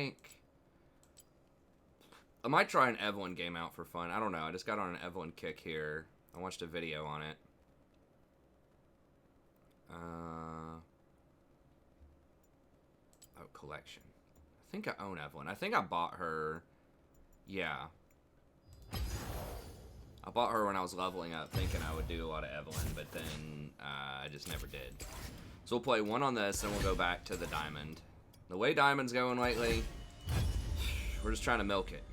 think I might try an Evelyn game out for fun. I don't know. I just got on an Evelyn kick here. I watched a video on it. Oh, collection. I think I own Evelyn. I think I bought her. Yeah. I bought her when I was leveling up, thinking I would do a lot of Evelyn, but then I just never did. So we'll play one on this, and we'll go back to the diamond. The way diamond's going lately, we're just trying to milk it.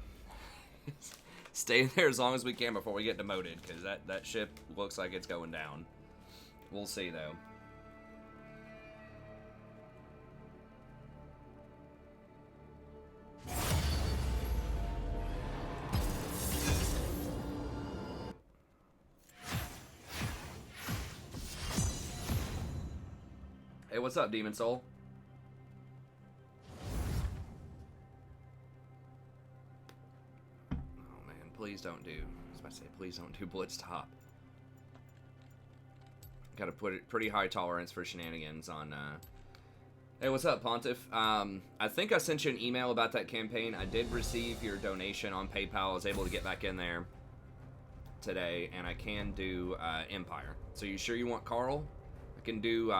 Stay there as long as we can before we get demoted, because that ship looks like it's going down. We'll see, though. Hey, what's up, Demon Soul? Oh man, please don't do. I was about to say, please don't do Blitz Top. Got to put it pretty high tolerance for shenanigans on. Hey, what's up, Pontiff? I think I sent you an email about that campaign. I did receive your donation on PayPal. I was able to get back in there today, and I can do Empire. So you sure you want Carl? I can do.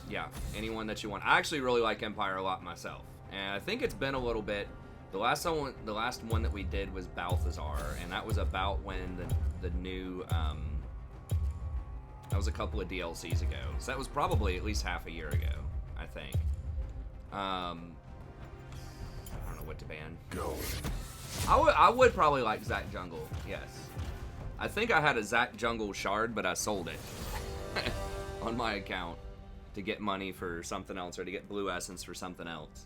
Yeah, anyone that you want. I actually really like Empire a lot myself, and I think it's been a little bit. The last one that we did was Balthazar, and that was about when the new that was a couple of DLCs ago. So that was probably at least half a year ago, I think. I don't know what to ban. Go. I would probably like Zac Jungle. Yes, I think I had a Zac Jungle shard, but I sold it on my account to get money for something else, or to get blue essence for something else.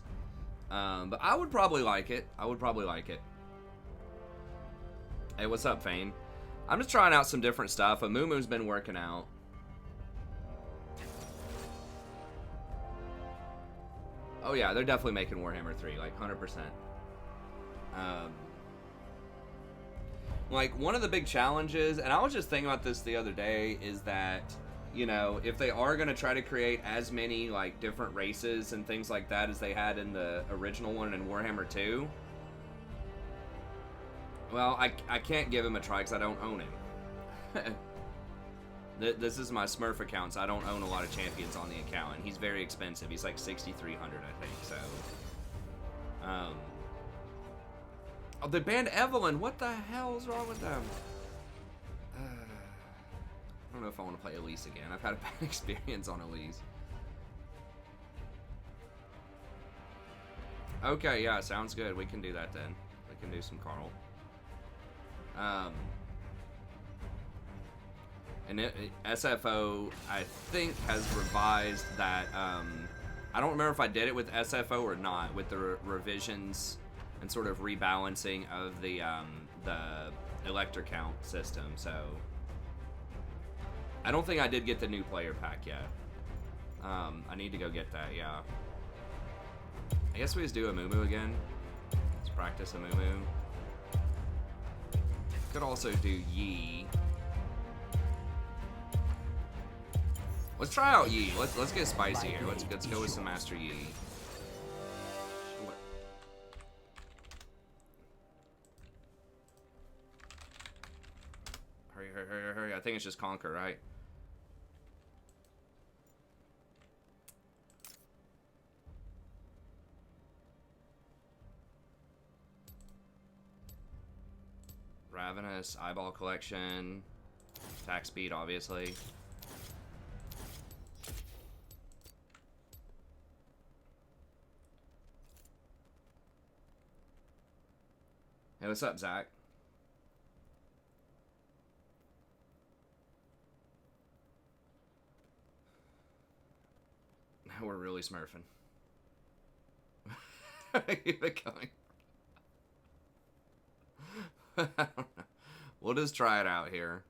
But I would probably like it. I would probably like it. Hey, what's up, Fane? I'm just trying out some different stuff. Amumu's been working out. Oh yeah, they're definitely making Warhammer 3, like 100%. Like, one of the big challenges, and I was just thinking about this the other day, is that, you know, if they are going to try to create as many, like, different races and things like that as they had in the original one in Warhammer 2, well, I can't give him a try because I don't own him. This is my Smurf account, so I don't own a lot of champions on the account, and he's very expensive. He's like 6,300, I think, so. Oh, they banned Evelyn. What the hell is wrong with them? I don't know if I want to play Elise again. I've had a bad experience on Elise. Okay, yeah, sounds good. We can do that then. We can do some Carl. And SFO, I think, has revised that. I don't remember if I did it with SFO or not, with the revisions and sort of rebalancing of the elector count system. So I don't think I did get the new player pack yet. I need to go get that. Yeah. I guess we just do a Mumu again. Let's practice a Mumu. Could also do Yi. Let's try out Yi. Let's get spicy here. Let's go with some Master Yi. Hurry, hurry, hurry, hurry. I think it's just Conquer, right? Ravenous, Eyeball Collection, attack speed, obviously. Hey, what's up, Zach? Now we're really smurfing. Keep it going. I don't know. We'll just try it out here.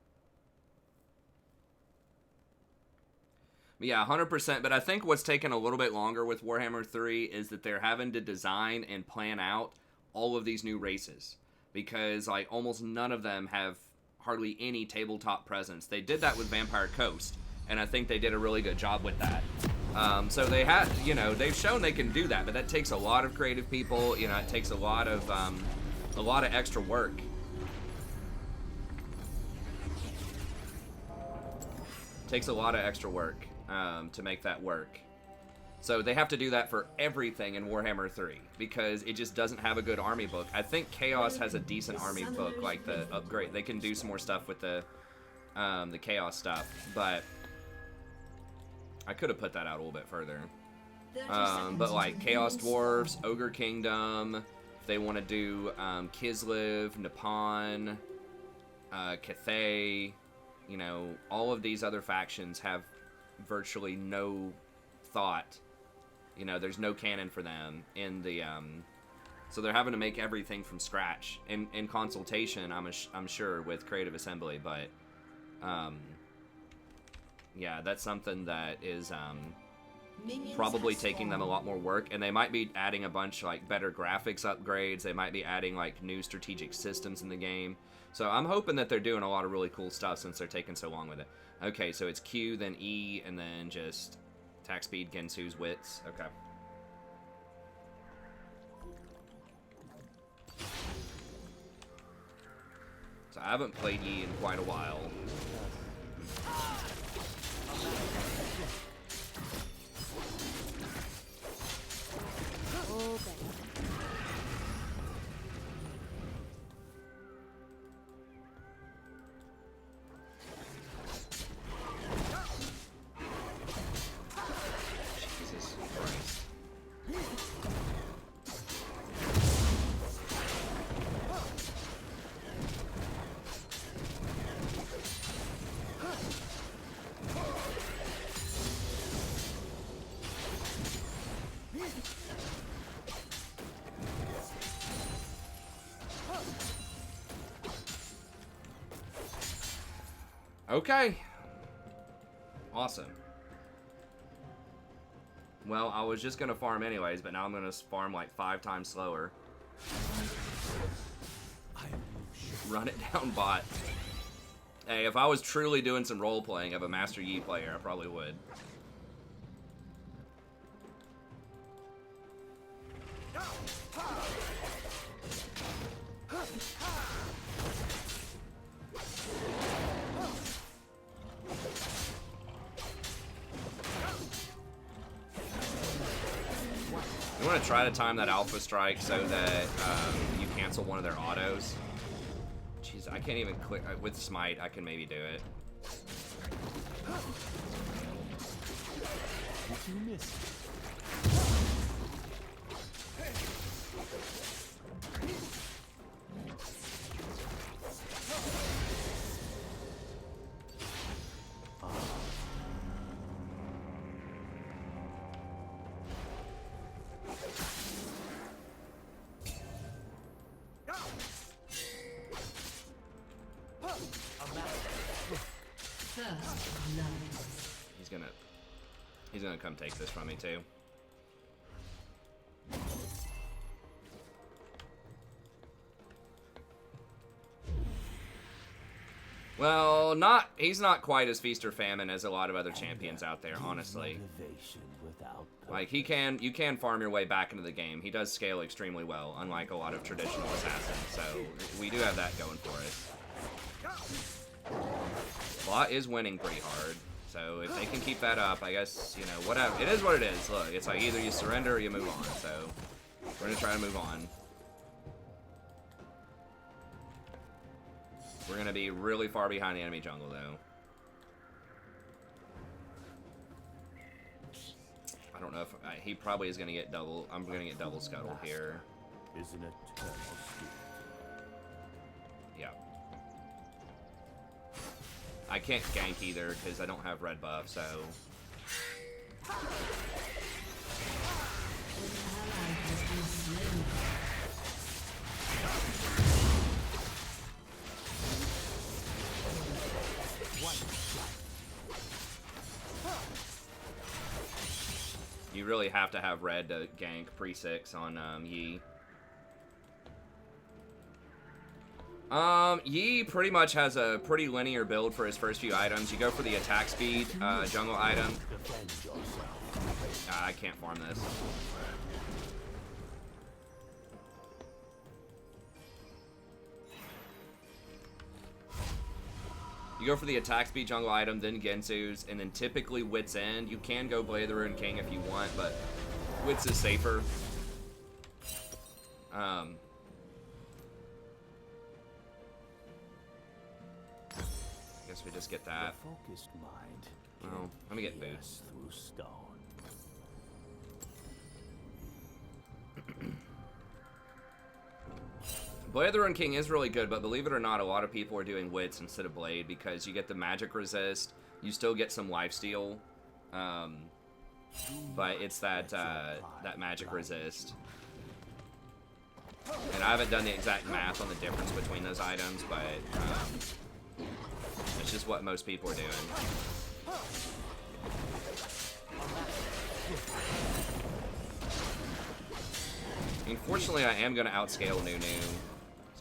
But yeah, 100%. But I think what's taken a little bit longer with Warhammer 3 is that they're having to design and plan out all of these new races, because like almost none of them have hardly any tabletop presence. They did that with Vampire Coast, and I think they did a really good job with that. So they have, you know, they've shown they can do that, but that takes a lot of creative people. You know, it takes a lot of extra work. Takes a lot of extra work to make that work. So they have to do that for everything in Warhammer 3 because it just doesn't have a good army book. I think Chaos has a decent army book, like the upgrade. They can do some more stuff with the Chaos stuff, but I could have put that out a little bit further. But like Chaos Dwarves, Ogre Kingdom, if they want to do Kislev, Nippon, Cathay, you know, all of these other factions have virtually no thought. You know, there's no canon for them in the so they're having to make everything from scratch in consultation, I'm sure, with Creative Assembly, but yeah, that's something that is probably taking them a lot more work, and they might be adding a bunch like better graphics upgrades. They might be adding like new strategic systems in the game. So I'm hoping that they're doing a lot of really cool stuff since they're taking so long with it. Okay, so it's Q, then E, and then just attack speed, Gensu's wits. Okay. So I haven't played Yi in quite a while. Okay. Awesome. Well, I was just gonna farm anyways, but now I'm gonna farm like 5 times slower. Run it down bot. Hey, if I was truly doing some role-playing of a Master Yi player, I probably would. You want to try to time that Alpha Strike so that you cancel one of their autos. Jeez, I can't even click. With Smite, I can maybe do it. You missed. He's gonna come take this from me too. Well, he's not quite as feast or famine as a lot of other champions out there, honestly. Like you can farm your way back into the game. He does scale extremely well, unlike a lot of traditional assassins. So we do have that going for us. Bot is winning pretty hard. So if they can keep that up, I guess, you know, whatever. It is what it is. Look, it's like either you surrender or you move on. So we're going to try to move on. We're going to be really far behind the enemy jungle, though. I don't know if... he probably is going to get double... I'm going to get double scuttled here. Isn't it? Yeah. I can't gank either because I don't have red buff, so... You really have to have red to gank pre-6 on Yi. Yi pretty much has a pretty linear build for his first few items. You go for the attack speed jungle item. I can't farm this. You go for the attack speed jungle item, then Gensu's, and then typically Wit's End. You can go Blade of the Ruined King if you want, but Wits is safer. I guess we just get that. Focused mind. Well, let me get boots. Through stone. Blade of the Ruined King is really good, but believe it or not, a lot of people are doing Wits instead of Blade because you get the magic resist. You still get some lifesteal, but it's that that magic resist. And I haven't done the exact math on the difference between those items, but it's just what most people are doing. Unfortunately, I am going to outscale Nunu.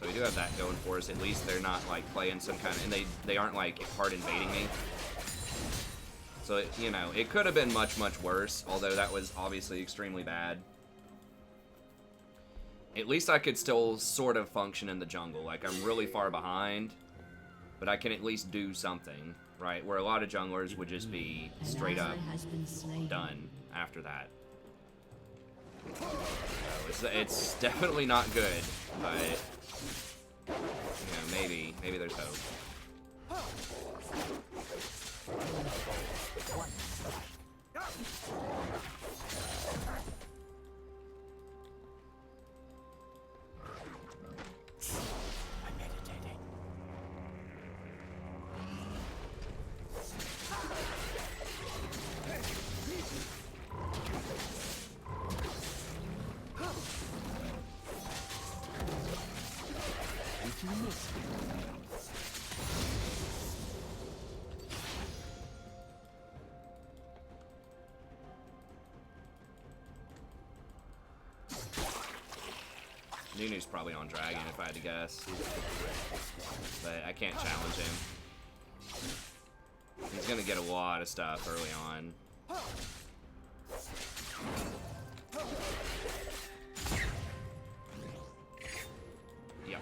So we do have that going for us. At least they're not like playing some kind of, and they aren't like hard invading me. So it, you know, it could have been much worse. Although that was obviously extremely bad. At least I could still sort of function in the jungle. Like I'm really far behind, but I can at least do something, right? Where a lot of junglers would just be straight up done after that. So it's definitely not good, but. Yeah, maybe there's hope. I'm meditating. Nunu's probably on Dragon if I had to guess. But I can't challenge him. He's gonna get a lot of stuff early on. Yep.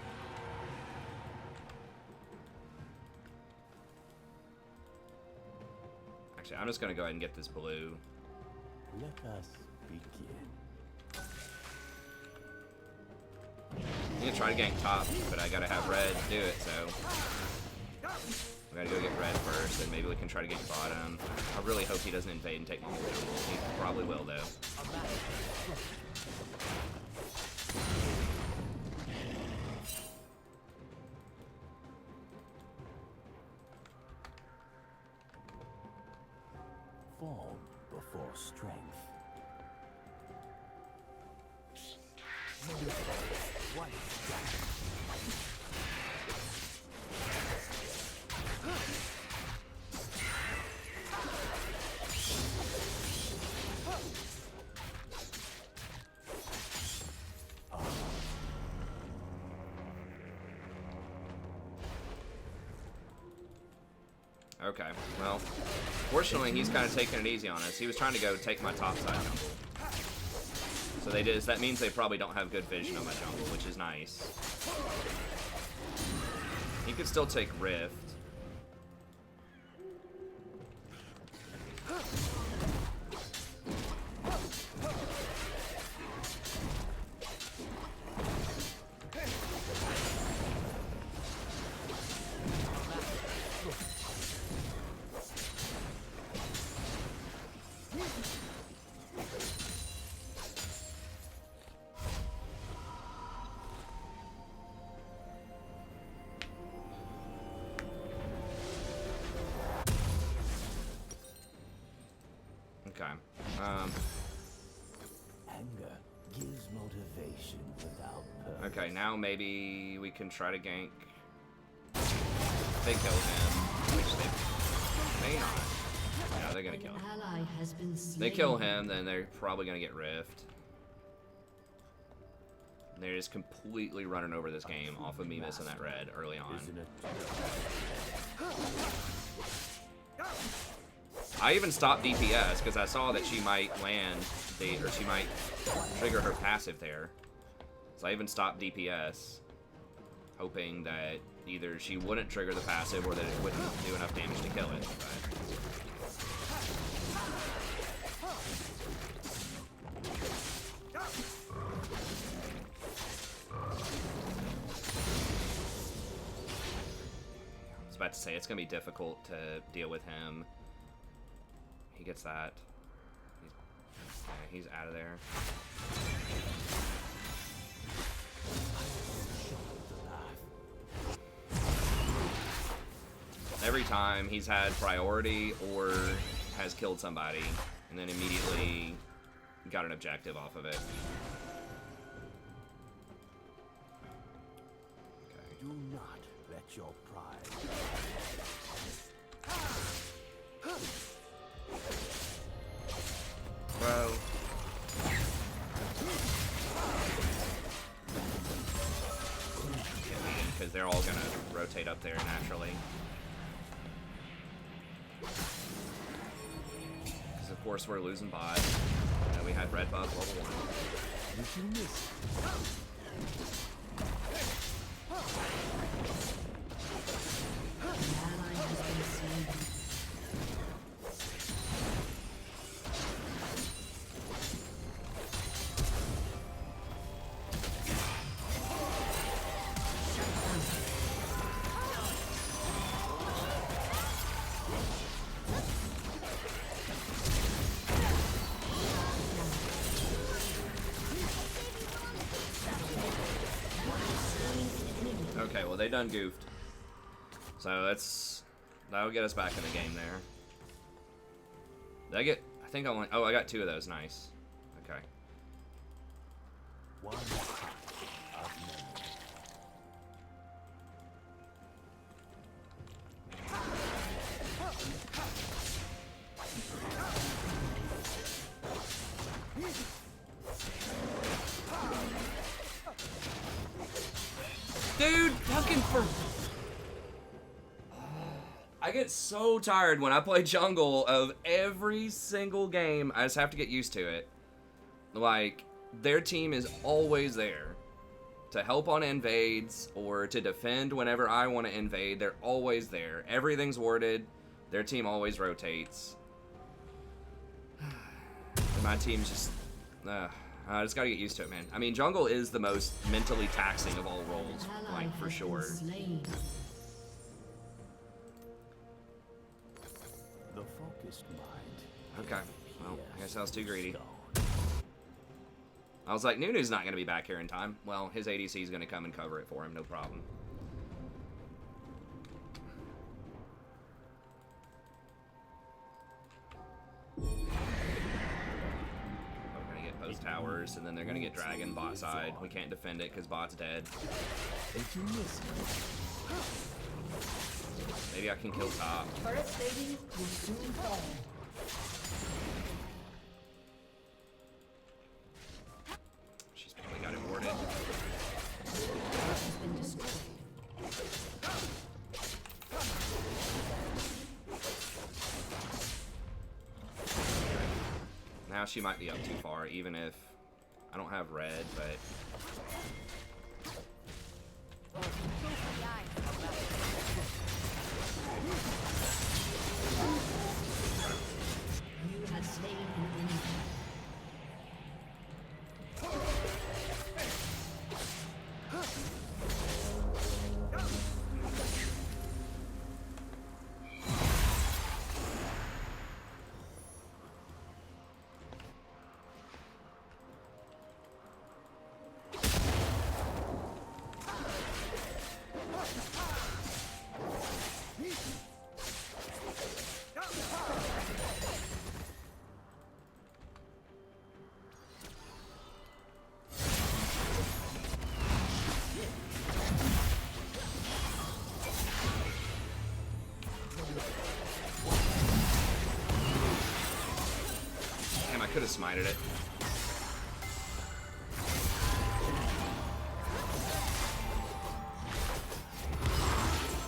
Actually, I'm just gonna go ahead and get this blue. Let us begin. I'm gonna try to gank top, but I gotta have red to do it, so we gotta go get red first, and maybe we can try to gank bottom. I really hope he doesn't invade and take my whole jungle. He probably will, though. Form before strength. One Okay, well, fortunately he's kind of taking it easy on us. He was trying to go take my top side jungle. So they did. That means they probably don't have good vision on my jungle, which is nice. He could still take Rift. Okay. Anger gives motivation without purpose. Okay, now maybe we can try to gank. They kill him, which they may not. No, they're gonna kill him. They kill him, then they're probably gonna get Rift. They're just completely running over this game off of me missing that red early on. Isn't it? I even stopped DPS because I saw that she might land, or she might trigger her passive there. So I even stopped DPS, hoping that either she wouldn't trigger the passive or that it wouldn't do enough damage to kill it. But I was about to say, it's going to be difficult to deal with him. He gets that. He's out of there. Every time he's had priority or has killed somebody, and then immediately got an objective off of it. Okay. Do not let your pride. Bro. Because they're all gonna rotate up there naturally. Because of course we're losing bot. We had red buff level 1. Did you miss? Okay, well they done goofed. So that'll get us back in the game there. Did I get, I think I only, oh I got 2 of those, nice. Okay. One of memory. Dude, fucking for... I get so tired when I play jungle of every single game. I just have to get used to it. Like, their team is always there to help on invades or to defend whenever I want to invade. They're always there. Everything's warded. Their team always rotates. And my team's just... I just gotta get used to it, man. I mean, jungle is the most mentally taxing of all roles, like, for sure. The focused mind. Okay, well, I guess I was too greedy. I was like, Nunu's not gonna be back here in time. Well, his ADC is gonna come and cover it for him, no problem. Those towers, and then they're gonna get dragon bot side. We can't defend it because bot's dead. Maybe I can kill top. She's probably got him warded. Now she might be up too far, even if I don't have red, but... You have slain an enemy. Could have smited it.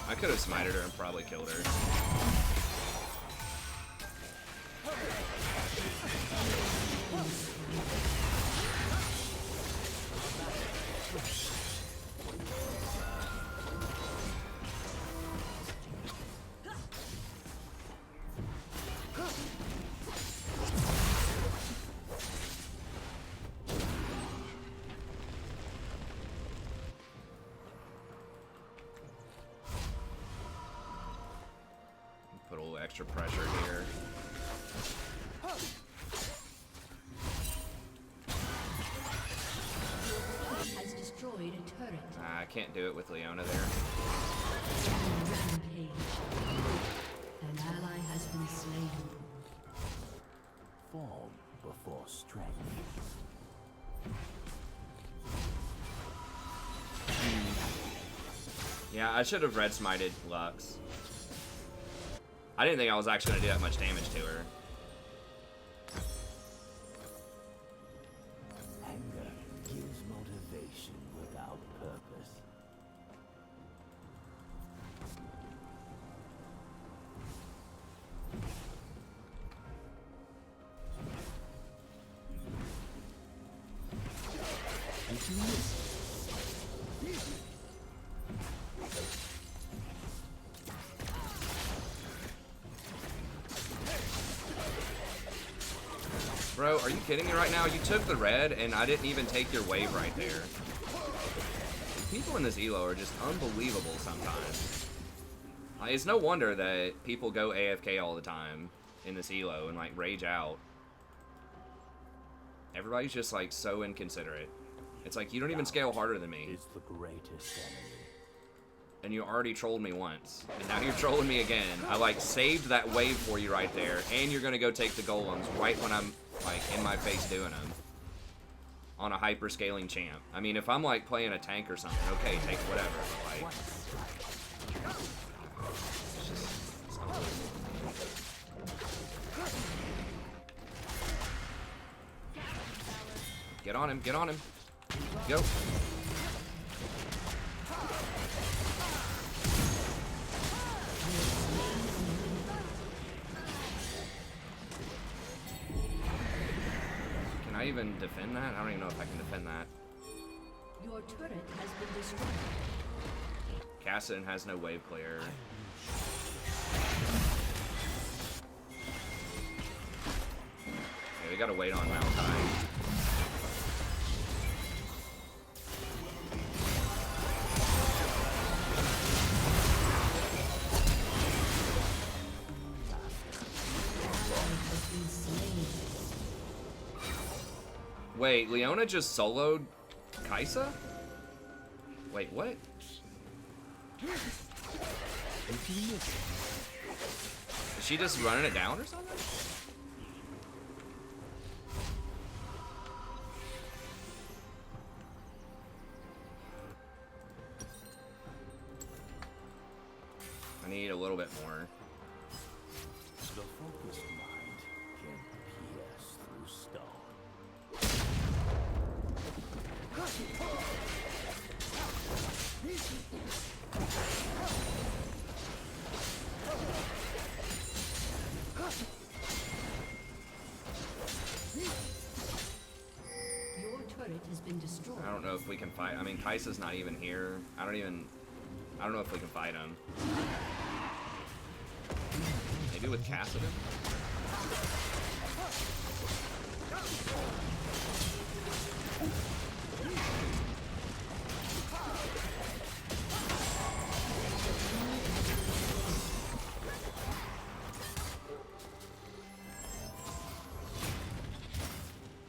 I could have smited her and probably killed her. extra pressure here. Has destroyed a turret. I can't do it with Leona there. Rampage. An ally has been slain. Form before strength. Yeah, I should have red smited Lux. I didn't think I was actually going to do that much damage to her. Anger gives motivation without purpose. Did you miss it? Bro, are you kidding me right now? You took the red, and I didn't even take your wave right there. People in this elo are just unbelievable sometimes. It's no wonder that people go AFK all the time in this elo and, like, rage out. Everybody's just, like, so inconsiderate. It's like, you don't even scale harder than me. Is the greatest enemy. And you already trolled me once. And now you're trolling me again. I, like, saved that wave for you right there. And you're gonna go take the golems right when I'm, like, in my face doing them. On a hyper-scaling champ. I mean, if I'm, like, playing a tank or something, okay, take whatever. But, like... It's just... It's unbelievable. Get on him, get on him. Go. Can I even defend that? I don't even know if I can defend that. Your turret has been destroyed. Kassadin has no wave clear. Okay, we gotta wait on Malachi. Wait, Leona just soloed Kaisa? Wait, what? Is she just running it down or something? I need a little bit more. The focused mind can pierce through stone. Your turret has been destroyed. I don't know if we can fight. I mean, Kaisa's not even here. I don't know if we can fight him. Maybe with Kassadin?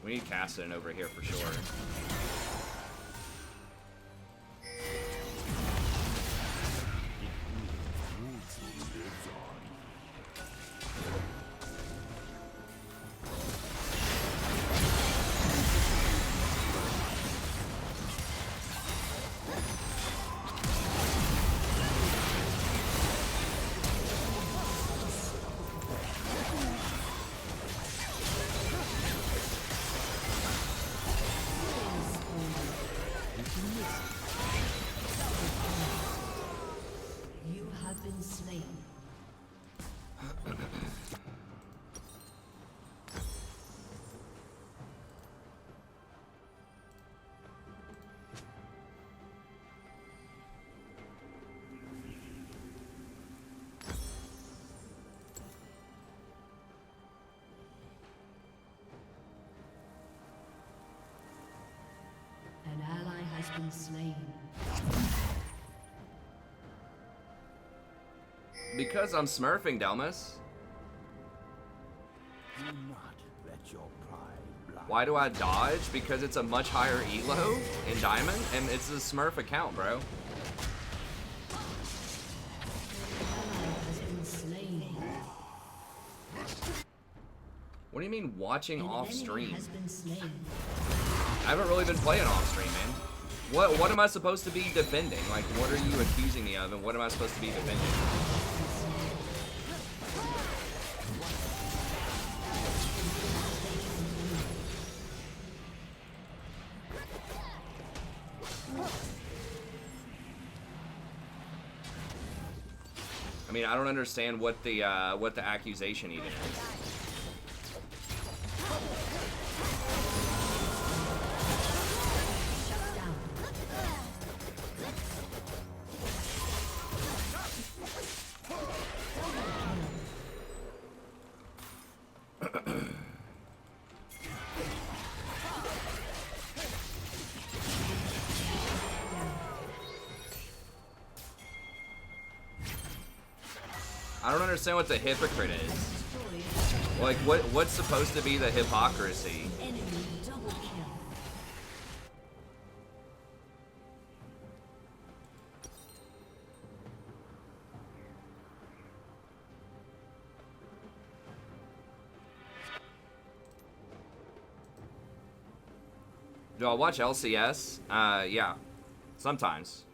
We need Kassadin over here for sure. You have been slain. An ally has been slain. Because I'm smurfing, Delmas. not let your pride blind. Why do I dodge? Because it's a much higher elo in Diamond, and it's a Smurf account, bro. Has been slain. What do you mean watching An off enemy stream? has been slain. I haven't really been playing off stream, man. What am I supposed to be defending? Like, what are you accusing me of, and what am I supposed to be defending? I mean, I don't understand what the accusation even is. I don't understand what the hypocrite is. Like, what's supposed to be the hypocrisy? Enemy double kill. Do I watch LCS? Yeah. Sometimes.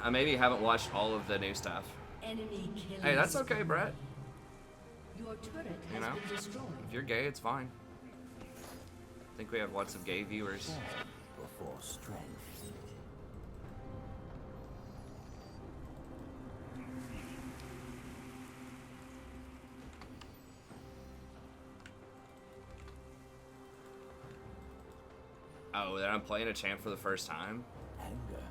I maybe haven't watched all of the new stuff. Enemy killing. Hey, that's okay, Brett. Your turret has You know, been destroyed. if you're gay, it's fine. I think we have lots of gay viewers. Before strength. Oh, that I'm playing a champ for the first time? Anger.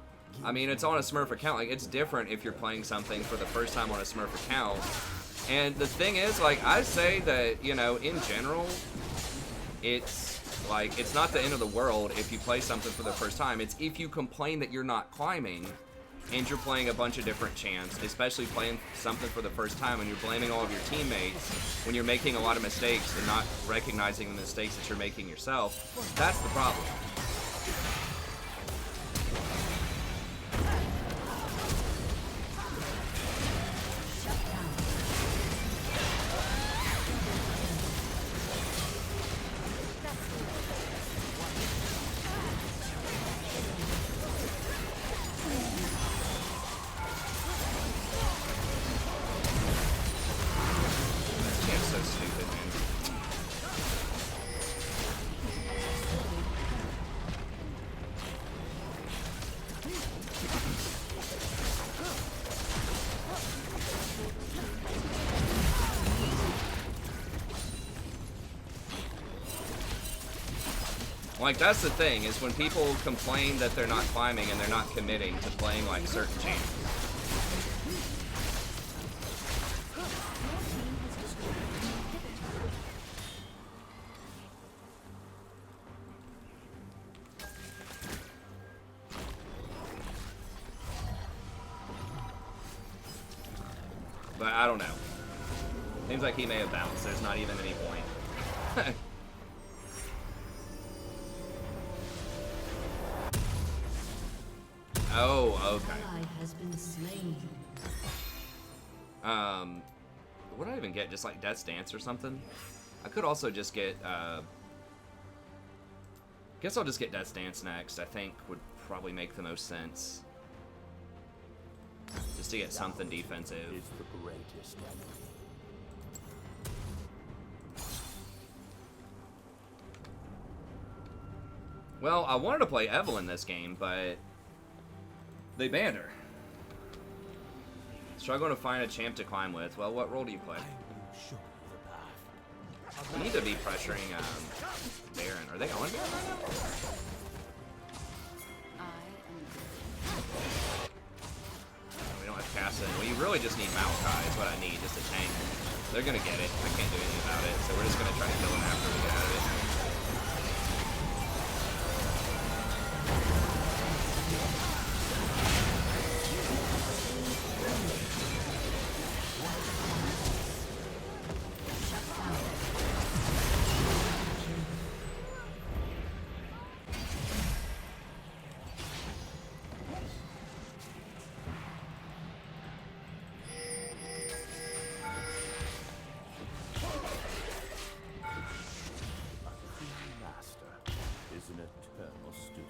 I mean, it's on a Smurf account. Like, it's different if you're playing something for the first time on a Smurf account. And the thing is, like, I say that, you know, in general, it's, like, it's not the end of the world if you play something for the first time. It's if you complain that you're not climbing and you're playing a bunch of different champs, especially playing something for the first time and you're blaming all of your teammates when you're making a lot of mistakes and not recognizing the mistakes that you're making yourself. That's the problem. Champ's so stupid, man. Like, that's the thing, is when people complain that they're not climbing and they're not committing to playing, like, certain champs. But I don't know. Seems like he may have bounced. There's not even any point. Oh, okay. Ally has been slain. What did I even get? Just like Death's Dance or something? I could also just get, guess I'll just get Death's Dance next. I think would probably make the most sense. Just to get something defensive. Is the greatest enemy. Well, I wanted to play Evelyn this game, but they banned her. Struggling to find a champ to climb with. Well, what role do you play? I will show you the path. We need to be pressuring Baron. Are they on Baron right now? We don't have Casa. We really just need Maokai is what I need, just a tank. They're gonna get it. I can't do anything about it, so we're just gonna try to kill them after we get out of it. eternal student.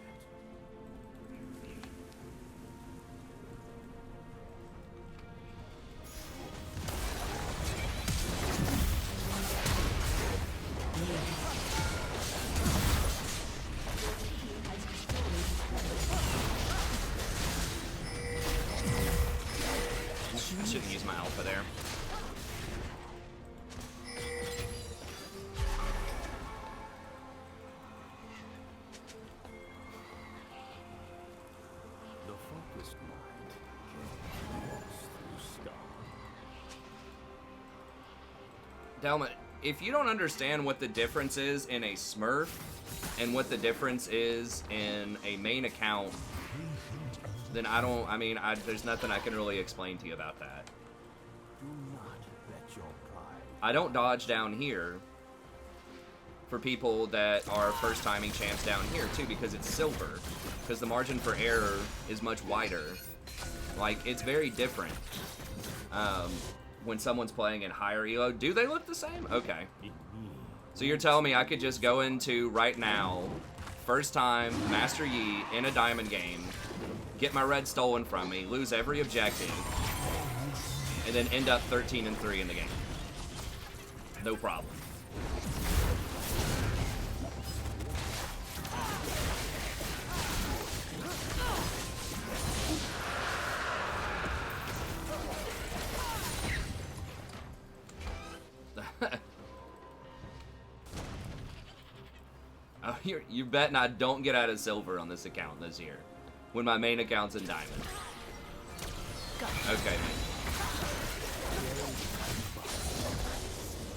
I shouldn't use my alpha there. The focused mind can pierce through stone. Delma, if you don't understand what the difference is in a Smurf and what the difference is in a main account, then there's nothing I can really explain to you about that. Do not let your pride. I don't dodge down here for people that are first timing champs down here too, because it's silver, because the margin for error is much wider. Like, it's very different when someone's playing in higher elo. Do they look the same? Okay. So you're telling me I could just go into right now, first time Master Yi in a diamond game, get my red stolen from me, lose every objective, and then end up 13-3 in the game. No problem. Oh, you betting I don't get out of silver on this account this year, when my main account's in diamond. Okay, man.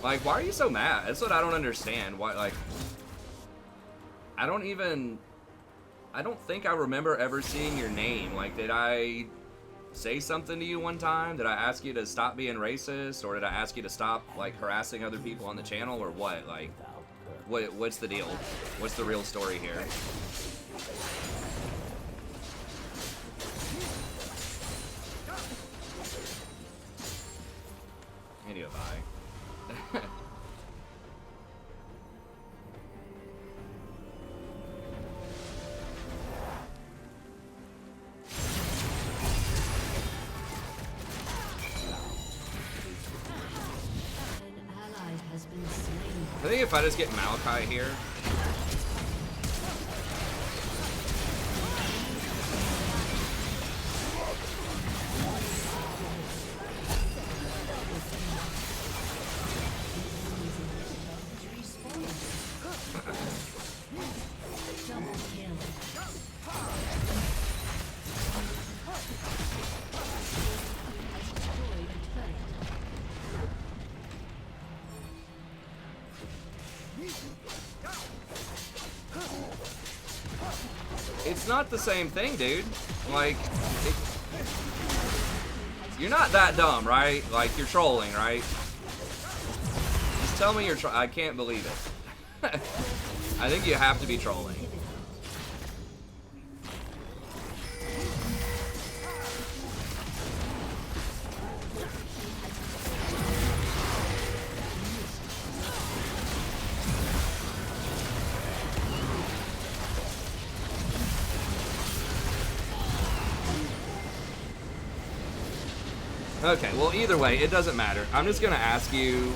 Like, why are you so mad? That's what I don't understand. Why, like, I don't think I remember ever seeing your name. Like, did I say something to you one time? Did I ask you to stop being racist? Or did I ask you to stop, like, harassing other people on the channel? Or what? Like, what's the deal? What's the real story here? Any of I. I think if I just get Malachi here. It's not the same thing, dude. Like, you're not that dumb, right? Like, you're trolling, right? Just tell me you're I can't believe it. I think you have to be trolling. Okay, well, either way, it doesn't matter. I'm just gonna ask you...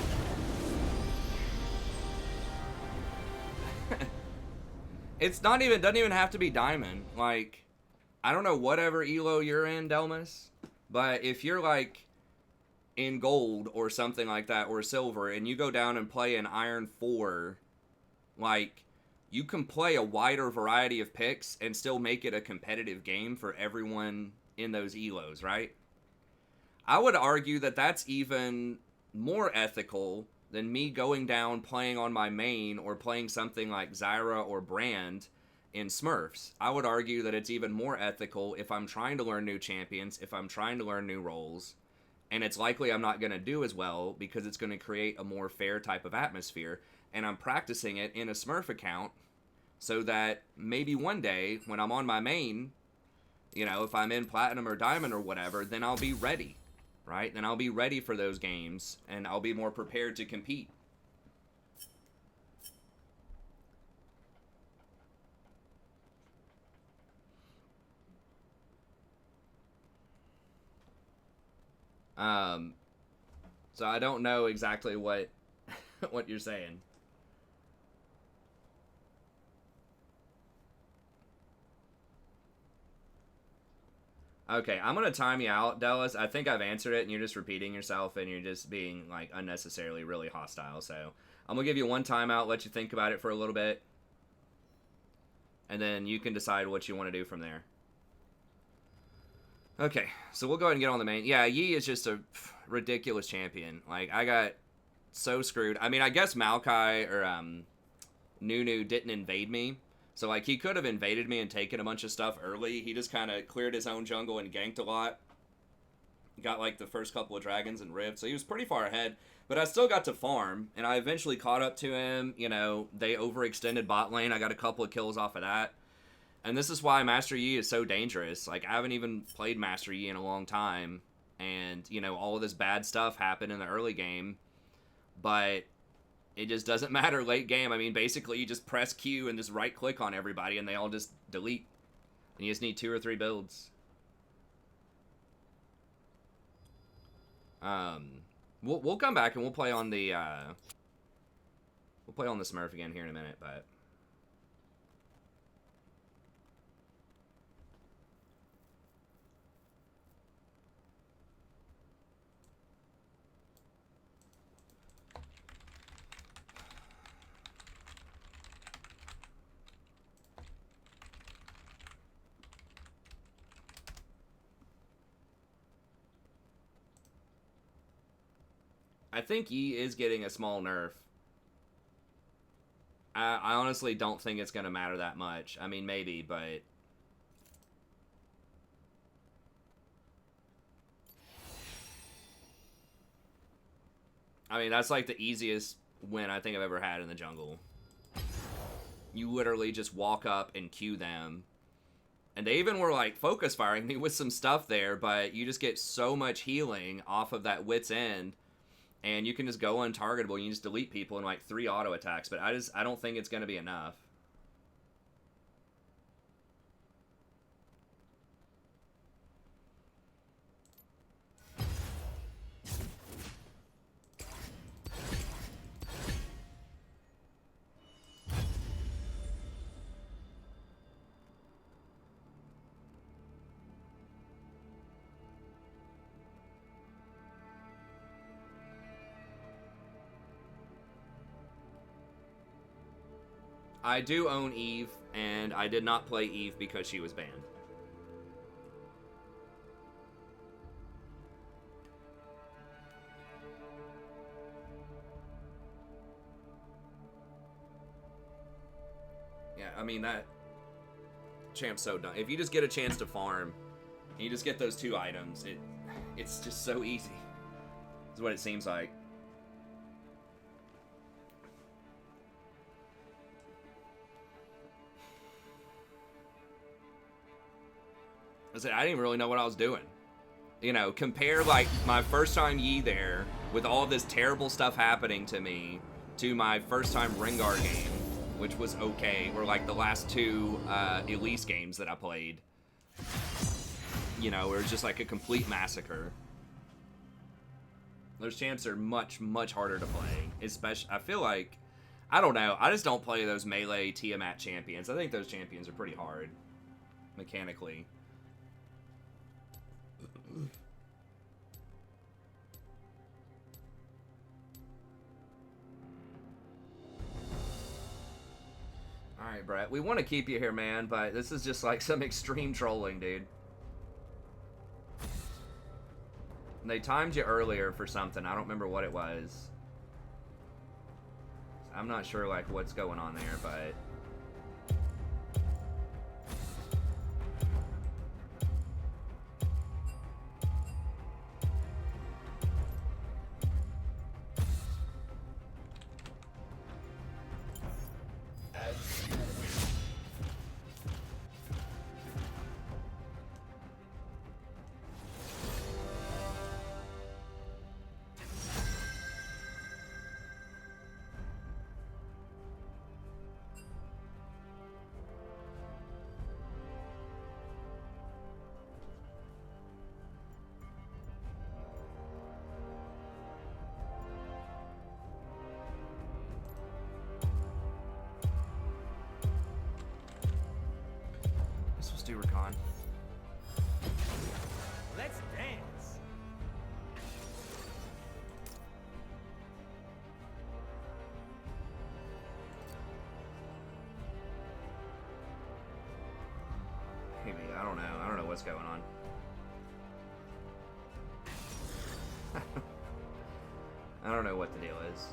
doesn't even have to be diamond. Like, I don't know whatever elo you're in, Delmas, but if you're, like, in gold or something like that, or silver, and you go down and play an iron 4, like, you can play a wider variety of picks and still make it a competitive game for everyone in those elos, right? I would argue that that's even more ethical than me going down playing on my main or playing something like Zyra or Brand in Smurfs. I would argue that it's even more ethical if I'm trying to learn new champions, if I'm trying to learn new roles, and it's likely I'm not going to do as well because it's going to create a more fair type of atmosphere, and I'm practicing it in a Smurf account so that maybe one day when I'm on my main, you know, if I'm in Platinum or Diamond or whatever, then I'll be ready. Right? Then I'll be ready for those games, and I'll be more prepared to compete. So I don't know exactly what what you're saying. Okay, I'm gonna time you out, Dallas. I think I've answered it, and you're just repeating yourself, and you're just being like unnecessarily really hostile. So I'm gonna give you one timeout, let you think about it for a little bit, and then you can decide what you want to do from there. Okay, so we'll go ahead and get on the main. Yeah, Yi is just a ridiculous champion. Like, I got so screwed. I mean, I guess Maokai or Nunu didn't invade me. So, like, he could have invaded me and taken a bunch of stuff early. He just kind of cleared his own jungle and ganked a lot. Got, like, the first couple of dragons and Rift. So he was pretty far ahead. But I still got to farm, and I eventually caught up to him. You know, they overextended bot lane. I got a couple of kills off of that. And this is why Master Yi is so dangerous. Like, I haven't even played Master Yi in a long time. And, you know, all of this bad stuff happened in the early game. But it just doesn't matter late game. I mean, basically, you just press Q and just right-click on everybody, and they all just delete. And you just need 2 or 3 builds. We'll come back, and we'll play on the, Smurf again here in a minute, but... I think Yi is getting a small nerf. I honestly don't think it's going to matter that much. I mean, maybe, but... I mean, that's like the easiest win I think I've ever had in the jungle. You literally just walk up and Q them. And they even were, like, focus firing me with some stuff there, but you just get so much healing off of that wit's end. And you can just go untargetable. You can just delete people in like 3 auto attacks. But I don't think it's going to be enough. I do own Eve, and I did not play Eve because she was banned. Yeah, I mean, that champ's so done. If you just get a chance to farm, and you just get those 2 items, it's just so easy. That's what it seems like. I said, I didn't even really know what I was doing. You know, compare, like, my first time Yi there, with all this terrible stuff happening to me, to my first time Rengar game, which was okay, or, like, the last 2 Elise games that I played. You know, where it was just, like, a complete massacre. Those champs are much, much harder to play. Especially, I feel like, I don't know, I just don't play those melee Tiamat champions. I think those champions are pretty hard, mechanically. Alright, Brett. We want to keep you here, man, but this is just like some extreme trolling, dude. They timed you earlier for something. I don't remember what it was. I'm not sure, like, what's going on there, but... Let's do Recon. Let's dance. Maybe, I don't know. I don't know what's going on. I don't know what the deal is.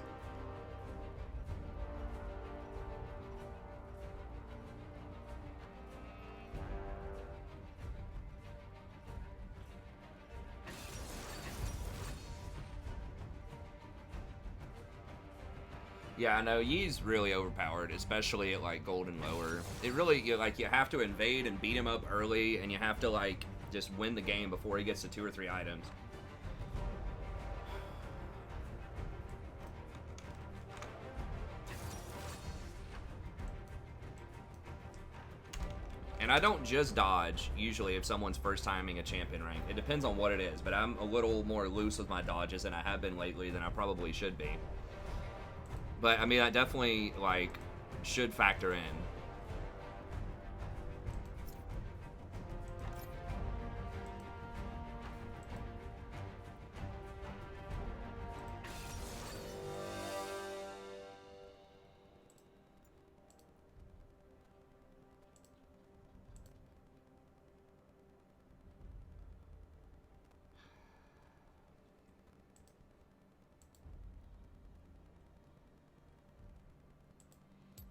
Yeah, I know, Yi's really overpowered, especially at, like, gold and lower. It really, you have to invade and beat him up early, and you have to, like, just win the game before he gets to 2 or 3 items. And I don't just dodge, usually, if someone's first timing a champion rank. It depends on what it is, but I'm a little more loose with my dodges than I have been lately than I probably should be. But, I mean, I definitely, like, should factor in.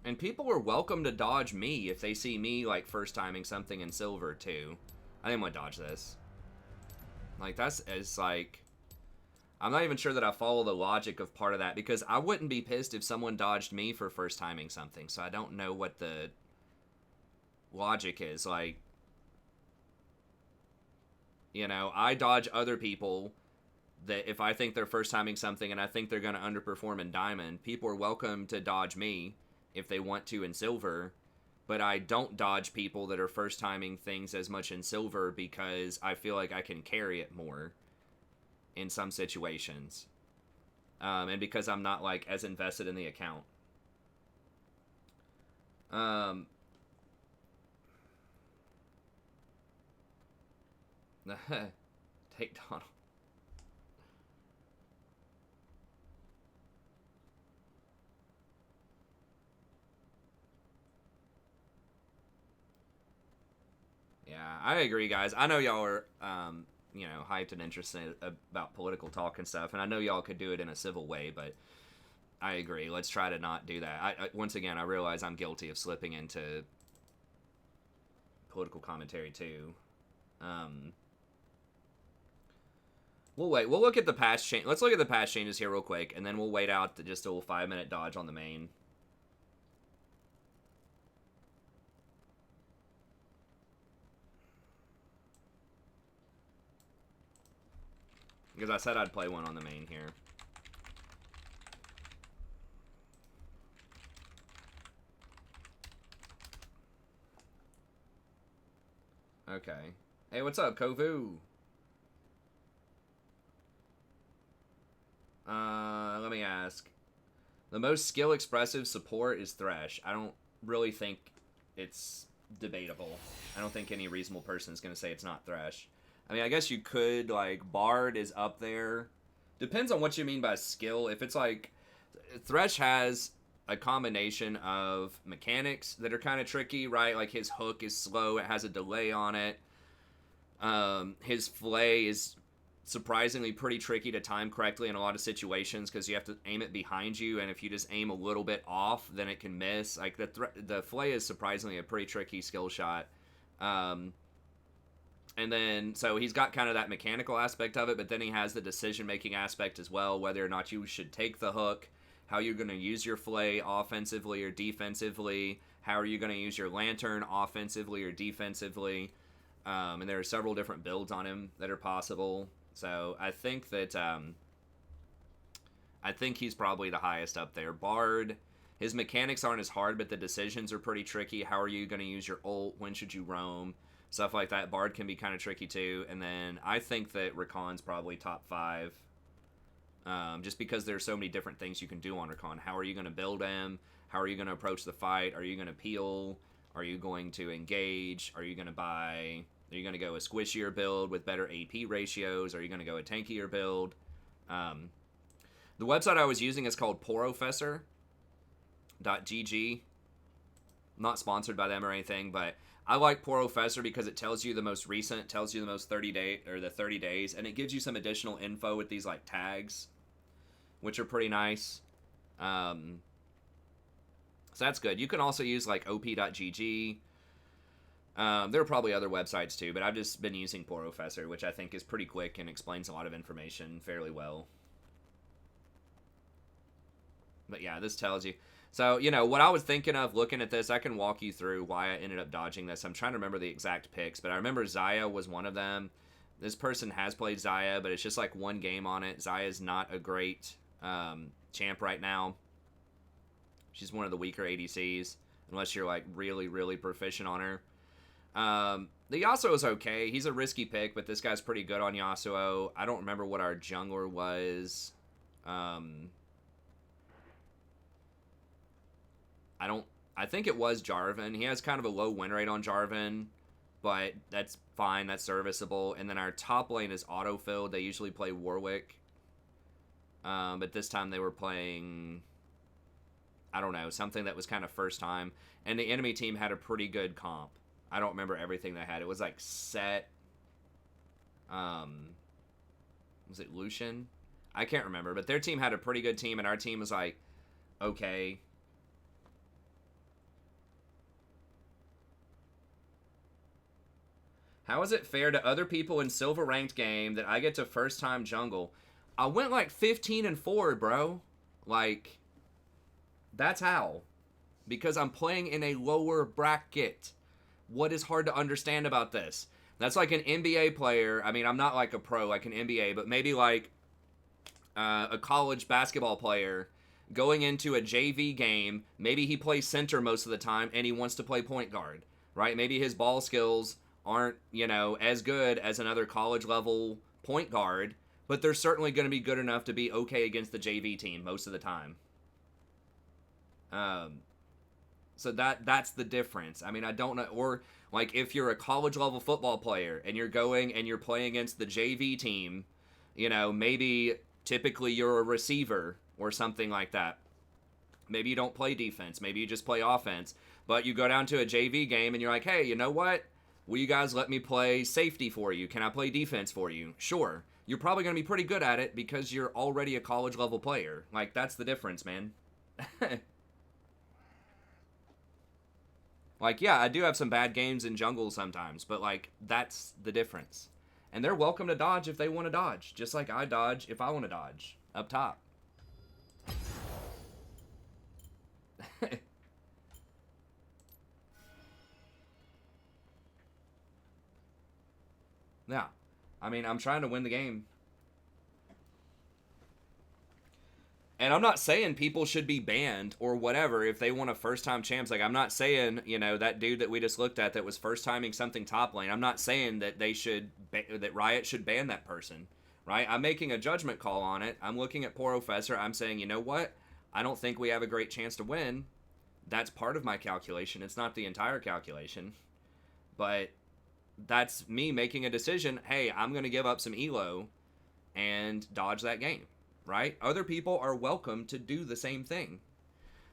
And people are welcome to dodge me if they see me, like, first timing something in silver, too. I think I'm gonna dodge this. Like, it's like... I'm not even sure that I follow the logic of part of that, because I wouldn't be pissed if someone dodged me for first timing something, so I don't know what the logic is. Like, you know, I dodge other people that if I think they're first timing something and I think they're gonna underperform in diamond, people are welcome to dodge me if they want to in silver, but I don't dodge people that are first timing things as much in silver because I feel like I can carry it more in some situations, and because I'm not, like, as invested in the account. Take Donald. Yeah, I agree, guys. I know y'all are, you know, hyped and interested about political talk and stuff, and I know y'all could do it in a civil way, but I agree. Let's try to not do that. Once again, I realize I'm guilty of slipping into political commentary, too. We'll wait. We'll look at the patch change. Let's look at the patch changes here real quick, and then we'll wait out just a little 5-minute dodge on the main. Because I said I'd play one on the main here. Okay. Hey, what's up, Kovu? Let me ask. The most skill-expressive support is Thresh. I don't really think it's debatable. I don't think any reasonable person is going to say it's not Thresh. I mean, I guess you could, like, Bard is up there. Depends on what you mean by skill. If it's, like, Thresh has a combination of mechanics that are kind of tricky, right? Like, his hook is slow. It has a delay on it. His flay is surprisingly pretty tricky to time correctly in a lot of situations because you have to aim it behind you, and if you just aim a little bit off, then it can miss. Like, the flay is surprisingly a pretty tricky skill shot. And then, so he's got kind of that mechanical aspect of it, but then he has the decision-making aspect as well, whether or not you should take the hook, how you're going to use your flay offensively or defensively, how are you going to use your lantern offensively or defensively, and there are several different builds on him that are possible. So I think that, I think he's probably the highest up there. Bard, his mechanics aren't as hard, but the decisions are pretty tricky. How are you going to use your ult? When should you roam? Stuff like that. Bard can be kind of tricky too. And then I think that Rakan's probably top 5. Just because there's so many different things you can do on Rakan. How are you going to build him? How are you going to approach the fight? Are you going to peel? Are you going to engage? Are you going to buy... Are you going to go a squishier build with better AP ratios? Are you going to go a tankier build? The website I was using is called porofessor.gg. Not sponsored by them or anything, but I like Porofessor because it tells you the most recent, tells you the most 30 days, and it gives you some additional info with these like tags, which are pretty nice. So that's good. You can also use like op.gg. There are probably other websites too, but I've just been using Porofessor, which I think is pretty quick and explains a lot of information fairly well. But yeah, this tells you. So, you know, what I was thinking of looking at this, I can walk you through why I ended up dodging this. I'm trying to remember the exact picks, but I remember Xayah was one of them. This person has played Xayah, but it's just like one game on it. Xayah is not a great champ right now. She's one of the weaker ADCs, unless you're like really, really proficient on her. The Yasuo is okay. He's a risky pick, but this guy's pretty good on Yasuo. I don't remember what our jungler was. I think it was Jarvan. He has kind of a low win rate on Jarvan, but that's fine. That's serviceable. And then our top lane is autofilled. They usually play Warwick. But this time they were playing, I don't know, something that was kind of first time. And the enemy team had a pretty good comp. I don't remember everything they had. It was like Set. Was it Lucian? I can't remember. But their team had a pretty good team, and our team was like, okay. How is it fair to other people in silver ranked game that I get to first time jungle? I went like 15-4, bro. Like, that's how. Because I'm playing in a lower bracket. What is hard to understand about this? That's like an NBA player. I mean, I'm not like a pro, like an NBA, but maybe like a college basketball player going into a JV game. Maybe he plays center most of the time and he wants to play point guard, right? Maybe his ball skills aren't, you know, as good as another college level point guard, but they're certainly going to be good enough to be okay against the JV team most of the time. So that's the difference. I mean, I don't know, or like if you're a college level football player and you're going and you're playing against the JV team, you know, maybe typically you're a receiver or something like that. Maybe you don't play defense, maybe you just play offense, but you go down to a JV game and you're like, hey, you know what? Will you guys let me play safety for you? Can I play defense for you? Sure. You're probably going to be pretty good at it because you're already a college level player. Like, that's the difference, man. Like, yeah, I do have some bad games in jungle sometimes, but, like, that's the difference. And they're welcome to dodge if they want to dodge, just like I dodge if I want to dodge up top. Yeah, I mean, I'm trying to win the game. And I'm not saying people should be banned or whatever if they want a first-time champs. Like, I'm not saying, you know, that dude that we just looked at that was first-timing something top lane. I'm not saying that they should, that Riot should ban that person, right? I'm making a judgment call on it. I'm looking at Porofessor. I'm saying, you know what? I don't think we have a great chance to win. That's part of my calculation. It's not the entire calculation. But that's me making a decision. Hey, I'm going to give up some elo and dodge that game. Right? Other people are welcome to do the same thing.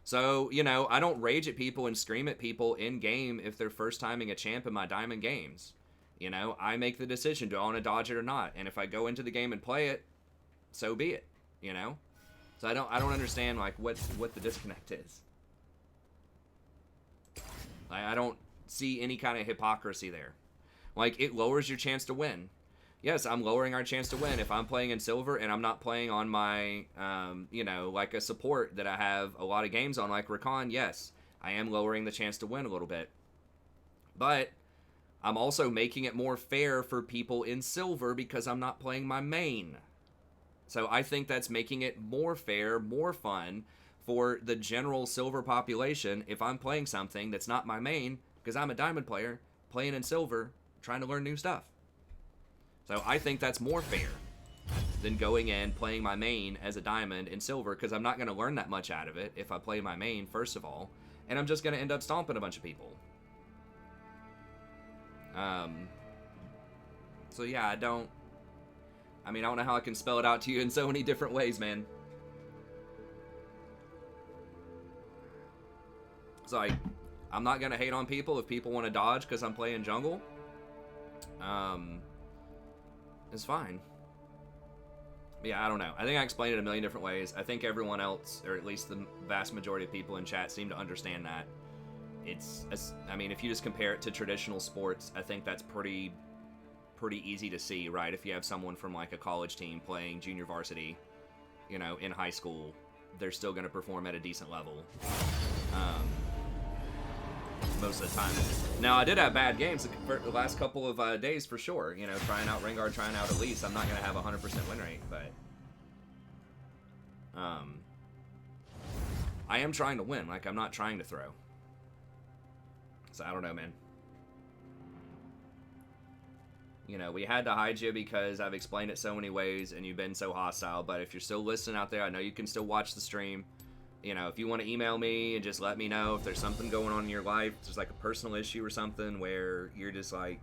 So, you know, I don't rage at people and scream at people in game if they're first timing a champ in my diamond games. You know, I make the decision, do I want to dodge it or not? And if I go into the game and play it, so be it, you know? So I don't understand like what the disconnect is. I don't see any kind of hypocrisy there. Like, it lowers your chance to win. Yes, I'm lowering our chance to win. If I'm playing in silver and I'm not playing on my, you know, like a support that I have a lot of games on, like Rakan, yes, I am lowering the chance to win a little bit. But I'm also making it more fair for people in silver because I'm not playing my main. So I think that's making it more fair, more fun for the general silver population if I'm playing something that's not my main because I'm a diamond player playing in silver, trying to learn new stuff. So I think that's more fair than going in playing my main as a diamond in silver because I'm not going to learn that much out of it if I play my main, first of all. And I'm just going to end up stomping a bunch of people. So yeah, I don't know how I can spell it out to you in so many different ways, man. So I'm not gonna hate on people if people want to dodge because I'm playing jungle. It's fine. But yeah, I don't know. I think I explained it a million different ways. I think everyone else, or at least the vast majority of people in chat, seem to understand that. I mean, if you just compare it to traditional sports, I think that's pretty easy to see, right? If you have someone from like a college team playing junior varsity, you know, in high school, they're still going to perform at a decent level. Most of the time. Now, I did have bad games for the last couple of days for sure. You know, trying out Rengar, trying out Elise. I'm not going to have a 100% win rate, but I am trying to win. Like, I'm not trying to throw. So, I don't know, man. You know, we had to hide you because I've explained it so many ways and you've been so hostile. But if you're still listening out there, I know you can still watch the stream. You know, if you want to email me and just let me know if there's something going on in your life, just like a personal issue or something where you're just like,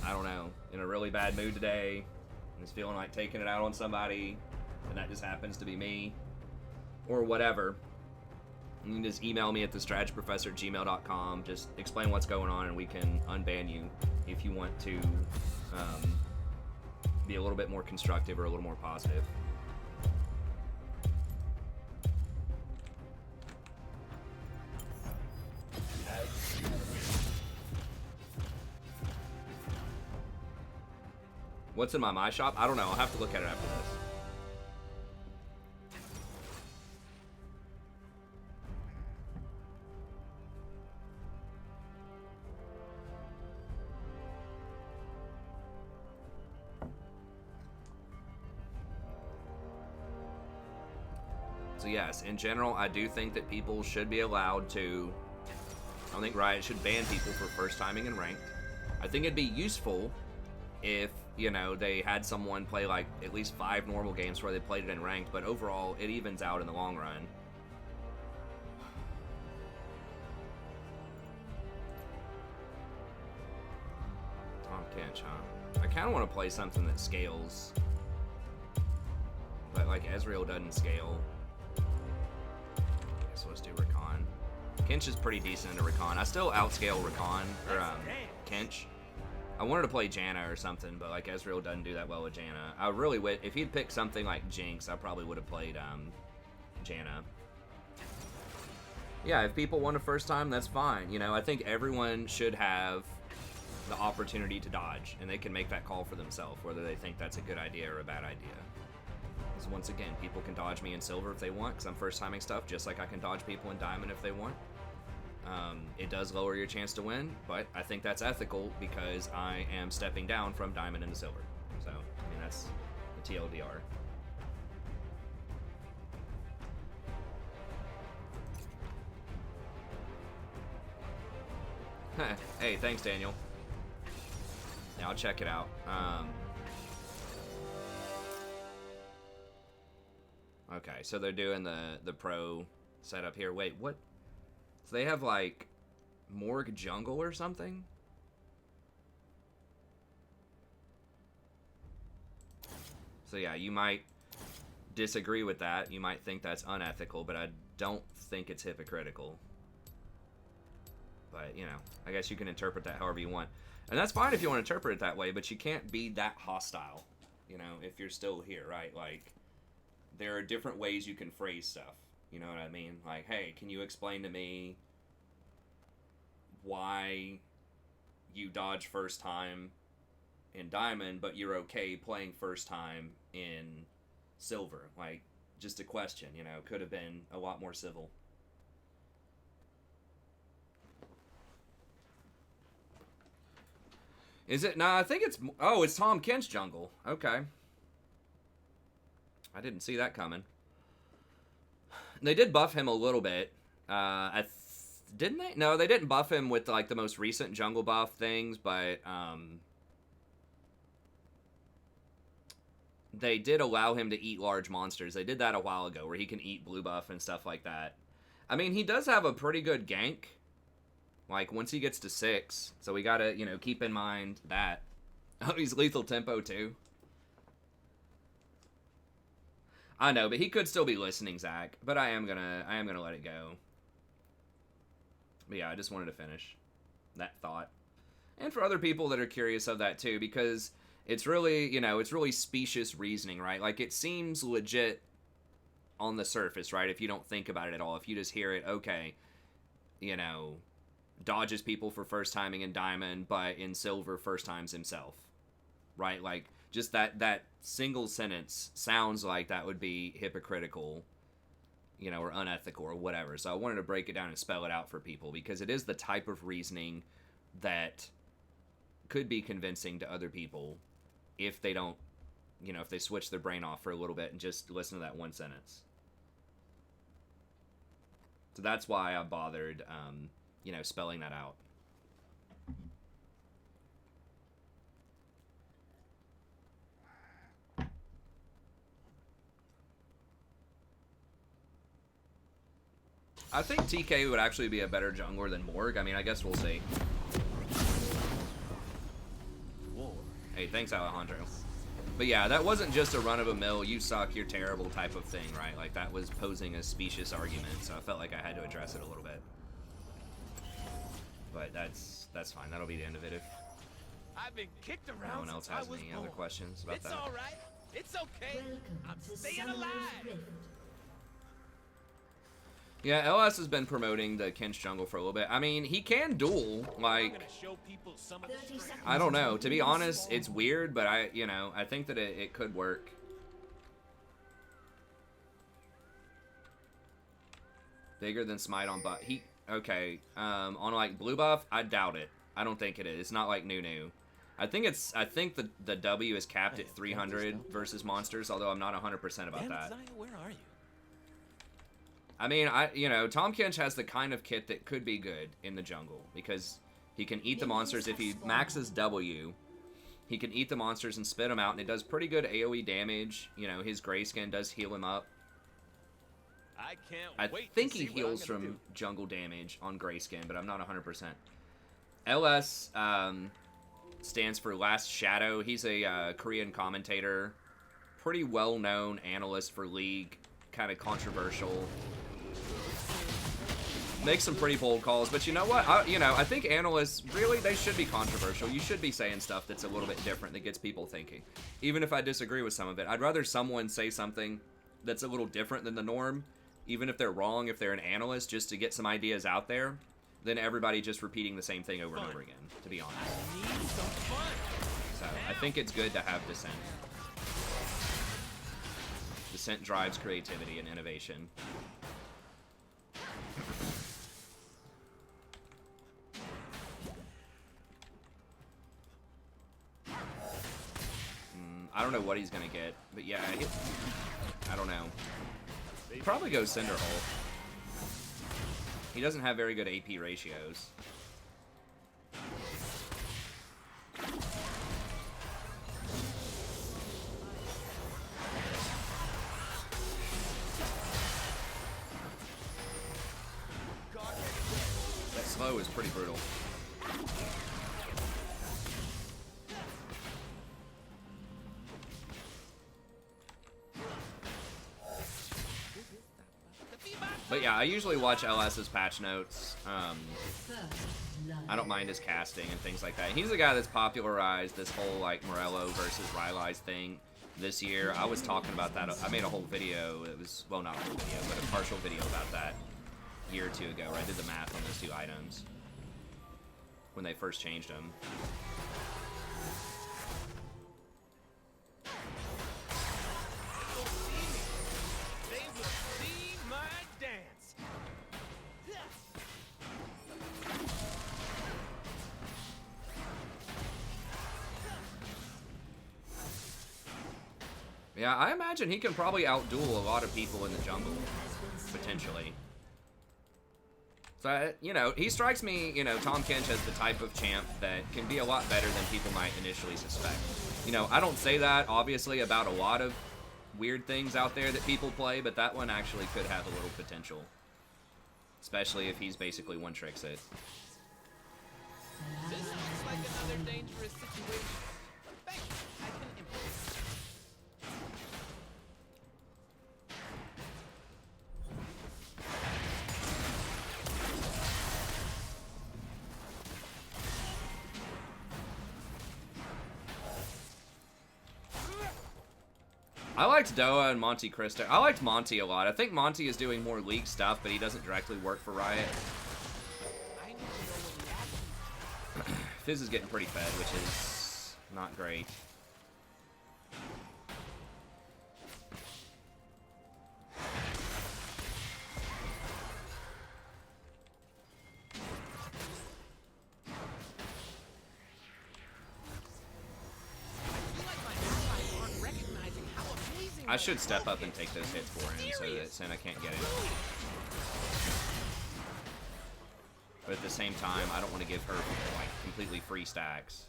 I don't know, in a really bad mood today and just feeling like taking it out on somebody, and that just happens to be me, or whatever, you can just email me at thestrategyprofessor@gmail.com. Just explain what's going on and we can unban you if you want to be a little bit more constructive or a little more positive. What's in my shop? I don't know. I'll have to look at it after this. So yes, in general, I do think that people should be allowed to... I don't think Riot should ban people for first timing in ranked. I think it'd be useful if, you know, they had someone play like at least 5 normal games where they played it in ranked, but overall it evens out in the long run. Tahm Kench, huh? I kind of want to play something that scales, but like Ezreal doesn't scale. So let's do Rakan. Kench is pretty decent into Rakan. I still outscale Rakan, or Kench. I wanted to play Janna or something, but like Ezreal doesn't do that well with Janna. I really would, if he'd picked something like Jinx, I probably would have played Janna. Yeah, if people want a first time, that's fine. You know, I think everyone should have the opportunity to dodge, and they can make that call for themselves, whether they think that's a good idea or a bad idea. Because once again, people can dodge me in silver if they want, because I'm first timing stuff, just like I can dodge people in diamond if they want. It does lower your chance to win, but I think that's ethical because I am stepping down from diamond into silver. So, I mean, that's the TLDR. Hey, thanks, Daniel. Yeah, I'll check it out. Okay, so they're doing the pro setup here. Wait, what? So they have like Morg jungle or something? So yeah, you might disagree with that. You might think that's unethical, but I don't think it's hypocritical. But, you know, I guess you can interpret that however you want. And that's fine if you want to interpret it that way, but you can't be that hostile, you know, if you're still here, right? Like, there are different ways you can phrase stuff. You know what I mean? Like, hey, can you explain to me why you dodge first time in diamond, but you're okay playing first time in silver? Like, just a question, you know, could have been a lot more civil. Is it? Nah, I think it's... Oh, it's Tahm Kench jungle. Okay. I didn't see that coming. They did buff him a little bit. Didn't they? No, they didn't buff him with, like, the most recent jungle buff things, but, they did allow him to eat large monsters. They did that a while ago, where he can eat blue buff and stuff like that. I mean, he does have a pretty good gank. Like, once he gets to 6. So we gotta, you know, keep in mind that. Oh, he's lethal tempo, too. I know, but he could still be listening, Zach. But I am gonna let it go. But yeah, I just wanted to finish that thought. And for other people that are curious of that, too, because it's really, you know, it's really specious reasoning, right? Like, it seems legit on the surface, right? If you don't think about it at all. If you just hear it, okay, you know, dodges people for first timing in Diamond, but in Silver first times himself. Right? Like, just that single sentence sounds like that would be hypocritical, you know, or unethical or whatever. So I wanted to break it down and spell it out for people because it is the type of reasoning that could be convincing to other people if they don't, you know, if they switch their brain off for a little bit and just listen to that one sentence. So that's why I bothered, you know, spelling that out. I think TK would actually be a better jungler than Morg. I mean, I guess we'll see. War. Hey, thanks, Alejandro. But yeah, that wasn't just a run-of-the-mill, you suck, you're terrible type of thing, right? Like, that was posing a specious argument, so I felt like I had to address it a little bit. But that's fine. That'll be the end of it if I've been kicked around no one else has any other questions about it's that. All right. It's okay. Welcome I'm to staying Summoner's alive. Rift. Yeah, LS has been promoting the Kench jungle for a little bit. I mean, he can duel, I'm like, gonna show people some of the 30 strength. seconds. I don't know. To be honest, it's weird, but I think that it could work. Bigger than Smite on butt. Okay. On like blue buff, I doubt it. I don't think it is. It's not like Nunu. I think the W is capped at 300 versus monsters, although I'm not 100% about Damn it, that. Zaya, where are you? I mean, Tahm Kench has the kind of kit that could be good in the jungle because he can eat the monsters. If he maxes W, he can eat the monsters and spit them out, and it does pretty good AoE damage. You know, his Grayskin does heal him up. I can't I wait think to he see heals what I'm gonna from do. jungle damage on Grayskin, but I'm not 100%. LS stands for Last Shadow. He's a Korean commentator, pretty well-known analyst for League, kind of controversial. Makes some pretty bold calls, but you know what? I think analysts, really, they should be controversial. You should be saying stuff that's a little bit different that gets people thinking. Even if I disagree with some of it. I'd rather someone say something that's a little different than the norm, even if they're wrong, if they're an analyst, just to get some ideas out there, than everybody just repeating the same thing over and over again, to be honest. Need some fun. So, I think it's good to have dissent. Dissent drives creativity and innovation. I don't know what he's gonna get, but yeah, I don't know. Probably go Cinderhole. He doesn't have very good AP ratios. That slow is pretty brutal. But yeah, I usually watch LS's patch notes. First blood. I don't mind his casting and things like that. He's the guy that's popularized this whole like Morello versus Rylai's thing this year. I was talking about that. I made a whole video. It was, well, not a whole video, but a partial video about that a year or two ago where I did the math on those two items when they first changed them. They will see my dance. Yeah, I imagine he can probably outduel a lot of people in the jungle, potentially. So, he strikes me, Tahm Kench as the type of champ that can be a lot better than people might initially suspect. I don't say that, obviously, about a lot of weird things out there that people play, but that one actually could have a little potential. Especially if he's basically one-tricks it. This looks like another dangerous situation. Thank you. I can improvise. I liked Doa and Monte Cristo. I liked Monty a lot. I think Monty is doing more League stuff, but he doesn't directly work for Riot. I need to know when the action. Fizz is getting pretty fed, which is not great. I should step up and take those hits for him so that Senna can't get him. But at the same time, I don't want to give her like completely free stacks.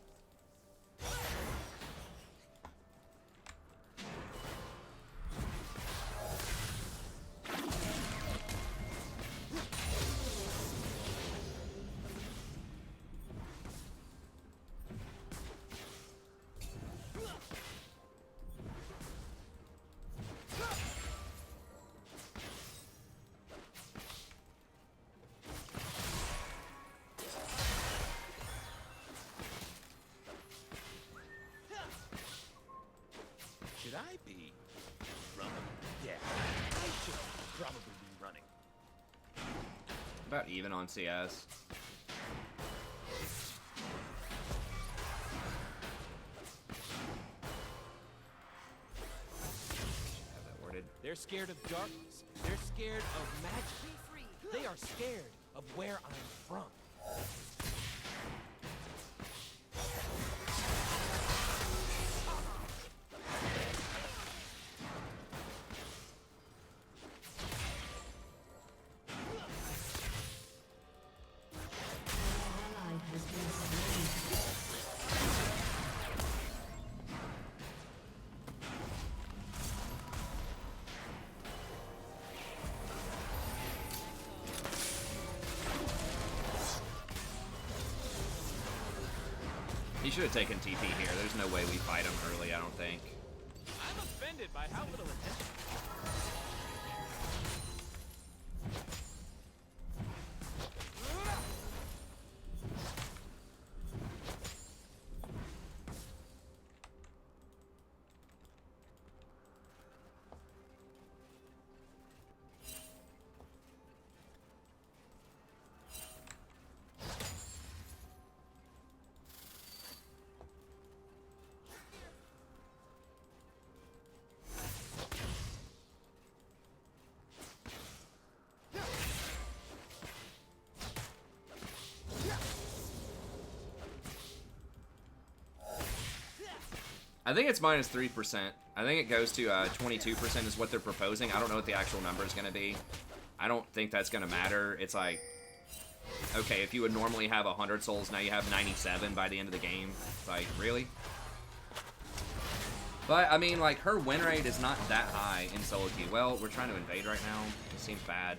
Should I be running? Yeah, I should probably be running. About even on CS. Have that worded. They're scared of darkness. They're scared of magic. They are scared of where I'm from. He should have taken TP here. There's no way we fight him early, I don't think. I'm offended by how little attention. I think it's minus 3%. I think it goes to 22% is what they're proposing. I don't know what the actual number is going to be. I don't think that's going to matter. It's like, okay, if you would normally have 100 souls, now you have 97 by the end of the game. Like, really? But, I mean, like, her win rate is not that high in solo queue. Well, we're trying to invade right now. It seems bad.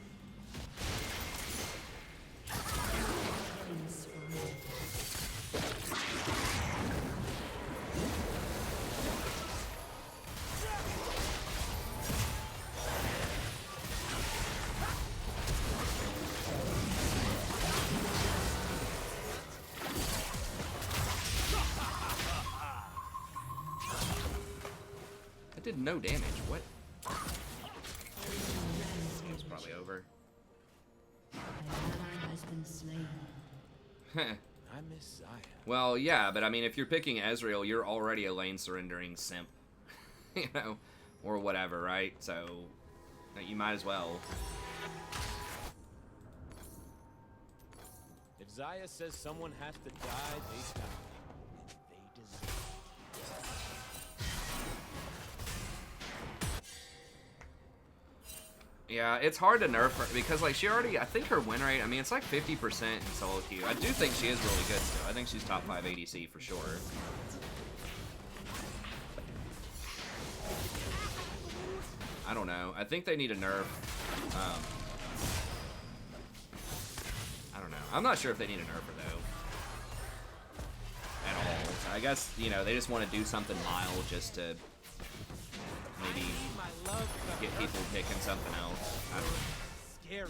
Did no damage. What? It's probably over. An ally has been slain. I miss Zaya. Well, yeah, but I mean, if you're picking Ezreal, you're already a lane surrendering simp, you know, or whatever, right? So you might as well. If Zaya says someone has to die, they die. They deserve it. Yeah, it's hard to nerf her because, like, she already, I think her win rate, I mean, it's like 50% in solo queue. I do think she is really good still. I think she's top 5 ADC for sure. I don't know. I think they need a nerf. I don't know. I'm not sure if they need a nerf her, though. I guess, you know, they just want to do something mild just to maybe get people picking something else. I don't know. Scary.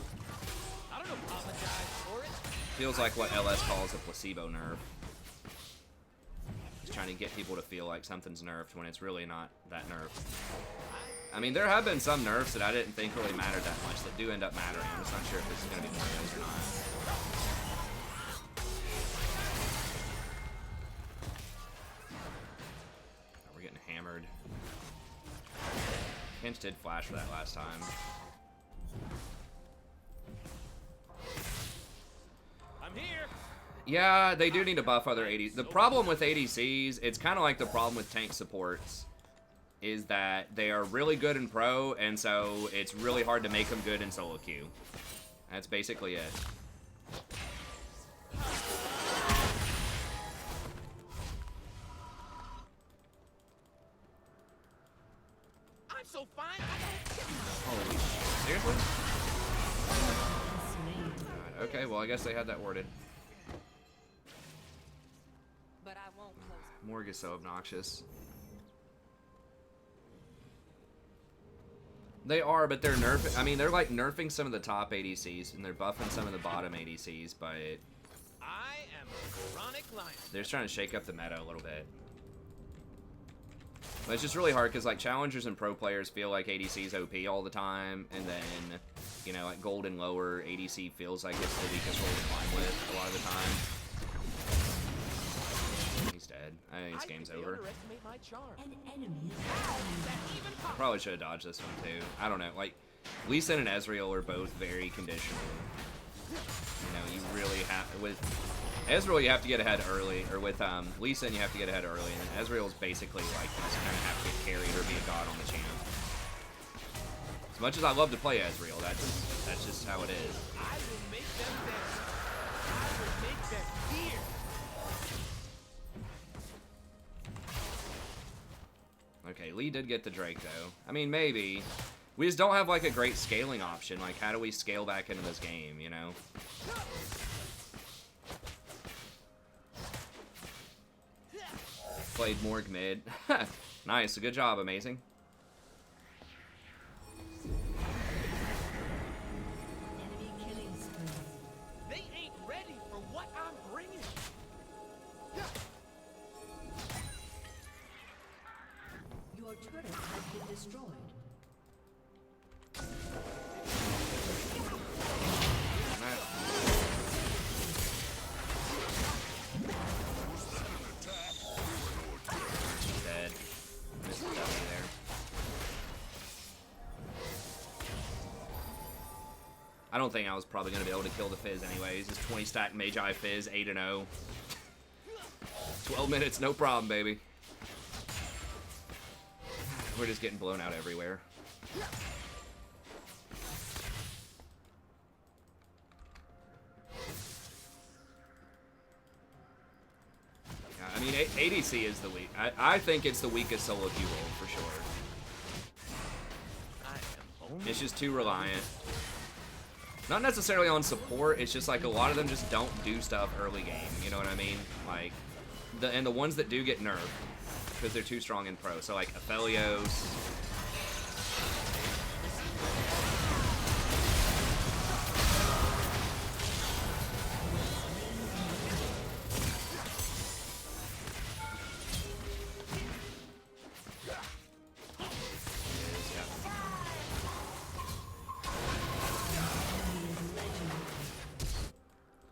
I don't apologize for it. Feels like what LS calls a placebo nerf. Just trying to get people to feel like something's nerfed when it's really not that nerfed. I mean, there have been some nerfs that I didn't think really mattered that much that do end up mattering. I'm just not sure if this is going to be one of those or not. Oh, we're getting hammered. Kench did flash for that last time. I'm here. Yeah, they do need to buff other ADCs. The problem with ADCs, it's kind of like the problem with tank supports, is that they are really good in pro, and so it's really hard to make them good in solo queue. That's basically it. I'm so fine. I don't Holy shit. Seriously? Slain. God, okay, well, I guess they had that worded. But I won't close. Morg is so obnoxious. They are, but they're nerfing. I mean, they're like nerfing some of the top ADCs, and they're buffing some of the bottom ADCs, but I am a chronic lion. they're just trying to shake up the meta a little bit. But it's just really hard because like challengers and pro players feel like ADC's OP all the time, and then, you know, like gold and lower, ADC feels like it's the weakest role to climb with a lot of the time. He's dead. I think this game's over. Underestimate my charm. An enemy is Probably should have dodged this one too. I don't know. Like, Lee Sin and Ezreal are both very conditional. You know, you really have with Ezreal you have to get ahead early, or with Lee Sin you have to get ahead early, and Ezreal's basically like you just kind of have to get carried or be a god on the champ. As much as I love to play Ezreal, that's just how it is. I will make them dance. I will make them fear. Okay, Lee did get the Drake though. I mean, maybe. We just don't have like a great scaling option. Like, how do we scale back into this game, you know? Played Morg mid. Nice, good job, amazing. enemy killing spree. They ain't ready for what I'm bringing. Your turret has been destroyed. Dead. Missed the W there. I don't think I was probably going to be able to kill the Fizz anyways. Just 20 stack Magi Fizz, 8-0. 12 minutes, no problem, baby. We're just getting blown out everywhere. I mean, ADC is the weak. I think it's the weakest solo queue role for sure. I am only It's just too reliant. Not necessarily on support. It's just like a lot of them just don't do stuff early game. You know what I mean? Like, the ones that do get nerfed because they're too strong in pro. So like Aphelios.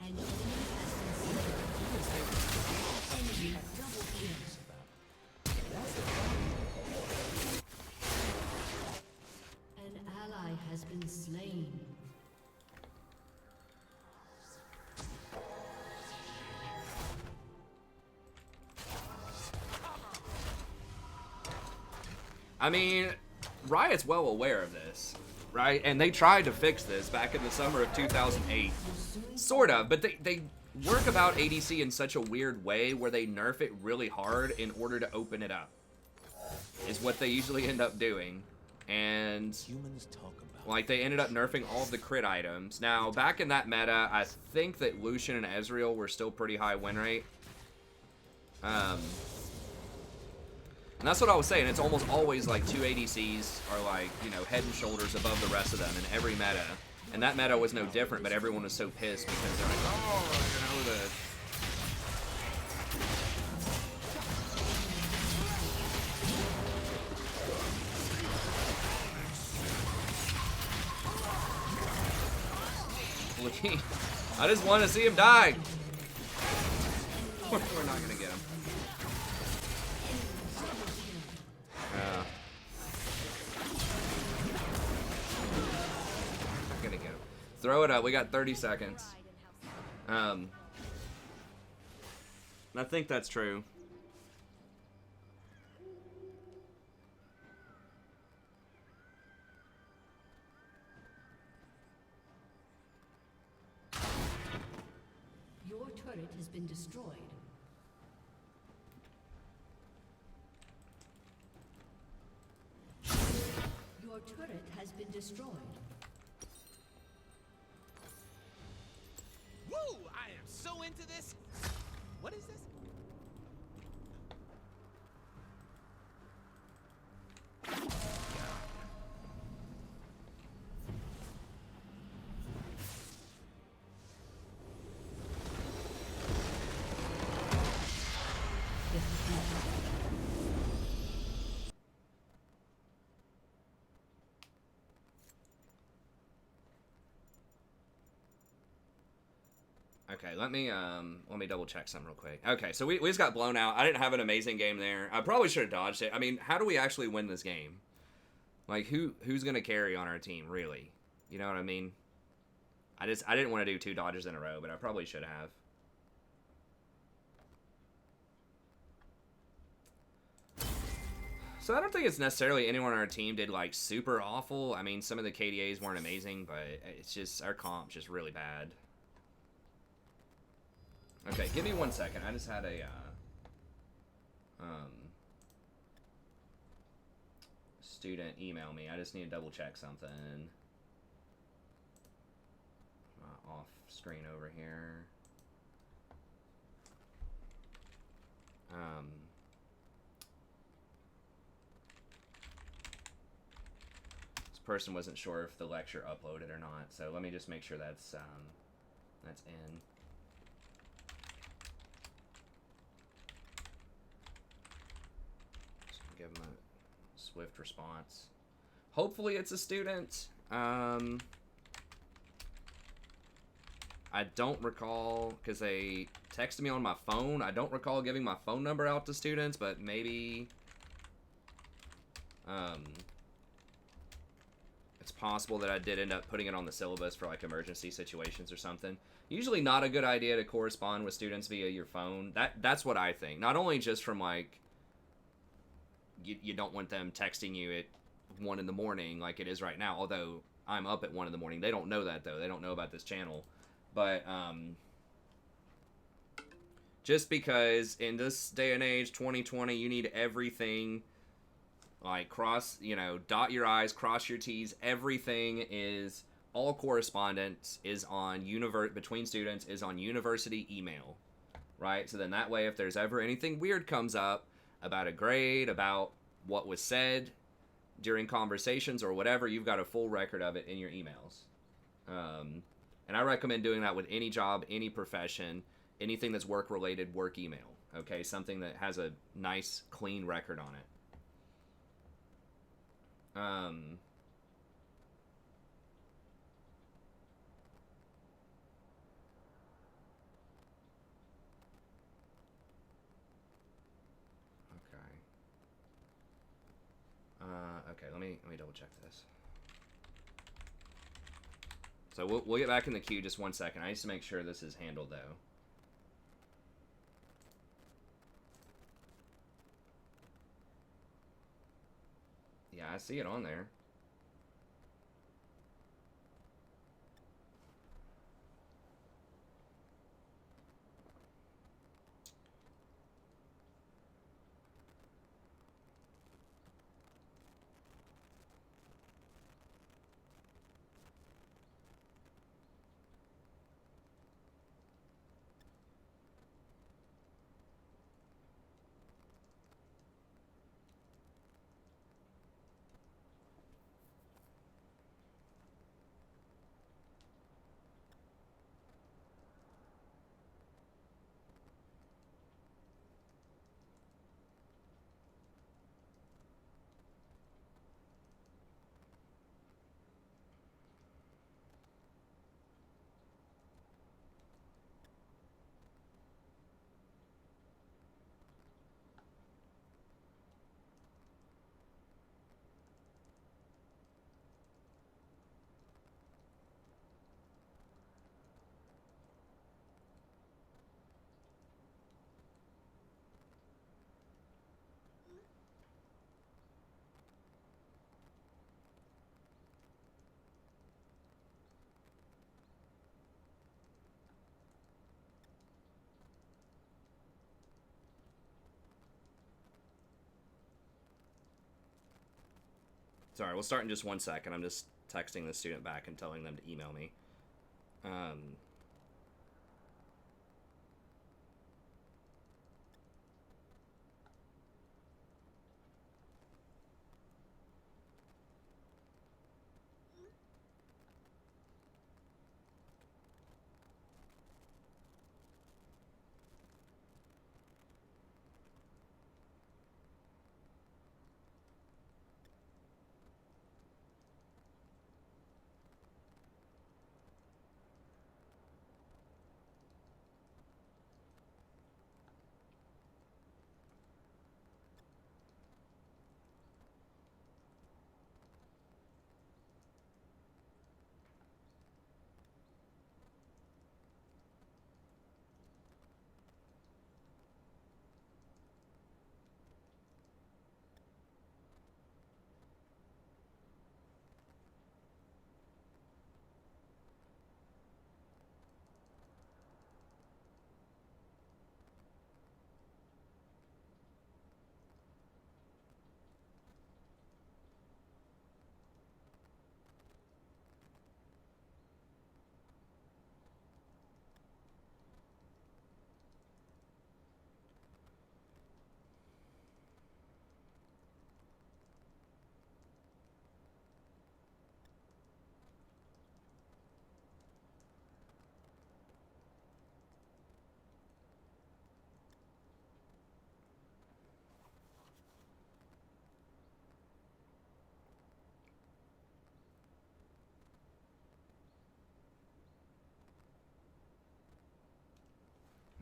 An enemy has been slain. Enemy double kill. An ally has been slain. I mean, Riot's well aware of this, right? And they tried to fix this back in the summer of 2008. Sort of, but they work about ADC in such a weird way where they nerf it really hard in order to open it up. Is what they usually end up doing. And humans talk about. like they ended up nerfing all of the crit items. Now, back in that meta, I think that Lucian and Ezreal were still pretty high win rate. And that's what I was saying. It's almost always like 2 ADCs are like, you know, head and shoulders above the rest of them in every meta. And that meta was no different, but everyone was so pissed because they're like, oh, you know, I just want to see him die. We're not gonna get him. Not gonna get him. Throw it up. We got 30 seconds. I think that's true. Your turret has been destroyed. Your turret has been destroyed. Woo! I am so into this. What is this? Okay, let me double check something real quick. Okay, so we just got blown out. I didn't have an amazing game there. I probably should have dodged it. I mean, how do we actually win this game? Like, who's gonna carry on our team, really? You know what I mean? I didn't want to do 2 dodges in a row, but I probably should have. So I don't think it's necessarily anyone on our team did like super awful. I mean, some of the KDAs weren't amazing, but it's just our comp's just really bad. Okay, give me 1 second. I just had a student email me. I just need to double check something. Off screen over here. This person wasn't sure if the lecture uploaded or not, so let me just make sure that's in. Give them a swift response. Hopefully it's a student. I don't recall, because they texted me on my phone. I don't recall giving my phone number out to students, but maybe it's possible that I did end up putting it on the syllabus for like emergency situations or something. Usually not a good idea to correspond with students via your phone. That's what I think. Not only just from like you don't want them texting you at 1 in the morning like it is right now, although I'm up at 1 in the morning. They don't know that, though. They don't know about this channel. But just because in this day and age, 2020, you need everything like dot your I's, cross your T's. Everything is, all correspondence is on between students is on university email, right? So then that way, if there's ever anything weird comes up, about a grade, about what was said during conversations or whatever, you've got a full record of it in your emails. And I recommend doing that with any job, any profession, anything that's work-related, work email. Okay, something that has a nice, clean record on it. Okay, let me double check this. So we'll get back in the queue just 1 second. I need to make sure this is handled though. Yeah, I see it on there. Sorry, we'll start in just 1 second. I'm just texting the student back and telling them to email me.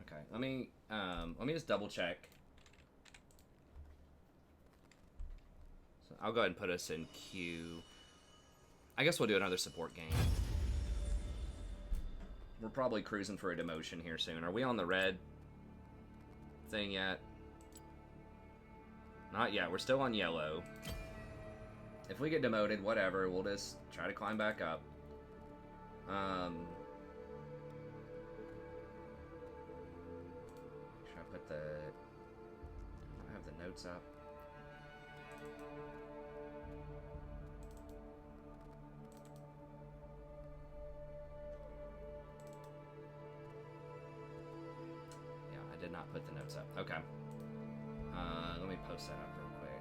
Okay, let me just double check. So I'll go ahead and put us in queue. I guess we'll do another support game. We're probably cruising for a demotion here soon. Are we on the red thing yet? Not yet. We're still on yellow. If we get demoted, whatever. We'll just try to climb back up. Should I put the... I have the notes up. Yeah, I did not put the notes up. Okay. Let me post that up real quick.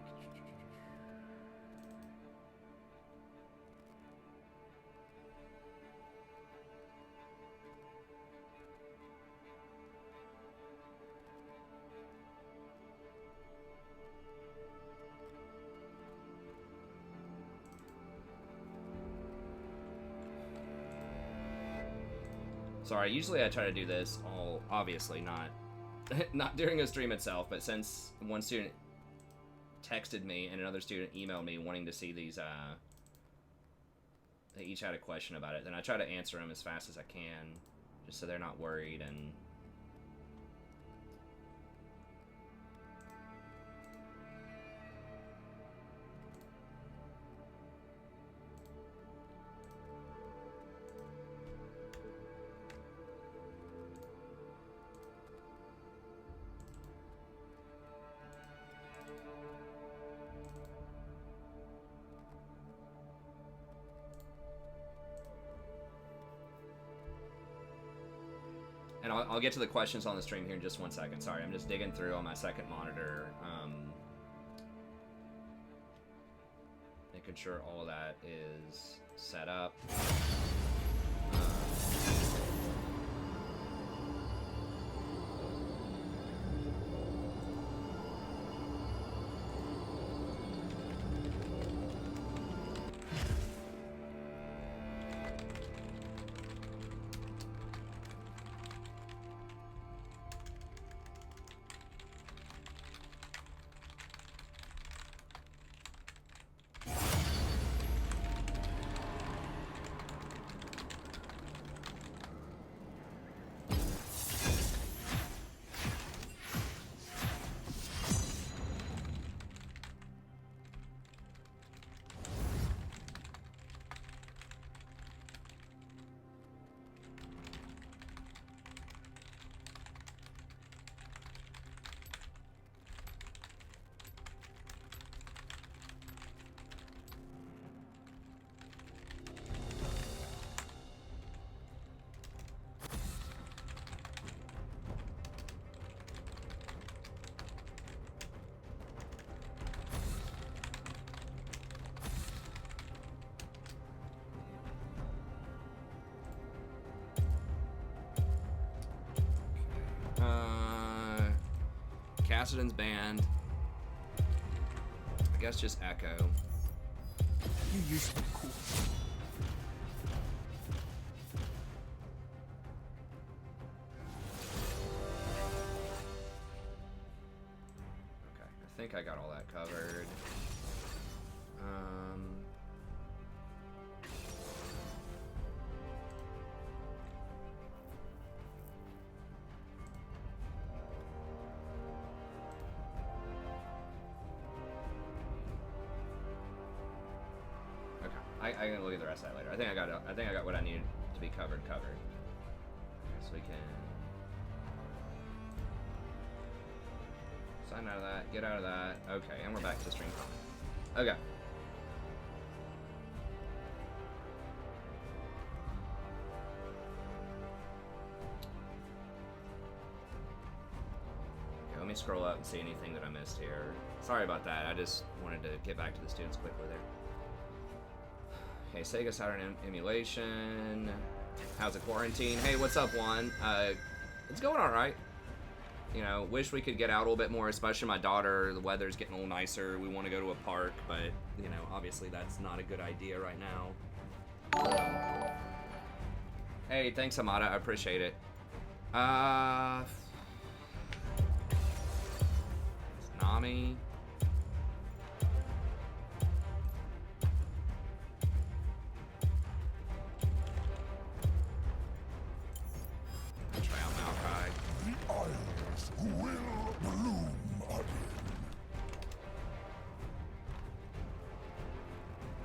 Sorry, usually I try to do this all, obviously not not during a stream itself, but since one student texted me and another student emailed me wanting to see these, they each had a question about it, then I try to answer them as fast as I can, just so they're not worried. And I'll get to the questions on the stream here in just 1 second. Sorry, I'm just digging through on my second monitor, making sure all of that is set up. Kassadin's banned. I guess just Echo. You used to be cool. Okay, I think I got all that covered. I can look at the rest of that later. I think I got what I needed to be covered. Okay, so we can sign out of that, get out of that. Okay, and we're back to stream comment. Okay. Let me scroll up and see anything that I missed here. Sorry about that. I just wanted to get back to the students quickly there. Okay, Sega Saturn emulation. How's the quarantine? Hey, what's up, Juan? It's going all right. You know, wish we could get out a little bit more, especially my daughter. The weather's getting a little nicer. We want to go to a park, but, you know, obviously that's not a good idea right now. Hey, thanks, Amada. I appreciate it. Nami. Try out Maokai. The isles will bloom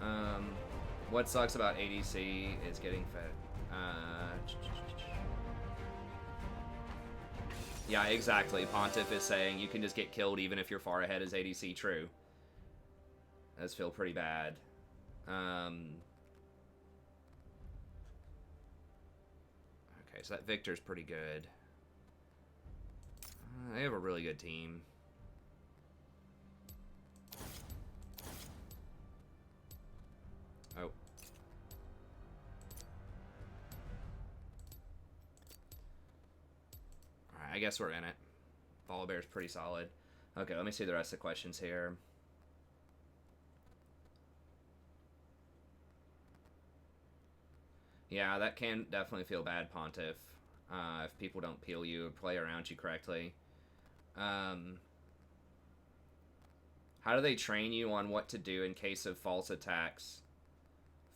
again. What sucks about ADC is getting fed. Yeah, exactly. Pontiff is saying you can just get killed even if you're far ahead as ADC. True. Does feel pretty bad. Okay, so that Victor's pretty good. They have a really good team. Oh. Alright, I guess we're in it. Ball Bear's pretty solid. Okay, let me see the rest of the questions here. Yeah, that can definitely feel bad, Pontiff, if people don't peel you or play around you correctly. How do they train you on what to do in case of false attacks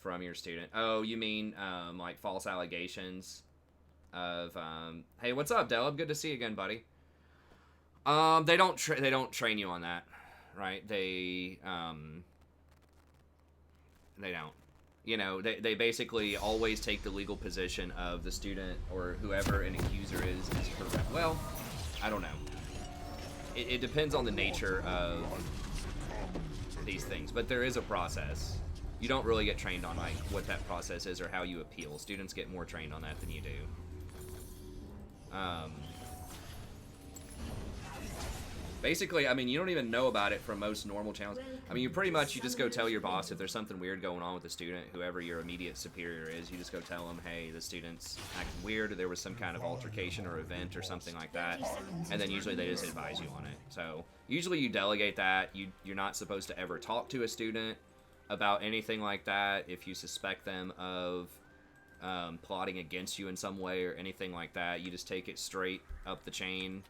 from your student? Oh, you mean like false allegations of hey, what's up, Deleb? Good to see you again, buddy. They don't train you on that, right? They don't. You know, they basically always take the legal position of the student or whoever an accuser is correct. Well, I don't know. It depends on the nature of these things, but there is a process. You don't really get trained on like what that process is or how you appeal. Students get more trained on that than you do. Basically, I mean, you don't even know about it from most normal channels. I mean, you just go tell your boss if there's something weird going on with the student, whoever your immediate superior is, you just go tell them, hey, the student's acting weird, or there was some kind of altercation or event or something like that, and then usually they just advise you on it. So, usually you delegate that. You're not supposed to ever talk to a student about anything like that if you suspect them of plotting against you in some way or anything like that. You just take it straight up the chain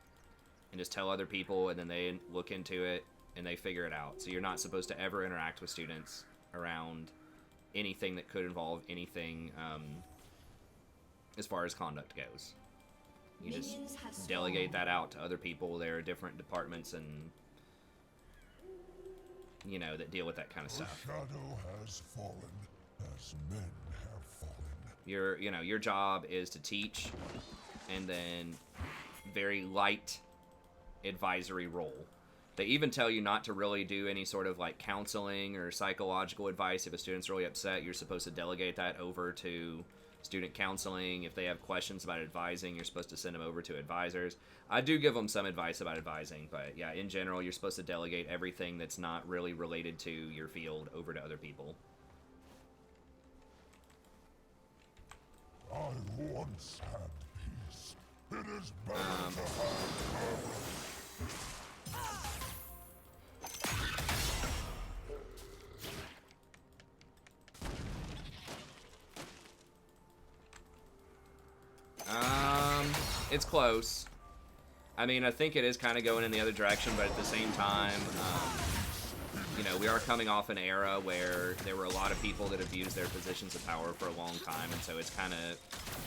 and just tell other people, and then they look into it and they figure it out. So you're not supposed to ever interact with students around anything that could involve anything as far as conduct goes. You just delegate that out to other people. There are different departments and, you know, that deal with that kind of stuff. The shadow has fallen as men have fallen. Your job is to teach and then very light advisory role. They even tell you not to really do any sort of like counseling or psychological advice. If a student's really upset, you're supposed to delegate that over to student counseling. If they have questions about advising, you're supposed to send them over to advisors. I do give them some advice about advising, but yeah, in general, you're supposed to delegate everything that's not really related to your field over to other people. I once had peace. It is better to have it's close. I mean, I think it is kind of going in the other direction, but at the same time, you know, we are coming off an era where there were a lot of people that abused their positions of power for a long time, and so it's kind of,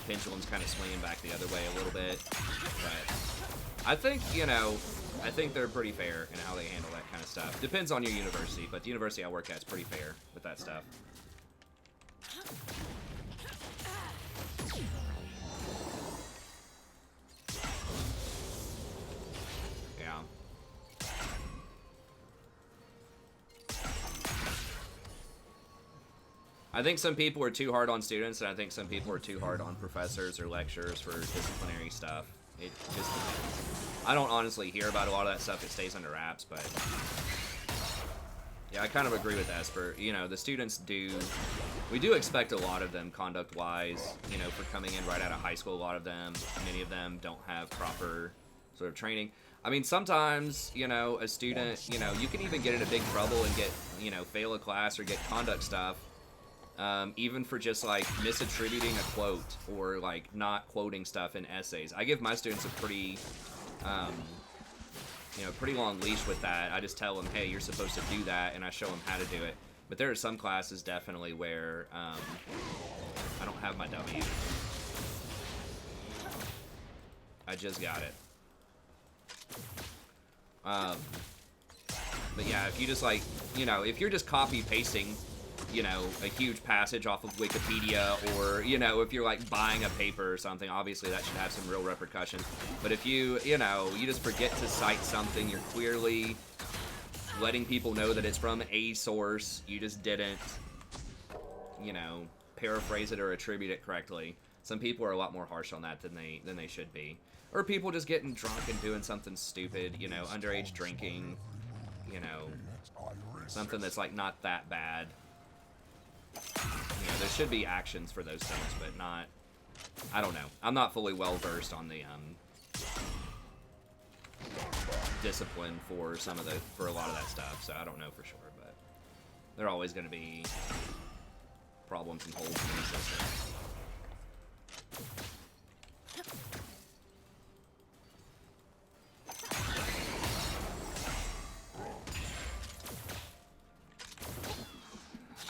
pendulum's kind of swinging back the other way a little bit. But I think, you know, I think they're pretty fair in how they handle that kind of stuff. Depends on your university, but the university I work at is pretty fair with that stuff. Yeah. I think some people are too hard on students, and I think some people are too hard on professors or lecturers for disciplinary stuff. It just depends. I don't honestly hear about a lot of that stuff. It stays under wraps, but yeah, I kind of agree with Esper. You know, the students we do expect a lot of them conduct-wise, you know, for coming in right out of high school. A lot of them, many of them don't have proper sort of training. I mean, sometimes, you know, a student, you know, you can even get into big trouble and get, you know, fail a class or get conduct stuff. Even for just like misattributing a quote or like not quoting stuff in essays. I give my students a pretty, you know, pretty long leash with that. I just tell them, hey, you're supposed to do that, and I show them how to do it. But there are some classes definitely where I don't have my W. I just got it. But yeah, if you just like, you know, if you're just copy pasting, you know, a huge passage off of Wikipedia, or, you know, if you're like buying a paper or something, obviously that should have some real repercussions. But if you know, you just forget to cite something, you're clearly letting people know that it's from a source, you just didn't, you know, paraphrase it or attribute it correctly. Some people are a lot more harsh on that than they should be. Or people just getting drunk and doing something stupid, you know, underage drinking, you know, something that's like not that bad. You know, there should be actions for those things, but not, I don't know. I'm not fully well versed on the discipline for for a lot of that stuff, so I don't know for sure, but there are always going to be problems and holes in the system.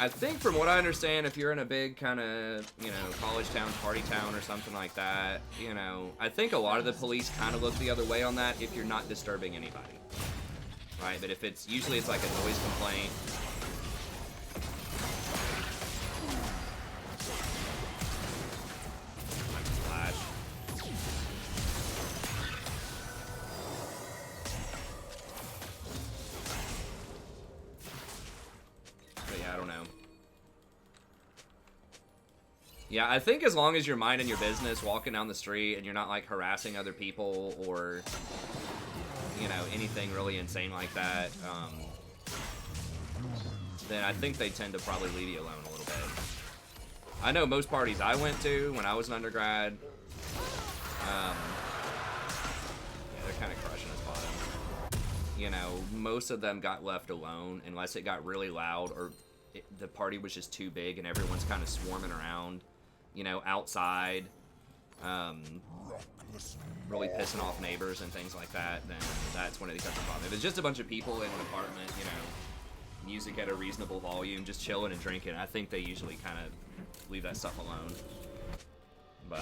I think from what I understand, if you're in a big kind of, you know, college town, party town or something like that, you know, I think a lot of the police kind of look the other way on that if you're not disturbing anybody. Right? But if it's, usually it's like a noise complaint. Flash. But yeah, I don't know. Yeah, I think as long as you're minding your business, walking down the street, and you're not like harassing other people or, you know, anything really insane like that, then I think they tend to probably leave you alone a little bit. I know most parties I went to when I was an undergrad, yeah, they're kind of crushing us bottom. You know, most of them got left alone unless it got really loud or the party was just too big and everyone's kind of swarming around, you know, outside, really pissing off neighbors and things like that, then that's when it becomes a problem. If it's just a bunch of people in an apartment, you know, music at a reasonable volume, just chilling and drinking, I think they usually kind of leave that stuff alone. But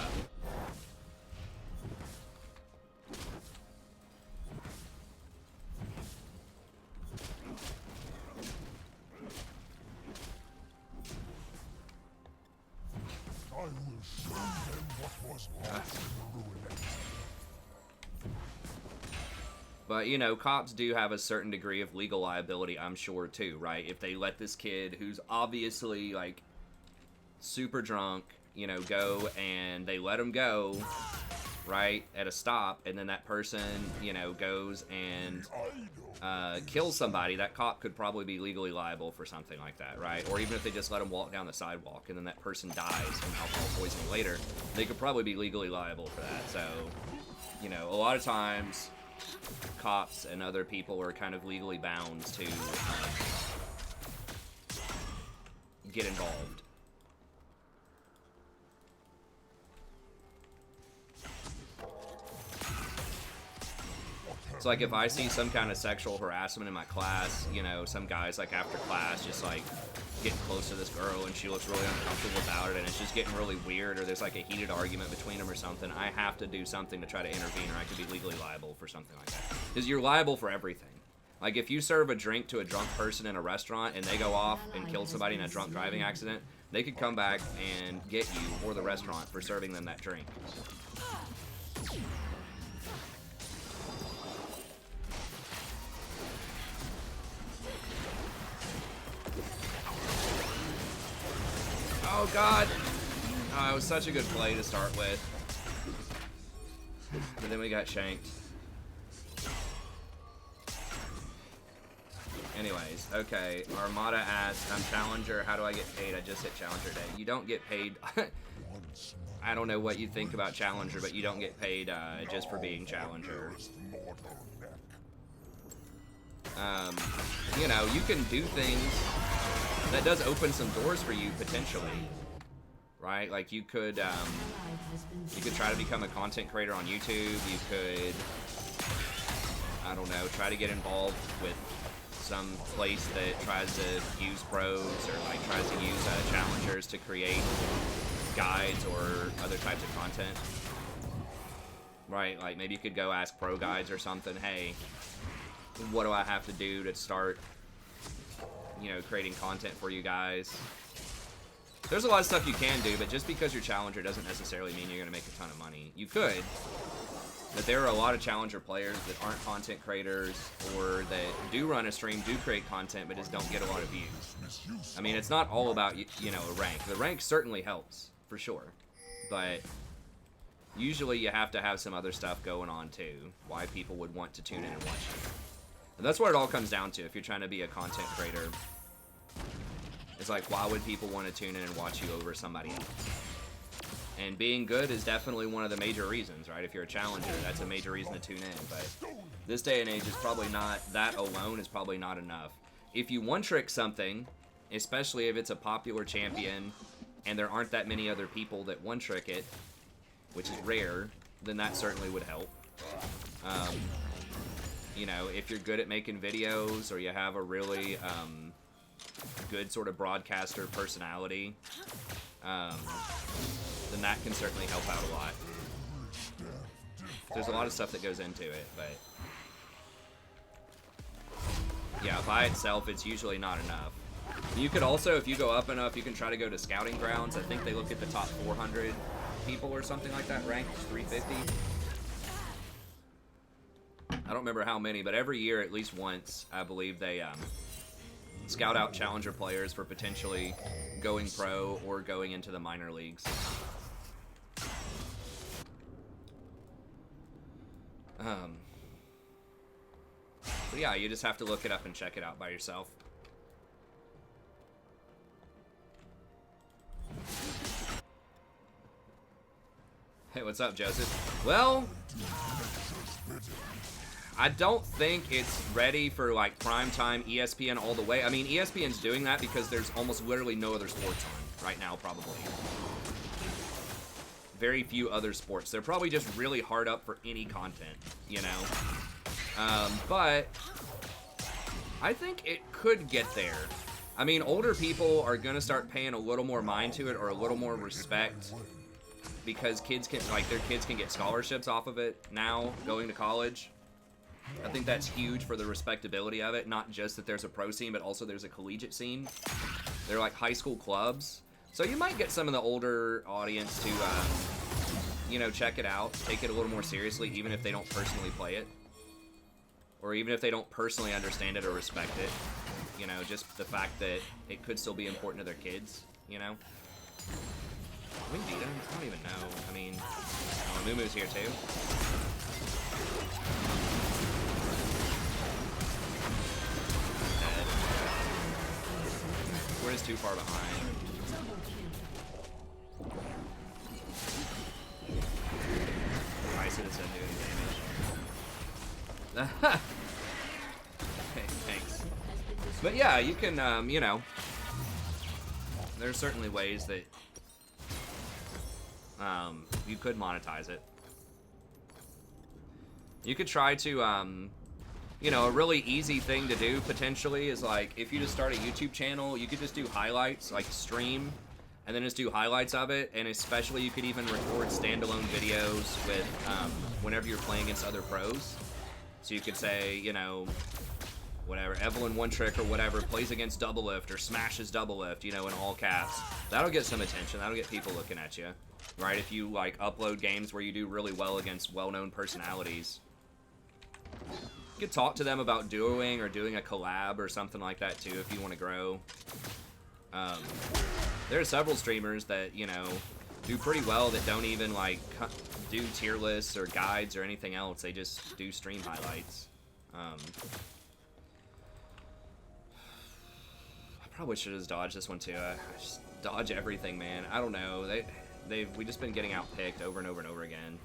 I will show them what was lost in the ruin. But, you know, cops do have a certain degree of legal liability, I'm sure, too, right? If they let this kid, who's obviously, like, super drunk, you know, go, and they let him go, right, at a stop, and then that person, you know, goes and kills somebody, that cop could probably be legally liable for something like that, right? Or even if they just let him walk down the sidewalk, and then that person dies from alcohol poisoning later, they could probably be legally liable for that. So, you know, a lot of times cops and other people are kind of legally bound to get involved. So like if I see some kind of sexual harassment in my class, you know, some guys like after class just like getting close to this girl and she looks really uncomfortable about it and it's just getting really weird, or there's like a heated argument between them or something, I have to do something to try to intervene, or I could be legally liable for something like that. Because you're liable for everything. Like if you serve a drink to a drunk person in a restaurant and they go off and kill somebody in a drunk driving accident, they could come back and get you or the restaurant for serving them that drink. Oh god! Oh, it was such a good play to start with. But then we got shanked. Anyways, okay. Armada asks, I'm Challenger, how do I get paid? I just hit Challenger Day. You don't get paid. I don't know what you think about Challenger, but you don't get paid just for being Challenger. You know, you can do things that does open some doors for you potentially, right? Like you could try to become a content creator on YouTube. You could, I don't know, try to get involved with some place that tries to use pros or like tries to use challengers to create guides or other types of content, right? Like maybe you could go ask pro guides or something, hey, what do I have to do to start, you know, creating content for you guys? There's a lot of stuff you can do, but just because you're Challenger doesn't necessarily mean you're going to make a ton of money. You could, but there are a lot of Challenger players that aren't content creators or that do run a stream, do create content, but just don't get a lot of views. I mean, it's not all about, you know, a rank. The rank certainly helps, for sure, but usually you have to have some other stuff going on too, why people would want to tune in and watch you. And that's what it all comes down to if you're trying to be a content creator. It's like, why would people want to tune in and watch you over somebody else? And being good is definitely one of the major reasons, right? If you're a Challenger, that's a major reason to tune in. But this day and age is probably not, that alone is probably not enough. If you one-trick something, especially if it's a popular champion and there aren't that many other people that one-trick it, which is rare, then that certainly would help. You know, if you're good at making videos or you have a really good sort of broadcaster personality, then that can certainly help out a lot. There's a lot of stuff that goes into it, but yeah, by itself, it's usually not enough. You could also, if you go up enough, you can try to go to scouting grounds. I think they look at the top 400 people or something like that, ranked 350. I don't remember how many, but every year, at least once, I believe they scout out Challenger players for potentially going pro or going into the minor leagues. But yeah, you just have to look it up and check it out by yourself. Hey, what's up, Joseph? Well, I don't think it's ready for like primetime ESPN all the way. I mean, ESPN's doing that because there's almost literally no other sports on right now, probably. Very few other sports. They're probably just really hard up for any content, you know? But I think it could get there. I mean, older people are gonna start paying a little more mind to it or a little more respect because kids can, like, their kids can get scholarships off of it now, going to college. I think that's huge for the respectability of it. Not just that there's a pro scene, but also there's a collegiate scene. They're like high school clubs. So you might get some of the older audience to, you know, check it out, take it a little more seriously, even if they don't personally play it. Or even if they don't personally understand it or respect it. You know, just the fact that it could still be important to their kids, you know? Can we beat him? I don't even know. I mean, oh, Mumu's here too. Dead. We're just too far behind. Bryson doesn't do any damage. Okay, thanks. But yeah, you can, you know, there's certainly ways that you could monetize it. You could try to, you know, a really easy thing to do potentially is like if you just start a YouTube channel, you could just do highlights, like stream, and then just do highlights of it. And especially you could even record standalone videos with whenever you're playing against other pros. So you could say, you know, whatever, Evelyn one trick or whatever plays against double lift or smashes double lift, you know, in all caps. That'll get some attention. That'll get people looking at you, right? If you like upload games where you do really well against well-known personalities. You could talk to them about doing a collab or something like that too if you want to grow. There are several streamers that, you know, do pretty well that don't even like do tier lists or guides or anything else. They just do stream highlights. I probably should have dodged this one too. I just dodge everything, man. I don't know. We just been getting outpicked over and over and over again.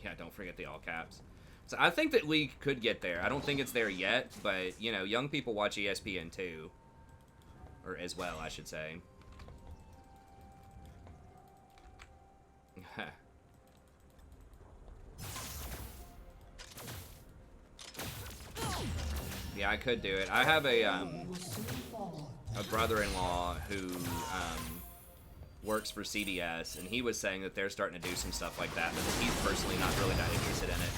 Yeah, don't forget the all caps. So I think that League could get there. I don't think it's there yet, but, you know, young people watch ESPN too. Or as well, I should say. Yeah, I could do it. I have a brother-in-law who works for CBS, and he was saying that they're starting to do some stuff like that, but he's personally not really that interested in it.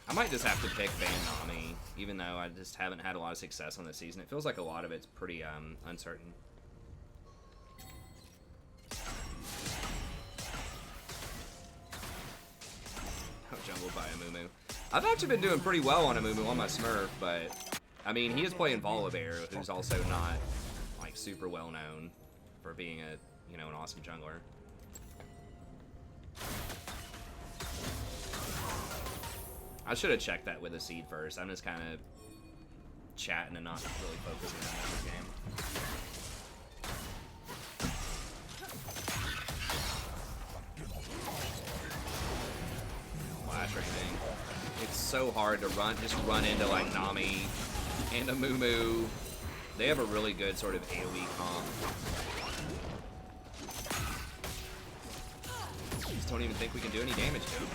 I might just have to pick ban Nami, even though I just haven't had a lot of success on this season. It feels like a lot of it's pretty uncertain. Oh, jumbled by Amumu. I've actually been doing pretty well on Amumu on my Smurf, but I mean, he is playing Volibear, who's also not like super well known for being a, you know, an awesome jungler. I should have checked that with a seed first. I'm just kind of chatting and not really focusing on that game. Flash thing. It's so hard to just run into like Nami and Amumu. They have a really good sort of AoE comp. Just don't even think we can do any damage to him.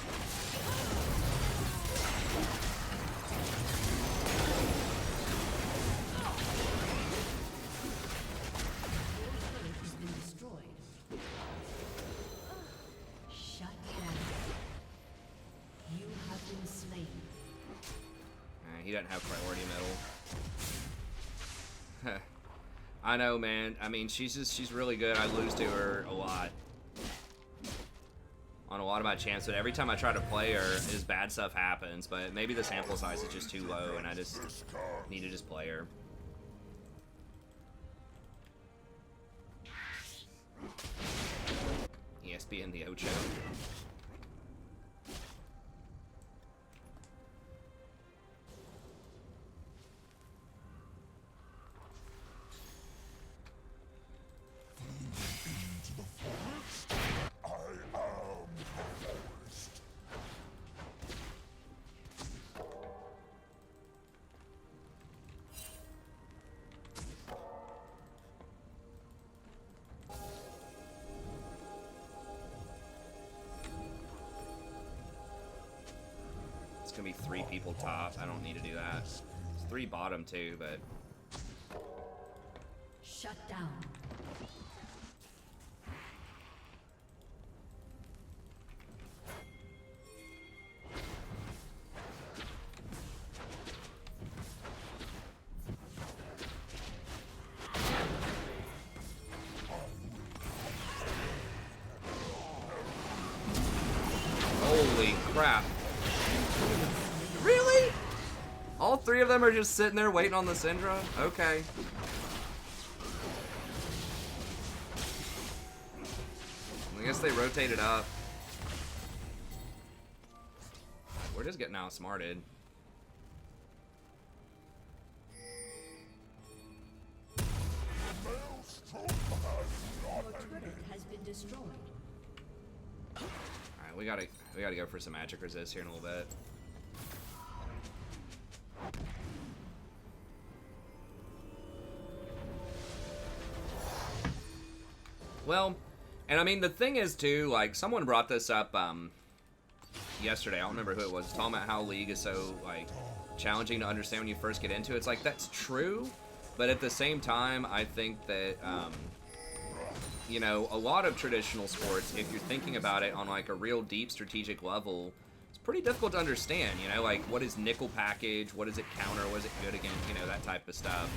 He doesn't have priority medal. I know, man. I mean, she's really good. I lose to her a lot on a lot of my champs, but every time I try to play her, is bad stuff happens. But maybe the sample size is just too low, and I just need to just play her. ESPN the Ocho. It's gonna be 3 people top. I don't need to do that. It's 3 bottom too, but shut down. holy crap. Really? All 3 of them are just sitting there waiting on the Syndra? Okay. I guess they rotated up. We're just getting outsmarted. Your turret has been destroyed. Alright, we gotta go for some magic resist here in a little bit. Well, and I mean, the thing is, too, like, someone brought this up yesterday. I don't remember who it was. Talking about how League is so, like, challenging to understand when you first get into it. It's like, that's true, but at the same time, I think that, you know, a lot of traditional sports, if you're thinking about it on, like, a real deep strategic level, it's pretty difficult to understand, you know? Like, what is nickel package? What does it counter? What is it good against? You know, that type of stuff.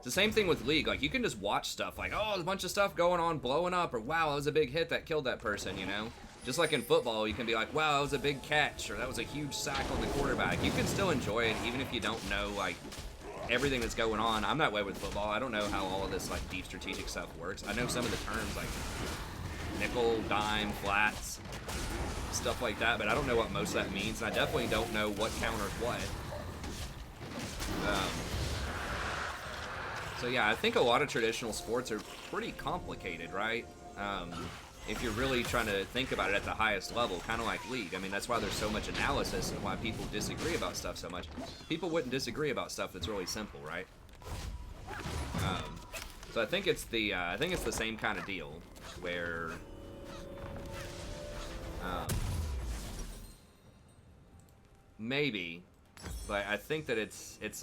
The same thing with League. Like, you can just watch stuff like, oh, there's a bunch of stuff going on, blowing up, or wow, that was a big hit that killed that person, you know? Just like in football, you can be like, wow, that was a big catch, or that was a huge sack on the quarterback. You can still enjoy it, even if you don't know, like, everything that's going on. I'm that way with football. I don't know how all of this, like, deep strategic stuff works. I know some of the terms, like nickel, dime, flats, stuff like that, but I don't know what most of that means, and I definitely don't know what counters what. So yeah, I think a lot of traditional sports are pretty complicated, right? If you're really trying to think about it at the highest level, kind of like League. I mean, that's why there's so much analysis and why people disagree about stuff so much. People wouldn't disagree about stuff that's really simple, right? So I think it's the same kind of deal where maybe. But I think that it's has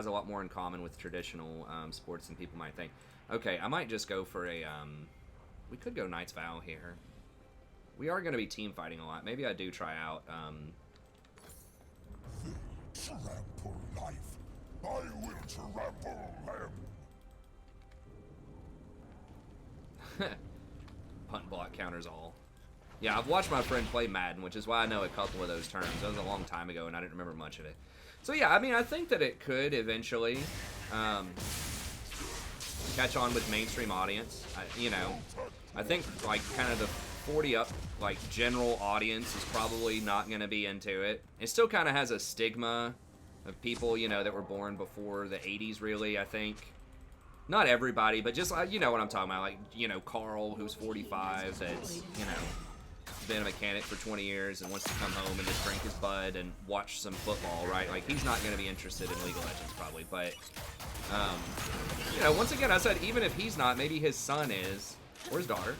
a lot more in common with traditional sports than people might think. Okay, I might just go for a we could go Knight's Vow here. We are going to be team fighting a lot. Maybe I do try out They trample life. I will trample them. punt block counters all. Yeah, I've watched my friend play Madden, which is why I know a couple of those terms. That was a long time ago, and I didn't remember much of it. So yeah, I mean, I think that it could eventually catch on with mainstream audience. I think like kind of the 40 up like general audience is probably not going to be into it. It still kind of has a stigma of people, you know, that were born before the 80s, really, I think. Not everybody, but just, you know what I'm talking about. Like, you know, Carl, who's 45, that's, you know, been a mechanic for 20 years and wants to come home and just drink his bud and watch some football, right? Like, he's not going to be interested in League of Legends, probably. But, you know, once again, I said, even if he's not, maybe his son is, or his daughter.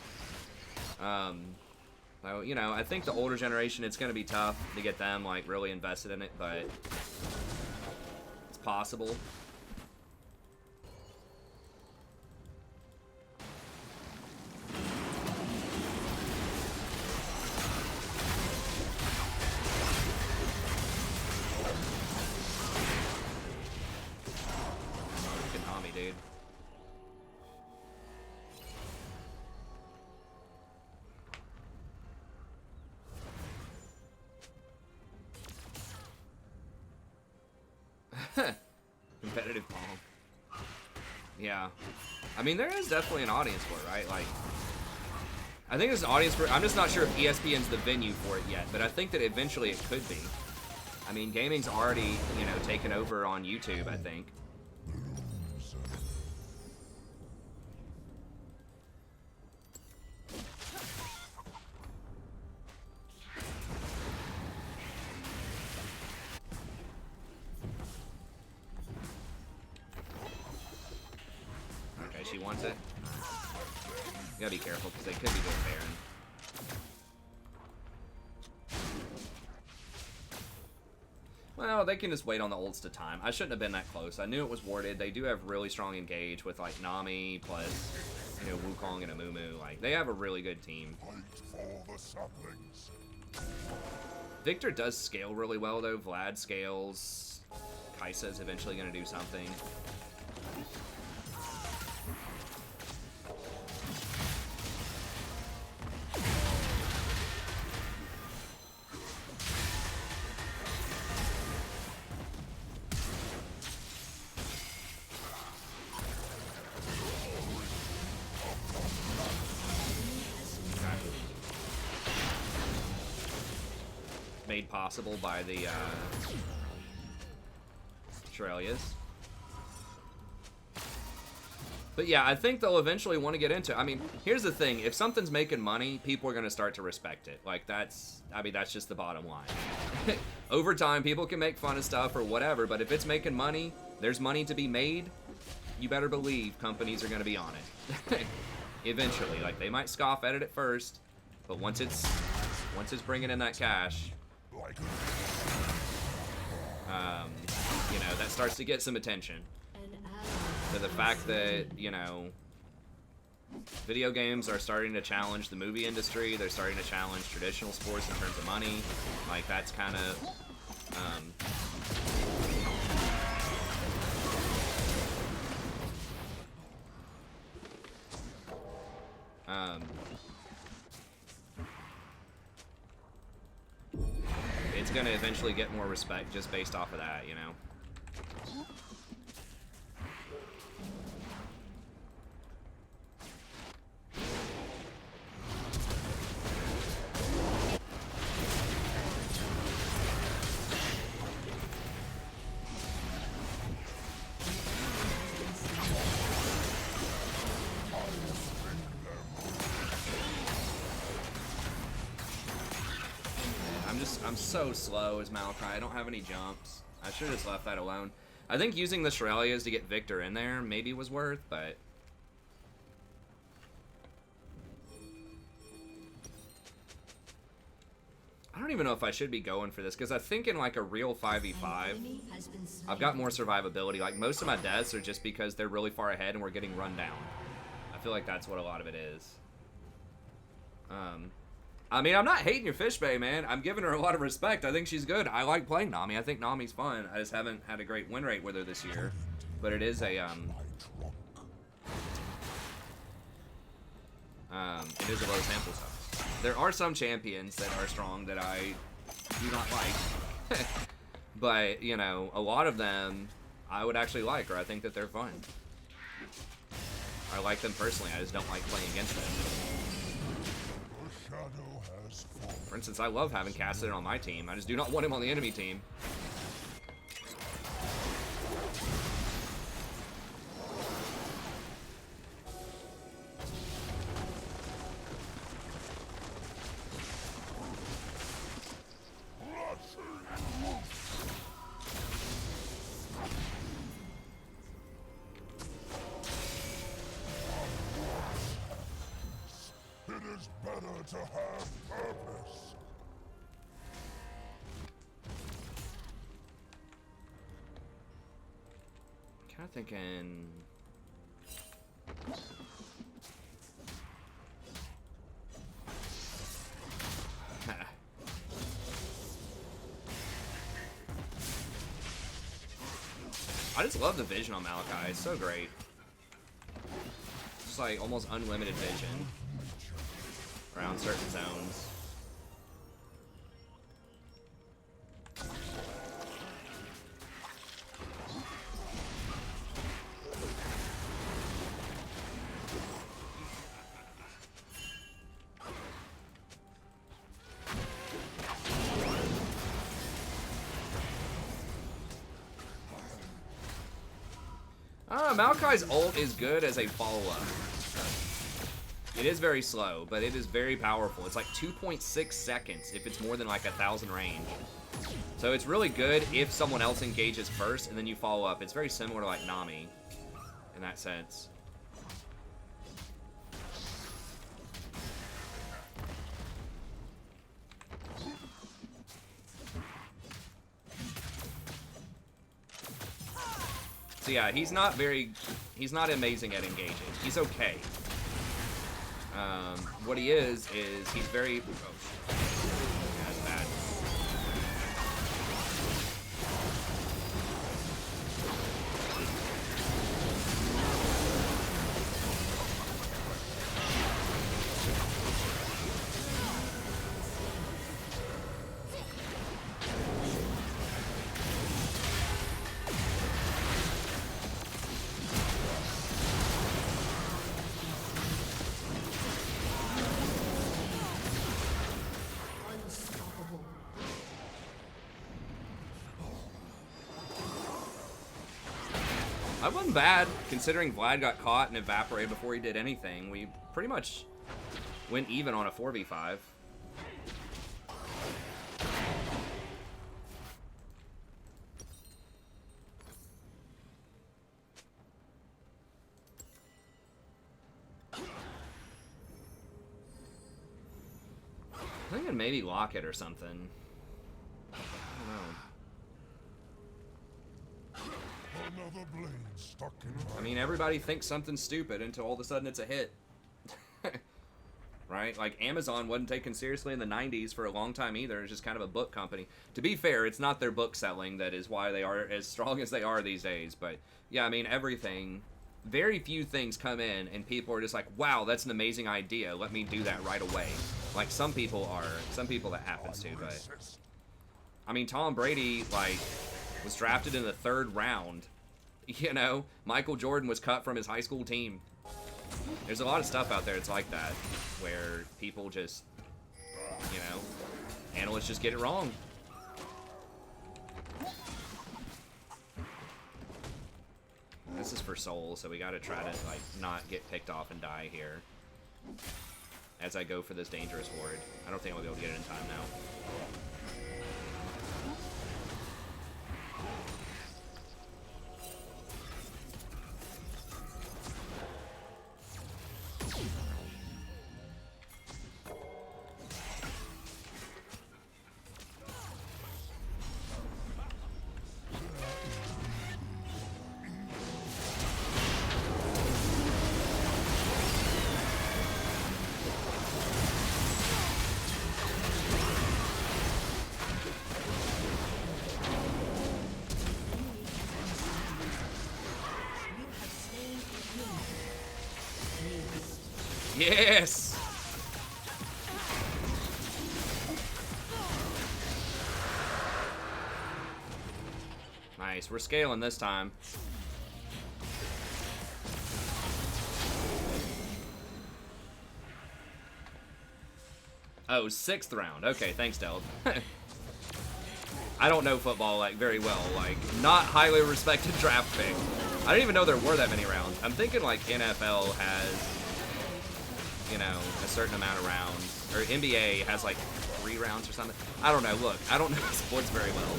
So, you know, I think the older generation, it's going to be tough to get them, like, really invested in it, but it's possible. Dude. Competitive Pong. Yeah. I mean, there is definitely an audience for it, right? Like, I think there's an audience for it. I'm just not sure if ESPN's the venue for it yet, but I think that eventually it could be. I mean, gaming's already, you know, taken over on YouTube, I think. She wants it. You gotta be careful because they could be doing Baron. Well, they can just wait on the ults to time. I shouldn't have been that close. I knew it was warded. They do have really strong engage with like Nami plus, you know, Wukong and Amumu. Like, they have a really good team. Victor does scale really well though. Vlad scales. Kai'Sa's eventually gonna do something. made possible by the Shurelya's. But yeah, I think they'll eventually want to get into it. I mean, here's the thing. If something's making money, people are going to start to respect it. Like, that's just the bottom line. Over time, people can make fun of stuff or whatever, but if it's making money, there's money to be made, you better believe companies are going to be on it. Eventually. Like, they might scoff at it at first, but once it's bringing in that cash, you know, that starts to get some attention. To the fact that, you know, video games are starting to challenge the movie industry. They're starting to challenge traditional sports in terms of money. Like, that's kind of, it's going to eventually get more respect just based off of that, you know? I'm so slow as Malachi. I don't have any jumps. I should have just left that alone. I think using the Shurelya's to get Victor in there maybe was worth, but... I don't even know if I should be going for this, because I think in like a real 5v5, I've got more survivability. Like, most of my deaths are just because they're really far ahead and we're getting run down. I feel like that's what a lot of it is. I mean, I'm not hating your Fishbay, man. I'm giving her a lot of respect. I think she's good. I like playing Nami. I think Nami's fun. I just haven't had a great win rate with her this year. But it is a, it is a low sample size. There are some champions that are strong that I do not like. But, you know, a lot of them I would actually like, or I think that they're fun. I like them personally. I just don't like playing against them. For instance, I love having Cassidy on my team. I just do not want him on the enemy team. It is better to have purpose. Kind of thinking. I just love the vision on Malachi. It's so great. Just like almost unlimited vision around certain zones. Malachi's ult is good as a follow-up. It is very slow, but it is very powerful. It's like 2.6 seconds if it's more than like 1,000 range. So it's really good if someone else engages first and then you follow up. It's very similar to like Nami in that sense. So yeah, he's not amazing at engaging. He's okay. What he is he's very, oh shit. Yeah, that's bad. That wasn't bad, considering Vlad got caught and evaporated before he did anything. We pretty much went even on a 4v5. I'm thinking maybe lock it or something. I don't know. Another blade stuck in I mean, everybody thinks something's stupid until all of a sudden it's a hit. Right? Like, Amazon wasn't taken seriously in the 90s for a long time either. It's just kind of a book company. To be fair, it's not their book selling that is why they are as strong as they are these days. But, yeah, I mean, everything... Very few things come in and people are just like, wow, that's an amazing idea. Let me do that right away. Like, some people that happens to, but... I mean, Tom Brady, like, was drafted in the 3rd round. You know? Michael Jordan was cut from his high school team. There's a lot of stuff out there that's like that, where people just, you know, analysts just get it wrong. This is for soul, so we gotta try to, like, not get picked off and die here. As I go for this dangerous ward. I don't think I'll be able to get it in time now. Yes! Nice, we're scaling this time. Oh, 6th round. Okay, thanks, Del. I don't know football, like, very well. Like, not highly respected draft pick. I didn't even know there were that many rounds. I'm thinking, like, NFL has... you know, a certain amount of rounds, or NBA has like 3 rounds or something. I don't know. Look, I don't know sports very well,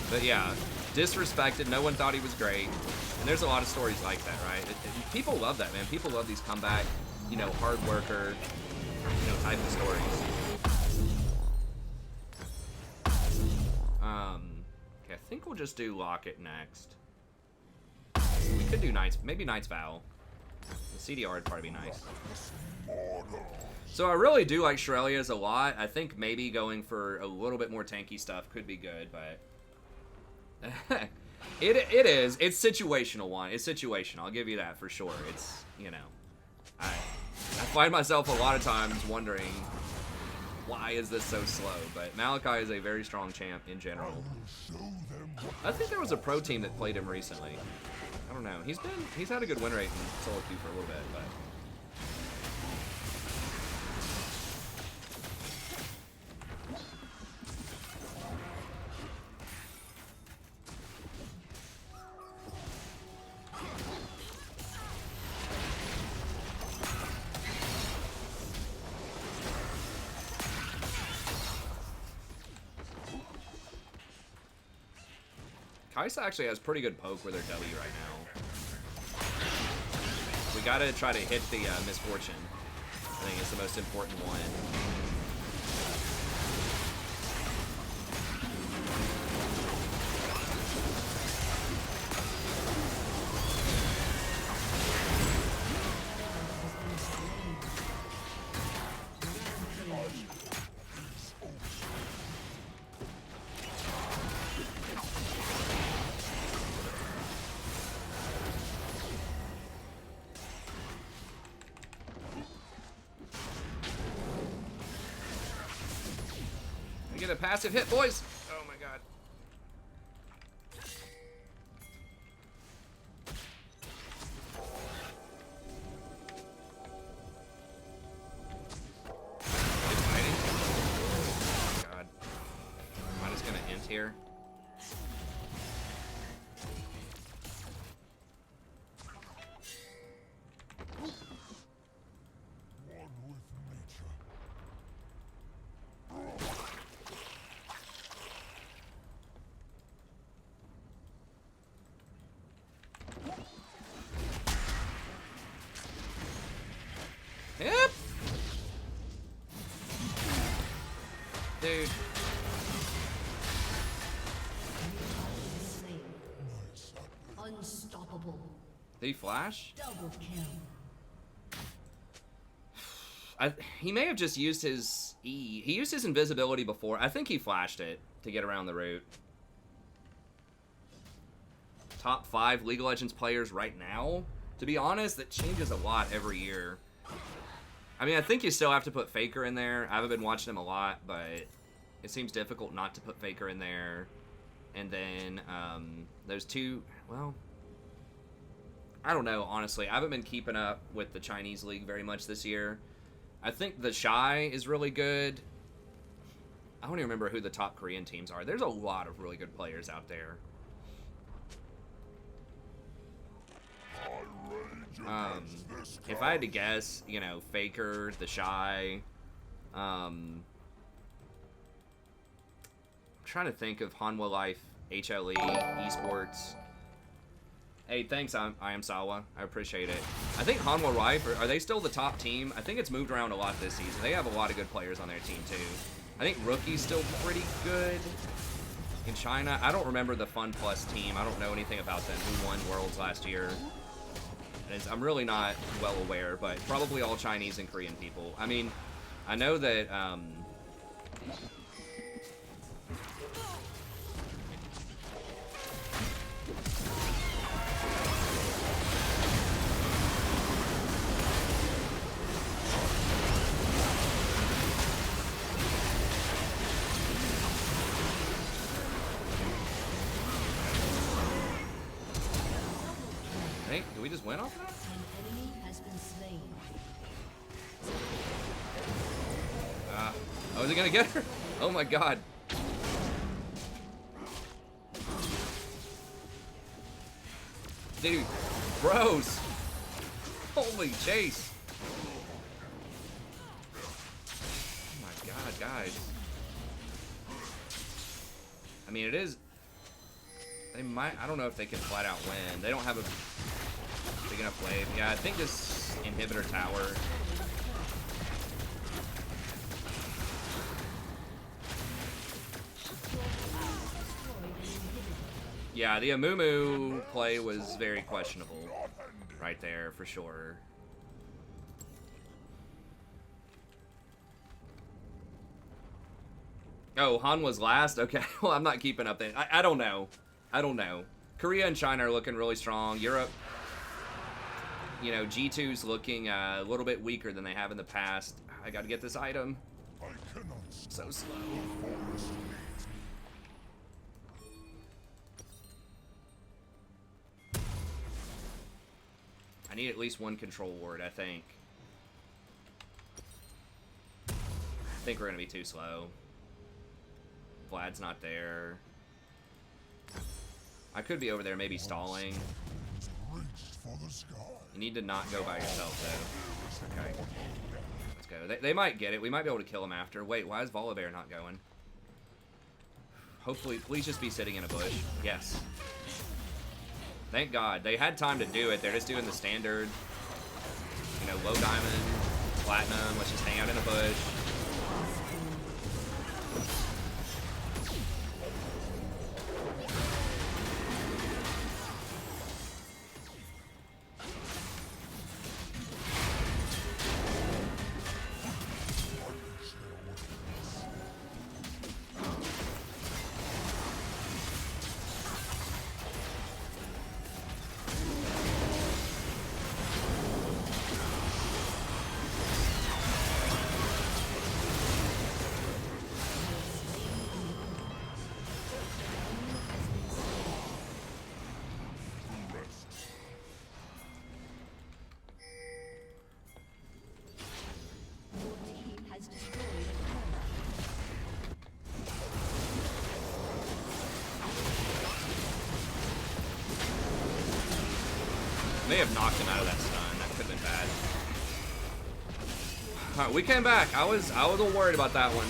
but yeah, disrespected. No one thought he was great, and there's a lot of stories like that, right? People love that, man. People love these comeback, you know, hard worker, you know, type of stories. Okay, I think we'll just do Locket next. We could do Knights, maybe Knight's Vow. The CDR would probably be nice. So I really do like Shurelia's a lot. I think maybe going for a little bit more tanky stuff could be good, but it is. It's situational one. It's situational. I'll give you that for sure. It's, you know, I find myself a lot of times wondering why is this so slow, but Malachi is a very strong champ in general. I think there was a pro team that played him recently. I don't know. He's had a good win rate in solo queue for a little bit, but Kaisa actually has pretty good poke with her W right now. We gotta try to hit the misfortune. I think it's the most important one. Get a passive hit, boys! Oh my god. It's fighting. Oh god. Am I just gonna int here? Yep. Dude. Unstoppable. Did he flash? Double kill. He may have just used his E. He used his invisibility before. I think he flashed it to get around the route. Top 5 League of Legends players right now? To be honest, that changes a lot every year. I mean, I think you still have to put Faker in there. I haven't been watching him a lot, but it seems difficult not to put Faker in there. And then those two, well, I don't know, honestly. I haven't been keeping up with the Chinese League very much this year. I think the Shy is really good. I don't even remember who the top Korean teams are. There's a lot of really good players out there. If I had to guess, you know, Faker, the Shy, I'm trying to think of Hanwha Life, HLE, Esports. Hey, thanks, I am Sawa. I appreciate it. I think Hanwha Life, are they still the top team? I think it's moved around a lot this season. They have a lot of good players on their team, too. I think Rookie's still pretty good. In China, I don't remember the Fun Plus team. I don't know anything about them, who won Worlds last year. I'm really not well aware, but probably all Chinese and Korean people. I mean, I know that, hey, did we just win off that? An enemy has been slain. Oh, is he gonna get her? Oh my god. Dude, bros. Holy chase. Oh my god, guys. I mean, it is... They might... I don't know if they can flat out win. They don't have a big enough wave. Yeah, I think this inhibitor tower... Yeah, the Amumu play was very questionable right there, for sure. Oh, Han was last? Okay, well, I'm not keeping up there. I don't know. I don't know. Korea and China are looking really strong. Europe, you know, G2's looking a little bit weaker than they have in the past. I gotta get this item. So slow. I need at least one control ward, I think. I think we're gonna be too slow. Vlad's not there. I could be over there maybe stalling. You need to not go by yourself, though. Okay. Let's go. They might get it. We might be able to kill him after. Wait, why is Volibear not going? Hopefully, please just be sitting in a bush. Yes. Thank God. They had time to do it. They're just doing the standard, you know, low diamond, platinum. Let's just hang out in a bush. May have knocked him out of that stun. That could have been bad. Alright, we came back. I was a little worried about that one.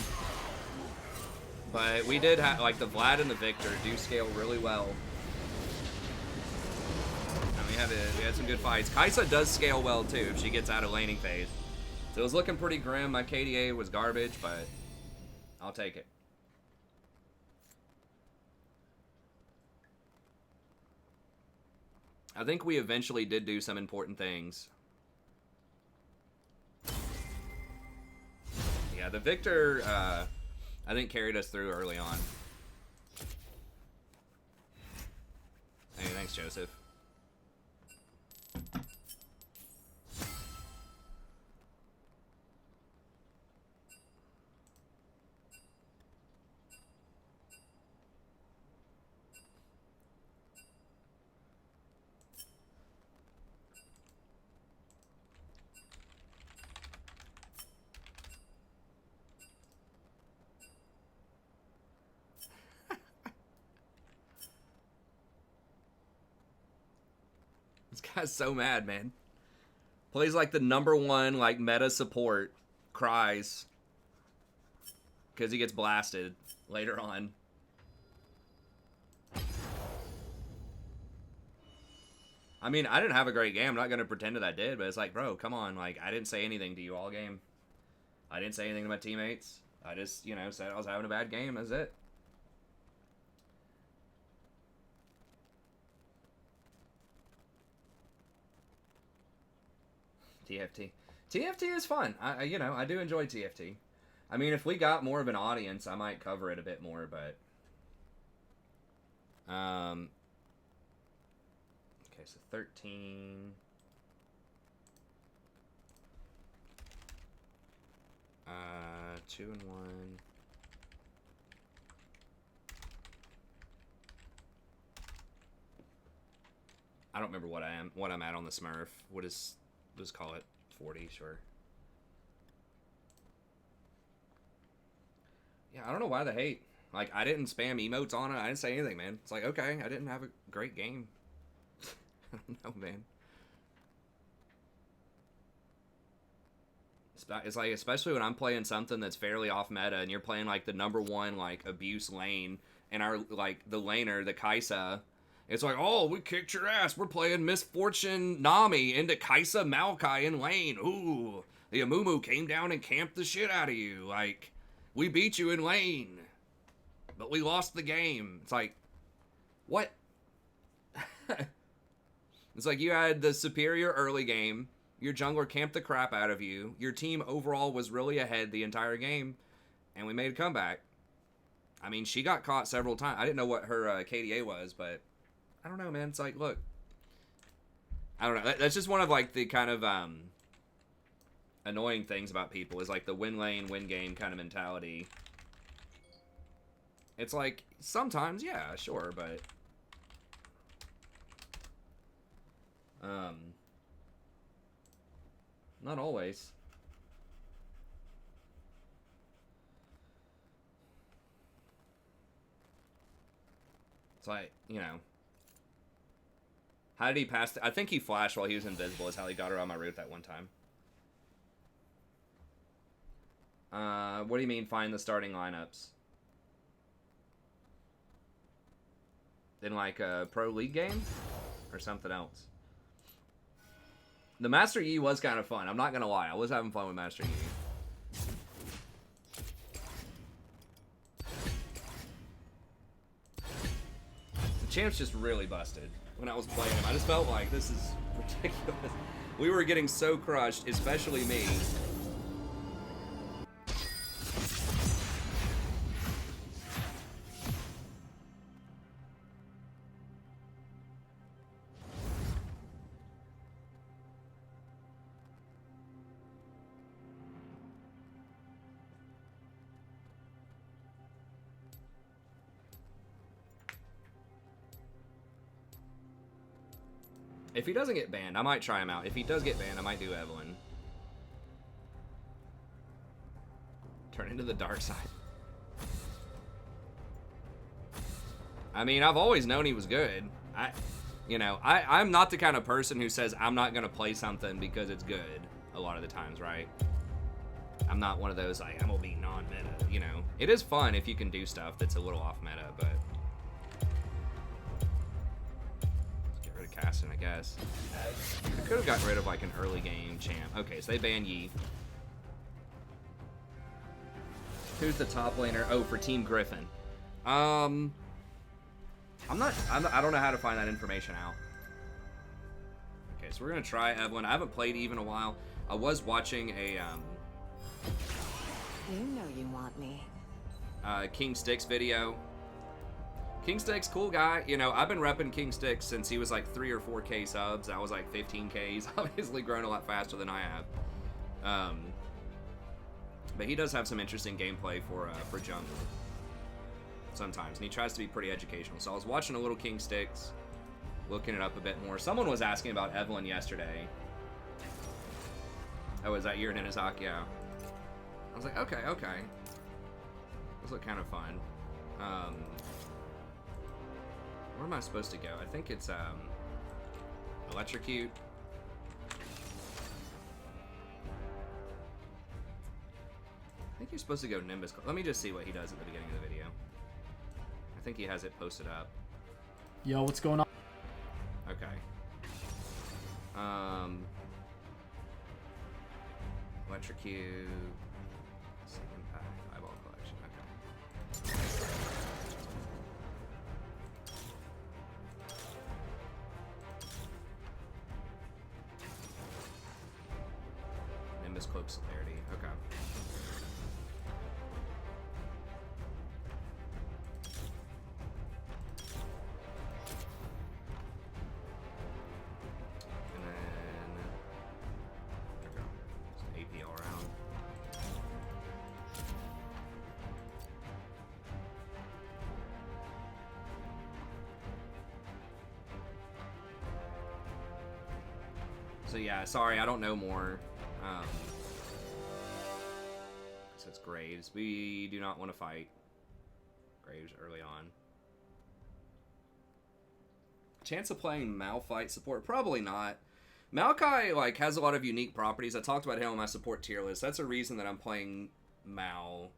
But we did have, like, the Vlad and the Victor do scale really well. And we had some good fights. Kaisa does scale well, too, if she gets out of laning phase. So it was looking pretty grim. My KDA was garbage, but I'll take it. I think we eventually did do some important things. Yeah, the Victor, I think carried us through early on. Hey, thanks, Joseph. This guy's so mad, man. Plays like the #1 like meta support, cries because he gets blasted later on. I mean, I didn't have a great game. I'm not gonna pretend that I did, but it's like, bro, come on. Like, I didn't say anything to you all game. I didn't say anything to my teammates. I just, you know, said I was having a bad game. That's it. TFT. TFT is fun. You know, I do enjoy TFT. I mean, if we got more of an audience, I might cover it a bit more, but... Okay, so 13... 2 and 1... I don't remember what I'm at on the Smurf. Let's call it 40, sure. Yeah, I don't know why the hate. Like, I didn't spam emotes on it. I didn't say anything, man. It's like, okay, I didn't have a great game. I don't know, man. It's like, especially when I'm playing something that's fairly off meta and you're playing like the #1 like abuse lane and our like the laner, the Kaisa. It's like, oh, we kicked your ass. We're playing Misfortune Nami into Kaisa Maokai in lane. Ooh, the Amumu came down and camped the shit out of you. Like, we beat you in lane, but we lost the game. It's like, what? It's like you had the superior early game. Your jungler camped the crap out of you. Your team overall was really ahead the entire game, and we made a comeback. I mean, she got caught several times. I didn't know what her KDA was, but... I don't know, man. It's like, look. I don't know. That's just one of, like, the kind of annoying things about people is, like, the win lane, win game kind of mentality. It's like, sometimes, yeah, sure, but... not always. It's like, you know... How did he pass? I think he flashed while he was invisible is how he got her on my route that one time. What do you mean find the starting lineups? In like a pro league game? Or something else? The Master Yi was kind of fun. I'm not going to lie. I was having fun with Master Yi. The champ's just really busted. When I was playing him, I just felt like this is ridiculous. We were getting so crushed, especially me. If he doesn't get banned, I might try him out. If he does get banned, I might do Evelyn. Turn into the dark side. I mean, I've always known he was good. I'm not the kind of person who says I'm not going to play something because it's good a lot of the times, right? I'm not one of those, like, I'm gonna be non-meta, you know. It is fun if you can do stuff that's a little off-meta, but... Let's get rid of Caston, I guess. I could have gotten rid of, like, an early game champ. Okay, so they ban Yi. Who's the top laner? Oh, for Team Griffin. I don't know how to find that information out. Okay, so we're gonna try Evelyn. I haven't played Eve in a while. I was watching a, You know you want me. King Sticks video. King Sticks, cool guy. You know, I've been repping King Sticks since he was like 3 or 4K subs. I was like 15K. He's obviously grown a lot faster than I have. But he does have some interesting gameplay for jungle sometimes, and he tries to be pretty educational. So I was watching a little King Sticks, looking it up a bit more. Someone was asking about Evelyn yesterday. Oh, was that your Ninazaki? Yeah. I was like, okay. Those look kind of fun. Where am I supposed to go? I think it's Electrocute. I think you're supposed to go Nimbus. Let me just see what he does at the beginning of the video. I think he has it posted up. Yo, what's going on? Okay. Electrocute. Impact. Eyeball collection. Okay. Nimbus Cloak Celerity. Okay. And then okay. Just AP all around. So yeah, sorry, I don't know more. So it's Graves. We do not want to fight Graves early on. Chance of playing Malphite support? Probably not. Maokai, like, has a lot of unique properties. I talked about him on my support tier list. That's a reason that I'm playing Mal.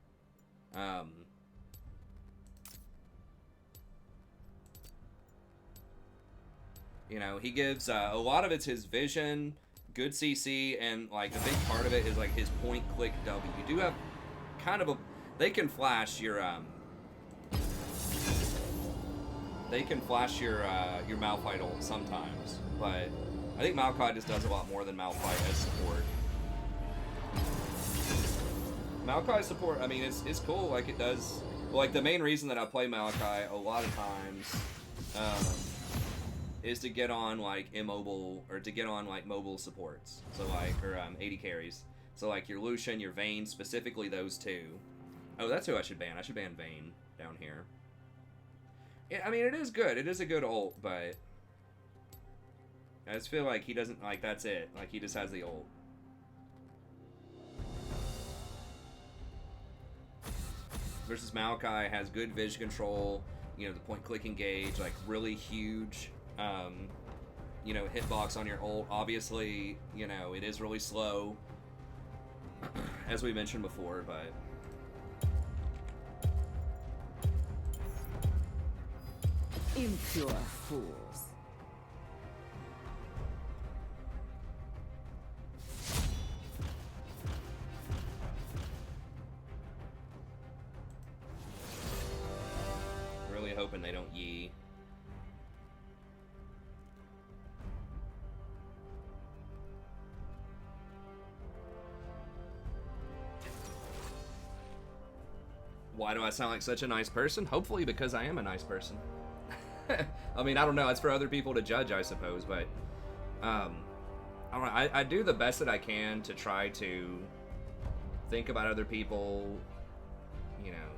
You know, he gives, a lot of it's his vision, good CC, and, like, a big part of it is, like, his point-click W. You do have kind of a... They can flash your, They can flash your Malphite ult sometimes, but I think Maokai just does a lot more than Malphite as support. Maokai support, I mean, it's cool, like, it does... Well, like, the main reason that I play Maokai a lot of times, is to get on, like, immobile, or to get on, like, mobile supports. So, like, or, 80 carries. So, like, your Lucian, your Vayne, specifically those two. Oh, that's who I should ban. I should ban Vayne down here. Yeah, I mean, it is good. It is a good ult, but... I just feel like he doesn't, like, that's it. Like, he just has the ult. Versus Maokai has good vision control, you know, the point-click engage, like, really huge... you know, hitbox on your ult. Obviously, you know, it is really slow, as we mentioned before, but... Impure fools. Really hoping they don't Yi. Why do I sound like such a nice person? Hopefully because I am a nice person. I mean, I don't know. It's for other people to judge, I suppose, but I don't know. I do the best that I can to try to think about other people, you know,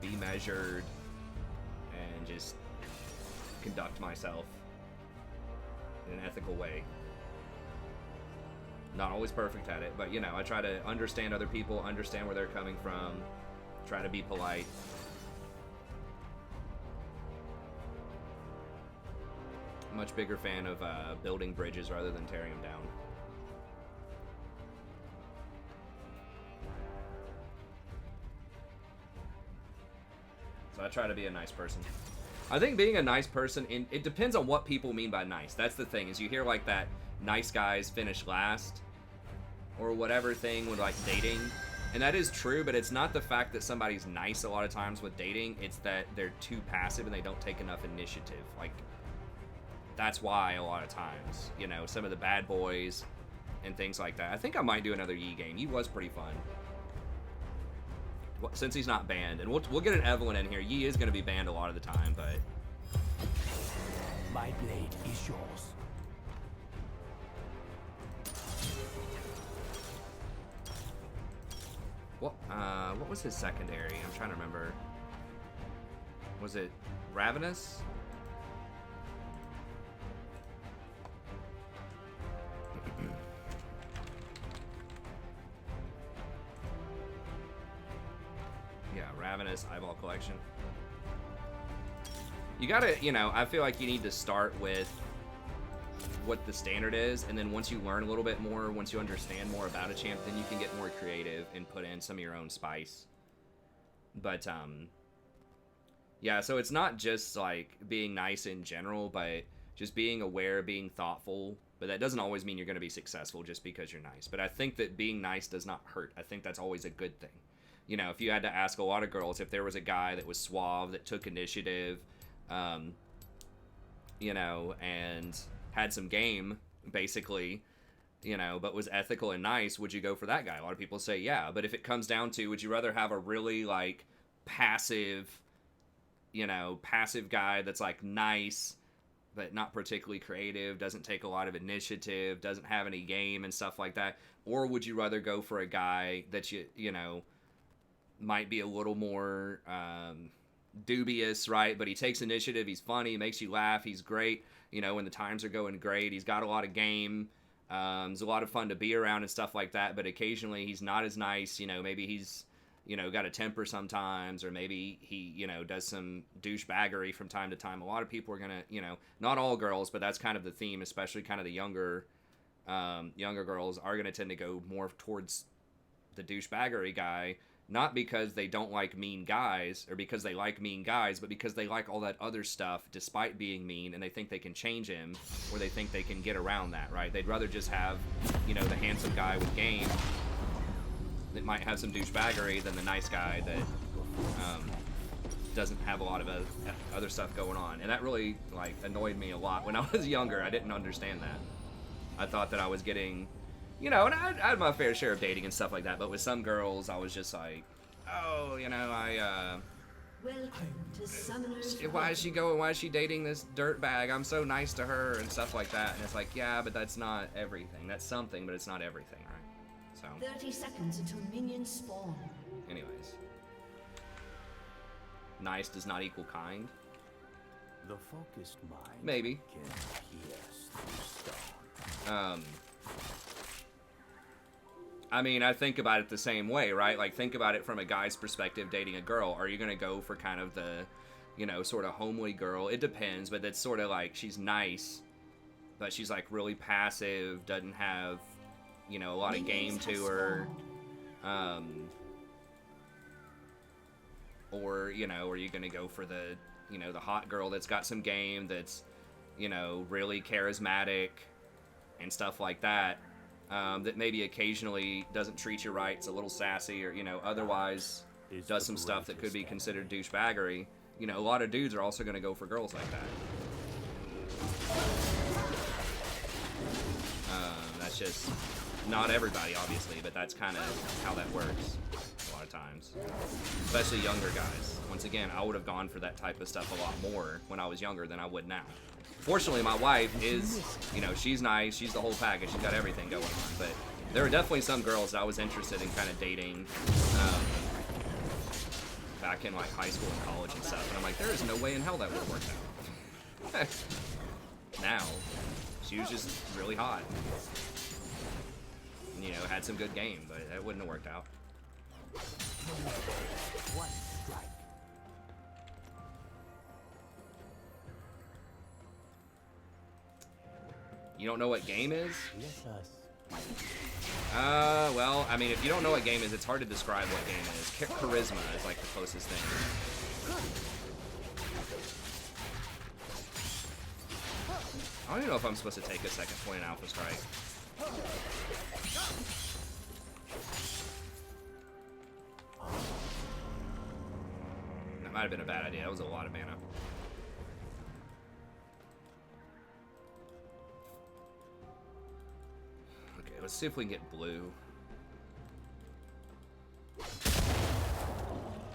be measured, and just conduct myself in an ethical way. Not always perfect at it, but, you know, I try to understand other people, understand where they're coming from, try to be polite. Much bigger fan of building bridges rather than tearing them down. So I try to be a nice person. I think being a nice person, it depends on what people mean by nice. That's the thing, is you hear like that nice guys finish last or whatever thing with like dating. And that is true, but it's not the fact that somebody's nice a lot of times with dating. It's that they're too passive and they don't take enough initiative. Like, that's why a lot of times, you know, some of the bad boys and things like that. I think I might do another Yi game. Yi was pretty fun. Well, since he's not banned. And we'll get an Evelyn in here. Yi is going to be banned a lot of the time, but... My blade is yours. What was his secondary? I'm trying to remember. Was it Ravenous? Yeah, Ravenous Eyeball Collection. You gotta, you know, I feel like you need to start with what the standard is, and then once you learn a little bit more, once you understand more about a champ, then you can get more creative and put in some of your own spice. But yeah, so it's not just like being nice in general, but just being aware, being thoughtful. But that doesn't always mean you're going to be successful just because you're nice. But I think that being nice does not hurt. I think that's always a good thing. You know, if you had to ask a lot of girls, if there was a guy that was suave, that took initiative, you know, and had some game, basically, you know, but was ethical and nice, would you go for that guy? A lot of people say yeah, but if it comes down to, would you rather have a really, like, passive, you know, passive guy that's, like, nice, but not particularly creative, doesn't take a lot of initiative, doesn't have any game and stuff like that, or would you rather go for a guy that you know, might be a little more, dubious, right, but he takes initiative, he's funny, makes you laugh, he's great, you know, when the times are going great, he's got a lot of game, he's a lot of fun to be around and stuff like that, but occasionally he's not as nice, you know, maybe he's, you know, got a temper sometimes, or maybe he, you know, does some douchebaggery from time to time. A lot of people are gonna, you know, not all girls, but that's kind of the theme, especially kind of the younger girls are gonna tend to go more towards the douchebaggery guy, not because they don't like mean guys, or because they like mean guys, but because they like all that other stuff despite being mean, and they think they can change him, or they think they can get around that, right? They'd rather just have, you know, the handsome guy with game that might have some douchebaggery than the nice guy that doesn't have a lot of other stuff going on. And that really, like, annoyed me a lot. When I was younger, I didn't understand that. I thought that I was getting... You know, and I had my fair share of dating and stuff like that, but with some girls, I was just like, oh, you know, why is she going, why is she dating this dirtbag? I'm so nice to her and stuff like that. And it's like, yeah, but that's not everything. That's something, but it's not everything, right? So. 30 seconds until minions spawn. Anyways. Nice does not equal kind. The focused mind Maybe. can pierce through stone. I mean, I think about it the same way, right? Like, think about it from a guy's perspective dating a girl. Are you going to go for kind of the, you know, sort of homely girl? It depends, but it's sort of like she's nice, but she's, like, really passive, doesn't have, you know, a lot of game to her. Or, you know, are you going to go for the, you know, the hot girl that's got some game, that's, you know, really charismatic and stuff like that? That maybe occasionally doesn't treat you right, it's a little sassy, or, you know, otherwise does some stuff that could be considered douchebaggery. You know, a lot of dudes are also going to go for girls like that. That's just not everybody, obviously, but that's kind of how that works a lot of times. Especially younger guys. Once again, I would have gone for that type of stuff a lot more when I was younger than I would now. Fortunately, my wife is, you know, she's nice, she's the whole package, she's got everything going on, but there were definitely some girls that I was interested in kind of dating back in, like, high school and college and stuff, and I'm like, there is no way in hell that would have worked out. Now, she was just really hot. And, you know, had some good game, but that wouldn't have worked out. One strike. You don't know what game is? Let us. Well, I mean, if you don't know what game is, it's hard to describe what game it is. Charisma is, like, the closest thing. I don't even know if I'm supposed to take a second point in Alpha Strike. That might have been a bad idea. That was a lot of mana. Okay, let's see if we can get blue.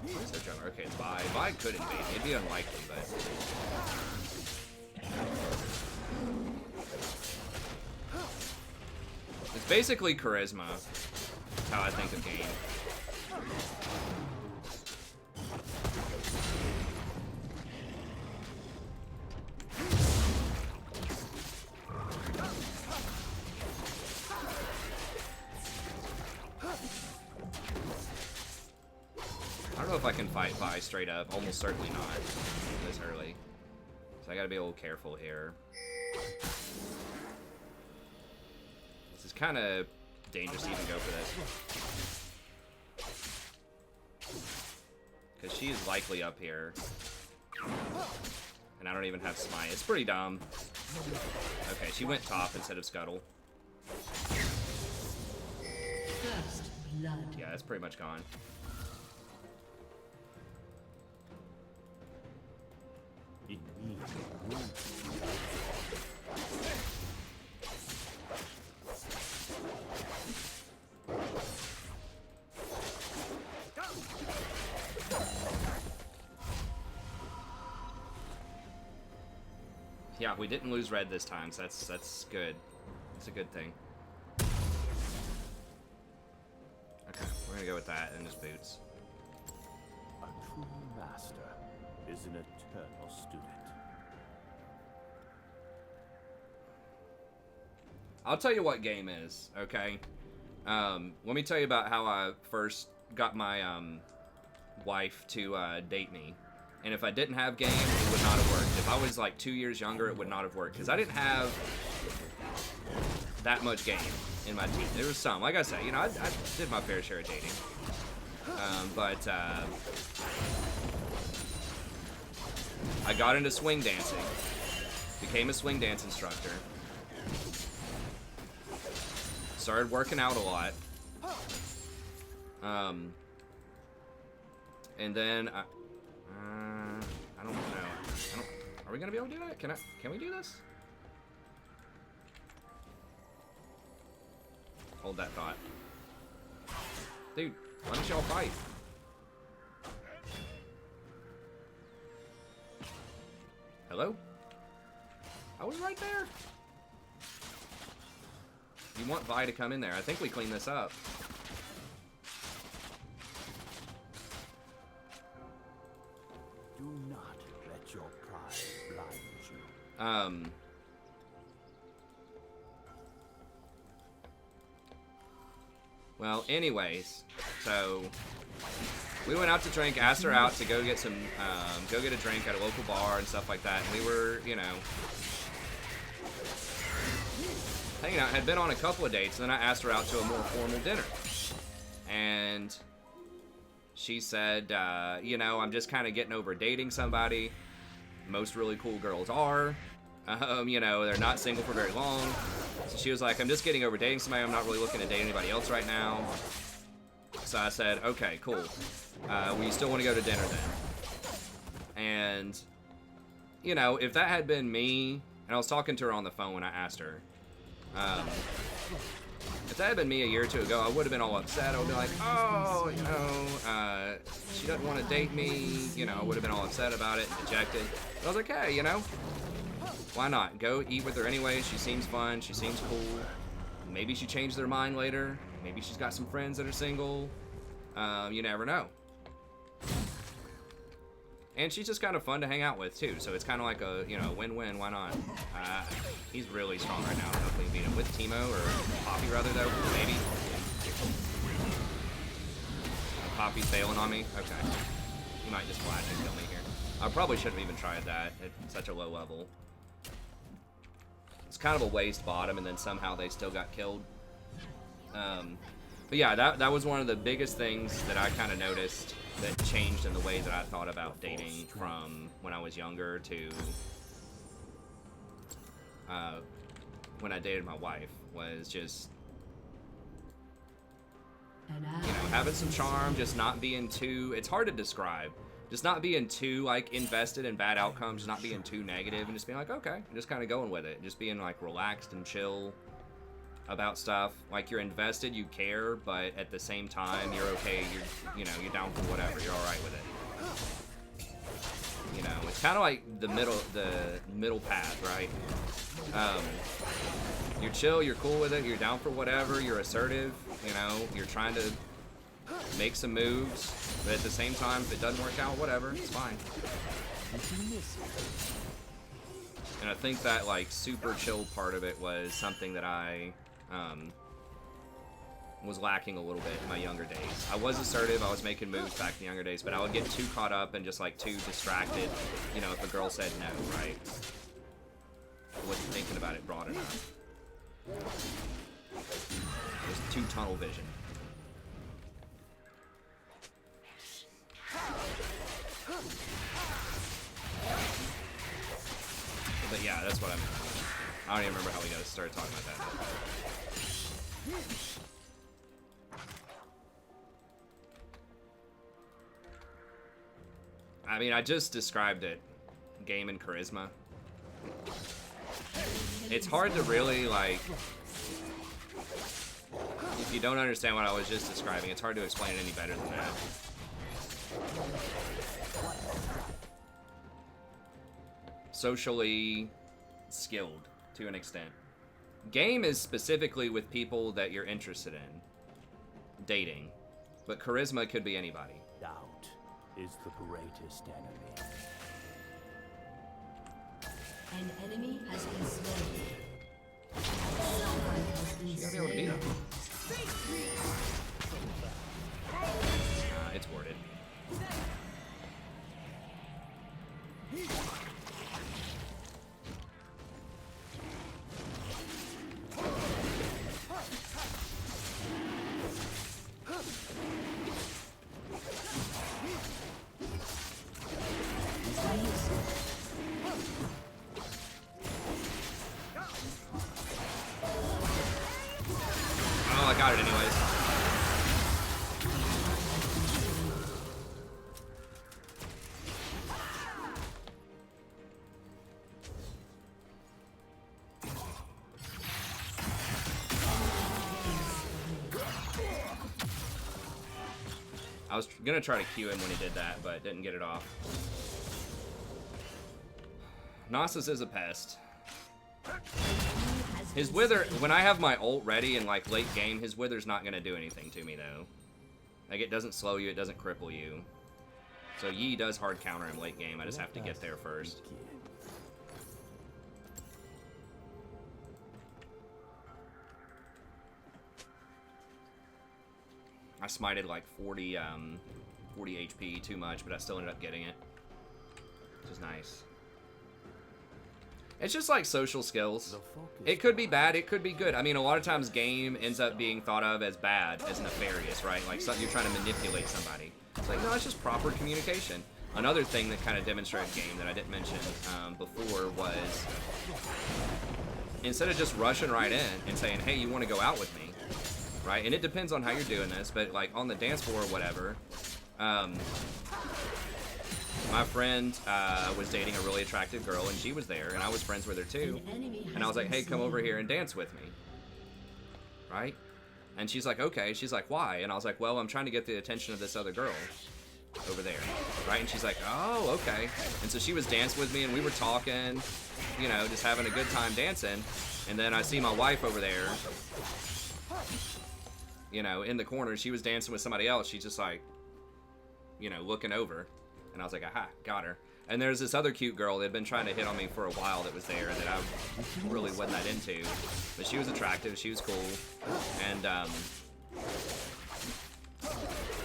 Where's their drummer? Okay, it's Vi. Vi could invade. It'd be unlikely, but... It's basically charisma. That's how I think of game. I don't know if I can fight Vi straight up. Almost certainly not this early. So I gotta be a little careful here. This is kind of dangerous to even go for this. Because she is likely up here. And I don't even have Smite. It's pretty dumb. Okay, she went top instead of Scuttle. First blood. Yeah, that's pretty much gone. In me, Yeah, we didn't lose red this time, so that's good. That's a good thing. Okay, we're gonna go with that and just boots. a true master is an eternal student. I'll tell you what game is, okay? Let me tell you about how I first got my wife to date me. And if I didn't have game, it would not have worked. If I was like 2 years younger, it would not have worked. Because I didn't have that much game in my teeth. There was some. Like I said, you know, I did my fair share of dating. But I got into swing dancing. Became a swing dance instructor. Started working out a lot. And then I don't know. Are we gonna be able to do that? Can we do this? Hold that thought. Dude, why don't y'all fight? Hello? I was right there. You want Vi to come in there. I think we clean this up. Do not let your pride blind you. Well, anyways, so we went out to drink, asked her out to go get some, go get a drink at a local bar and stuff like that. And we were, you know, hanging out. Had been on a couple of dates, and then I asked her out to a more formal dinner. And she said, you know, I'm just kind of getting over dating somebody. Most really cool girls are. You know, they're not single for very long. So she was like, I'm just getting over dating somebody. I'm not really looking to date anybody else right now. So I said, okay, cool. Well, you still want to go to dinner then? And, you know, if that had been me, and I was talking to her on the phone when I asked her, if that had been me a year or two ago, I would have been all upset. I would be like, oh, you know, she doesn't want to date me. You know, I would have been all upset about it and dejected. But I was like, hey, you know, why not? Go eat with her anyway. She seems fun. She seems cool. Maybe she changed their mind later. Maybe she's got some friends that are single. You never know. And she's just kind of fun to hang out with, too. So it's kind of like a, you know, win-win. Why not? He's really strong right now. Hopefully beat him with Teemo, or Poppy, rather, though. Maybe. Poppy's failing on me? Okay. He might just flash and kill me here. I probably shouldn't have even tried that at such a low level. It's kind of a waste bottom, and then somehow they still got killed. But yeah, that was one of the biggest things that I kind of noticed that changed in the way that I thought about dating from when I was younger to when I dated my wife, was just, you know, having some charm, just not being too, it's hard to describe, just not being too like invested in bad outcomes, not being too negative, and just being like, okay, just kind of going with it, just being like relaxed and chill about stuff. Like, you're invested, you care, but at the same time you're okay, you're down for whatever, you're all right with it. You know, it's kind of like the middle path, right? You're chill, you're cool with it, you're down for whatever, you're assertive, you know, you're trying to make some moves, but at the same time, if it doesn't work out, whatever, it's fine. And I think that, like, super chill part of it was something that I was lacking a little bit in my younger days. I was assertive, I was making moves back in the younger days, but I would get too caught up and just, like, too distracted, you know, if a girl said no, right? I wasn't thinking about it broad enough. Just too tunnel vision. But yeah, that's what I meant. I don't even remember how we got started talking about that. I mean, I just described it. Game and charisma. It's hard to really, like, if you don't understand what I was just describing, it's hard to explain it any better than that. Socially skilled to an extent. Game is specifically with people that you're interested in dating, but charisma could be anybody. Doubt is the greatest enemy. An enemy has been slain. Someone has been You gotta be able to beat him. It's worded. Oh, I got it anyways. I was gonna try to cue him when he did that, but didn't get it off. Nasus is a pest. His wither, when I have my ult ready in like late game, his wither's not gonna do anything to me though. Like, it doesn't slow you, it doesn't cripple you. So Yi does hard counter him late game, I just have to get there first. I smited like 40 HP too much, but I still ended up getting it, which is nice. It's just like social skills. It could be bad, it could be good. I mean, a lot of times game ends up being thought of as bad, as nefarious, right? Like, so you're trying to manipulate somebody. It's like, no, it's just proper communication. Another thing that kind of demonstrated game that I didn't mention before was, instead of just rushing right in and saying, hey, you want to go out with me, right? And it depends on how you're doing this, but like on the dance floor or whatever, my friend was dating a really attractive girl, and she was there, and I was friends with her too. And I was like, hey, come over here and dance with me, right? And she's like, okay. She's like, why? And I was like, well, I'm trying to get the attention of this other girl over there, right? And she's like, oh, okay. And so she was dancing with me, and we were talking, you know, just having a good time dancing. And then I see my wife over there, you know, in the corner. She was dancing with somebody else. She's just like, you know, looking over. And I was like, aha, got her. And there's this other cute girl that had been trying to hit on me for a while that was there that I really wasn't that into. But she was attractive, she was cool. And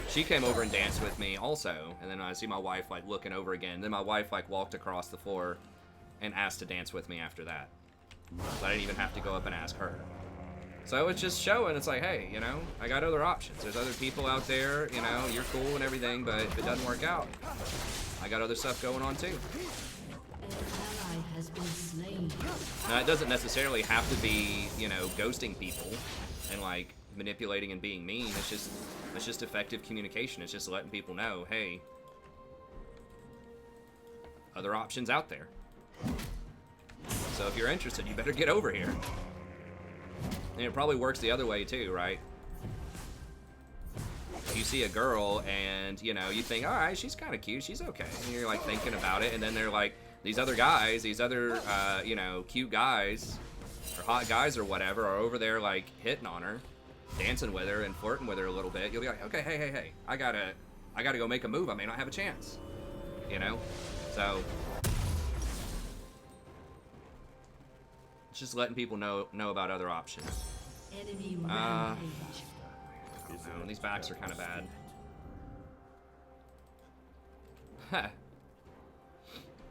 she came over and danced with me also. And then I see my wife like looking over again. Then my wife like walked across the floor and asked to dance with me after that. So I didn't even have to go up and ask her. So it's just showing, it's like, hey, you know, I got other options. There's other people out there, you know, you're cool and everything, but if it doesn't work out, I got other stuff going on too. An ally has been slain. Now, it doesn't necessarily have to be, you know, ghosting people and like manipulating and being mean. It's just effective communication. It's just letting people know, hey, other options out there. So if you're interested, you better get over here. And it probably works the other way too, right? You see a girl and, you know, you think, all right, she's kind of cute, she's okay. And you're like thinking about it, and then they're like, these other guys, these other, you know, cute guys, or hot guys or whatever, are over there like hitting on her, dancing with her and flirting with her a little bit. You'll be like, okay, hey, I gotta go make a move. I may not have a chance, you know? So it's just letting people know about other options. Enemy rampage. No, these backs are kind of bad. Huh.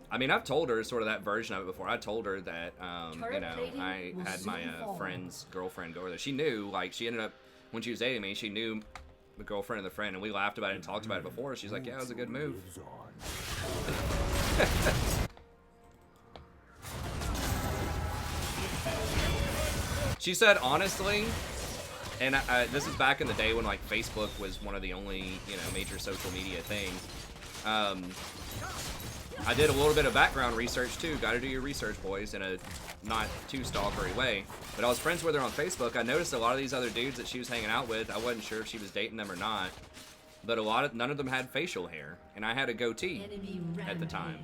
I mean, I've told her sort of that version of it before. I told her that, you know, I had my friend's girlfriend go over there. She knew, like, she ended up, when she was dating me, she knew the girlfriend of the friend, and we laughed about it and talked about it before. She's like, yeah, it was a good move. She said, honestly, and this is back in the day when like Facebook was one of the only, you know, major social media things. I did a little bit of background research too. Got to do your research, boys, in a not too stalkery way. But I was friends with her on Facebook. I noticed a lot of these other dudes that she was hanging out with. I wasn't sure if she was dating them or not, but none of them had facial hair, and I had a goatee at the time.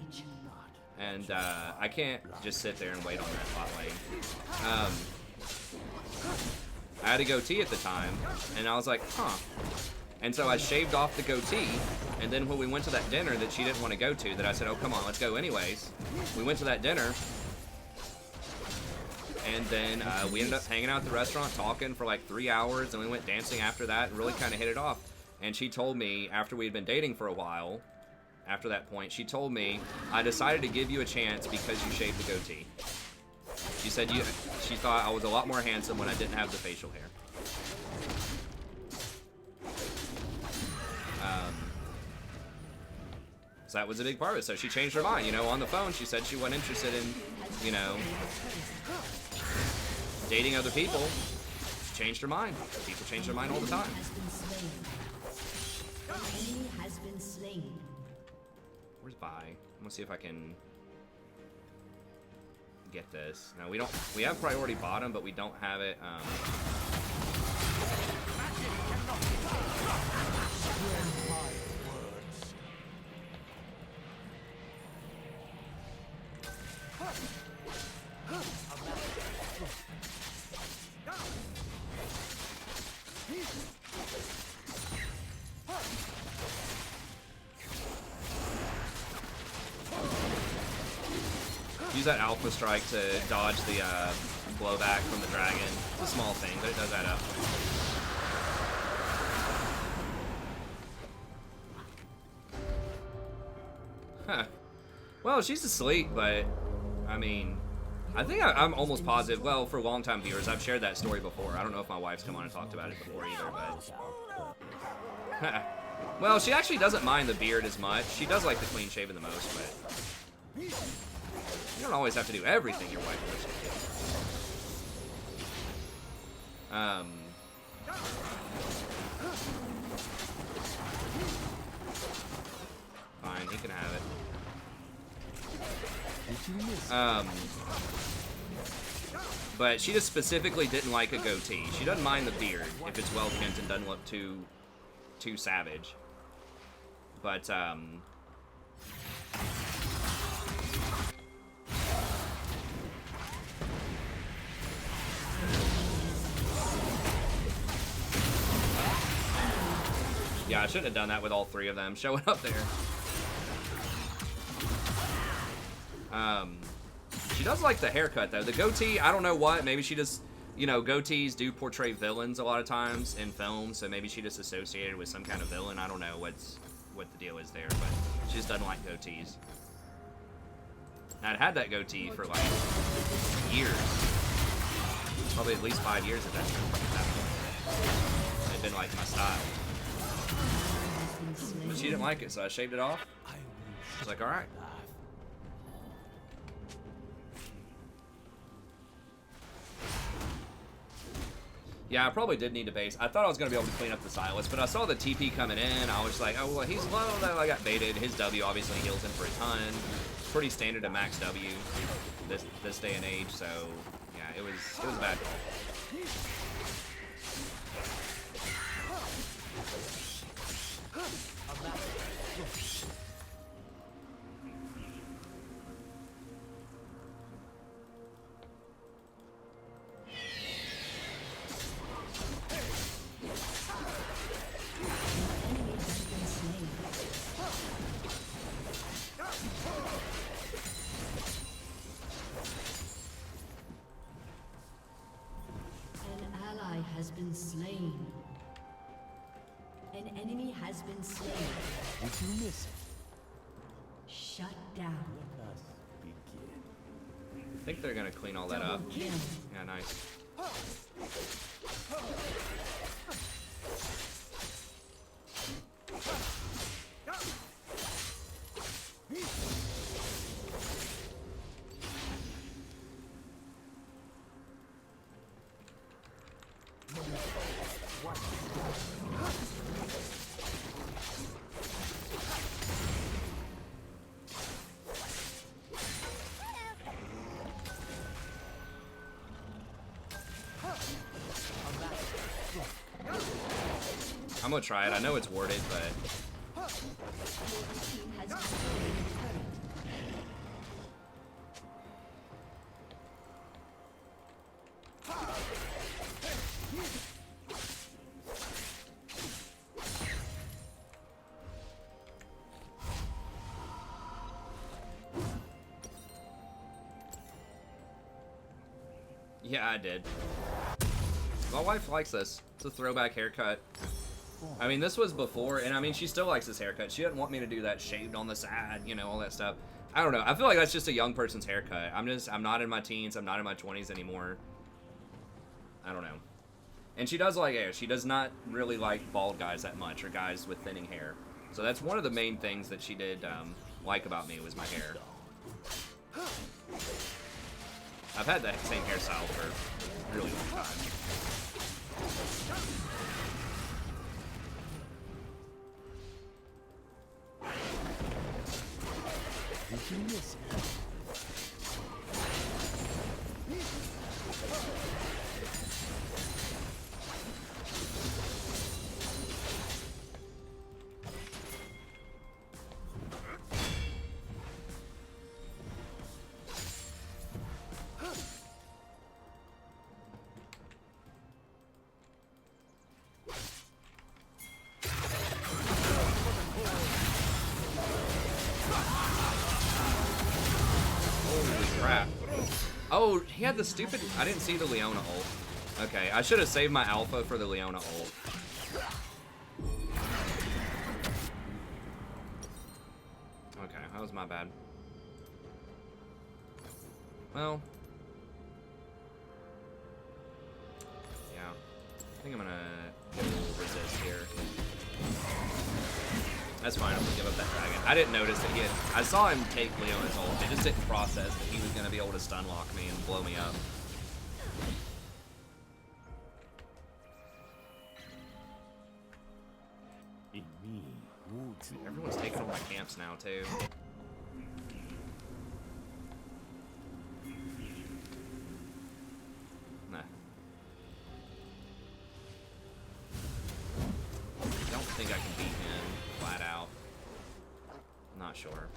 And I can't just sit there and wait on that bot lane. I had a goatee at the time, and I was like, huh. And so I shaved off the goatee, and then when we went to that dinner that she didn't want to go to, that I said, oh, come on, let's go anyways. We went to that dinner, and then we ended up hanging out at the restaurant, talking for like 3 hours, and we went dancing after that, and really kind of hit it off. And she told me, after we had been dating for a while, after that point, she told me, I decided to give you a chance because you shaved the goatee. She said she thought I was a lot more handsome when I didn't have the facial hair. So that was a big part of it. So she changed her mind. You know, on the phone, she said she wasn't interested in, you know, dating other people. She changed her mind. People change their mind all the time. Enemy has been slain. Where's Vi? I'm gonna see if I can get this. Now we have priority bottom, but we don't have it. Use that alpha strike to dodge the blowback from the dragon. It's a small thing, but it does add up. Huh. Well, she's asleep, but I mean, I think I'm almost positive. Well, for long-time viewers, I've shared that story before. I don't know if my wife's come on and talked about it before either, but well, she actually doesn't mind the beard as much. She does like the clean shaven the most, but you don't always have to do everything your wife wants you to do. Fine, he can have it. But she just specifically didn't like a goatee. She doesn't mind the beard if it's well kempt and doesn't look too savage. But yeah, I shouldn't have done that with all three of them showing up there. She does like the haircut though. The goatee, I don't know what. Maybe she just, you know, goatees do portray villains a lot of times in films, so maybe she just associated with some kind of villain. I don't know what the deal is there, but she just doesn't like goatees. I'd had that goatee for like years. Probably at least 5 years at that point. It'd been like my style. But she didn't like it, so I shaved it off. She's like, alright. Yeah, I probably did need to base. I thought I was going to be able to clean up the Silas, but I saw the TP coming in. I was like, oh, well, he's low, though. I got baited. His W obviously heals him for a ton. Pretty standard to max W this day and age, so yeah, it was a bad call. Has been slain. An enemy has been slain. Did you miss it? Shut down. Let us begin. I think they're going to clean all that up. Double kill. Yeah, nice. I'm gonna try it. I know it's worded, but yeah, I did. My wife likes this. It's a throwback haircut. I mean, this was before, and I mean, she still likes this haircut. She doesn't want me to do that shaved on the side, you know, all that stuff. I don't know. I feel like that's just a young person's haircut. I'm not in my teens. I'm not in my 20s anymore. I don't know. And she does like hair. She does not really like bald guys that much, or guys with thinning hair. So that's one of the main things that she did like about me was my hair. I've had that same hairstyle for a really long time. Did you miss it? Oh, he had the stupid... I didn't see the Leona ult. Okay, I should have saved my alpha for the Leona ult. Okay, that was my bad. Well... yeah. I think I'm gonna resist here. That's fine, I'm gonna give up that dragon. I didn't notice that he had... I saw him take Leona's ult. It just didn't process that he was gonna be able to stun lock me and blow me up. In me, Everyone's taking all my camps now, too. Nah. Don't think I can beat him flat out. Not sure.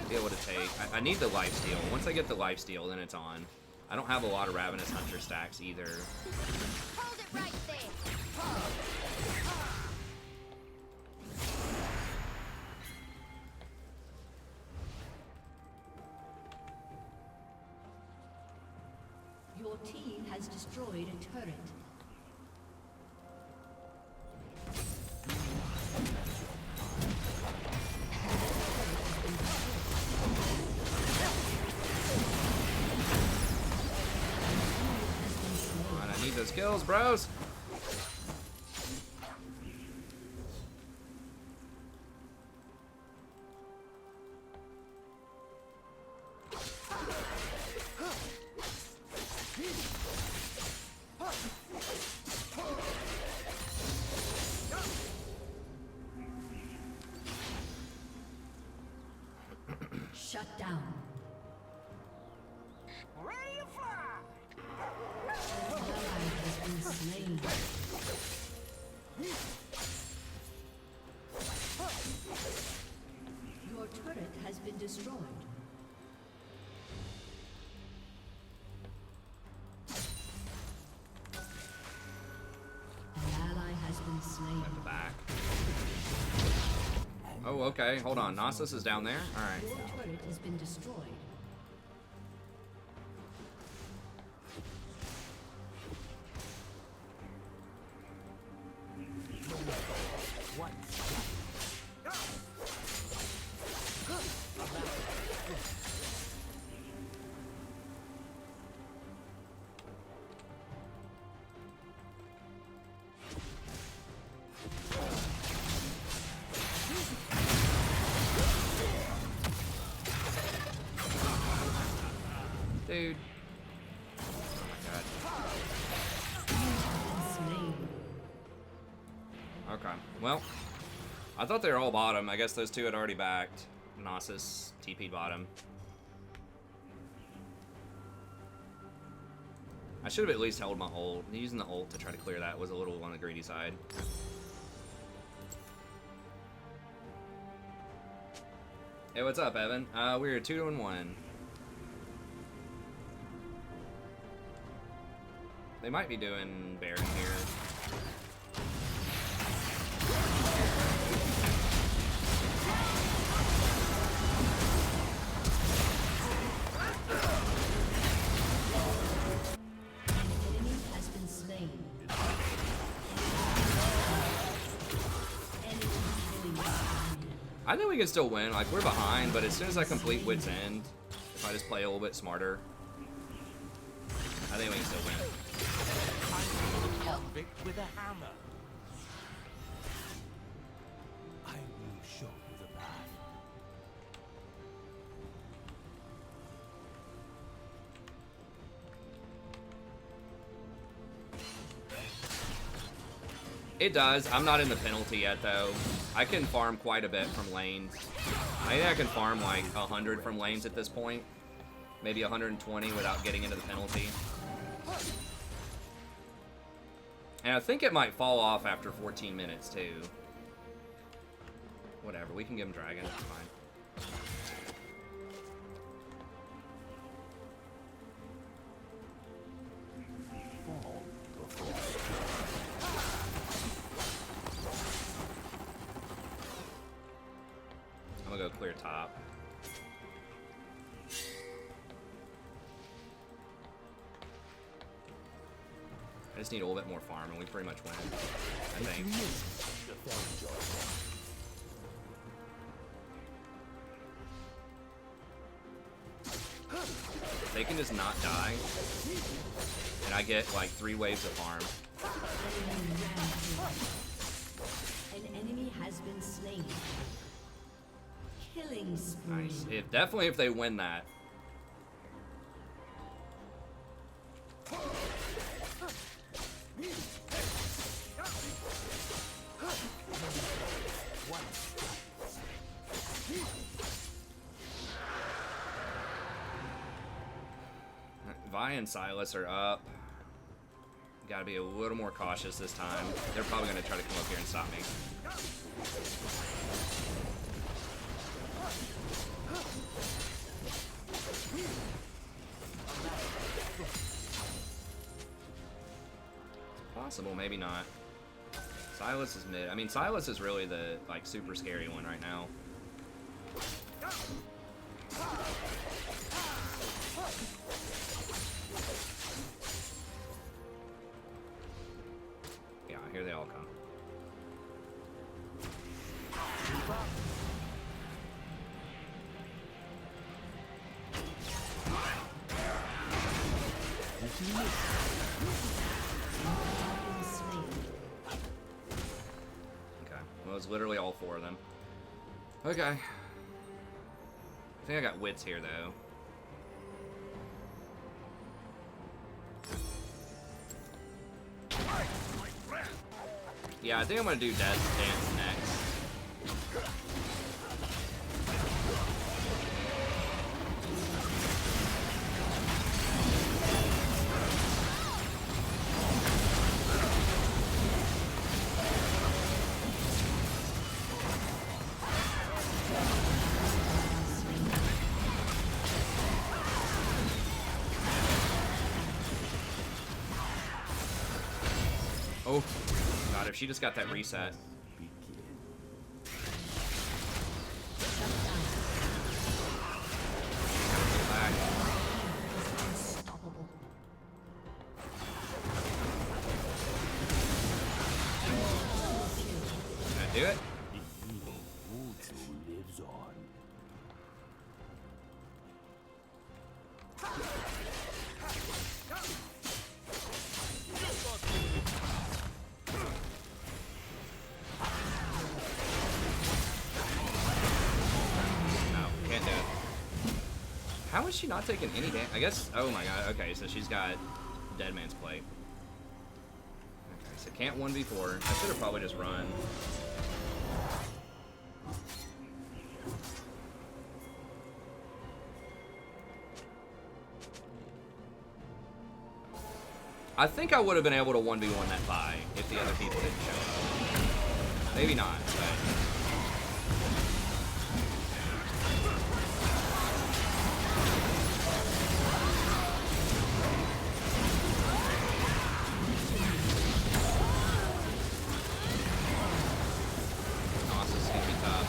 Be able to take. I need the lifesteal. Once I get the lifesteal, then it's on. I don't have a lot of Ravenous Hunter stacks either. Hold it right there. Your team has destroyed a turret. those kills, bros. Shut down. Ready to fly! An ally has been slain. Your turret has been destroyed. An ally has been slain. At the back. Oh, okay. Hold on. Nasus is down there? Alright. Your turret has been destroyed. Dude. Oh my Slain. god. Okay. Well, I thought they were all bottom. I guess those two had already backed. Nasus TP'd bottom. I should have at least held my ult. Using the ult to try to clear that was a little on the greedy side. Hey, what's up, Evan? We're 2-1. They might be doing Baron here. Enemy has been slain. Enemy killing spree. I think we can still win. Like, we're behind, but as soon as I complete Wit's End, if I just play a little bit smarter, I think we can still win. Convict with a hammer. I will show you the path. It does. I'm not in the penalty yet, though. I can farm quite a bit from lanes. I think I can farm like 100 from lanes at this point. Maybe 120 without getting into the penalty. And I think it might fall off after 14 minutes, too. Whatever, we can give him Dragon, it's fine. Fall before I'm gonna go clear top. I just need a little bit more farm and we pretty much win, I think. They can just not die, and I get like 3 waves of farm. An enemy has been slain. Killing spree. Nice. Definitely if they win that. Vi and Silas are up. Gotta be a little more cautious this time. They're probably gonna try to come up here and stop me. Possible, maybe not. Silas is mid. I mean, Silas is really the like super scary one right now. Yeah, here they all come. literally all 4 of them. Okay. I think I got wits here, though. Yeah, I think I'm gonna do Death Dance next. Oh, God, if she just got that reset. Unstoppable. Can I do it? lives on. No, can't do it. How is she not taking any damage? I guess, oh my god, okay, so she's got Dead Man's Plate. Okay, so can't 1v4. I should have probably just run. I think I would have been able to 1v1 that Vi if the other people didn't show up. Maybe not, but... Nos is gonna be tough.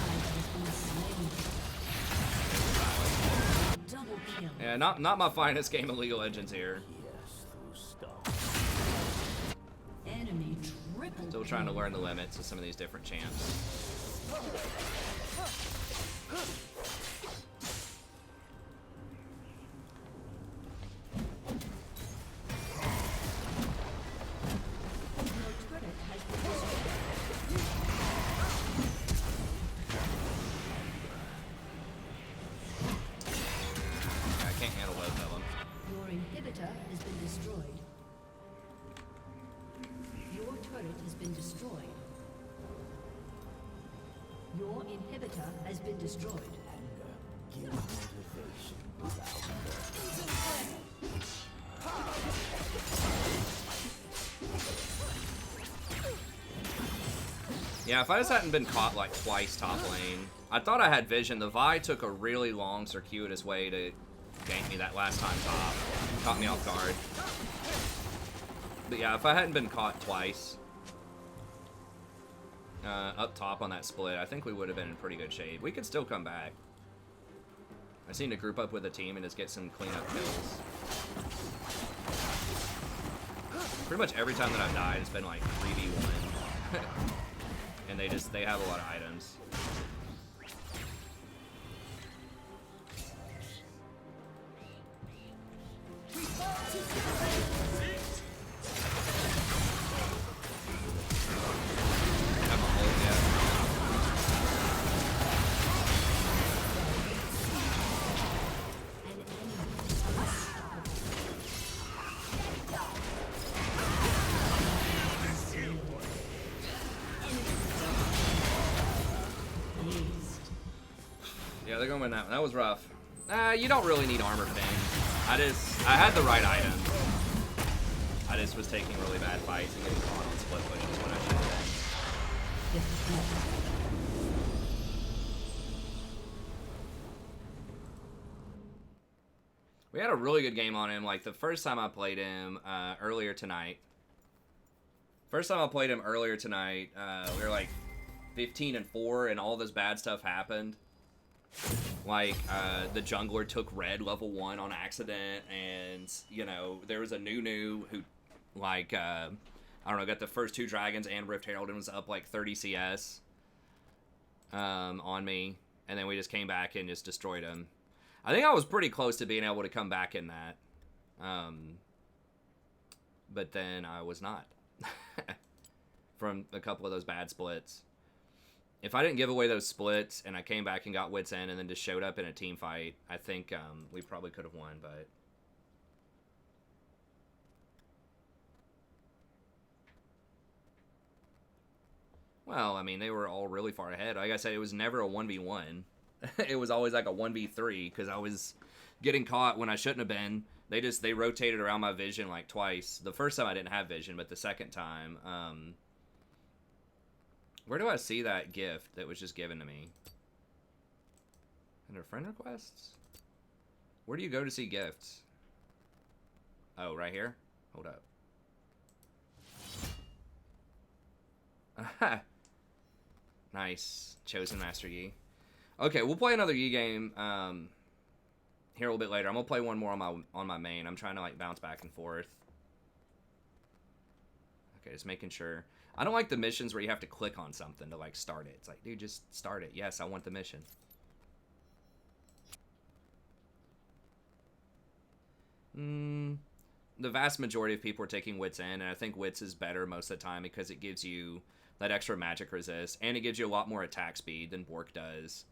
Double kill. Yeah, not my finest game of League of Legends here. Enemy triple. Still trying to learn the limits of some of these different champs. Your turret has been destroyed. I can't handle both of them. Your inhibitor has been destroyed. Your turret has been destroyed. Your inhibitor has been destroyed. Give motivation without Yeah, if I just hadn't been caught like twice top lane, I thought I had vision. The Vi took a really long, circuitous way to gank me that last time top. Caught me off guard. But yeah, if I hadn't been caught twice up top on that split, I think we would have been in pretty good shape. We could still come back. I seem to group up with a team and just get some cleanup kills. Pretty much every time that I've died, it's been like 3v1. And they have a lot of items. Have my ult yet. Yeah, they're gonna win that one. That was rough. You don't really need armor thing. I had the right item. I just was taking really bad fights and getting caught on split pushes when I should have been. We had a really good game on him. Like the first time I played him earlier tonight. We were like 15-4, and all this bad stuff happened. Like the jungler took red level 1 on accident, and you know there was a new who, like I don't know, got the first 2 dragons and Rift Herald and was up like 30 CS on me, and then we just came back and just destroyed him. I think I was pretty close to being able to come back in that, but then I was not from a couple of those bad splits. if I didn't give away those splits and I came back and got Wits End and then just showed up in a team fight, I think we probably could have won, but... Well, I mean, they were all really far ahead. Like I said, it was never a 1v1. It was always like a 1v3 because I was getting caught when I shouldn't have been. They rotated around my vision like twice. The first time I didn't have vision, but the second time... Where do I see that gift that was just given to me? Under friend requests? Where do you go to see gifts? Oh, right here? Hold up. Nice. Chosen Master Yi. Okay, we'll play another Yi game here a little bit later. I'm going to play one more on my main. I'm trying to like bounce back and forth. Okay, just making sure. I don't like the missions where you have to click on something to like start it. It's like, dude, just start it. Yes, I want the mission. The vast majority of people are taking Wits in, and I think Wits is better most of the time because it gives you that extra magic resist, and it gives you a lot more attack speed than Bork does.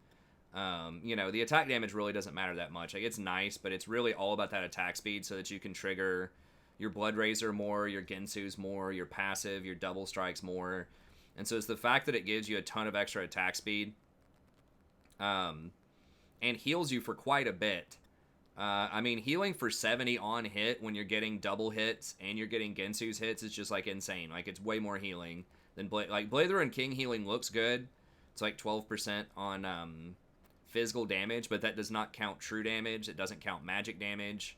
You know, the attack damage really doesn't matter that much. Like, it's nice, but it's really all about that attack speed so that you can trigger your Blood Razor more, your Gensu's more, your passive, your double strikes more. And so it's the fact that it gives you a ton of extra attack speed and heals you for quite a bit. I mean, healing for 70 on hit when you're getting double hits and you're getting Gensu's hits is just, like, insane. Like, it's way more healing than Blather and King healing looks good. It's like 12% on physical damage, but that does not count true damage. It doesn't count magic damage.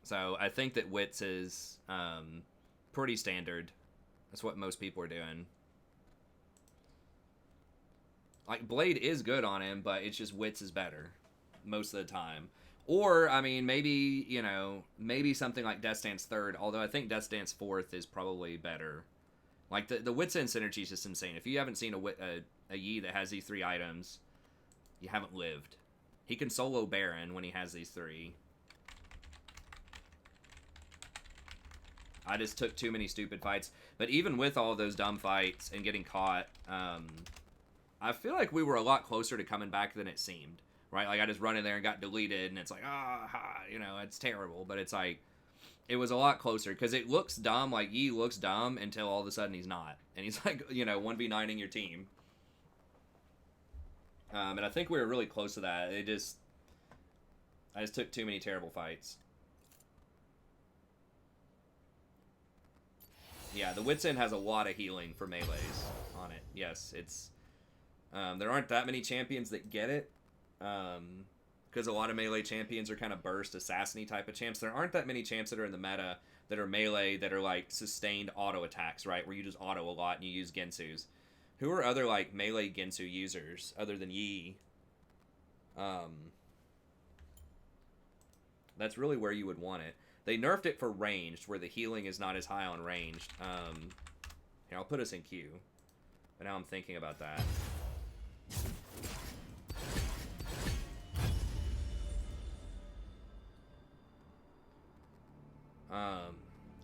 So I think that Wits is pretty standard. That's what most people are doing. Like, Blade is good on him, but it's just Wits is better most of the time. Or, I mean, maybe, you know, maybe something like Death Dance 3rd, although I think Death Dance 4th is probably better. Like, the Wits End synergy is just insane. If you haven't seen a Yi that has these 3 items, you haven't lived. He can solo Baron when he has these 3. I just took too many stupid fights. But even with all those dumb fights and getting caught, I feel like we were a lot closer to coming back than it seemed. Right? Like, I just run in there and got deleted, and it's like, you know, it's terrible. But it's like, it was a lot closer. Because it looks dumb, like, Yi looks dumb until all of a sudden he's not. And he's like, you know, 1v9ing your team. And I think we were really close to that. I just took too many terrible fights. Yeah, the Wits End has a lot of healing for melees on it. Yes, it's... there aren't that many champions that get it. Because a lot of melee champions are kind of burst, assassin-y type of champs. There aren't that many champs that are in the meta that are melee that are, like, sustained auto attacks, right? Where you just auto a lot and you use Gensu's. Who are other, like, melee Gensu users other than Yi? That's really where you would want it. They nerfed it for ranged, where the healing is not as high on ranged. Here, I'll put us in queue. But now I'm thinking about that.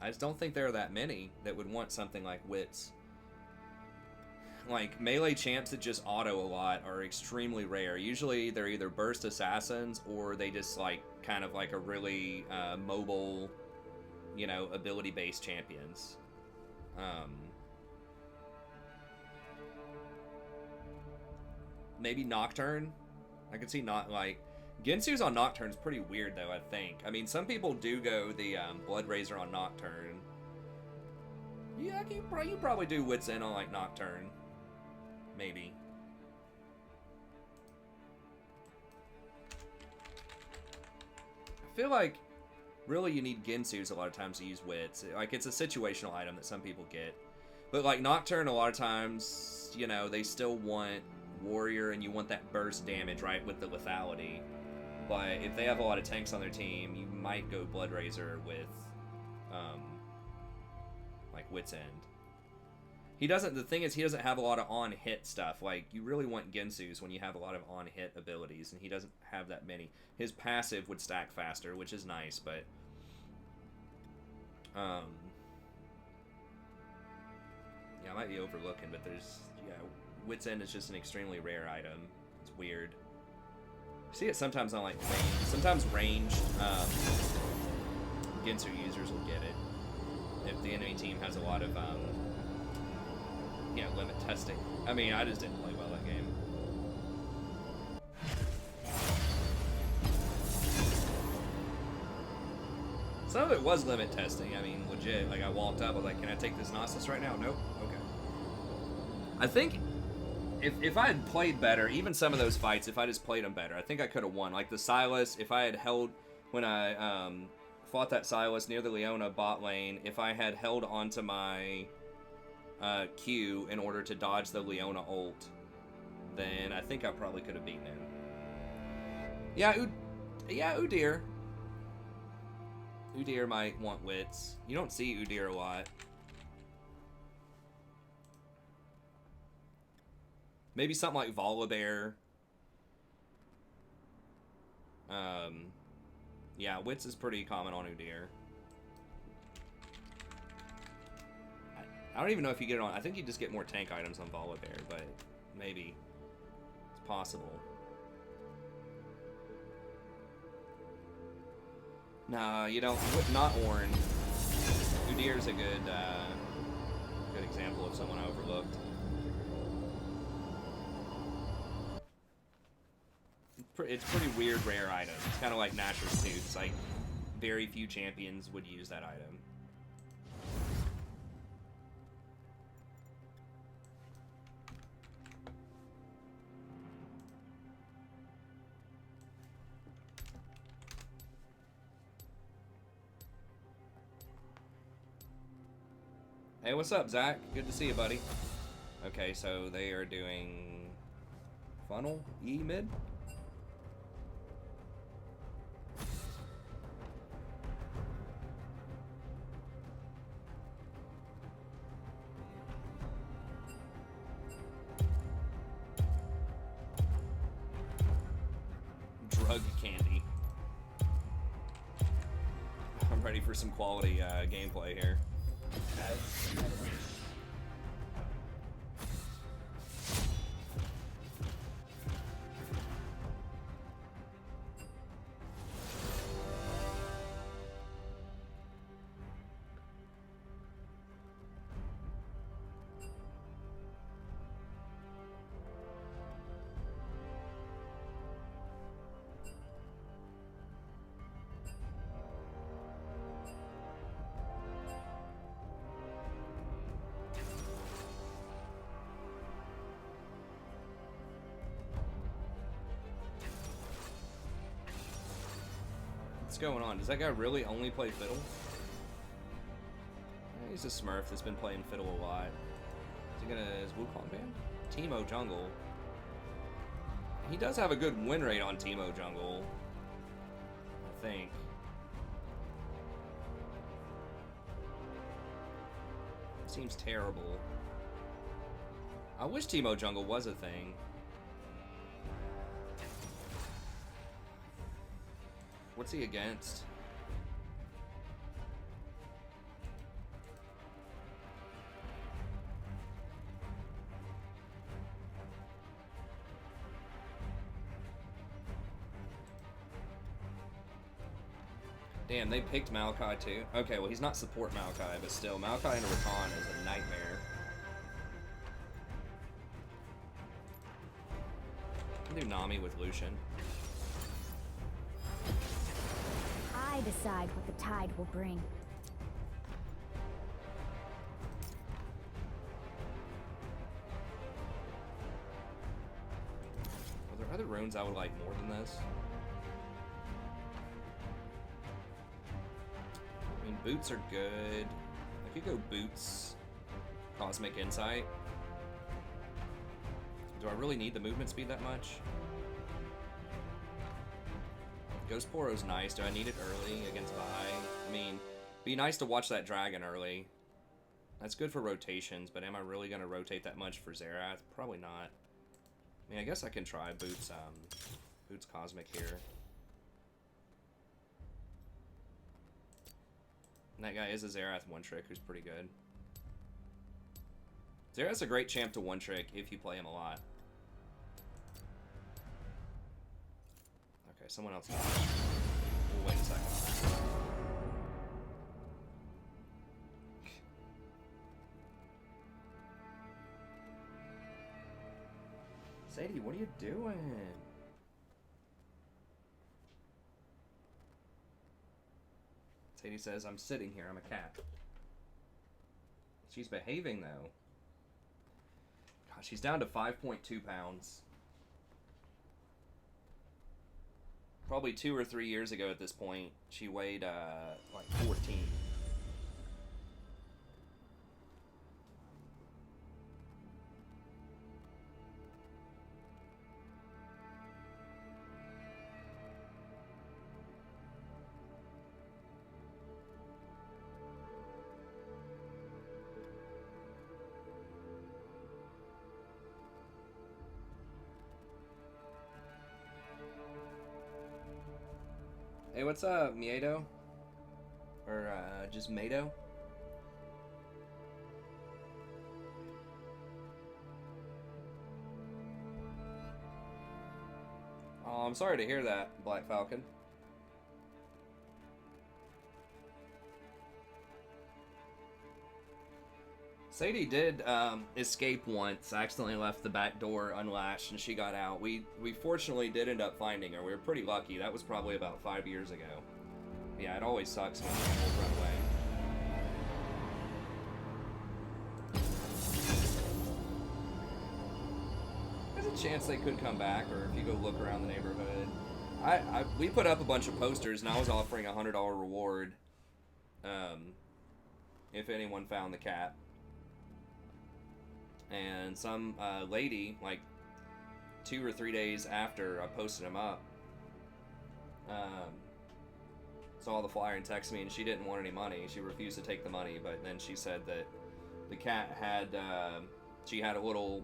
I just don't think there are that many that would want something like Wits. Like, melee champs that just auto a lot are extremely rare. Usually they're either burst assassins or they just, like, kind of like a really mobile, you know, ability-based champions. Maybe Nocturne? I could see not, like... Gensu's on Nocturne's pretty weird, though, I think. I mean, some people do go the Blood Razor on Nocturne. Yeah, you probably do Wits End on, like, Nocturne. Maybe. I feel like, really, you need Gensu's a lot of times to use Wits. Like, it's a situational item that some people get. But, like, Nocturne, a lot of times, you know, they still want Warrior, and you want that burst damage, right, with the lethality. But if they have a lot of tanks on their team, you might go Blood Razor with, like, Wits End. The thing is, he doesn't have a lot of on-hit stuff. Like, you really want Gensu's when you have a lot of on-hit abilities, and he doesn't have that many. His passive would stack faster, which is nice, but... Yeah, I might be overlooking, but there's, yeah, Wit's End is just an extremely rare item. It's weird. You see it sometimes on, like, range. Sometimes ranged Ginsu users will get it. If the enemy team has a lot of, you know, limit testing. I mean, I just didn't play well that game. Some of it was limit testing. I mean, legit. Like, I walked up, I was like, can I take this Gnosis right now? Nope. Okay. I think if I had played better, even some of those fights, if I just played them better, I think I could have won. Like the Silas, if I had held, when I fought that Silas near the Leona bot lane, if I had held onto my Q in order to dodge the Leona ult, then I think I probably could have beaten him. Yeah, Udyr. Udyr might want wits. You don't see Udyr a lot. Maybe something like Volibear. Yeah, wits is pretty common on Udyr. I don't even know if you get it on. I think you just get more tank items on Volibear, but maybe it's possible. Nah, you don't. Not Ornn. Udyr's a good example of someone I overlooked. It's pretty weird, rare item. It's kind of like Nashor's Tooth. It's like very few champions would use that item. Hey, what's up, Zach? Good to see you, buddy. Okay, so they are doing funnel E mid. Drug candy. I'm ready for some quality gameplay here. What's going on? Does that guy really only play fiddle? He's a Smurf that's been playing fiddle a lot. Is Wukong banned? Teemo jungle. He does have a good win rate on Teemo jungle, I think. Seems terrible. I wish Teemo jungle was a thing. What's he against? Damn, they picked Maokai too. Okay, well he's not support Maokai, but still, Maokai into Rakan is a nightmare. I can do Nami with Lucian. I decide what the tide will bring. Are there other runes I would like more than this? I mean, boots are good. I could go boots, Cosmic Insight. Do I really need the movement speed that much? Ghost Poro's nice. Do I need it early against Vi? I mean, be nice to watch that dragon early. That's good for rotations, but am I really going to rotate that much for Xerath? Probably not. I mean, I guess I can try Boots, Boots Cosmic here. And that guy is a Xerath one-trick who's pretty good. Zera's a great champ to one trick if you play him a lot. Okay, someone else. We'll wait a second. Sadie, what are you doing? Sadie says, I'm sitting here, I'm a cat. She's behaving, though. God, she's down to 5.2 pounds. Probably 2 or 3 years ago at this point, she weighed, like 14. Hey, what's up, Miedo? Or, just Mado? Oh, I'm sorry to hear that, Black Falcon. Sadie did escape once. Accidentally left the back door unlatched and she got out. We fortunately did end up finding her. We were pretty lucky. That was probably about 5 years ago. Yeah, it always sucks when animals run away. There's a chance they could come back, or if you go look around the neighborhood. We put up a bunch of posters and I was offering a $100 reward if anyone found the cat. And some lady, like 2 or 3 days after I posted him up, saw the flyer and texted me, and she didn't want any money. She refused to take the money, but then she said that the cat had, she had a little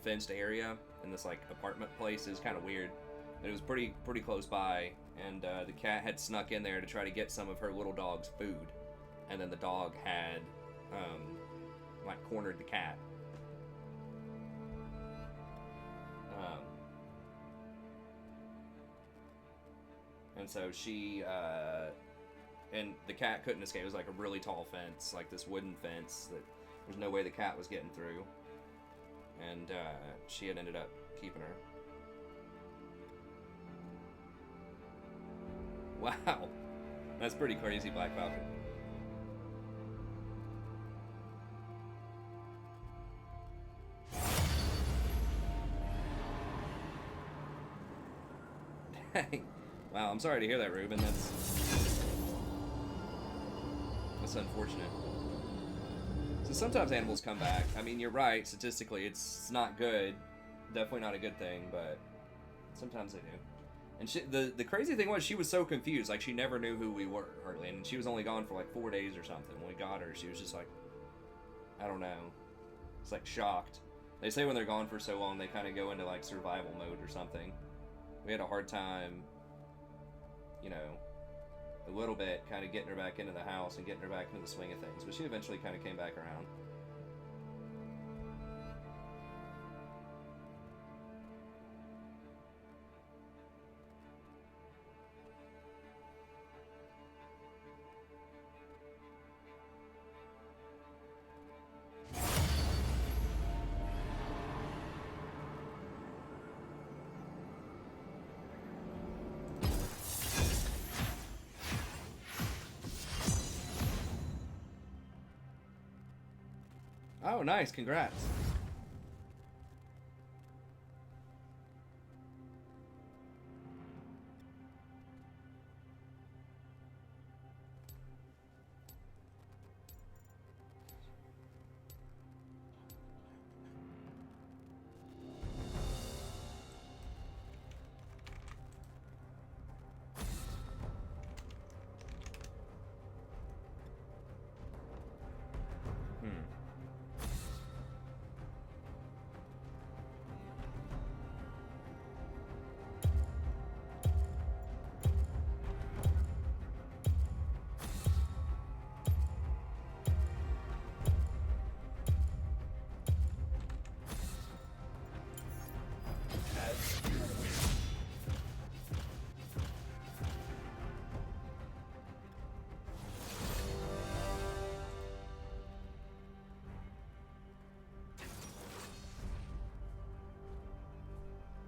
fenced area in this like apartment place. It was kind of weird. It was pretty close by, and the cat had snuck in there to try to get some of her little dog's food, and then the dog had like cornered the cat. And so she, and the cat couldn't escape. It was like a really tall fence, like this wooden fence that there's no way the cat was getting through. And she had ended up keeping her. Wow. That's pretty crazy, Black Falcon. Dang. Wow, I'm sorry to hear that, Ruben. That's unfortunate. So sometimes animals come back. I mean, you're right. Statistically, it's not good. Definitely not a good thing, but sometimes they do. And the crazy thing was, she was so confused. Like, she never knew who we were, hardly. And she was only gone for like 4 days or something. When we got her, she was just like, I don't know. It's like shocked. They say when they're gone for so long, they kind of go into like survival mode or something. We had a hard time, you know, a little bit kind of getting her back into the house and getting her back into the swing of things. But she eventually kind of came back around. Oh, nice. Congrats.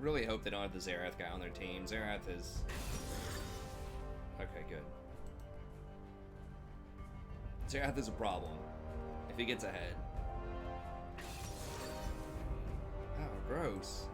Really hope they don't have the Zerath guy on their team. Zerath is... Okay, good. Zerath is a problem if he gets ahead. Oh, gross.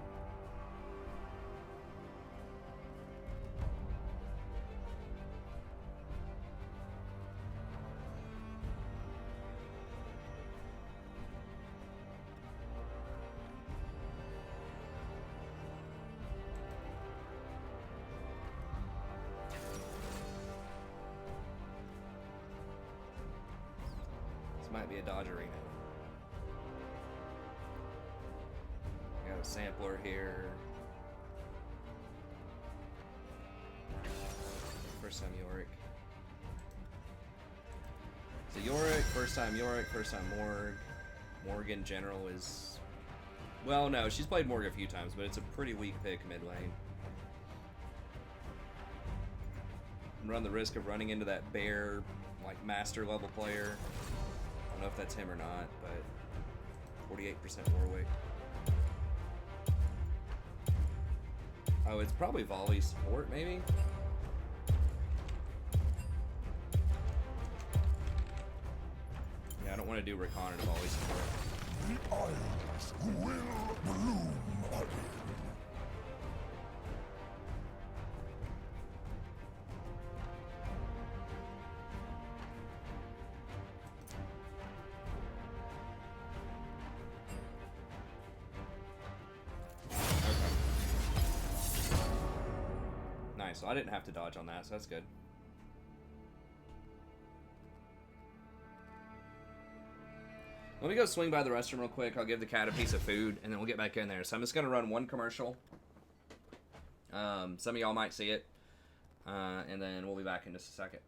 Might be a Dodge Arena. Got a sampler here. First time Yorick. So Yorick, first time Morg. Morg in general is... Well, no, she's played Morg a few times, but it's a pretty weak pick mid lane. And run the risk of running into that bear, like, master level player. I don't know if that's him or not, but 48% Warwick. Oh, it's probably volley support, maybe? Yeah, I don't want to do recon and volley support. The isles will bloom again. So I didn't have to dodge on that, so that's good. Let me go swing by the restroom real quick. I'll give the cat a piece of food, and then we'll get back in there. So I'm just going to run one commercial. Some of y'all might see it. And then we'll be back in just a second.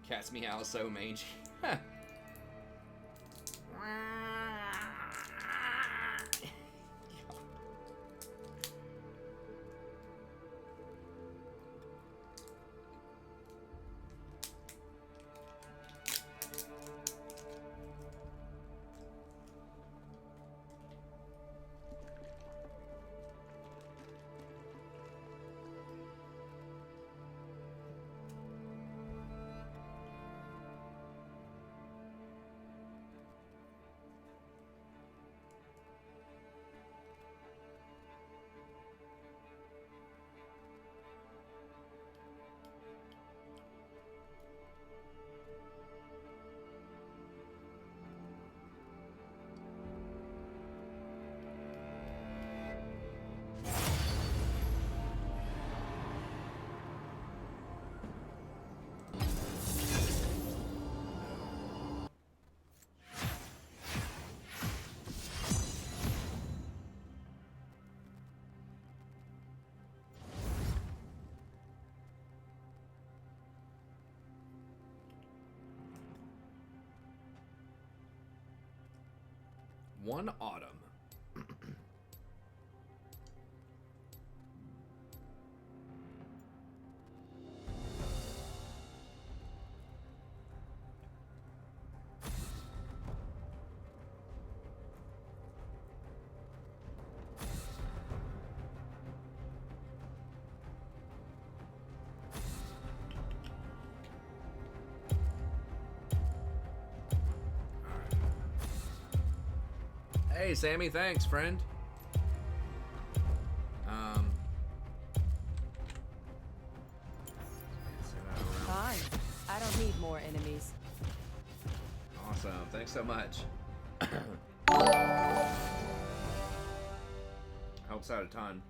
Cat's meow so mangy. One autumn. Hey, Sammy, thanks, friend. Fine. I don't need more enemies. Awesome. Thanks so much. Helps out a ton.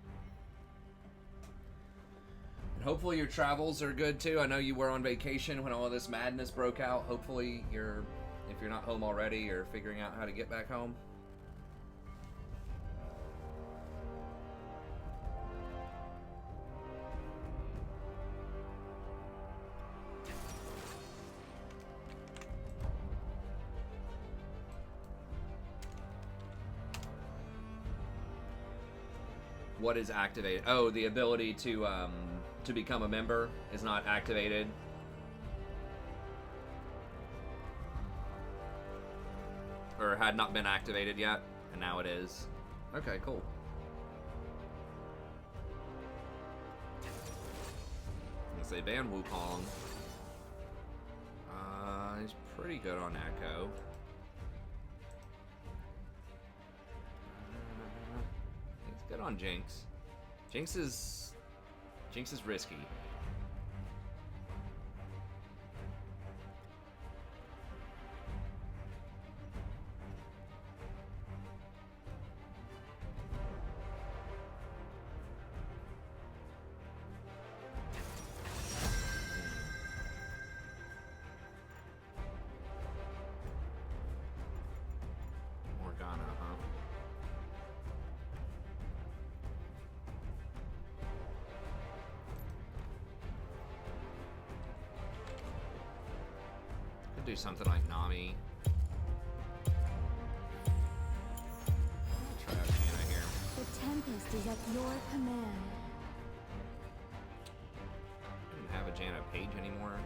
And hopefully your travels are good too. I know you were on vacation when all this madness broke out. Hopefully if you're not home already, you're figuring out how to get back home. What is activated? Oh, the ability to become a member is not activated. Or had not been activated yet, and now it is. Okay, cool. I'm gonna say ban Wukong. He's pretty good on Echo. Good on Jinx. Jinx is risky. Morgana, huh? Do something like Nami. Try out Hannah here. The Tempest is at your command. I don't have a Janna Page anymore.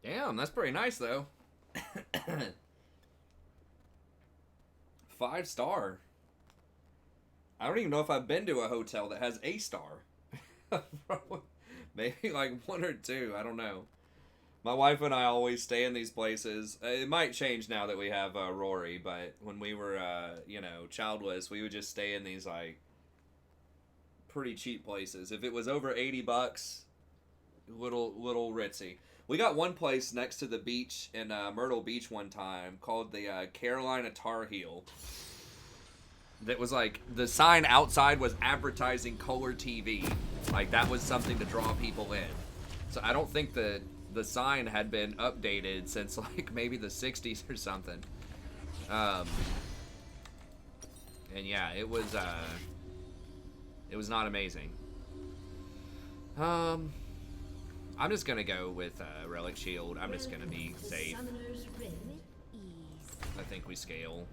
Damn, that's pretty nice though. 5-star. I don't even know if I've been to a hotel that has a star. Maybe like 1 or 2. I don't know. My wife and I always stay in these places. It might change now that we have Rory, but when we were, childless, we would just stay in these like pretty cheap places. If it was over $80, little ritzy. We got one place next to the beach in Myrtle Beach one time called the Carolina Tar Heel. That was like, the sign outside was advertising color TV. Like, that was something to draw people in. So I don't think the sign had been updated since like maybe the 60s or something. And yeah, it was not amazing. I'm just gonna go with Relic Shield. I'm just gonna be safe. I think we scale.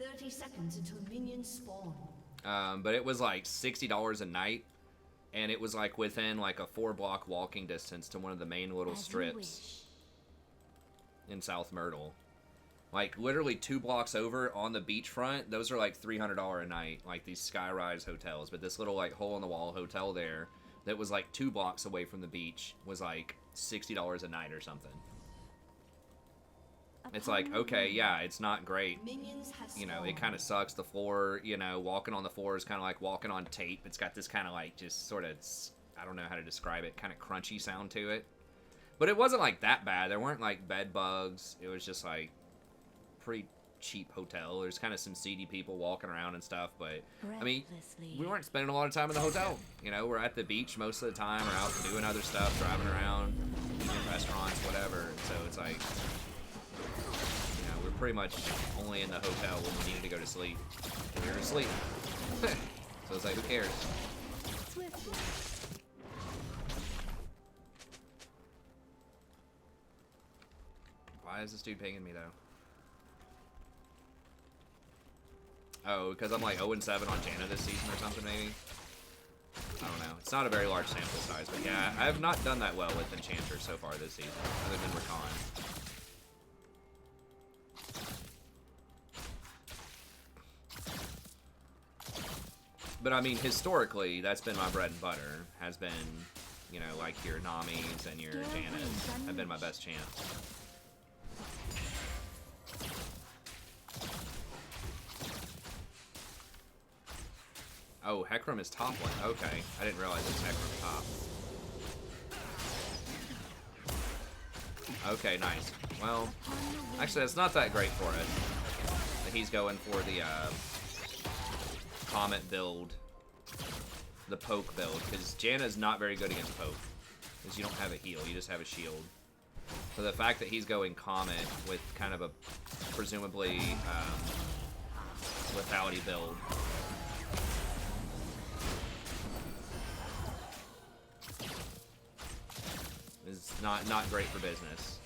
30 seconds until minions spawn. But it was like $60 a night, and it was like within like a 4-block walking distance to one of the main little strips. in South Myrtle. Like, literally 2 blocks over on the beachfront, those are like $300 a night, like these skyrise hotels. But this little, like, hole-in-the-wall hotel there that was like 2 blocks away from the beach was like $60 a night or something. It's like, okay, yeah, it's not great. You know, it kind of sucks. The floor, you know, walking on the floor is kind of like walking on tape. It's got this kind of like just sort of, I don't know how to describe it, kind of crunchy sound to it. But it wasn't like that bad. There weren't like bed bugs. It was just like pretty cheap hotel. There's kind of some seedy people walking around and stuff, but I mean, we weren't spending a lot of time in the hotel. You know, we're at the beach most of the time. We're out doing other stuff, driving around, eating in restaurants, whatever. So it's like, you know, we're pretty much only in the hotel when we needed to go to sleep. We were asleep. So it's like, who cares? Why is this dude pinging me though? Oh, because I'm like 0-7 on Janna this season or something, maybe? I don't know. It's not a very large sample size, but yeah, I have not done that well with Enchanters so far this season, other than Rakan. But I mean, historically, that's been my bread and butter. Has been, you know, like your Namis and your Jannas have been my best champs. Oh, Hecarim is top one. Okay, I didn't realize it was Hecarim top. Okay, nice. Well, actually, that's not that great for us. That he's going for the Comet build, the Poke build, because Janna's not very good against Poke, because you don't have a heal, you just have a shield. So the fact that he's going Comet with kind of a presumably lethality build. Is not great for business.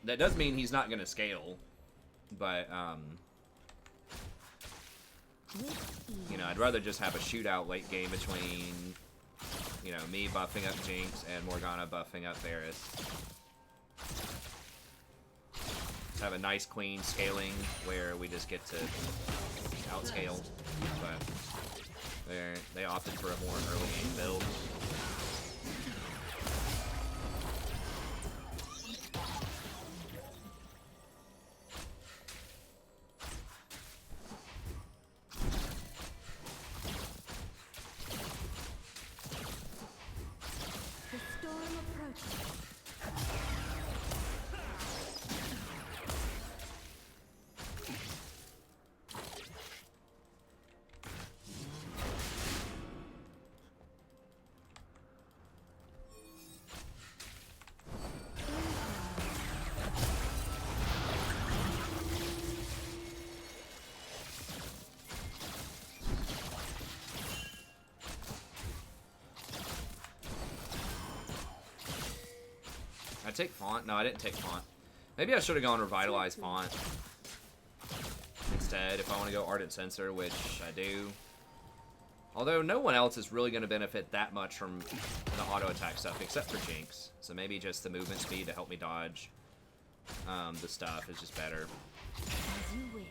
That does mean he's not going to scale, but you know, I'd rather just have a shootout late game between, you know, me buffing up Jinx and Morgana buffing up Varus. Just have a nice clean scaling where we just get to outscale, but they opted for a more early game build. I take Font? No, I didn't take Font. Maybe I should have gone Revitalize Font instead if I want to go Ardent Sensor, which I do. Although no one else is really going to benefit that much from the auto attack stuff except for Jinx. So maybe just the movement speed to help me dodge the stuff is just better. As you wish.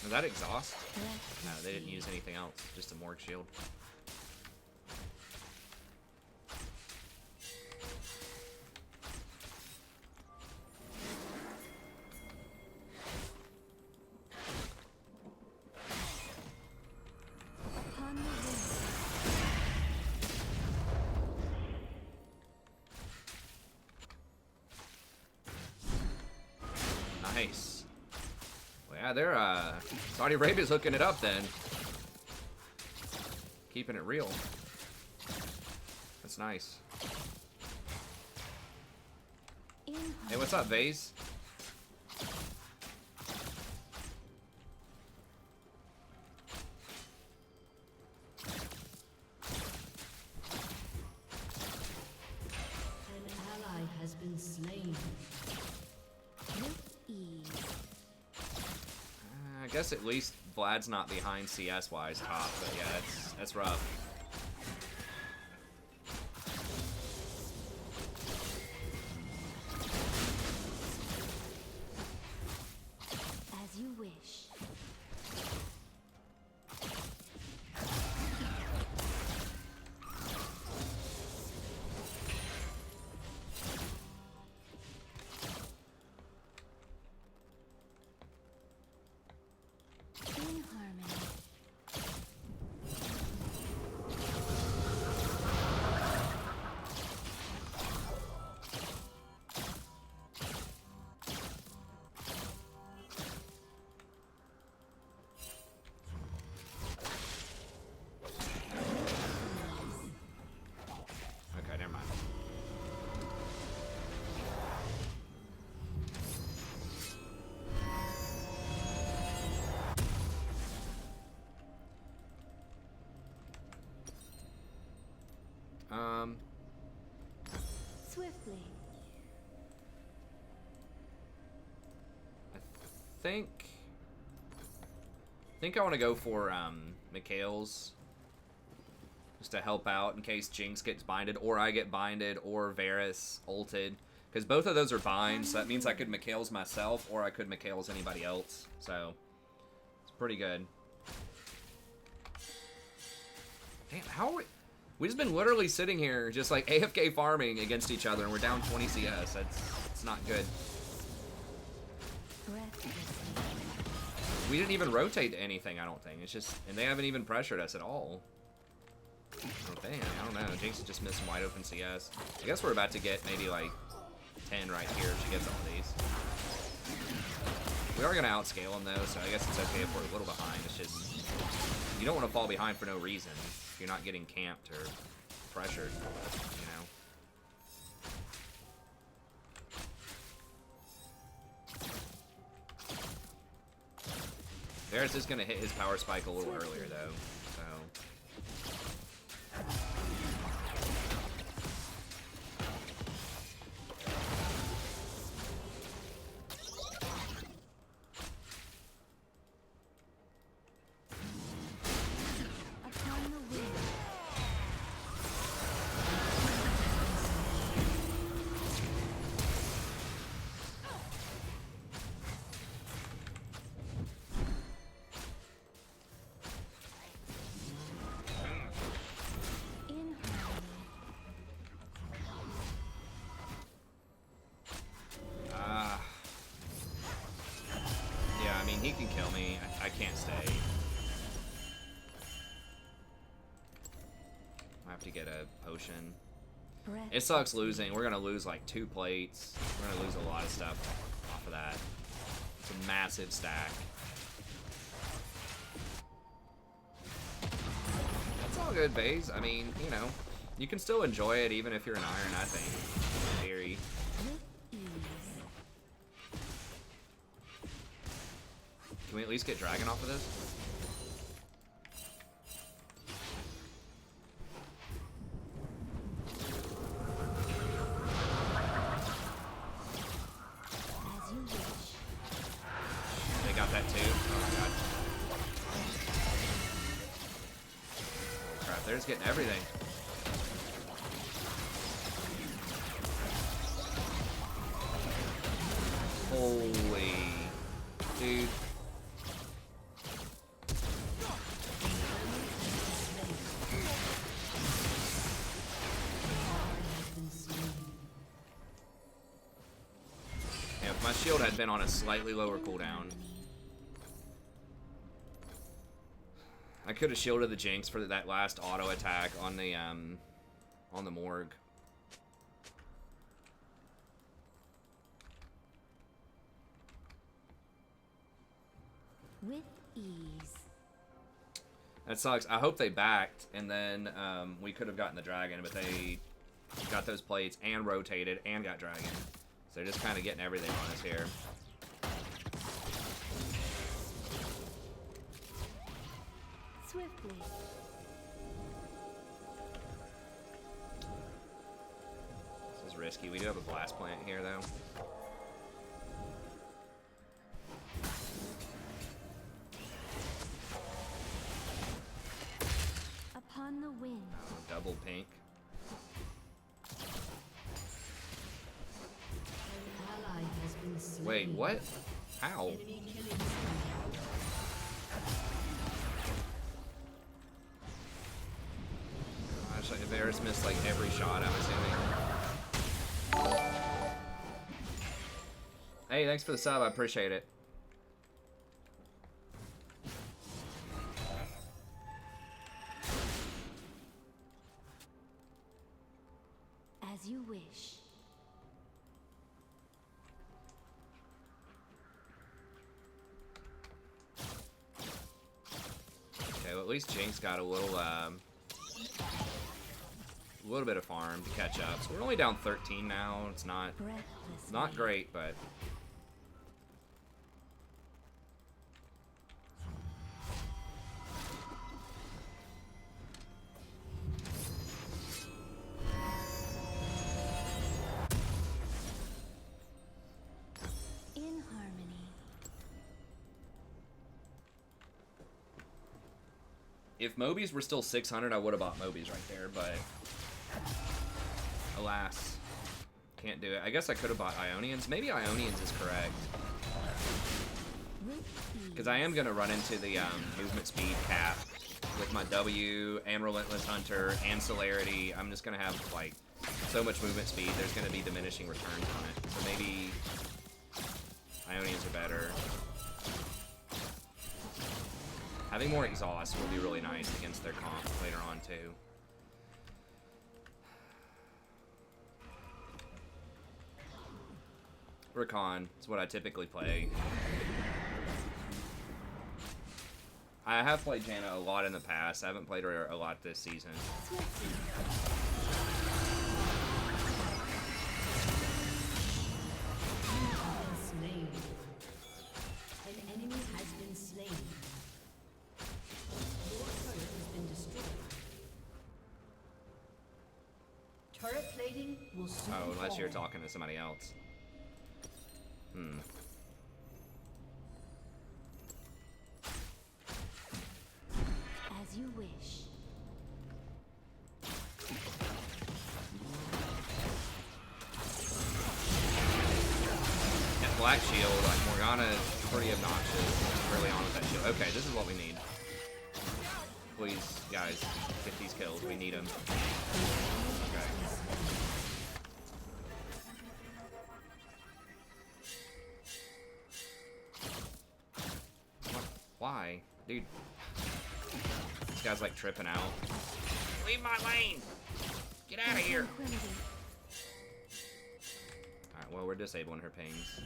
Is that exhaust? No, they didn't use anything else. Just a Morgue Shield. Nice. Well, yeah, they're Saudi Arabia's hooking it up then. Keeping it real. That's nice. Hey, what's up, Vase? An ally has been slain. With ease. I guess at least Vlad's not behind CS-wise top, but yeah, that's rough. As you wish. In harmony. Okay, never mind. Swiftly. I think I want to go for Mikhail's just to help out in case Jinx gets binded, or I get binded, or Varus ulted, because both of those are binds. So that means I could Mikhail's myself, or I could Mikhail's anybody else. So it's pretty good. Damn, how are we just been literally sitting here just like AFK farming against each other, and we're down 20 CS. It's not good. We didn't even rotate to anything, I don't think. It's just, and they haven't even pressured us at all. Oh, damn, I don't know. Jinx is just missing wide open CS. I guess we're about to get maybe like 10 right here if she gets all these. We are going to outscale them though, so I guess it's okay if we're a little behind. It's just, you don't want to fall behind for no reason if you're not getting camped or pressured, you know. Varus is going to hit his power spike a little earlier though, so. Upon the wind. In harmony. Yeah, I mean, he can kill me. I can't stay. I have to get a potion. Breath. It sucks losing. We're going to lose like 2 plates. We're going to lose a lot of stuff off of that. It's a massive stack. That's all good, Baze. I mean, you know, you can still enjoy it even if you're an iron, I think. In theory. With ease. Can we at least get Dragon off of this? As you wish. They got that too. Oh my god. Crap, they're just getting everything. Holy. Dude. Yeah, if my shield had been on a slightly lower cooldown, I could have shielded the Jinx for that last auto attack on the morgue. With ease. That sucks. I hope they backed, and then we could have gotten the dragon, but they got those plates and rotated and got dragon. So they're just kind of getting everything on us here. Swiftly. This is risky. We do have a blast plant here, though. Upon the wind. Double pink. Ally has been slain. Wait, what? How? Enemy killing spree. Gosh, like, Varus missed like every shot, I'm assuming. Hey, thanks for the sub. I appreciate it. As you wish. Okay, well, at least Jinx got a little bit of farm to catch up. So we're only down 13 now. It's not great, but In harmony. if Mobies were still 600, I would have bought Mobies right there, but alas, can't do it. I guess I could have bought Ionians. Maybe Ionians is correct. Because I am going to run into the movement speed cap with my W and Relentless Hunter and Celerity. I'm just going to have, like, so much movement speed, there's going to be diminishing returns on it. So maybe Ionians are better. Having more exhaust will be really nice against their comp later on, too. Rakan is what I typically play. I have played Janna a lot in the past. I haven't played her a lot this season. Slain. An enemy has been slain. Your turret has been destroyed. Turret plating will soon Oh, unless you're fall. talking to somebody else. As you wish. And Black Shield, like Morgana is pretty obnoxious. Really on with that shield. Okay, this is what we need. Please, guys, get these kills. We need them. Okay. What? Why? Dude. This guy's like tripping out. Leave my lane! Get out of here! Tranquility. Alright, well, we're disabling her pings.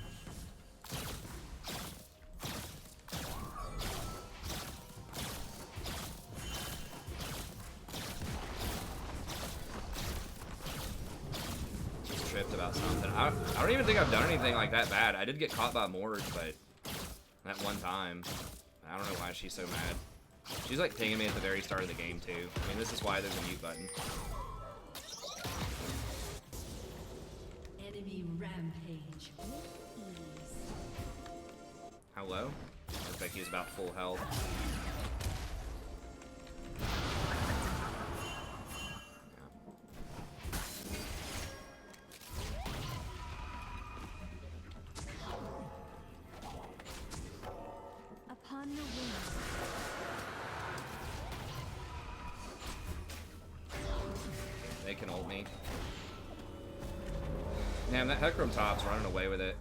She's tripped about something. I don't even think I've done anything like that bad. I did get caught by Morg, but that one time. I don't know why she's so mad. She's like pinging me at the very start of the game, too. I mean, this is why there's a mute button. Enemy rampage. How low? Looks like he's about full health. Upon the wind. They can ult me. Damn, that Hecarim top's running away with it.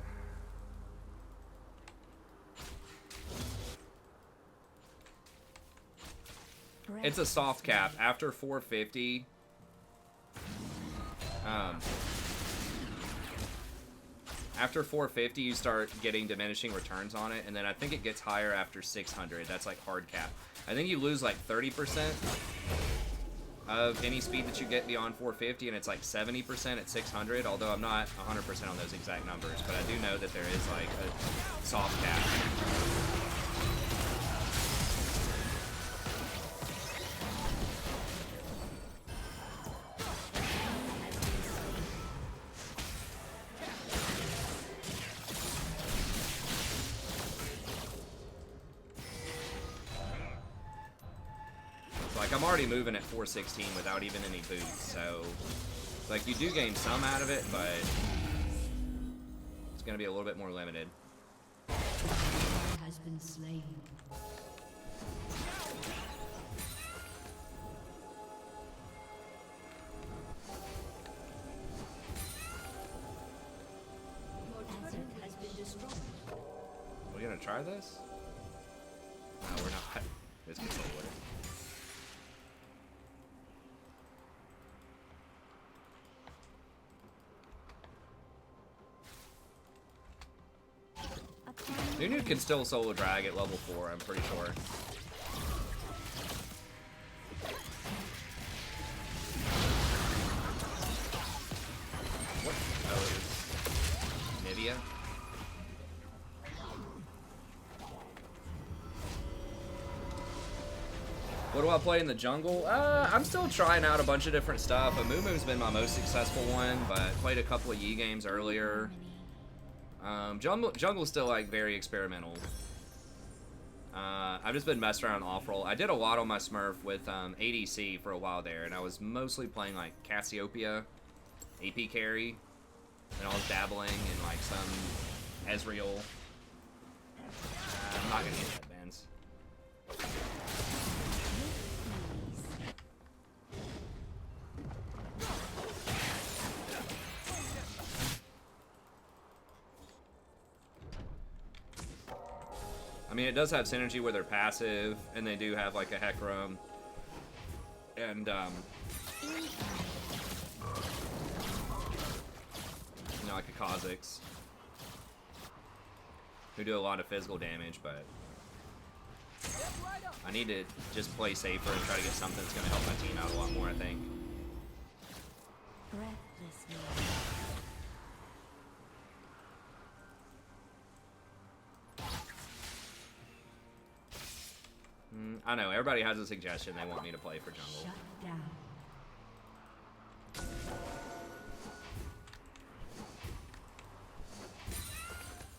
It's a soft cap. After 450, after 450, you start getting diminishing returns on it, and then I think it gets higher after 600. That's like hard cap. I think you lose like 30%. of any speed that you get beyond 450, and it's like 70% at 600, although I'm not 100% on those exact numbers, but I do know that there is like a soft cap. Like, I'm already moving at 416 without even any boots, so like you do gain some out of it, but it's gonna be a little bit more limited. Has been slain. Your turret has been destroyed. Are we gonna try this? No, we're not. Let's get with it. Nunu can still solo drag at level 4, I'm pretty sure. What? Oh, it was Nivea? What do I play in the jungle? I'm still trying out a bunch of different stuff. Amumu's been my most successful one, but played a couple of Yi games earlier. Jungle's still like very experimental. I've just been messing around off-roll. I did a lot on my Smurf with ADC for a while there, and I was mostly playing like Cassiopeia, AP carry, and I was dabbling in like some Ezreal. I'm not gonna get headbands. I mean, it does have synergy with their passive, and they do have like a Hecarim, and you know, like a Kha'Zix, who do a lot of physical damage. But I need to just play safer and try to get something that's going to help my team out a lot more, I think. Breathlessly. I know, everybody has a suggestion they want me to play for jungle. Shut down.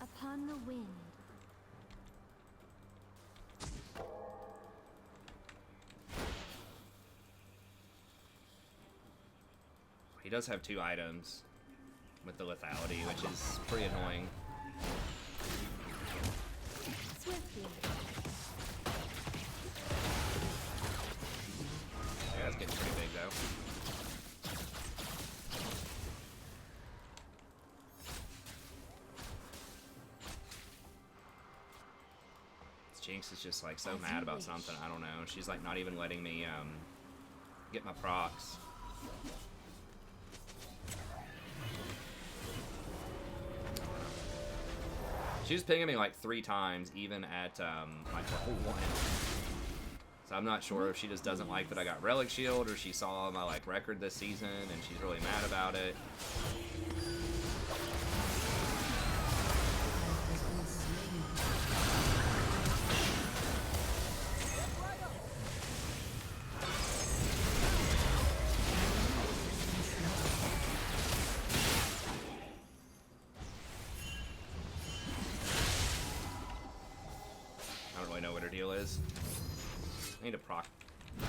Upon the wind. He does have 2 items with the lethality, which is pretty annoying. Swiftly. Yeah, that's getting pretty big though. This Jinx is just like so mad about something. I don't know. She's like not even letting me get my procs. She was pinging me like 3 times, even at like level 1. So I'm not sure if she just doesn't like that I got Relic Shield, or she saw my like record this season and she's really mad about it. I don't really know what her deal is. I need to proc. I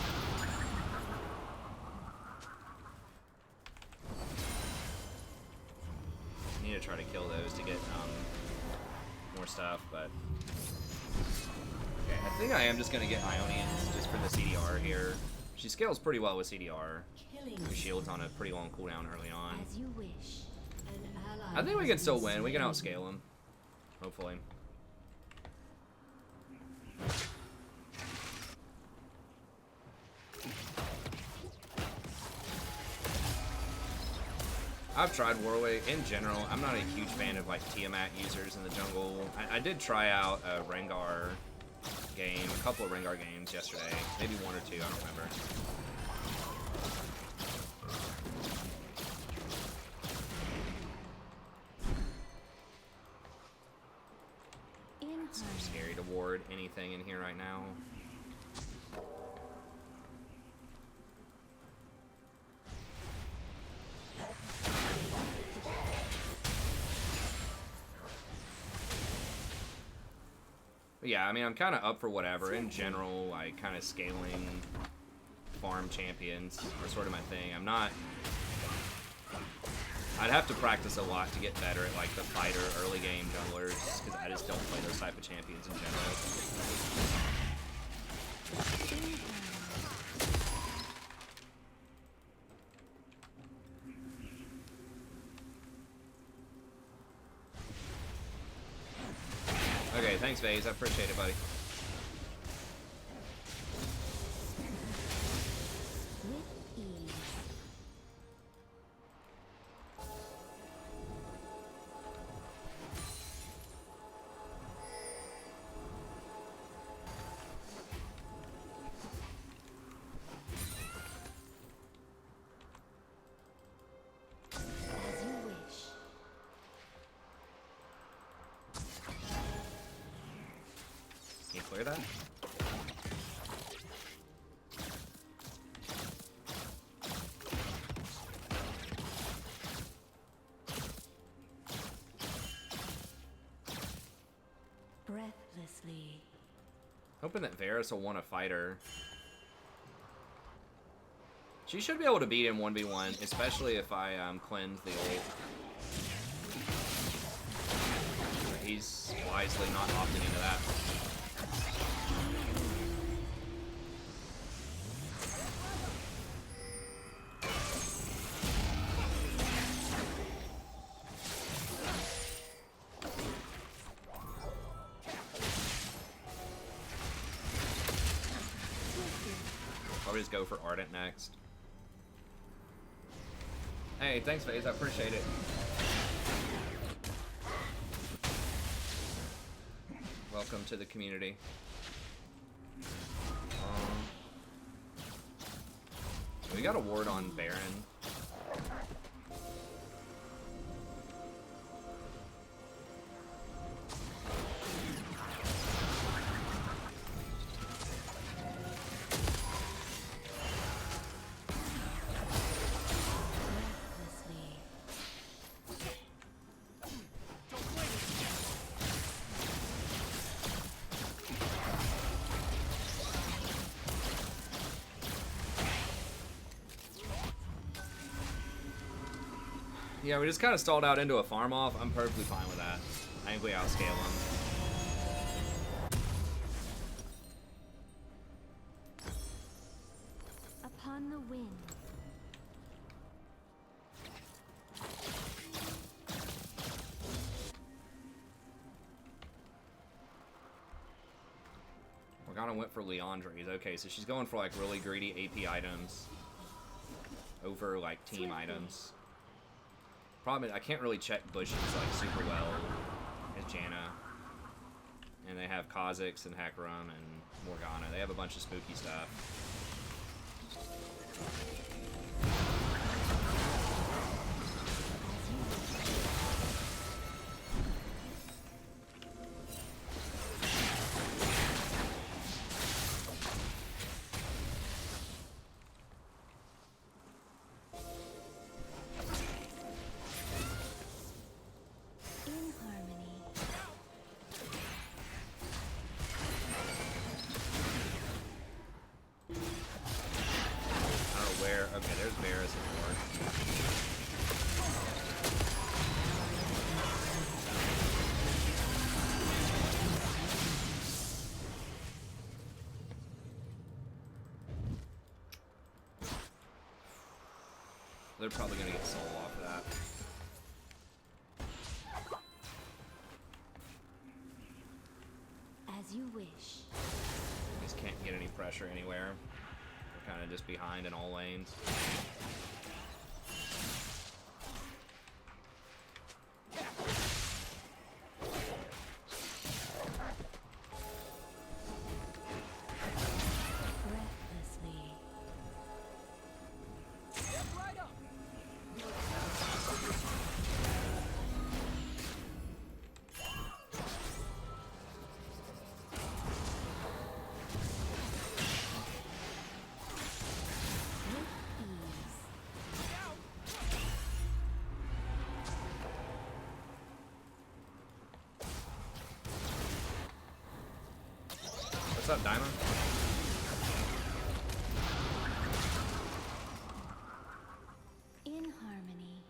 need to try to kill those to get more stuff, but okay, I think I am just gonna get Ionians just for the CDR here. She scales pretty well with CDR. Her shield's on a pretty long cooldown early on. As you wish. An ally I think we has can still been win. We can slain. outscale them, hopefully. I've tried Warwick. In general, I'm not a huge fan of like Tiamat users in the jungle. I did try out a Rengar game, a couple of Rengar games yesterday, maybe 1 or 2, I don't remember. afford anything in here right now. But yeah, I mean, I'm kind of up for whatever. In general, like, kind of scaling farm champions are sort of my thing. I'm not... I'd have to practice a lot to get better at, like, the fighter early game junglers, because I just don't play those type of champions in general. Okay, thanks, Vase. I appreciate it, buddy. Can you clear that? Breathlessly. Hoping that Varus will want a fighter. She should be able to beat him 1v1, especially if I cleanse the ult. He's wisely not opting into that. Probably just go for Ardent next. Hey, thanks, FaZe. I appreciate it. Welcome to the community. We got a ward on Baron. Yeah, we just kind of stalled out into a farm off. I'm perfectly fine with that. I think we outscale him. Upon the wind. Morgana went for Leandre's. Okay, so she's going for like really greedy AP items over like team items. Problem is, I can't really check bushes like super well as Janna. And they have Kha'Zix and Hecarim and Morgana. They have a bunch of spooky stuff. Okay, there's Varus and Ward. They're probably gonna get soul off of that. As you wish. Just can't get any pressure anywhere. We're kind of just behind in all lanes. What's up, Diamond? In harmony.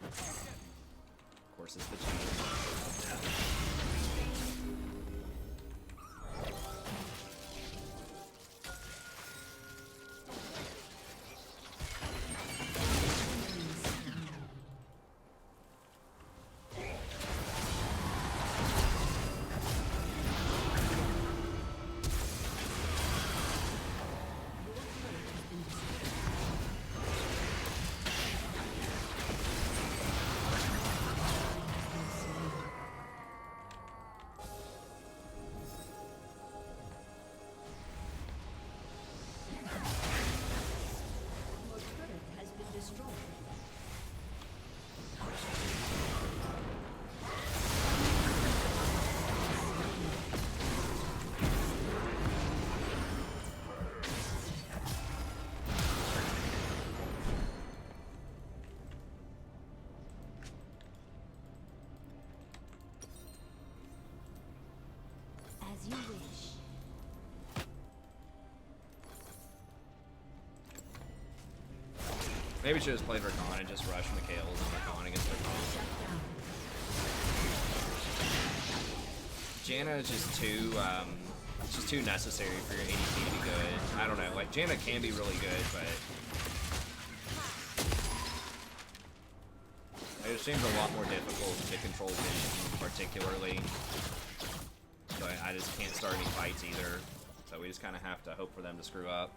Of course, it's the cheat. As you wish. Maybe we should have just played Rakan and just rushed Mikhail's and Rakan against Rakan. Janna is just too, it's just too necessary for your ADC to be good. I don't know, like, Janna can be really good, but it just seems a lot more difficult to control vision, particularly. So I just can't start any fights either. So we just kind of have to hope for them to screw up.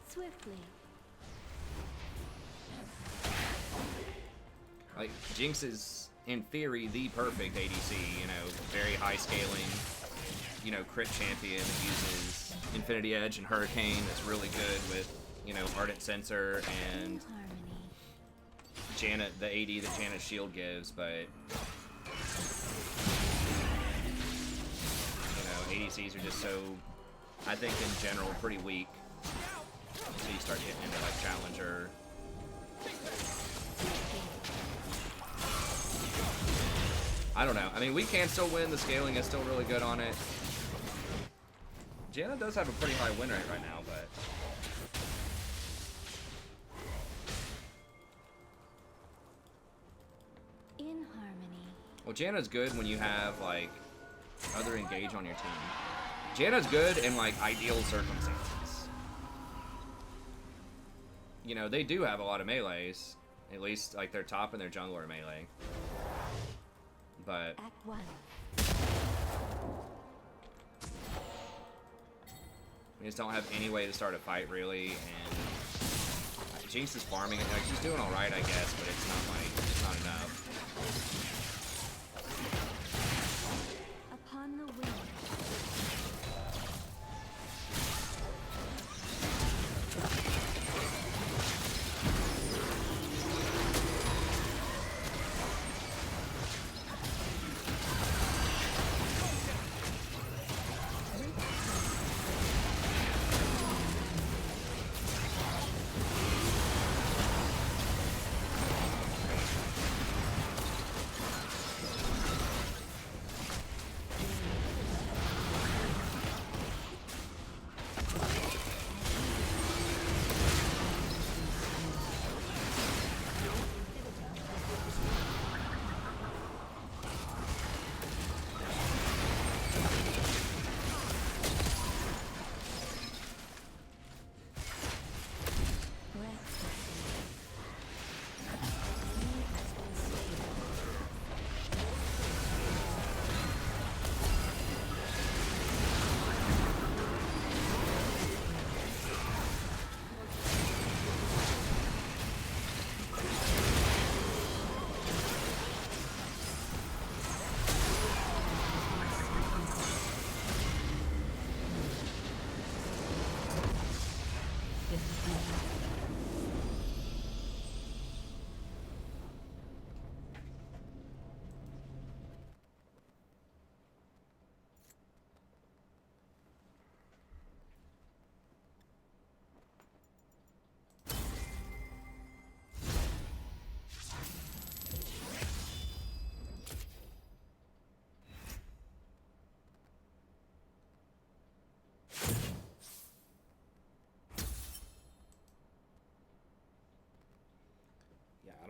Swiftly. Like, Jinx is, in theory, the perfect ADC, you know, very high scaling, you know, crit champion that uses Infinity Edge and Hurricane that's really good with, you know, Ardent Sensor and Janna, the AD that Janna's shield gives, but you know, ADCs are just so, I think in general, pretty weak. So you start getting into like Challenger. I don't know. I mean, we can still win. The scaling is still really good on it. Janna does have a pretty high win rate right now, but In harmony. well, Janna's good when you have like other engage on your team. Janna's good in like ideal circumstances. You know, they do have a lot of melees. At least like their top and their jungler melee. But Act 1. we just don't have any way to start a fight really, and Jinx is farming it. Like, she's doing all right, I guess, but it's not like it's not enough. Upon the wind.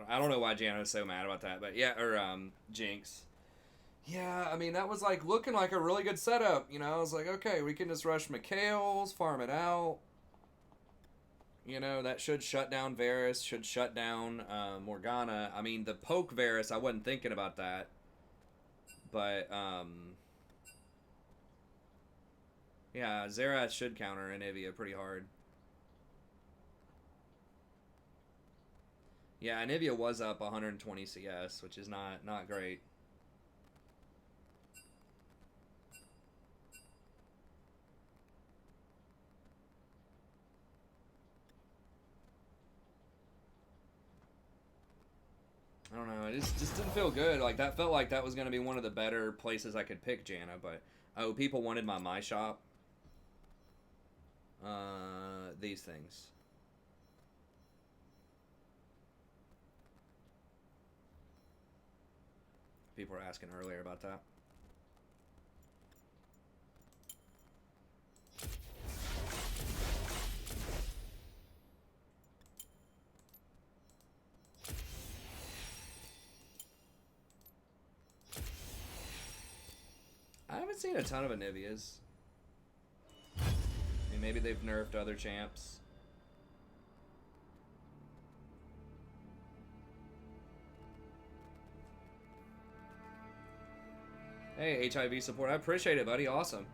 I don't know why Jana was so mad about that, but yeah, or Jinx. Yeah, I mean, that was like looking like a really good setup, you know. I was like, okay, we can just rush Mikhail's, farm it out. You know, that should shut down Varus, should shut down Morgana. I mean, the poke Varus, I wasn't thinking about that. But, yeah, Xerath should counter Anivia pretty hard. Yeah, Anivia was up 120 CS, which is not great. I don't know, it just didn't feel good. Like, that felt like that was going to be one of the better places I could pick Jana, but... Oh, people wanted my shop. These things. People were asking earlier about that. I haven't seen a ton of Anivias. I mean, maybe they've nerfed other champs. Hey, HIV support. I appreciate it, buddy. Awesome.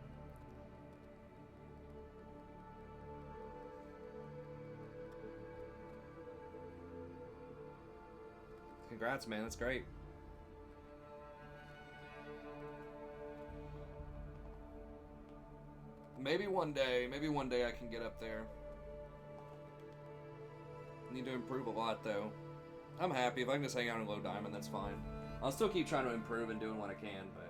Congrats, man. That's great. Maybe one day I can get up there. Need to improve a lot, though. I'm happy. If I can just hang out in low diamond, that's fine. I'll still keep trying to improve and doing what I can, but...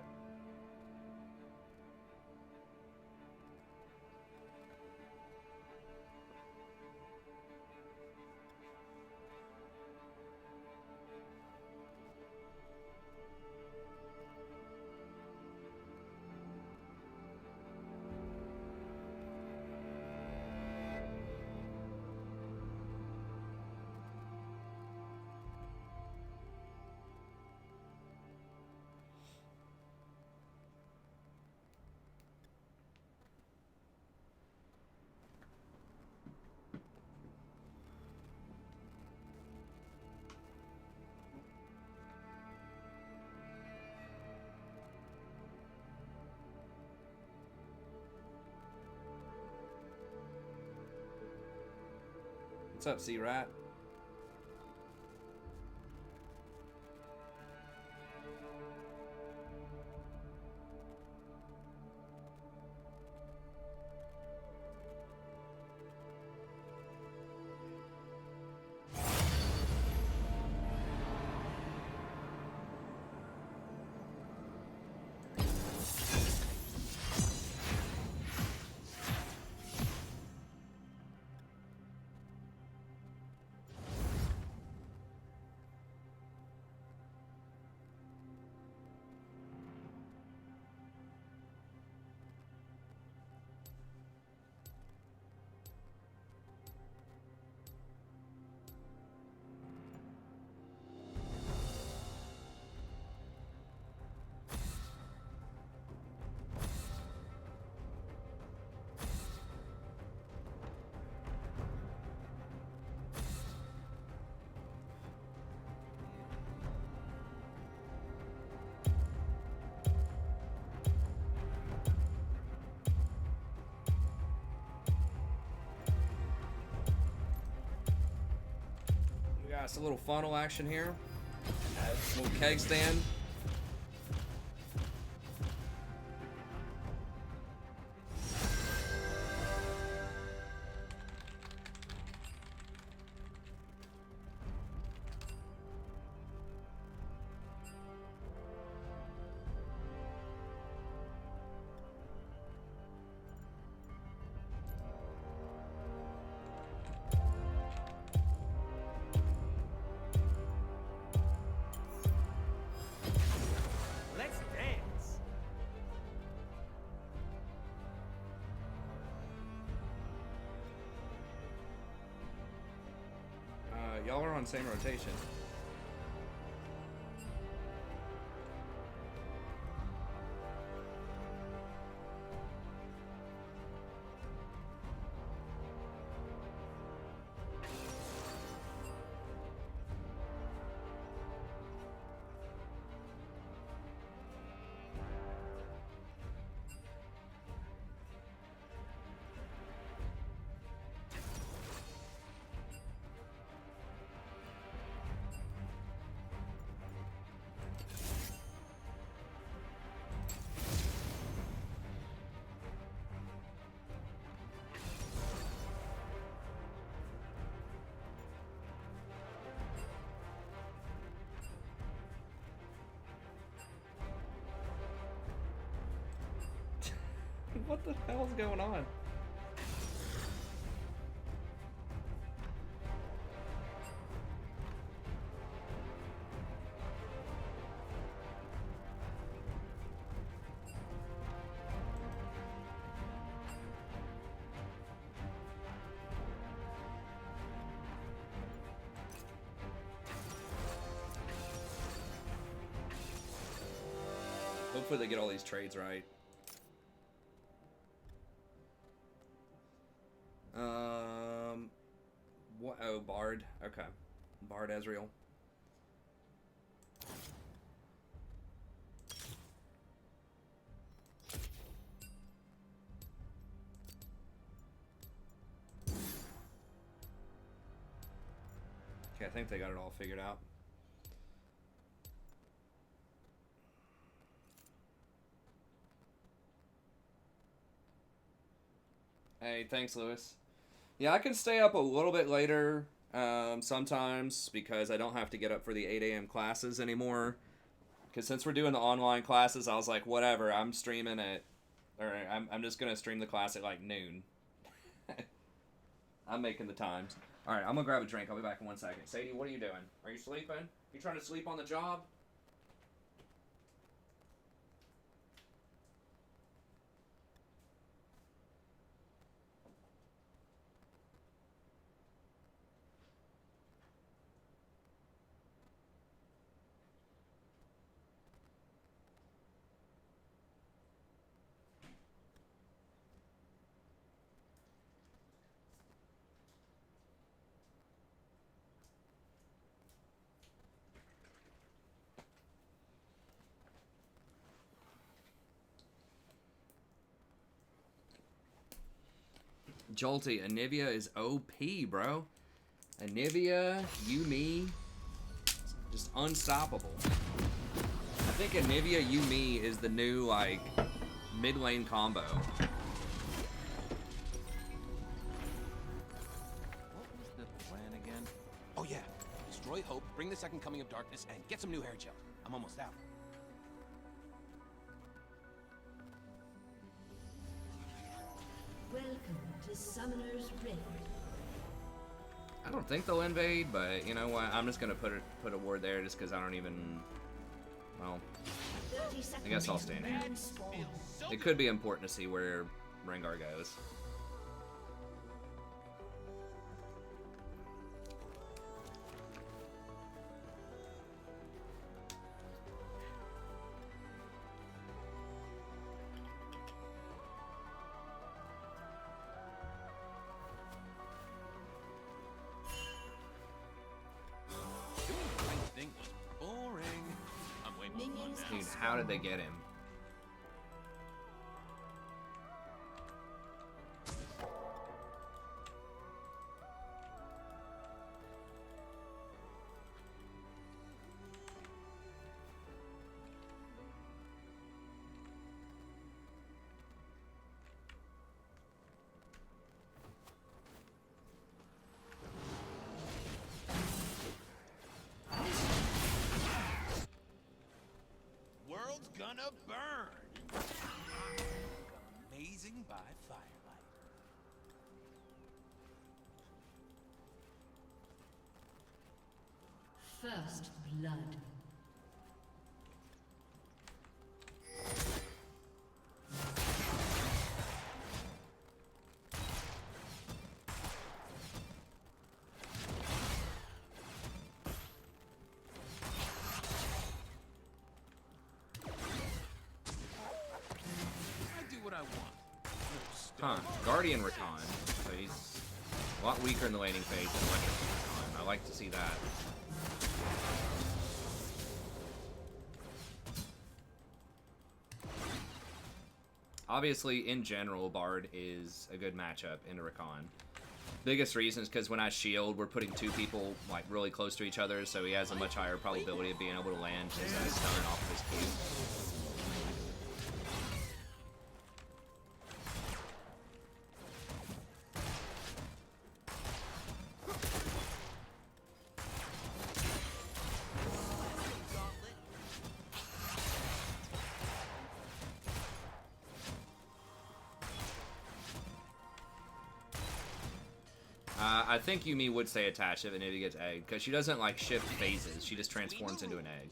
What's up, C-Rat? Got us a little funnel action here. Little keg stand. Y'all are on the same rotation. What the hell is going on? Hopefully they get all these trades right. What? Oh, Bard. Okay. Bard Ezreal. Okay, I think they got it all figured out. Hey, thanks, Lewis. Yeah, I can stay up a little bit later sometimes because I don't have to get up for the 8 a.m. classes anymore. Because since we're doing the online classes, I was like, whatever, I'm streaming at... Or I'm just going to stream the class at like noon. I'm making the times. Alright, I'm going to grab a drink. I'll be back in 1 second. Sadie, what are you doing? Are you sleeping? You trying to sleep on the job? Jolty, Anivia is OP, bro. Anivia, Yumi, just unstoppable. I think Anivia, Yumi is the new, like, mid lane combo. What was the plan again? Oh yeah, destroy hope, bring the second coming of darkness, and get some new hair gel. I'm almost out. Welcome to Summoner's Rift. I don't think they'll invade, but you know what? I'm just gonna put a ward there just because I don't even. Well, 30 seconds. I guess I'll stand here. It could be important to see where Rengar goes. Dude, how did they get him? World's gonna burn. Amazing by firelight. First blood. Huh, Guardian Rakan. So he's a lot weaker in the laning phase than Electric Rakan. I like to see that. Obviously, in general, Bard is a good matchup into Rakan. Biggest reason is because when I shield, we're putting two people like really close to each other, so he has a much higher probability of being able to land his stun off of his Q. I think Yumi would stay attached if Anivia gets egg, because she doesn't like shift phases. She just transforms into an egg.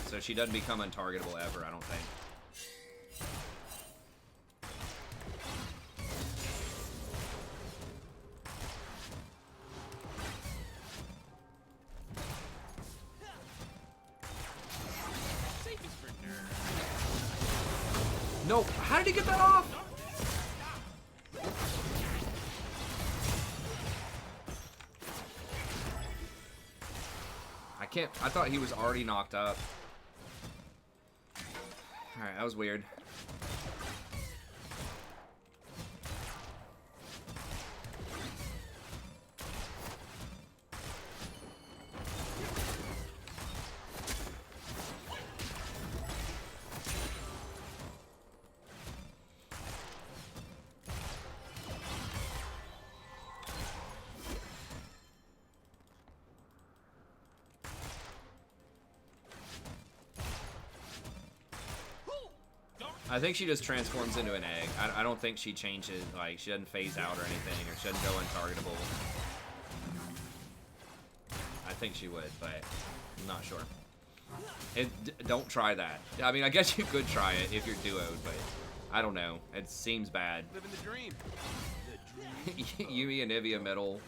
So she doesn't become untargetable ever, I don't think. No, how did he get that off? I thought he was already knocked up. Alright, that was weird. I think she just transforms into an egg. I don't think she changes, like, she doesn't phase out or anything, or she doesn't go untargetable. I think she would, but I'm not sure. Don't try that. I mean, I guess you could try it if you're duoed, but I don't know. It seems bad. Living the dream. Yumi and Nivea middle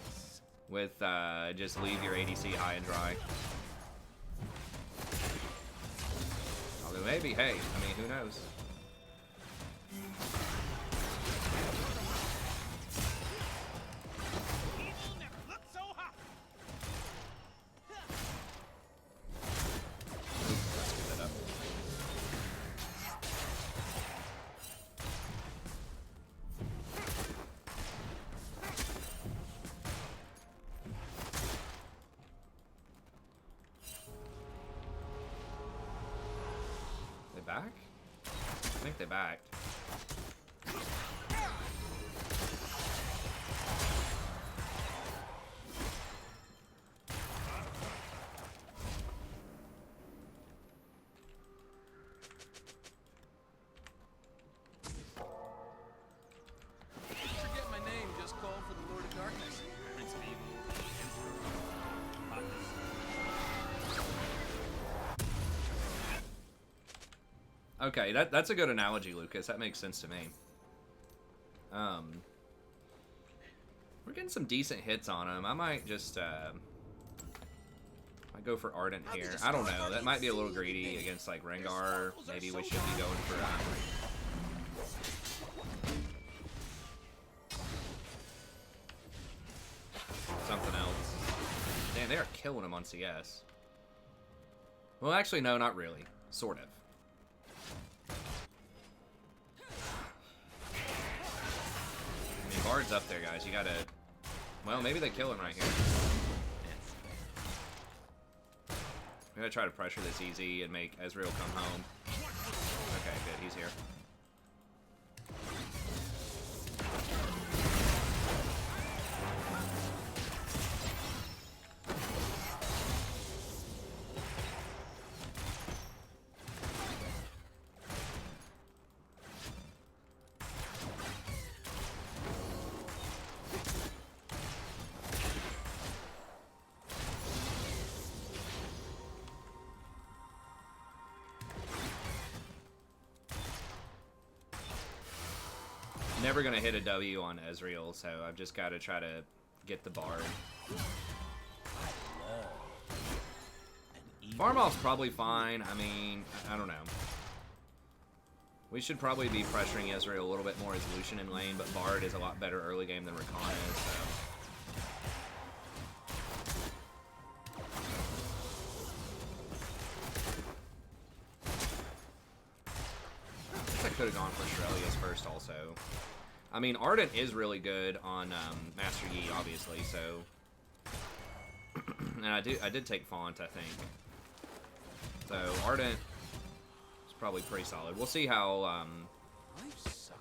with just leave your ADC high and dry. Although maybe, hey, I mean, who knows? Back? I think they backed. Forget my name, just call for the Lord of Darkness. Prince of Evil, Okay, that's a good analogy, Lucas. That makes sense to me. We're getting some decent hits on him. I might just might go for Ardent here. I don't know. That might be a little greedy against like Rengar. Maybe we should be going for something else. Damn, they are killing him on CS. Well, actually, no, not really. Sort of. Bard's up there, guys. You gotta... Well, maybe they kill him right here. I'm gonna try to pressure this easy and make Ezreal come home. Okay, good. He's here. Never gonna hit a W on Ezreal, so I've just got to try to get the Bard. Farm off's probably fine. I mean, I don't know. We should probably be pressuring Ezreal a little bit more as Lucian in lane, but Bard is a lot better early game than Rakan is, so. I could have gone for Shurelia's first also. I mean, Ardent is really good on Master Yi, obviously, so... and I did take Font, I think. So, Ardent is probably pretty solid. We'll see how,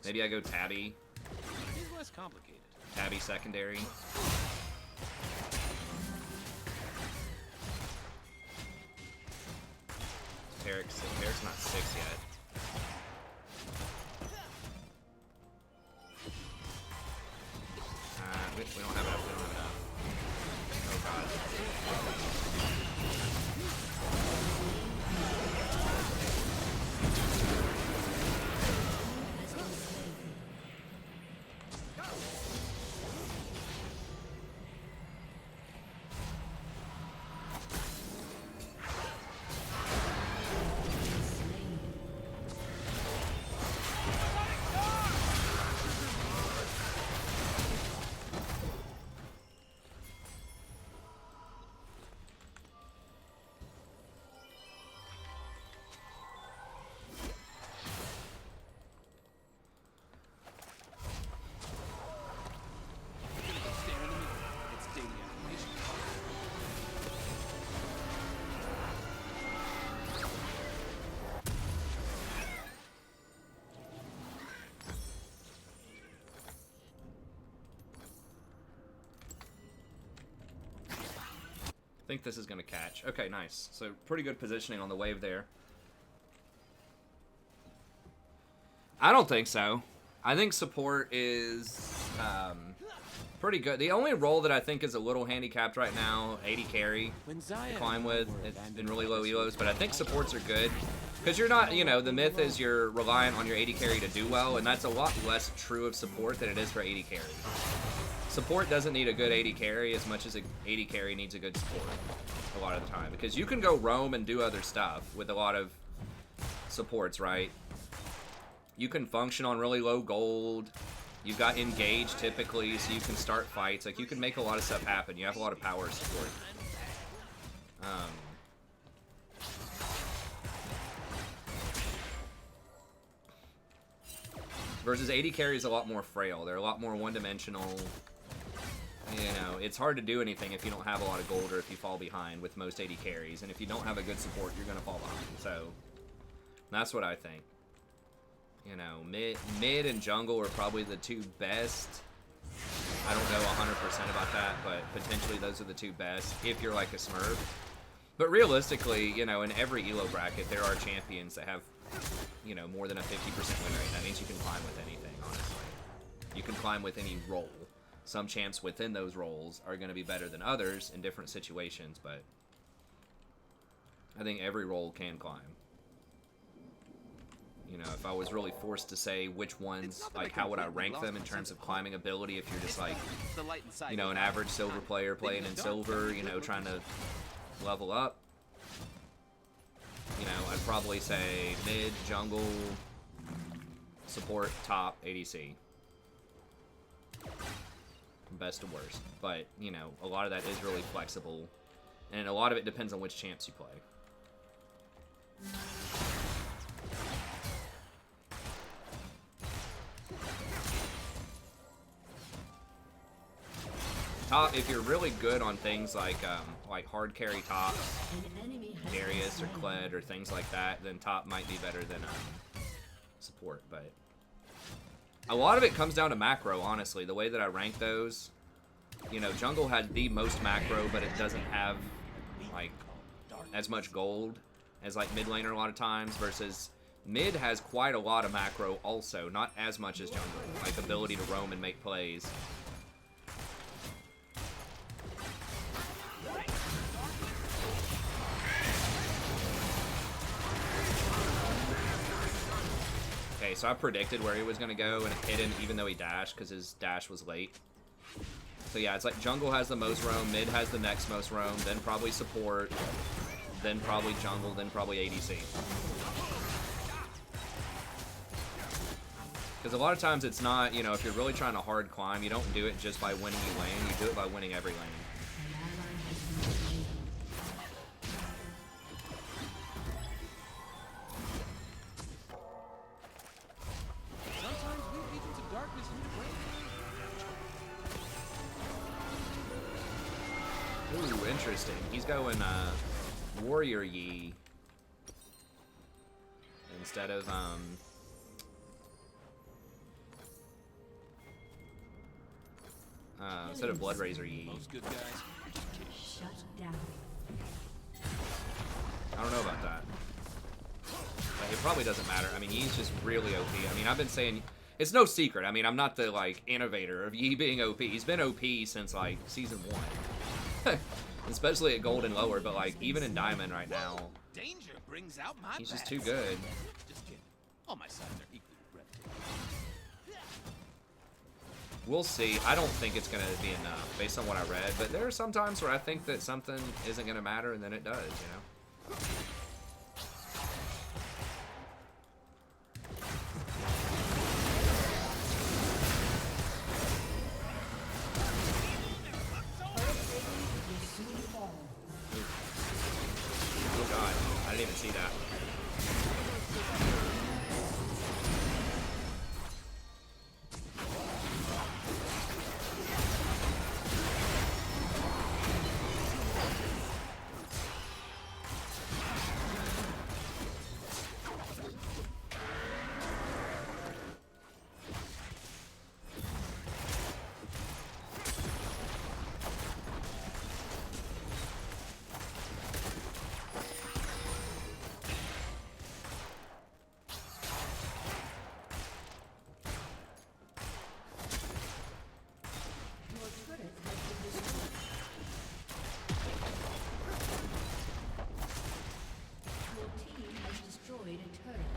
maybe I go Tabby. It is less complicated. Tabby secondary. Tarek's not 6 yet. We don't have enough. We don't have enough. Oh god. I think this is going to catch. Okay, nice. So pretty good positioning on the wave there. I don't think so. I think support is pretty good. The only role that I think is a little handicapped right now, 80 carry to climb with in really low elos, but I think supports are good. Because you're not, you know, the myth is you're reliant on your 80 carry to do well, and that's a lot less true of support than it is for 80 carry. Support doesn't need a good 80 carry as much as an 80 carry needs a good support a lot of the time. Because you can go roam and do other stuff with a lot of supports, right? You can function on really low gold. You've got engage typically, so you can start fights. Like, you can make a lot of stuff happen. You have a lot of power support. Versus 80 carry is a lot more frail. They're a lot more one-dimensional. You know, it's hard to do anything if you don't have a lot of gold or if you fall behind with most 80 carries. And if you don't have a good support, you're going to fall behind. So, that's what I think. You know, mid and jungle are probably the two best. I don't know 100% about that, but potentially those are the two best if you're like a Smurf. But realistically, you know, in every elo bracket, there are champions that have, you know, more than a 50% win rate. That means you can climb with anything, honestly. You can climb with any role. Some champs within those roles are going to be better than others in different situations, but I think every role can climb. You know, if I was really forced to say which ones, like, how would I rank them in terms of climbing ability if you're just, like, you know, an average silver player playing in silver, you know, trying to level up, you know, I'd probably say mid, jungle, support, top, ADC. Best to worst. But, you know, a lot of that is really flexible, and a lot of it depends on which champs you play. Top, if you're really good on things like hard carry top, Darius or Kled or things like that, then top might be better than support. But a lot of it comes down to macro, honestly. The way that I rank those, you know, jungle had the most macro, but it doesn't have like as much gold as like mid laner a lot of times, versus mid has quite a lot of macro also, not as much as jungle, like ability to roam and make plays. Okay, so I predicted where he was going to go, and it hit him even though he dashed, because his dash was late. So yeah, it's like jungle has the most roam, mid has the next most roam, then probably support, then probably jungle, then probably ADC. Because a lot of times it's not, you know, if you're really trying to hard climb, you don't do it just by winning your lane, you do it by winning every lane. Ooh, interesting. He's going Warrior Yi instead of Blood Razor Yi. Shut down. I don't know about that. But it probably doesn't matter. I mean, Yi's just really OP. I mean, I've been saying it's no secret. I mean, I'm not the, like, innovator of Yi being OP. He's been OP since, like, Season 1. Especially at Gold and lower, but, like, even in Diamond right now, Danger brings out my he's just best. too good. Just kidding. All my sides are equally breathtaking. We'll see. I don't think it's going to be enough, based on what I read, but there are some times where I think that something isn't going to matter, and then it does, you know? Oh god, I didn't even see that. Your turret has been destroyed. Your team has destroyed a turret.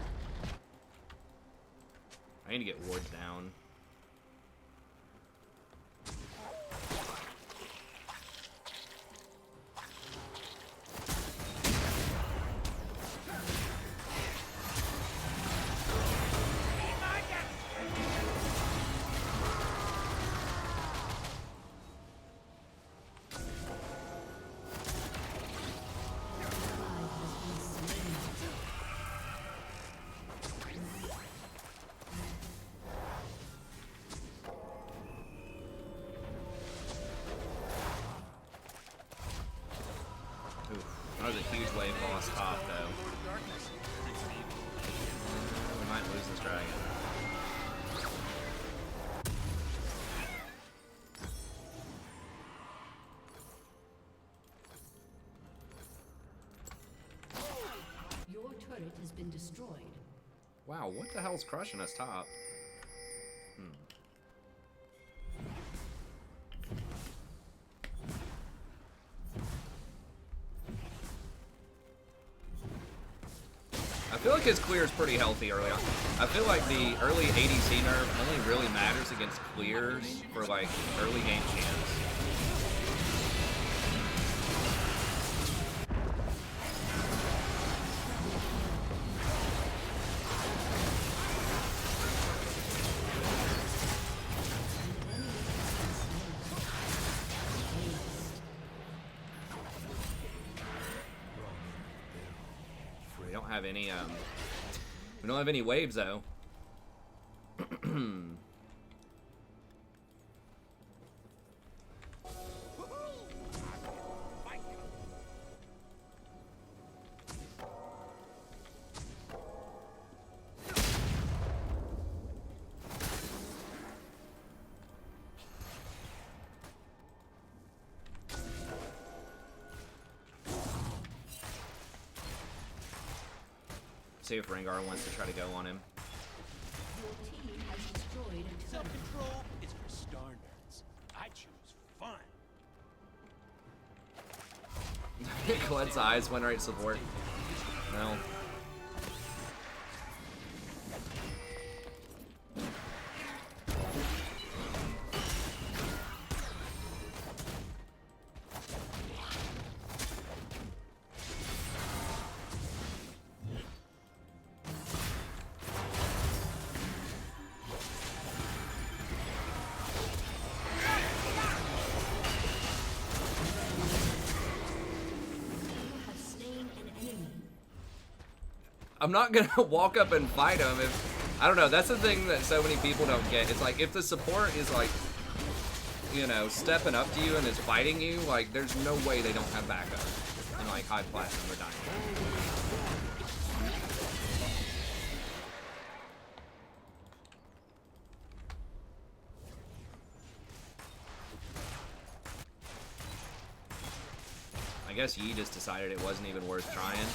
I need to get wards down. That was a huge wave boss top, though. We might lose this dragon. Your turret has been destroyed. Wow, what the hell's crushing us top? I feel like his clear is pretty healthy early on. I feel like the early ADC nerf only really matters against clears for like early game champs. We don't have any we don't have any waves though. See if Rengar wants to try to go on him. Your team has destroyed a turret. Self-control is for star nerds. I choose fun. Colette's eyes went right support. No. I'm not gonna walk up and fight him if, I don't know, that's the thing that so many people don't get. It's like, if the support is like, you know, stepping up to you and is fighting you, like, there's no way they don't have backup in like high platinum or diamond. I guess Yi just decided it wasn't even worth trying.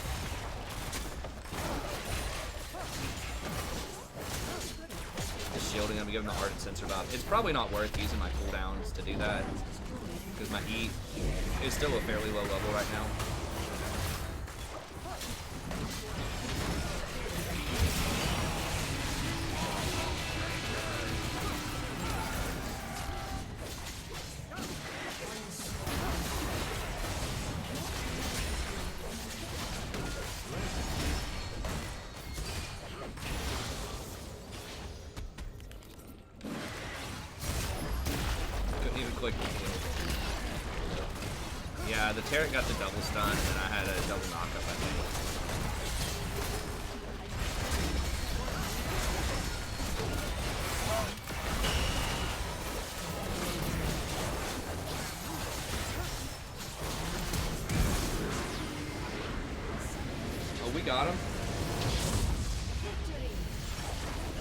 shielding him, give him the Ardent Sensor buff. It's probably not worth using my cooldowns to do that, because my E is still a fairly low level right now. Yeah, the Tarek got the double stun, and then I had a double knockup, I think. Oh, we got him.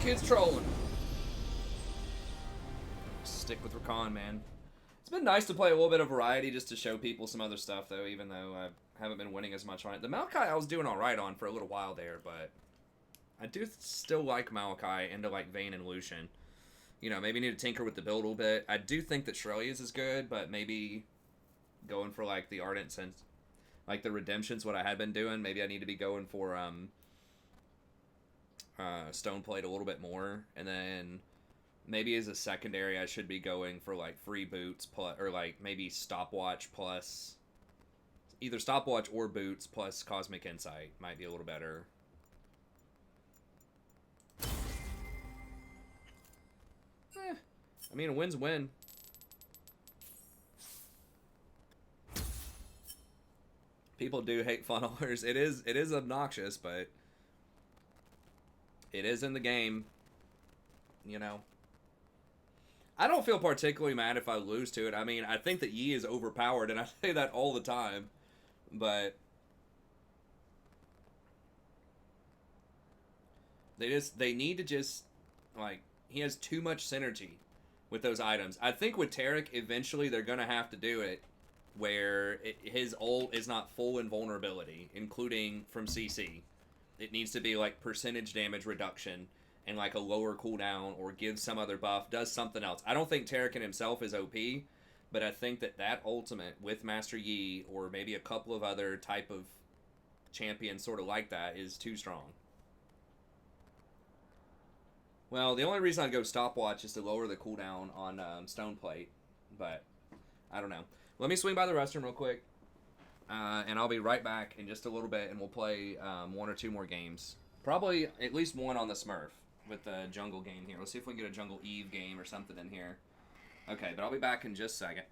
Kid's trolling. Stick with Rakan, man. It's been nice to play a little bit of variety just to show people some other stuff, though, even though I haven't been winning as much on it. The Maokai I was doing alright on for a little while there, but I do still like Maokai into, like, Vayne and Lucian. You know, maybe need to tinker with the build a little bit. I do think that Shrelia's is good, but maybe going for, like, the Ardent Sense, like, the Redemption's what I had been doing. Maybe I need to be going for, Stoneplate a little bit more, and then maybe as a secondary, I should be going for, like, free boots, plus, or, like, maybe stopwatch plus... Either stopwatch or boots plus Cosmic Insight might be a little better. I mean, a win's a win. People do hate funnelers. It is obnoxious, but it is in the game, you know. I don't feel particularly mad if I lose to it. I mean, I think that Yi is overpowered, and I say that all the time. But they need to just, like, he has too much synergy with those items. I think with Tarek, eventually they're going to have to do it where his ult is not full invulnerability, including from CC. It needs to be, like, percentage damage reduction and, like, a lower cooldown, or gives some other buff, does something else. I don't think Terrakin himself is OP, but I think that ultimate with Master Yi, or maybe a couple of other type of champions sort of like that, is too strong. Well, the only reason I'd go stopwatch is to lower the cooldown on Stoneplate, but I don't know. Let me swing by the restroom real quick, and I'll be right back in just a little bit, and we'll play one or two more games. Probably at least one on the Smurf with the jungle game here. Let's see if we can get a Jungle Eve game or something in here. Okay, but I'll be back in just a second.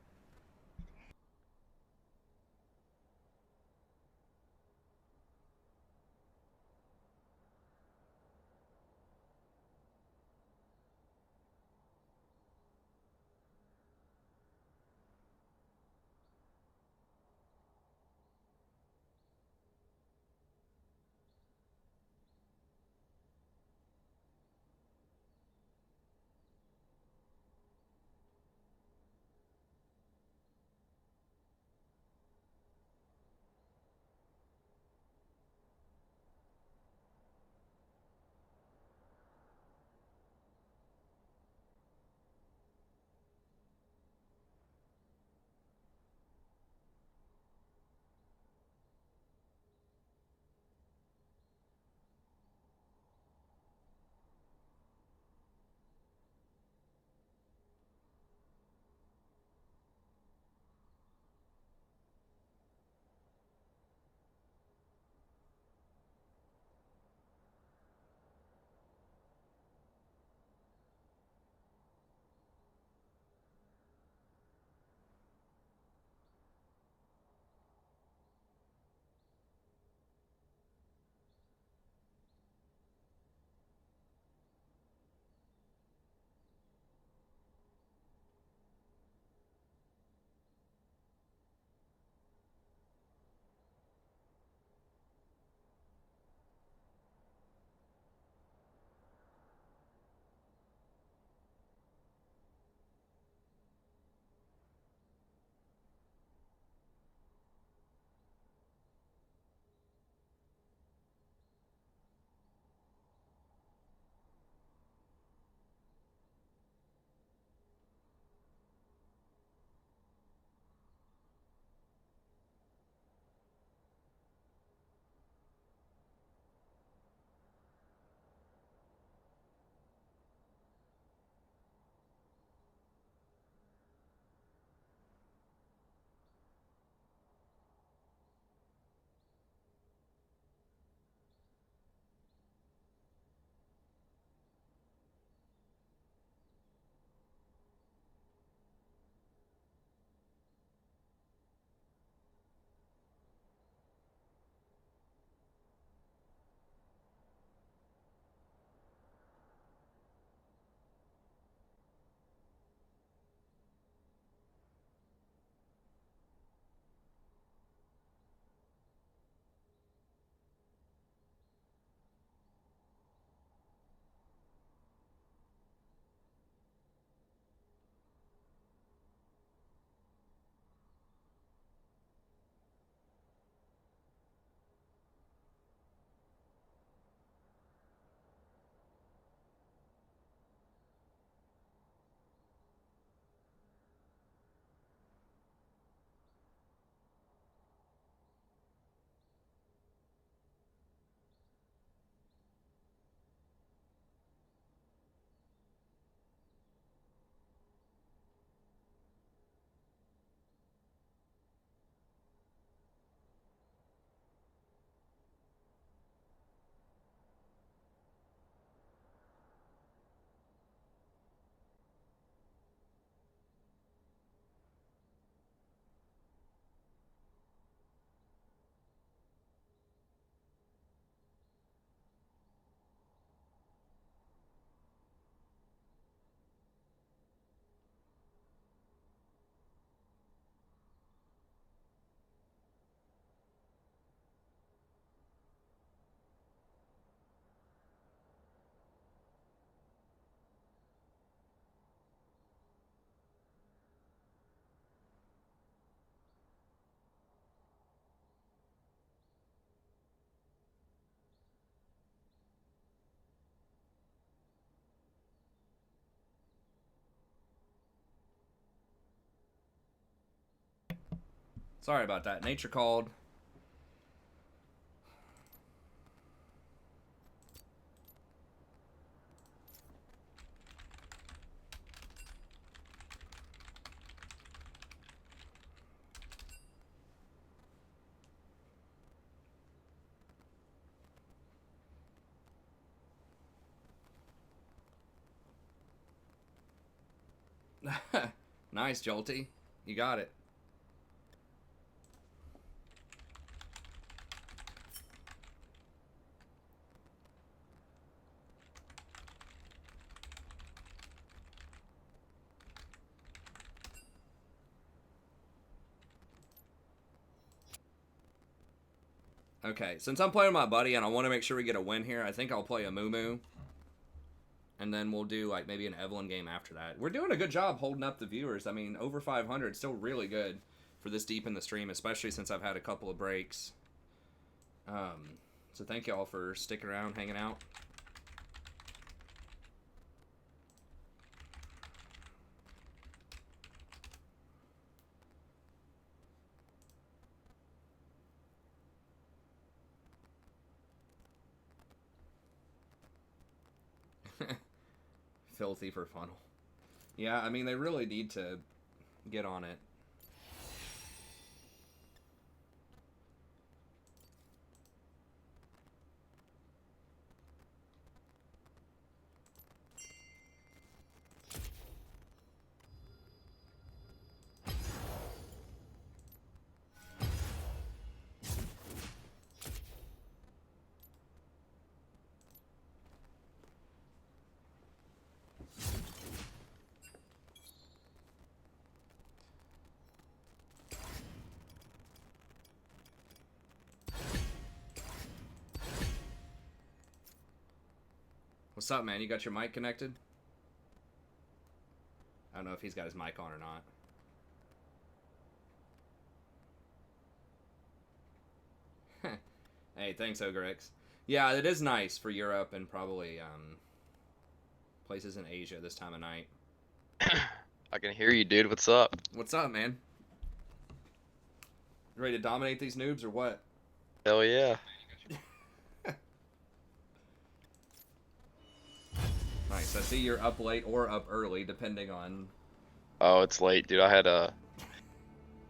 Sorry about that. Nature called. Nice, Jolty. You got it. Okay, since I'm playing with my buddy and I want to make sure we get a win here, I think I'll play a Moo. And then we'll do like maybe an Evelyn game after that. We're doing a good job holding up the viewers. I mean, over 500, still really good for this deep in the stream, especially since I've had a couple of breaks. So thank y'all for sticking around, hanging out. Filthy for funnel. Yeah, I mean, they really need to get on it. What's up, man? You got your mic connected? I don't know if he's got his mic on or not. Hey, thanks, Ogrex. Yeah, it is nice for Europe and probably places in Asia this time of night. I can hear you, dude. What's up? What's up, man? You ready to dominate these noobs or what? Hell yeah. Nice. I see you're up late or up early, depending on... Oh, it's late, dude. I had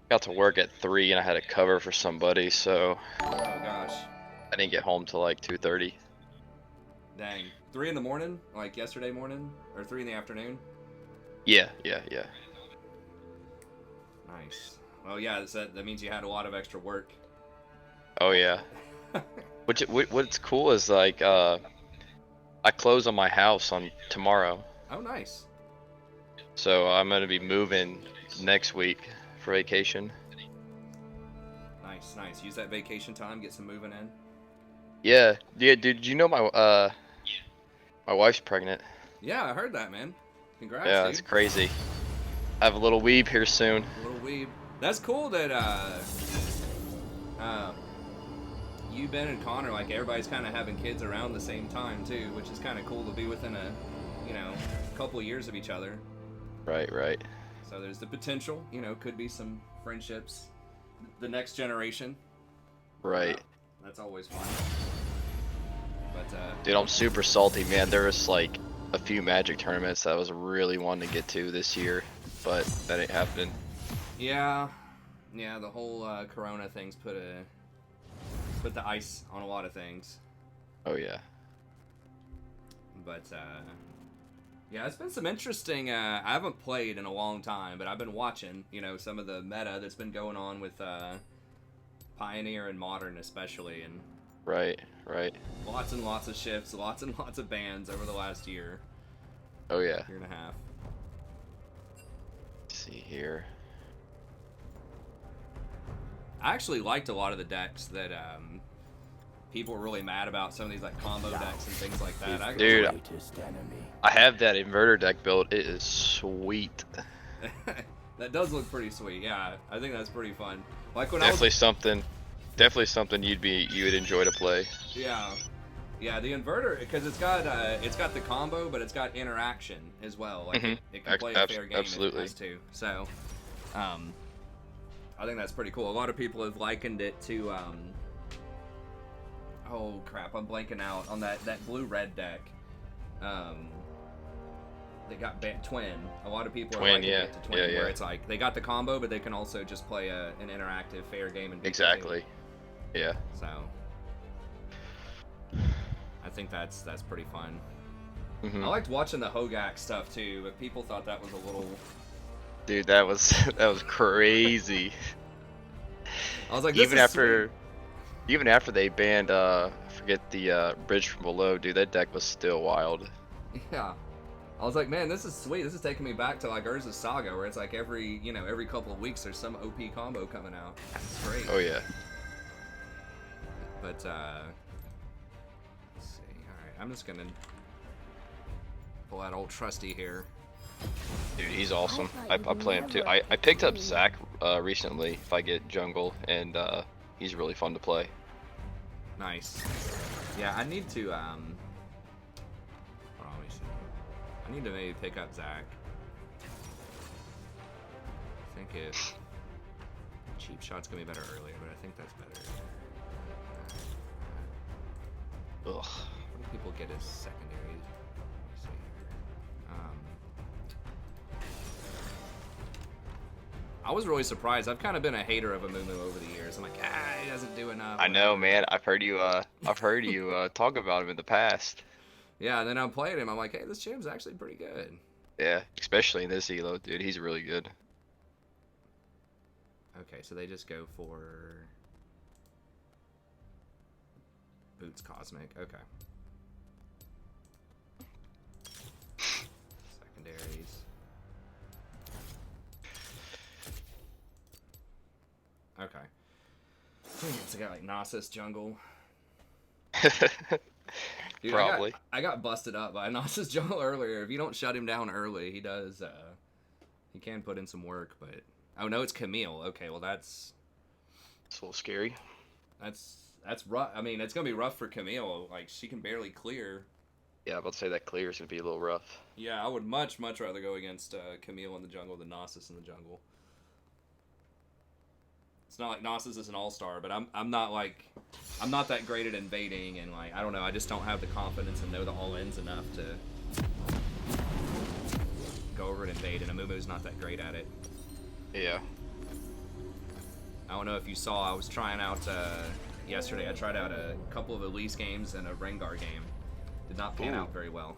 got to work at 3 and I had to cover for somebody, so... Oh, gosh. I didn't get home till like 2:30. Dang. 3 in the morning? Like yesterday morning? Or 3 in the afternoon? Yeah. Nice. Well, yeah, that means you had a lot of extra work. Oh, yeah. What's cool is, like, I close on my house on tomorrow. Oh, nice. So I'm going to be moving next week for vacation. Nice. Use that vacation time, get some moving in. Yeah, dude, did you know my wife's pregnant? Yeah, I heard that, man. Congrats, Yeah, dude. it's crazy. I have a little weeb here soon. A little weeb. That's cool that, you, Ben, and Connor, like, everybody's kind of having kids around the same time, too, which is kind of cool to be within a, couple years of each other. Right. So there's the potential, could be some friendships. The next generation. Right. That's always fun. But, dude, I'm super salty, man. There was, like, a few Magic tournaments that I was really wanting to get to this year, but that ain't happening. Yeah, the whole Corona thing's put the ice on a lot of things. Oh yeah. But yeah, it's been some interesting. I haven't played in a long time, but I've been watching. Some of the meta that's been going on with Pioneer and Modern, especially, and Right. lots and lots of shifts, lots and lots of bans over the last year. Oh yeah. Year and a half. Let's see here. I actually liked a lot of the decks that people were really mad about. Some of these like combo decks and things like that. Dude, Greatest enemy. I have that inverter deck built. It is sweet. That does look pretty sweet. Yeah, I think that's pretty fun. Like when Definitely something you would enjoy to play. Yeah, the inverter, because it's got the combo, but it's got interaction as well. Like it can play a fair game if it has to. So, I think that's pretty cool. A lot of people have likened it to, oh crap, I'm blanking out on that blue-red deck. They got Twin. A lot of people are Twin, liking yeah. it to Twin, where it's like they got the combo, but they can also just play an interactive, fair game and beat the Exactly. team. Yeah. So I think that's pretty fun. Mhm. I liked watching the Hogak stuff too, but people thought that was a little. Dude, that was crazy. I was like, this even is after, sweet. even after they banned, I forget the bridge from below, dude, that deck was still wild. Yeah. I was like, man, this is sweet. This is taking me back to like Urza's Saga, where it's like every couple of weeks there's some OP combo coming out. It's great. Oh yeah. But let's see. All right, I'm just gonna pull out old Trusty here. Dude, he's awesome. I play him too. I picked up Zach recently if I get jungle, and he's really fun to play. Nice. Yeah, I need to hold on, let me see. I need to maybe pick up Zach. I think if cheap shot's gonna be better earlier, but I think that's better. Ugh. What do people get as secondaries? Let me see here. I was really surprised. I've kind of been a hater of Amumu over the years. I'm like, he doesn't do enough. I know, man. I've heard you talk about him in the past. Yeah, and then I'm playing him. I'm like, hey, this cham's actually pretty good. Yeah, especially in this elo, dude. He's really good. Okay, so they just go for Boots Cosmic. Okay. Secondaries. Okay. It's got like Nasus jungle. Dude, Probably. I got busted up by Nasus jungle earlier. If you don't shut him down early, he does. He can put in some work, but oh no, it's Camille. Okay, well that's It's a little scary. that's rough. I mean, it's gonna be rough for Camille. Like she can barely clear. Yeah, I'm about to say that clear is gonna be a little rough. Yeah, I would much rather go against Camille in the jungle than Nasus in the jungle. It's not like Nasus is an all-star, but I'm not that great at invading, and like I don't know, I just don't have the confidence and know the all-ins enough to go over and invade, and Amumu's not that great at it. Yeah. I don't know if you saw, I was trying out yesterday. I tried out a couple of Elise games and a Rengar game. Did not pan out very well.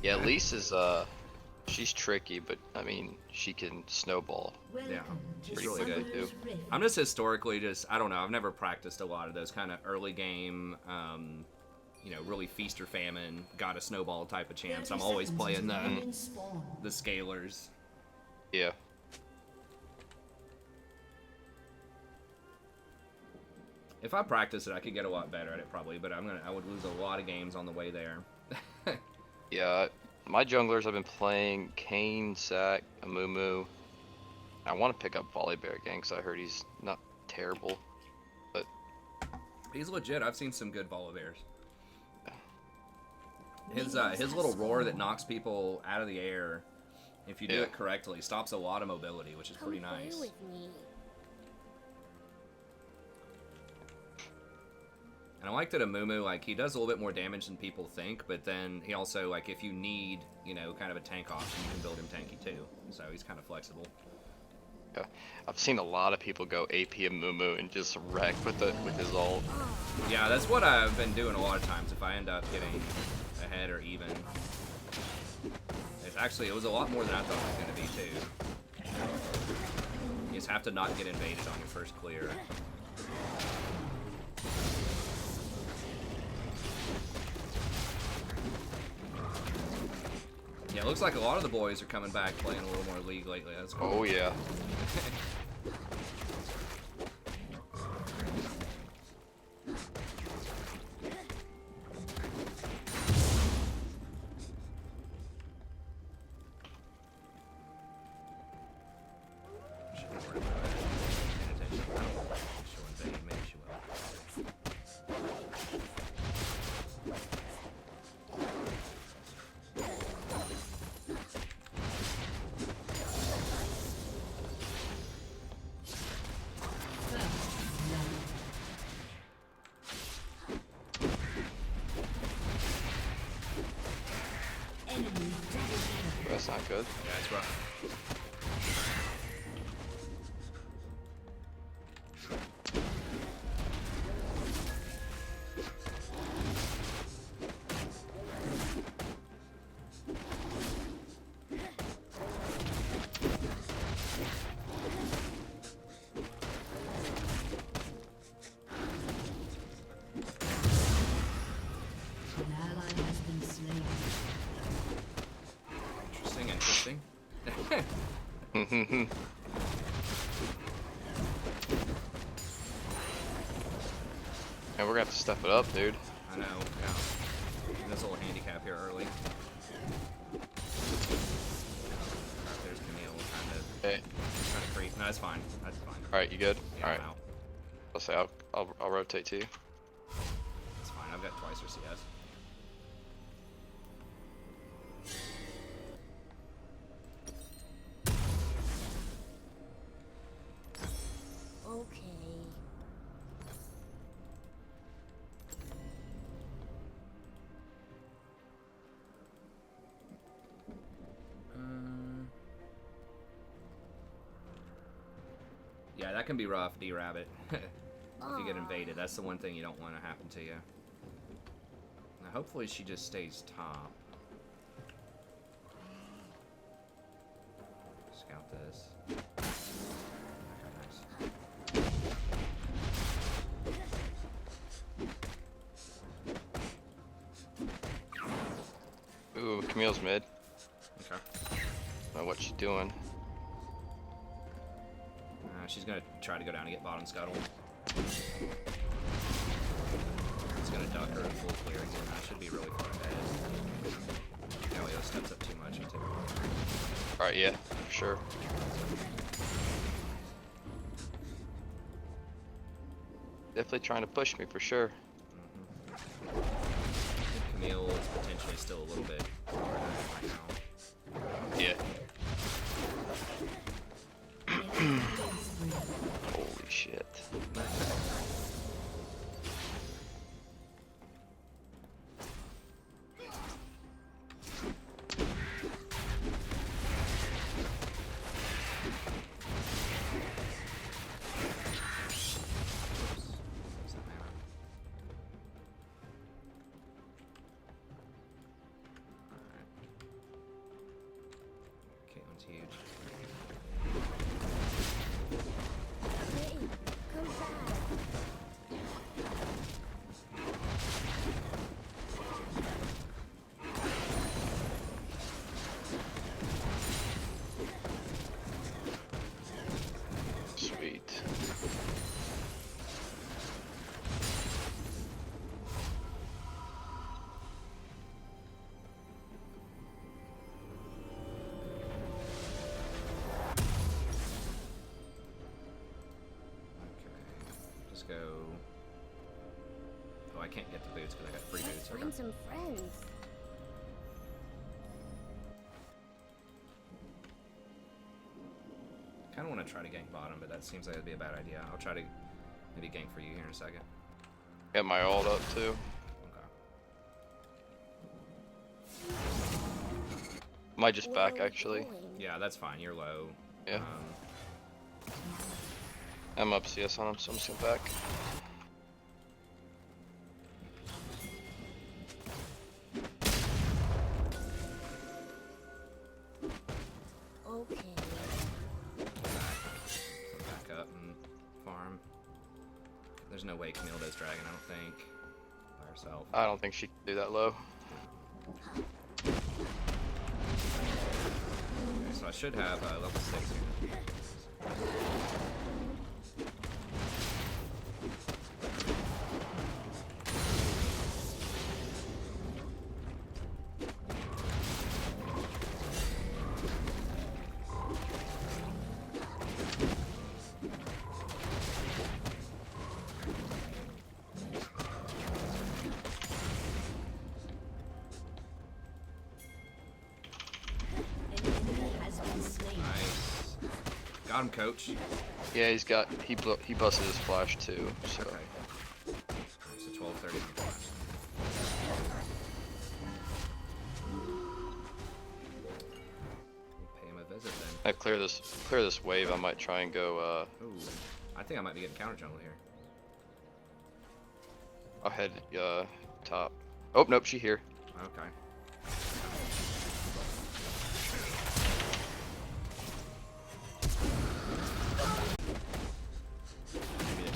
Yeah, Lise is she's tricky, but I mean she can snowball. Yeah, she's Pretty really quickly, good. too. I'm just historically I don't know, I've never practiced a lot of those kind of early game, really feast or famine, got a snowball type of champs. I'm always playing the scalers. Yeah. If I practice it, I could get a lot better at it probably, but I would lose a lot of games on the way there. Yeah, my junglers I've been playing Kane, Zac, Amumu. I want to pick up Volibear again because I heard he's not terrible, but He's legit. I've seen some good Volibears. His little roar that knocks people out of the air, if you do it correctly, stops a lot of mobility, which is pretty nice. And I like that Amumu, like, he does a little bit more damage than people think, but then he also, like, if you need, kind of a tank option, you can build him tanky too. So he's kind of flexible. yeah, I've seen a lot of people go AP Amumu and just wreck with his ult. Yeah, that's what I've been doing a lot of times if I end up getting ahead or even. It was a lot more than I thought it was going to be too. You just have to not get invaded on your first clear. Yeah, it looks like a lot of the boys are coming back playing a little more League lately. That's cool. Oh yeah. not good. Yeah, it's rough. An ally has been slain. Interesting. And we're gonna have to step it up, dude. I know, yeah. There's a little handicap here early. There's Camille trying Okay. to creep. No, that's fine. That's fine. Alright, you good? Yeah, Alright. I'm out. I'll say I'll rotate to you. It's fine. I've got twice her CS. Okay. Yeah, that can be rough, D-Rabbit. If you get invaded, that's the one thing you don't want to happen to you. Now, hopefully she just stays top. Scout this. Okay, nice. Ooh, Camille's mid. Okay. Don't know what she's doing. She's gonna try to go down and get bottom scuttle. It's gonna duck her in full clearing, and that should be really far ahead. Galio steps up too much and take it. Alright, yeah, for sure. Definitely trying to push me for sure. Camille is potentially still a little bit far ahead right now. Yeah. Holy shit. Caitlin's huge. Hey, come back. Sweet. Just go. Oh, I can't get the boots because I got free boots. Find Okay. some friends. Kind of want to try to gank bottom, but that seems like it'd be a bad idea. I'll try to maybe gank for you here in a second. Got my ult up too. Okay. Might just Where back are we actually. going? Yeah, that's fine. You're low. Yeah. I'm up CS on him, so I'm just gonna back. Okay. Back up and farm. There's no way Camille does dragon, I don't think. By herself. I don't think she can do that low. Okay, so I should have level 6 here. An enemy has been slain. Nice. Got him, coach. Yeah, he busted his flash too. So Okay. So 12:30 on the flash. I clear this wave. I might try and go. Ooh, I think I might be getting counter jungle here. I'll head top. Oh nope, she here. Okay.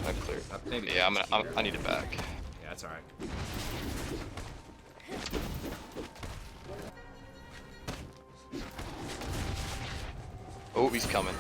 I clear. Maybe Yeah, I need it back. Yeah, that's alright. Oh, he's coming.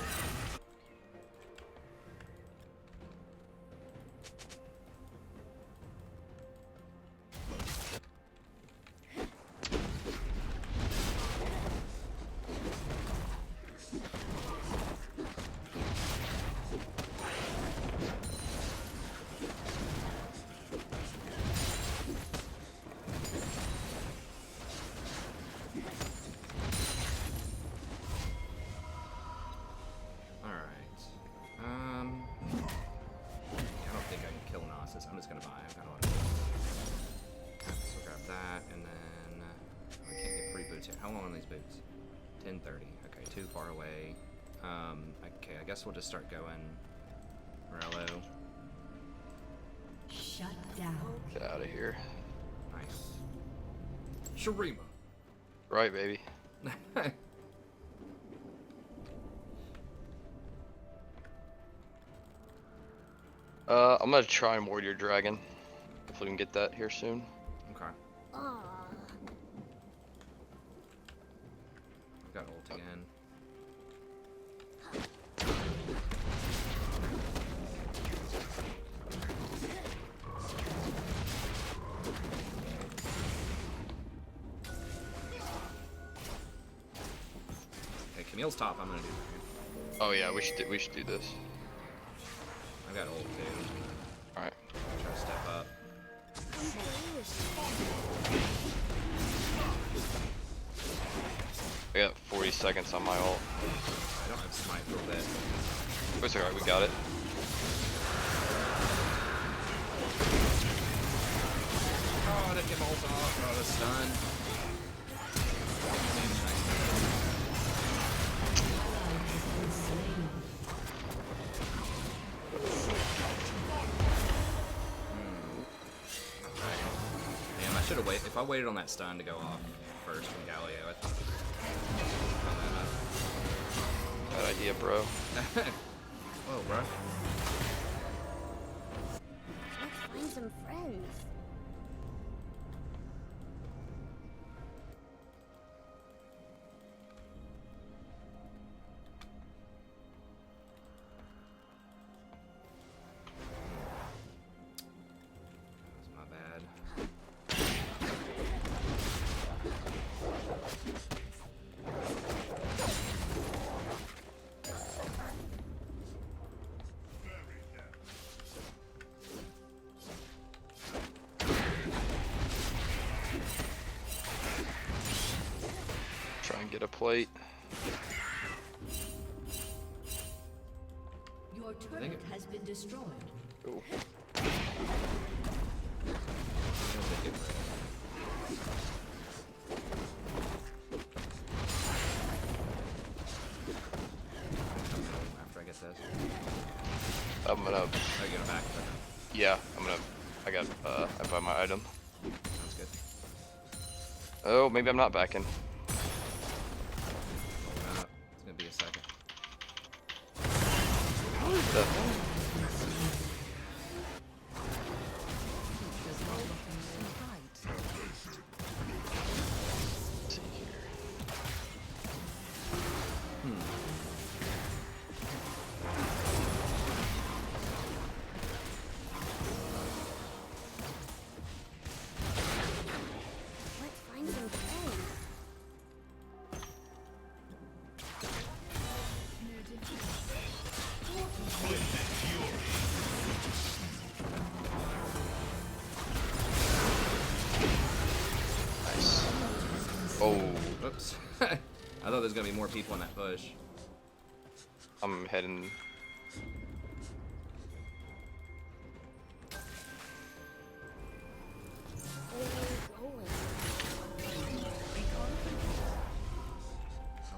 I'm just gonna buy. I've got a lot of boots. So grab that, and then I can't get free boots here. How long are these boots? 10:30. Okay, too far away. Okay, I guess we'll just start going. Morello. Shut down. Get out of here. Nice. Sharima. Right, baby. I'm gonna try and ward your dragon. Hopefully we can get that here soon. Okay. I've got ult again. Okay, Camille's top. I'm gonna do. Oh yeah, we should do this. I've got ult too. All right. Try to step up. I got 40 seconds on my ult. I don't have smite for a bit. It's alright, we got it. Oh, I didn't get my ult off. Oh, the stun. Damn, I should have waited. If I waited on that stun to go off first from Galio, I thought. Bad idea, bro. Whoa, bro. Let's find some friends. That's my bad. Try and get a plate. Your turret has been destroyed. Cool. After I get this. I'm gonna. Oh, get it back. Okay. Yeah, I got. I buy my item. Sounds good. Oh, maybe I'm not backing. Hold up. It's gonna be a second. Let's find some friends. Nice. Oh, Oops. I thought there was gonna be more people in that bush. I'm heading. Oh,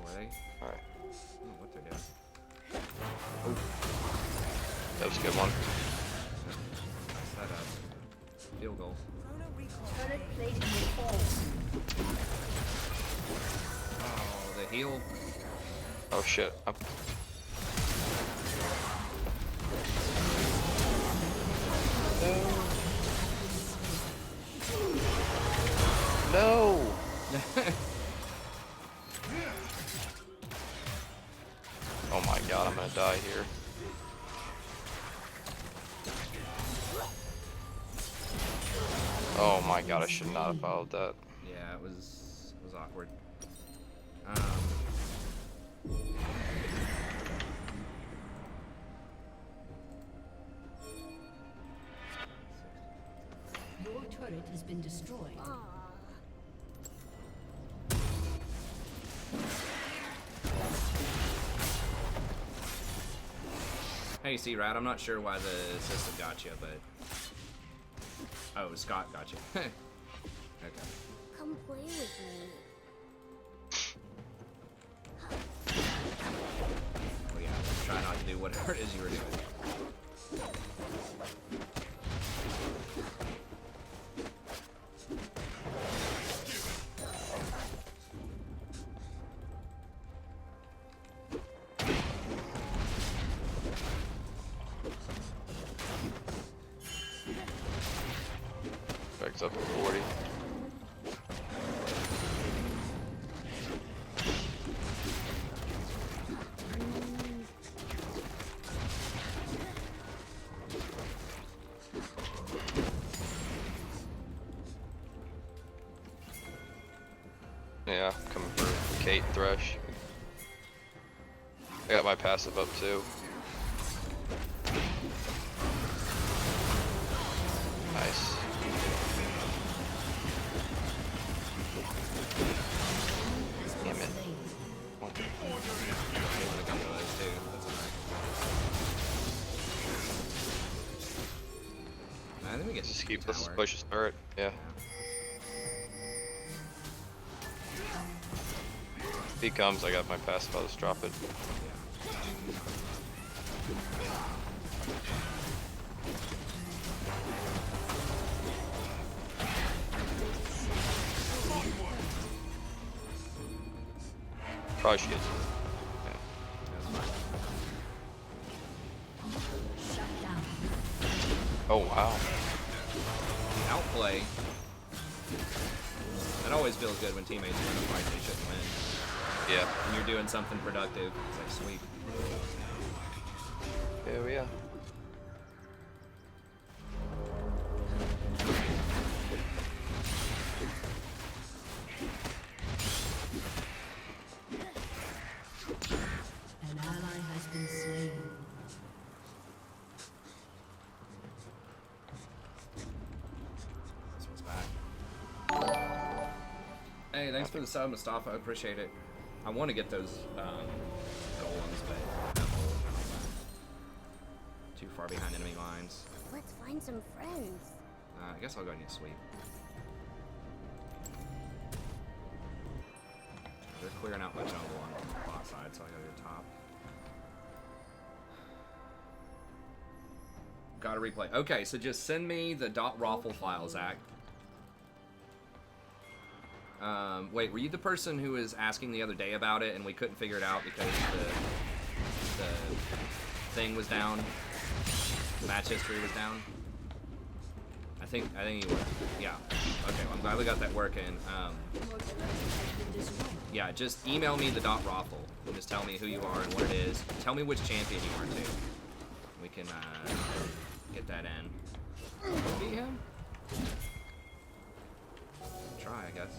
were they? Alright. I don't know what they're doing. That was a good one. Nice setup. Field goal. Turret plating will fall. Oh, the heal. Oh shit. No! Oh my god, I'm gonna die here. Oh my god, I should not have followed that. Yeah, it was awkward. Your turret has been destroyed. Hey, C-Rat, I'm not sure why the system got you, but... Oh, Scott got you. Okay. Come play with me. Well, yeah, try not to do whatever it is you were doing. Back's up at 40. Yeah, coming for Kate Thresh. I got my passive up too. Nice. Damn it. I think we get Just keep, let's tower. push his turret. Yeah. If he comes, I got my passive, I'll just drop it. Probably should get Oh wow. The outplay. That always feels good when teammates win a fight they shouldn't win. Yeah. When you're doing something productive, it's like sweet. Hell yeah. An ally has been slain. This one's back. Hey, thanks for the sub, Mustafa. I appreciate it. I want to get those golems, but I'm too far behind enemy lines. Let's find some friends. I guess I'll go and get sweep. They're clearing out my jungle on the bot side, so I gotta go top. Gotta replay. Okay, so just send me the .raffle file, Zach. Wait, were you the person who was asking the other day about it and we couldn't figure it out because the thing was down? The match history was down? I think you were. Yeah. Okay, well, I'm glad we got that working. Yeah, just email me the .raffle and just tell me who you are and what it is. Tell me which champion you are too. We can get that in. Beat him? Try, I guess.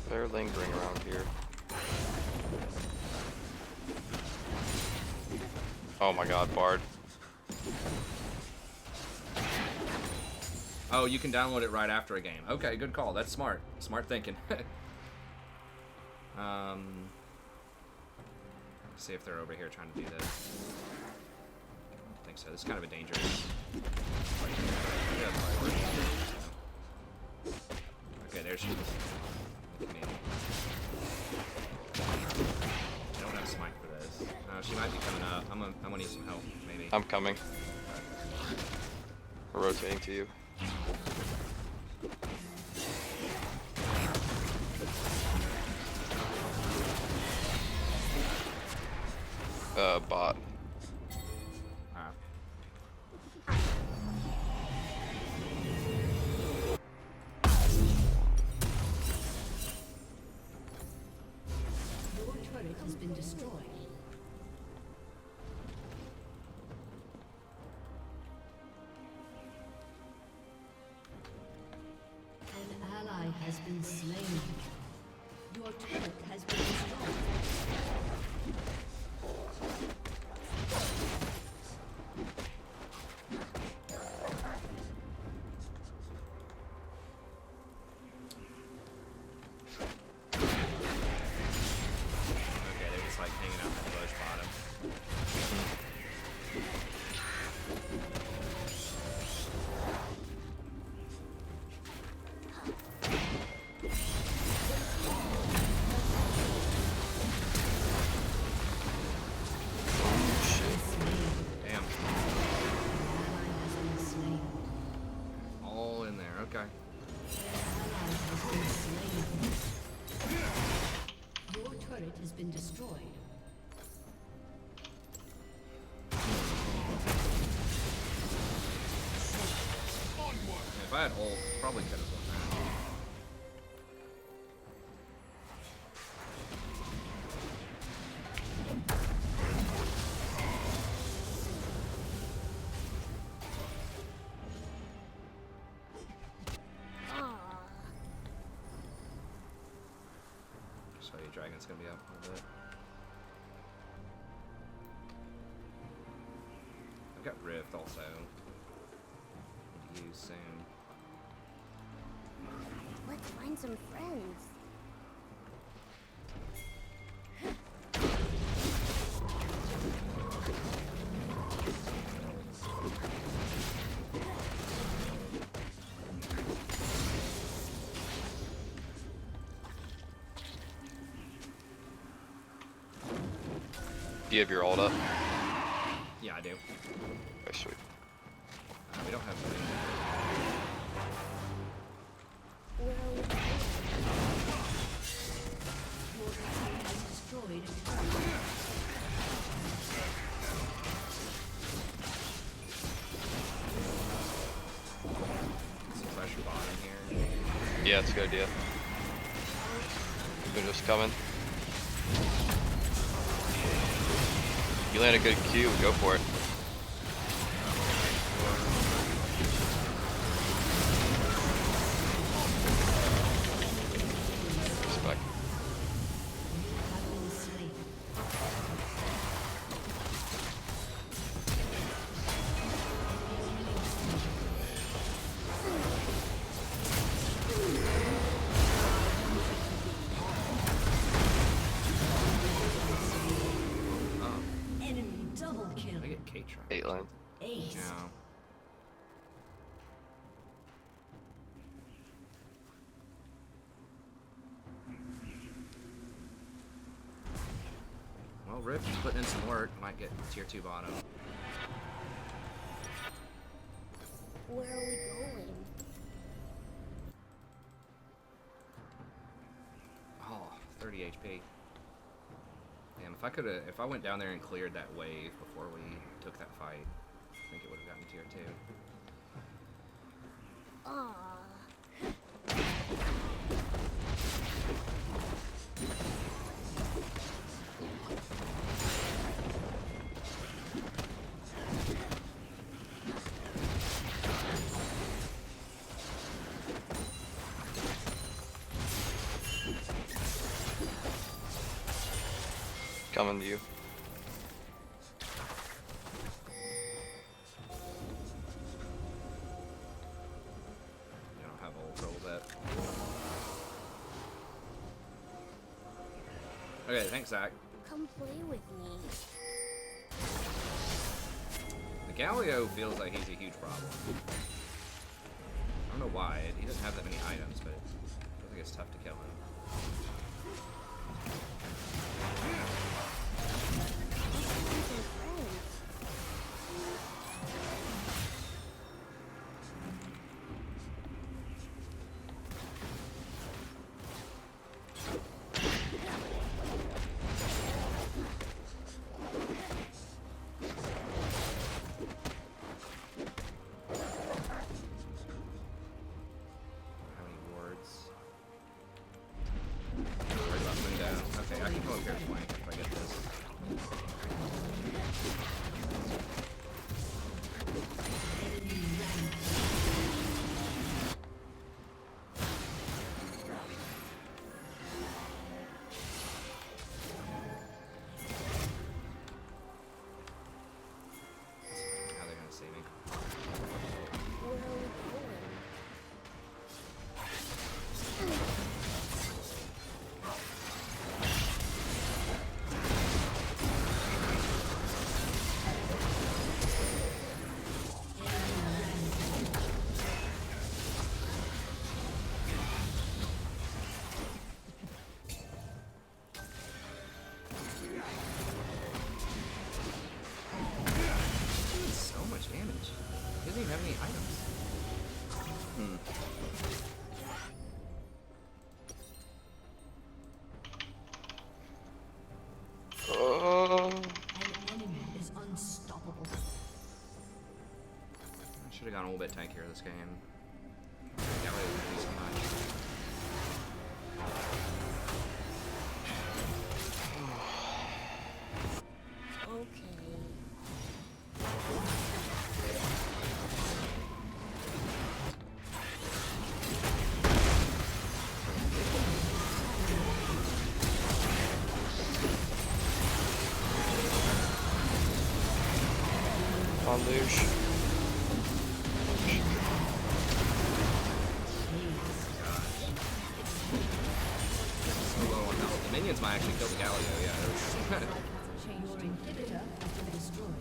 They're lingering around here. Oh my god, Bard. Oh, you can download it right after a game. Okay, good call. That's smart. Smart thinking. Let's see if they're over here trying to do this. I don't think so. This is kind of a dangerous. Yeah, probably works. Okay, there she is. Look at me. I don't have smite for this. She might be coming up. I'm gonna need some help, maybe. I'm coming. We're rotating to you. Bot. Your turret has been destroyed. An ally has been slain. Your turret has been destroyed. Okay, they're just like hanging out in the bush bottom. Damn. All in there, okay. Your turret has been destroyed. If I had ult, probably could have done that. So your dragon's gonna be up a little bit. I've got Rift also. Use soon. Let's find some friends. Do you have your ult up? Yeah, I do. Okay, sweet. We don't have any. Where are we going? Your team has destroyed a turret. Some pressure bottom here. Yeah, it's a good idea. They're just coming. You land a good Q, go for it. Respect. Have been slain. Enemy double kill. I get K-Tron. 8 lane. Ace. Yeah. Well, Rift is putting in some work. Might get tier 2 bottom. Where are we going? Oh, 30 HP. Damn, if I went down there and cleared that wave before we took that fight, I think it would have gotten tier 2. Coming to you. Okay, thanks, Zach. Come play with me. The Galio feels like he's a huge problem. I don't know why. He doesn't have that many items, but it feels like it's tough to kill him. Should have gone a little bit tankier this game. That way it would do so much. On Luge. Minions might actually kill the Galio, yeah. Your inhibitor has been destroyed.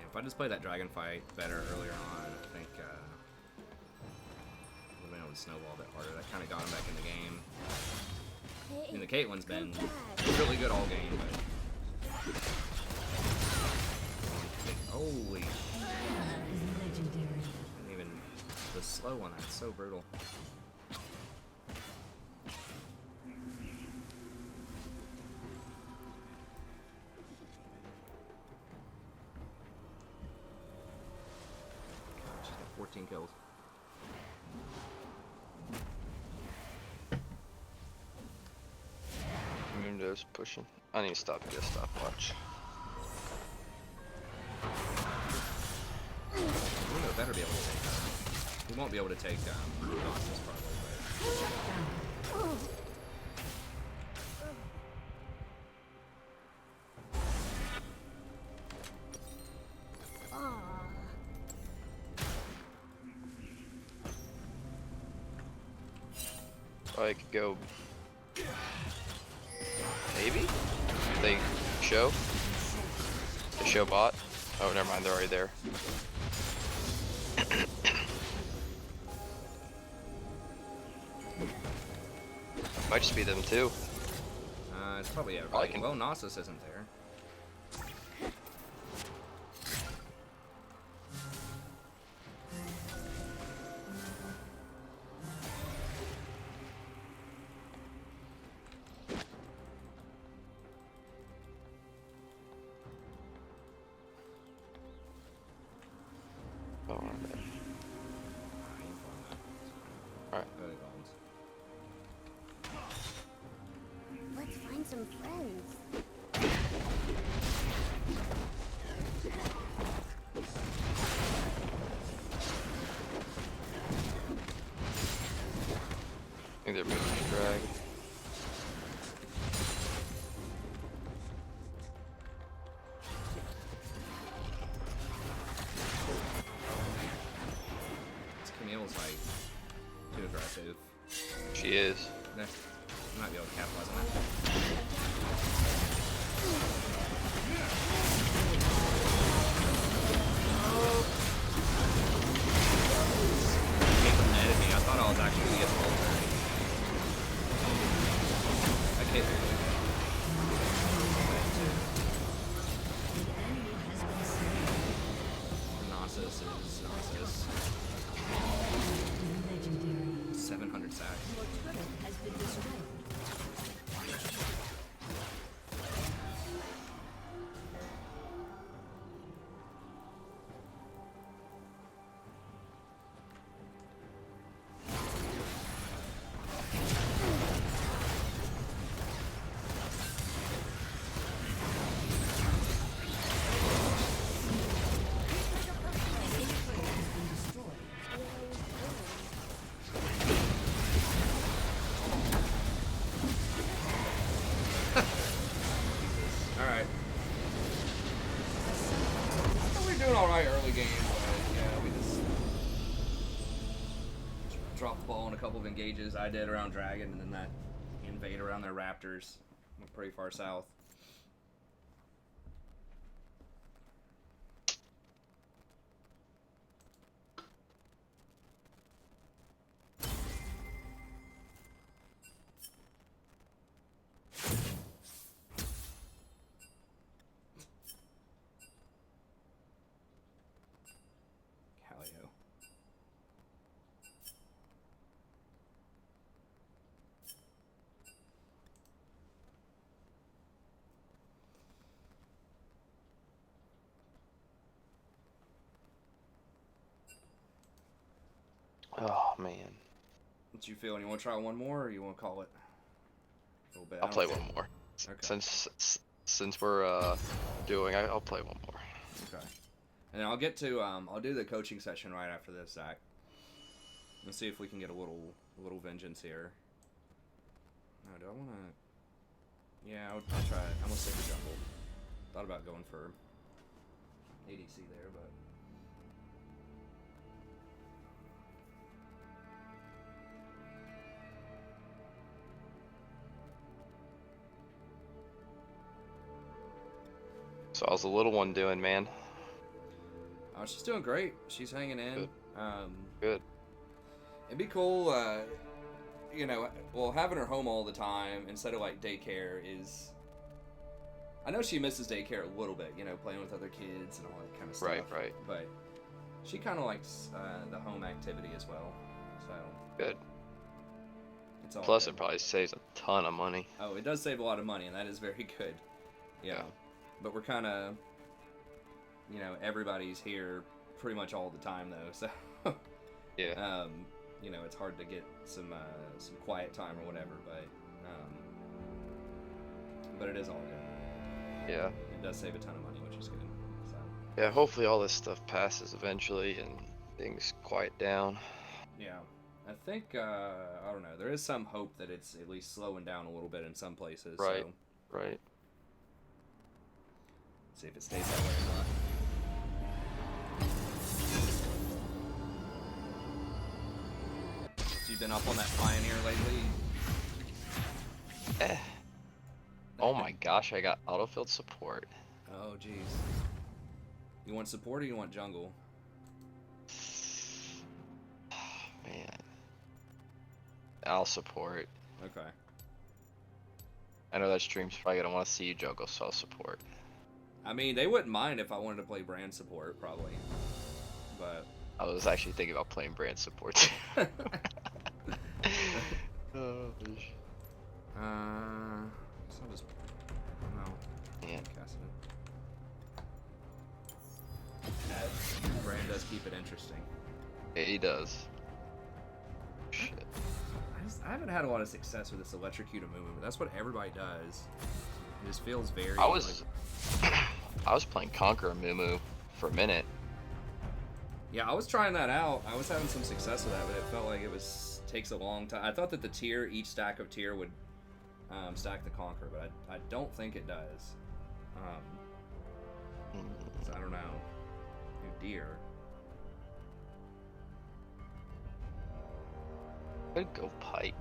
If I just played that dragon fight better earlier on, I think I would have been able to snowball a bit harder. That kind of got him back in the game. I mean, the Caitlyn's been really good all game, but... Holy... Legendary. And even the slow one, that's so brutal. She's got 14 kills. Mundo's pushing. I need to stop and get a stopwatch. Mundo better be able to take that. He won't be able to take Noctis probably, I could go. Maybe? They show? They show bot? Oh, never mind, they're already there. Might just be them too. it's probably everybody. Well, Noctis isn't there. man. I ain't playing that. Alright. Go ahead, Collins. Let's find some friends. I think they're moving to drag. Camille's like too aggressive. She is. Nah, you might be able to capitalize on that. Caitlyn netted me. I thought I was actually gonna get the whole turn. I can't. Gnosis is Gnosis. Legendary. 700 sacks. Your turret has been destroyed. Alright. Well, we're doing alright early game, but yeah, we just dropped the ball in a couple of engages. I did around Dragon, and then that invade around their Raptors. Went pretty far south. Callio. Oh man. What you feeling? You want to try one more, or you want to call it? A little bit. I I'll don't play think- one more. Okay. Since we're doing, I'll play one more. Okay. And I'll get to I'll do the coaching session right after this, Zach. Let's see if we can get a little vengeance here. No, do I want to? Yeah, I'll try it. I'm gonna stick with jungle. Thought about going for ADC there, but So how's the little one doing, man? she's doing great. She's hanging in. Good. Good. It'd be cool, you know, well, having her home all the time instead of like daycare is. I know she misses daycare a little bit, you know, playing with other kids and all that kind of stuff. Right. But she kind of likes the home activity as well. So Good. it's all Plus, good. it probably saves a ton of money. Oh, it does save a lot of money, and that is very good. Yeah. But we're kind of, you know, everybody's here pretty much all the time though, so. Yeah. You know, it's hard to get some quiet time or whatever, but it is all good. Yeah. It does save a ton of money, which is good. So, Yeah. Hopefully, all this stuff passes eventually and things quiet down. yeah, I think I don't know. There is some hope that it's at least slowing down a little bit in some places. Right. So, Right. see if it stays that way or not. So you've been up on that Pioneer lately? Eh. Oh my gosh, I got autofilled support. Oh, jeez. You want support or you want jungle? Man. I'll support. Okay. I know that stream's probably gonna want to see you juggle, so I'll support. I mean, they wouldn't mind if I wanted to play brand support, probably. But I was actually thinking about playing brand support. Oh, so just no. yeah. Casting it. Brand does keep it interesting. Yeah, he does. Shit. I haven't had a lot of success with this electrocute Amumu, but that's what everybody does. It just feels very. I was playing Conquer Mumu for a minute. Yeah, I was trying that out. I was having some success with that, but it felt like takes a long time. I thought that each stack of tier would stack the Conqueror, but I don't think it does. So I don't know. Oh dear. I'd go Pike.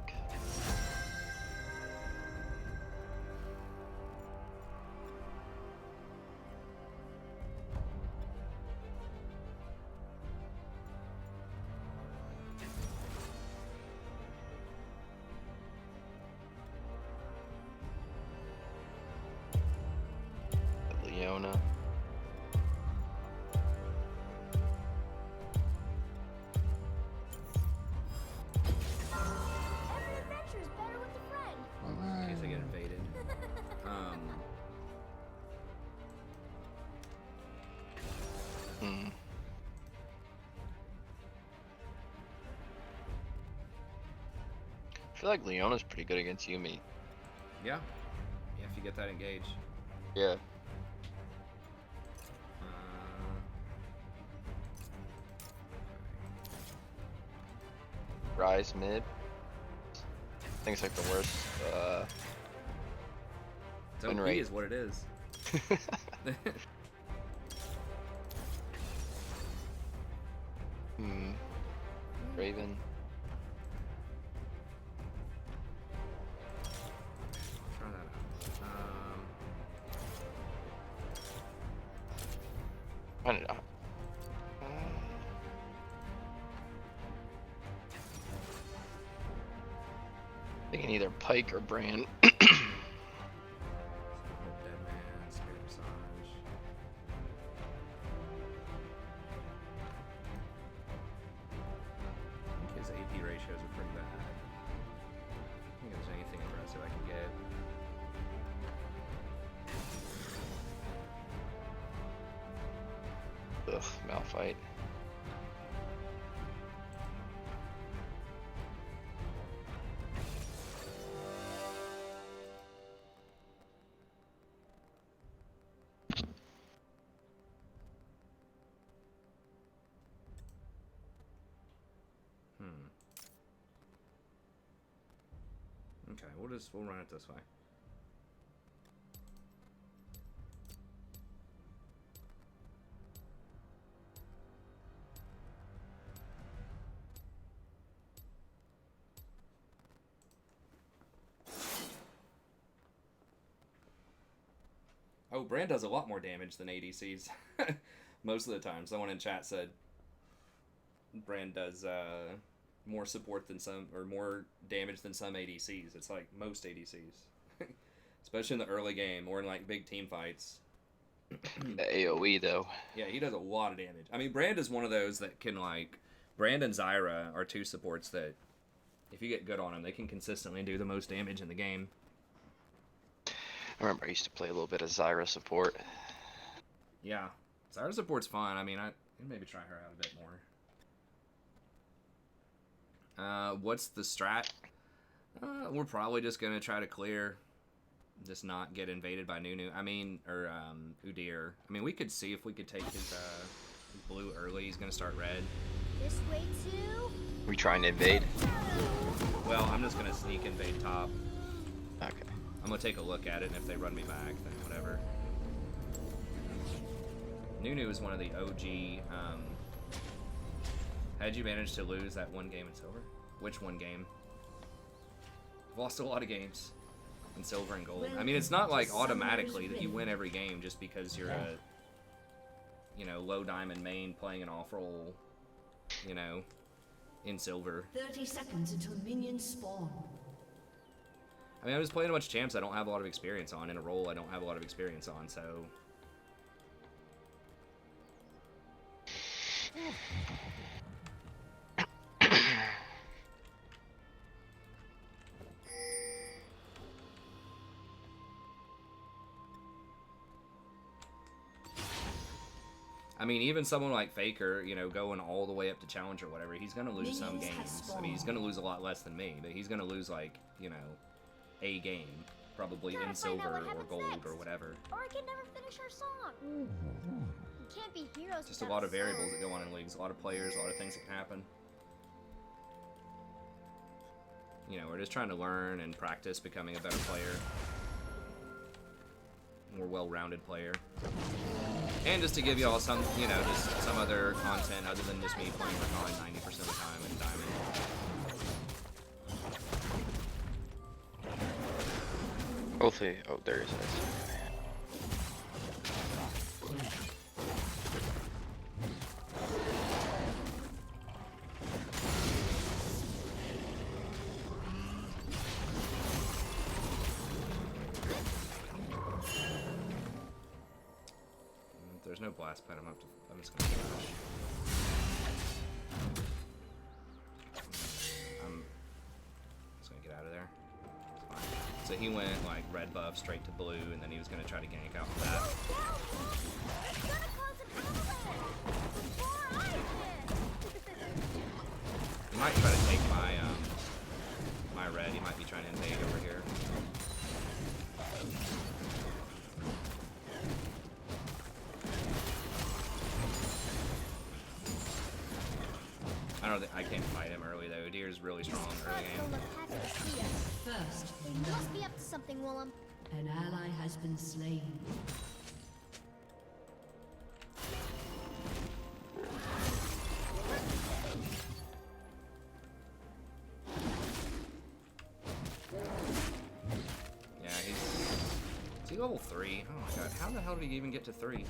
Leona. Every adventure is better with a friend. In case I get invaded. I feel like Leona's pretty good against Yumi. Yeah. Yeah, if you get that engaged. Yeah. Rise mid. I think it's like the worst. It's win OP rate. is what it is. Raven. Try that out. Find it out. Thinking either Pike or Brand. Dead Man, Spirit Massage. I think his AP ratios are pretty bad. I don't think there's anything aggressive I can get. Ugh, Malphite. Okay, we'll run it this way. Oh, Brand does a lot more damage than ADCs. Most of the time. Someone in chat said Brand does more support than some, or more damage than some ADCs. It's like most ADCs. Especially in the early game or in like big team fights. The AoE though. Yeah, he does a lot of damage. I mean, Brand is one of those that can like... Brand and Zyra are two supports that, if you get good on them, they can consistently do the most damage in the game. I remember I used to play a little bit of Zyra support. Yeah. Zyra support's fun. I mean, I maybe try her out a bit more. What's the strat? We're probably just going to try to clear. Just not get invaded by Nunu. I mean, or Udyr. I mean, we could see if we could take his blue early. He's going to start red. This way too. We trying to invade? Well, I'm just going to sneak invade top. Okay. I'm going to take a look at it, and if they run me back, then whatever. Nunu is one of the OG... how'd you manage to lose that one game in silver? Which one game? I've lost a lot of games in silver and gold. I mean, it's not like automatically that you win every game just because you're a, you know, low diamond main playing an off-roll, you know, in silver. 30 seconds until minions spawn. I mean, I was playing a bunch of champs I don't have a lot of experience on, in a role I don't have a lot of experience on, so... I mean, even someone like Faker, you know, going all the way up to Challenge or whatever, he's going to lose some Minions have games. I mean, he's going to lose a lot less than me, but he's going to lose, like, you know, a game. Probably in silver or gold or whatever. Or I can never finish our song. You can't be heroes. Just a without lot of song. variables that go on in leagues, a lot of players, a lot of things that can happen. You know, we're just trying to learn and practice becoming a better player. More well-rounded player. And just to give y'all some, you know, just some other content other than just me playing Recon 90% of the time in Diamond. Hopefully, oh, there it is. If there's no blast pad, I'm just gonna flash. I'm just gonna get out of there. It's fine. So he went like red buff straight to blue, and then he was gonna try to gank out with that. It's gonna cause an avalanche before I can. He might try to take my my red. He might be trying to invade over here. I can't fight him early though. Deer's really strong early game. First, You must be up to something, Willem. an ally has been slain. Yeah, is he level 3? Oh my god, how the hell did he even get to 3?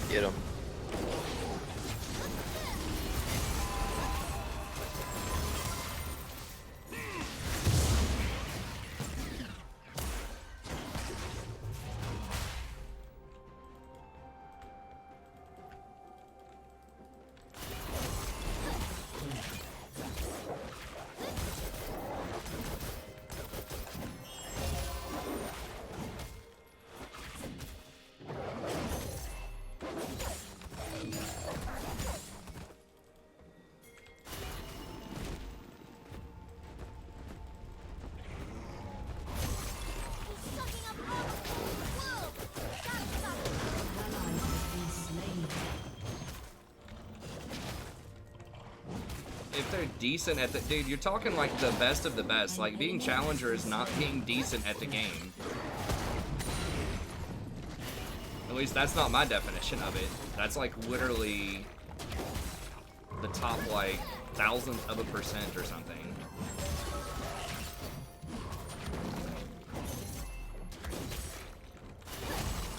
Get him. He's sucking up all the flow. Gotta stop him. Ally has been slain. If they're decent at the... Dude, you're talking like the best of the best. Like, being challenger is not being decent at the game. At least that's not my definition of it. That's like literally the top like 1,000th of a % or something.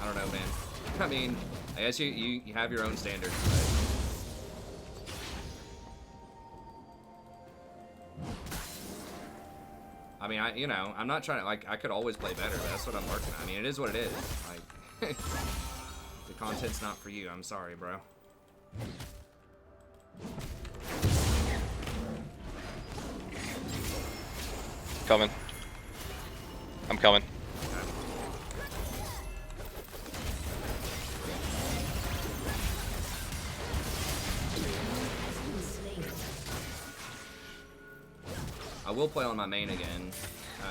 I don't know, man. I mean, I guess you have your own standards, but... I mean, you know, I'm not trying to, like, I could always play better, but that's what I'm working on. I mean, it is what it is. Like, the content's not for you. I'm sorry, bro. Coming. I'm coming. I will play on my main again,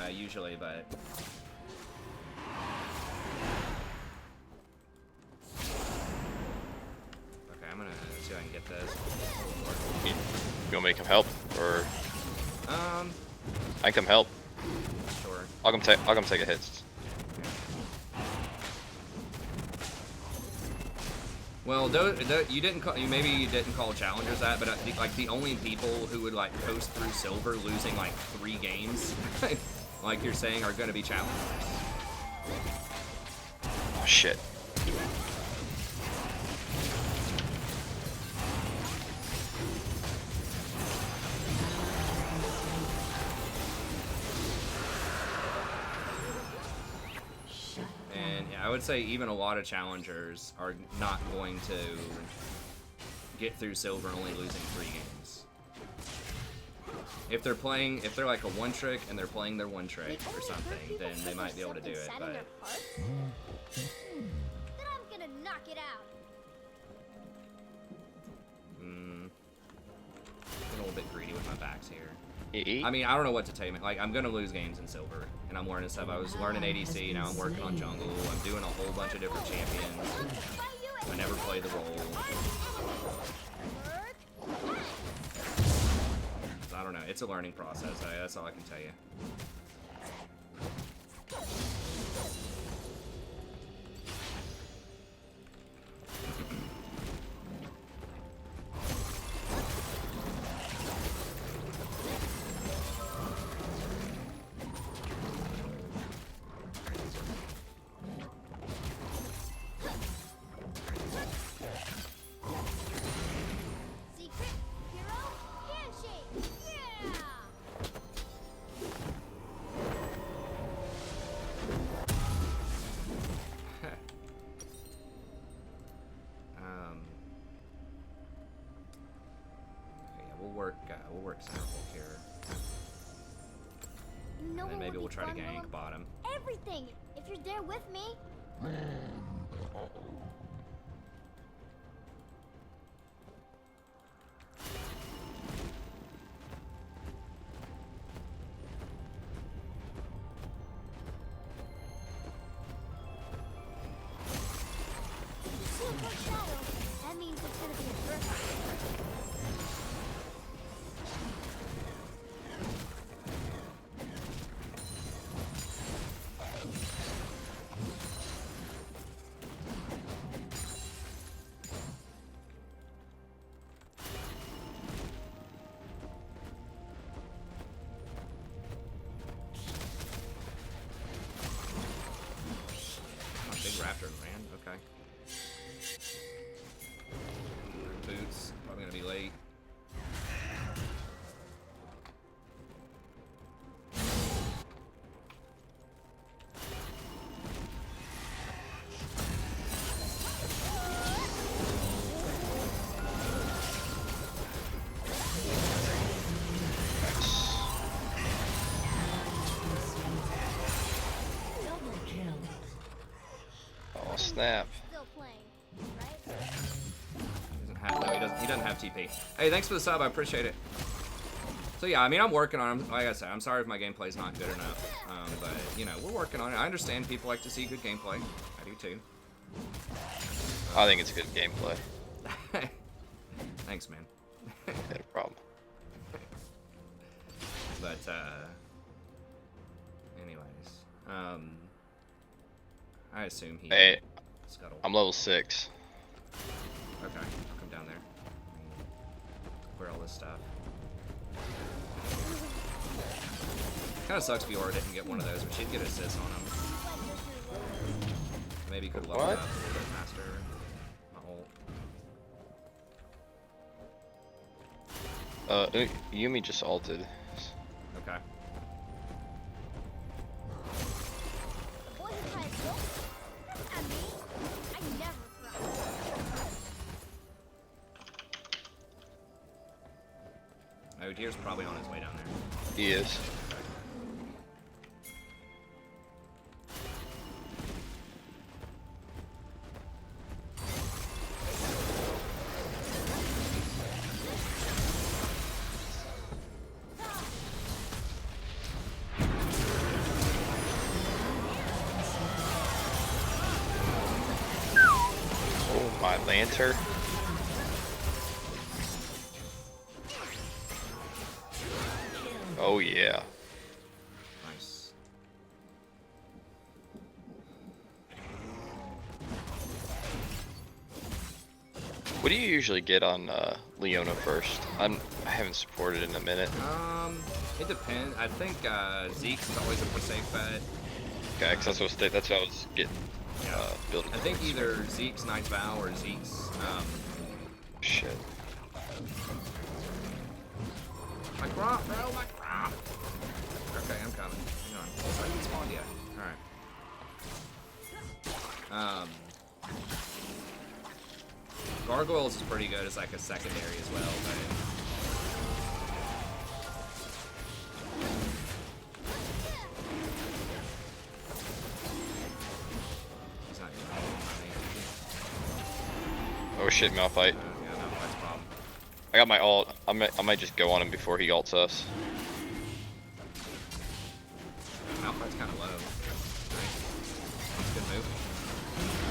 usually, but... Okay, I'm gonna see if I can get this. You want me to come help, or I can come help. Sure. I'll come take a hit. Well, you didn't call, maybe you didn't call challengers that, but like the only people who would like coast through silver losing like 3 games, like you're saying, are going to be challengers. Oh shit. And yeah, I would say even a lot of challengers are not going to get through silver only losing 3 games. If they're like a one trick and they're playing their one trick or something, then they might be able to do it. But Then I'm gonna knock it out. Getting a little bit greedy with my backs here. Eat. I mean, I don't know what to tell you. Like, I'm gonna lose games in silver, and I'm learning stuff. I was learning ADC, now I'm working on jungle. I'm doing a whole bunch of different champions. I never play the role. I don't know. It's a learning process. That's all I can tell you. Secret hero handshake. Yeah. Yeah, we'll work center Hulk here, No and then one maybe would we'll be try to fun while gank I'm bottom. everything if you're there with me. Super shadow. That means it's gonna be a burst. Oh, big raptor, man. Okay. Boots. Probably gonna be late. Double kill. Oh snap. Still playing, right? He doesn't have TP. Hey, thanks for the sub. I appreciate it. So yeah, I mean, I'm working on him. Like I said, I'm sorry if my gameplay's not good enough. But you know, we're working on it. I understand people like to see good gameplay. I do too. I think it's good gameplay. Thanks, man. No problem. But anyways, I assume he Hey, scuttled. I'm level 6. Okay, I'll come down there. Clear all this stuff. Kind of sucks Fiora didn't get one of those, but she'd get assists on him. Maybe could level What? up a little bit faster. My ult. Yumi just ulted. Okay. The boy who tries jokes. That's not me. I never cry. Odier's probably on his way down there. He is. Oh my lantern. Oh yeah. Nice. What do you usually get on Leona first? I haven't supported in a minute. It depends. I think Zeke's always a safe bet. Okay, cause that's what I was getting building. I think towards. either Zeke's Knight's Vow or Zeke's Shit. my crop, bro, my crop. Okay, I'm coming. Hang on. I haven't spawned yet. Alright. Gargoyles is pretty good as like a secondary as well, but Oh shit, Malphite. Yeah, Malphite's problem. I got my ult. I might just go on him before he ults us. Malphite's kind of low. Nice. Good move.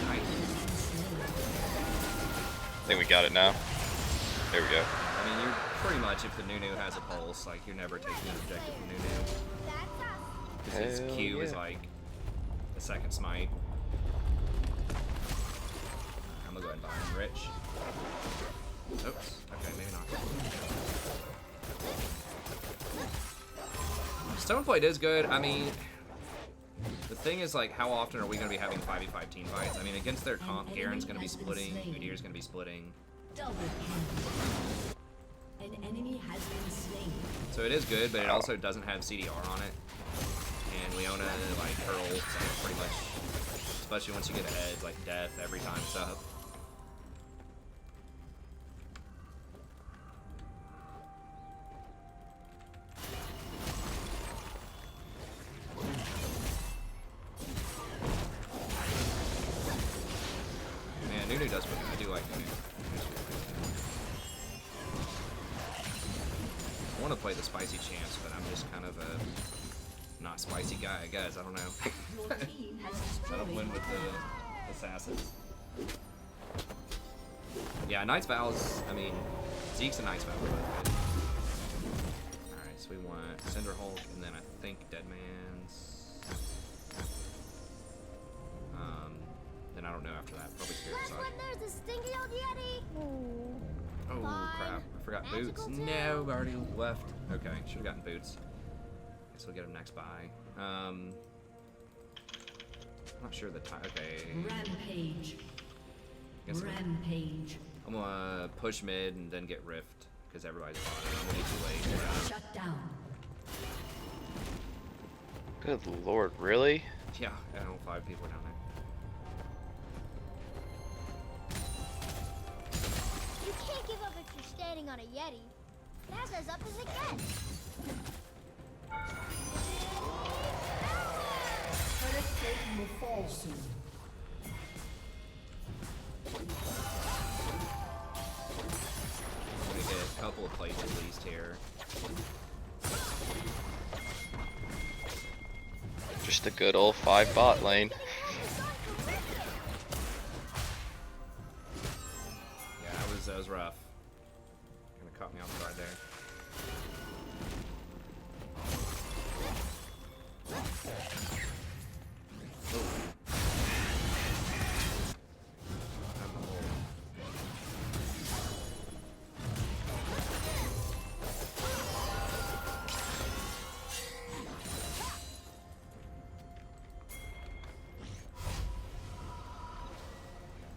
Nice. I think we got it now. There we go. I mean, you're pretty much, if the Nunu has a pulse, like, you're never taking an objective from Nunu. Because his Hell Q is yeah. like a second smite. I'm gonna go ahead and buy him rich. Oops. Okay, maybe not. Stoneplate is good. I mean, the thing is, like, how often are we going to be having 5v5 team fights? I mean, against their comp, Garen's going to be splitting, Udir's going to be splitting. Double kill. An enemy has been slain. So it is good, but it also doesn't have CDR on it. And Leona, like, her ult's like, pretty much, especially once you get ahead, like, death every time it's up. Man, Nunu does what I do like Nunu. I want to play the spicy champs, but I'm just kind of a not spicy guy, I guess. I don't know. Your team has I don't win destroyed. with the assassins. Yeah, Knight's Vows, I mean, Zeke's a Knight's Vow. Alright, so we want Cinder Hulk, and then I think Deadman's. Then I don't know after that. Probably Spirit That's Massage. when there's a stinky old yeti. Oh, Fine. crap. I forgot boots. Magical too. No, I already left. Okay, should have gotten boots. Guess we'll get him next buy. I'm not sure the time. Okay. Rampage. Guess Rampage. I'm gonna push mid and then get Rift because everybody's bought it. I'm way too late. Shut down. Good lord, really? Yeah, I don't know, 5 people down there. You can't give up if you're standing on a yeti. That's as up as it gets. Turret plate will fall soon. I'm gonna get a couple of plates at least here. Just a good old 5 bot lane. Yeah, that was rough. Kind of caught me off guard there.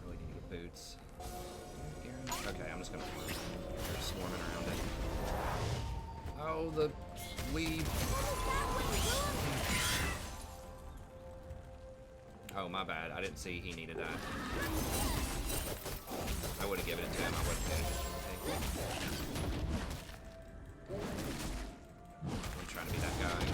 Really need to get boots. Okay, I'm just gonna farm. They're swarming around it. Oh, the weed. Oh, my bad. I didn't see he needed that. I would have given it to him. I wasn't paying attention. I'm trying to be that guy.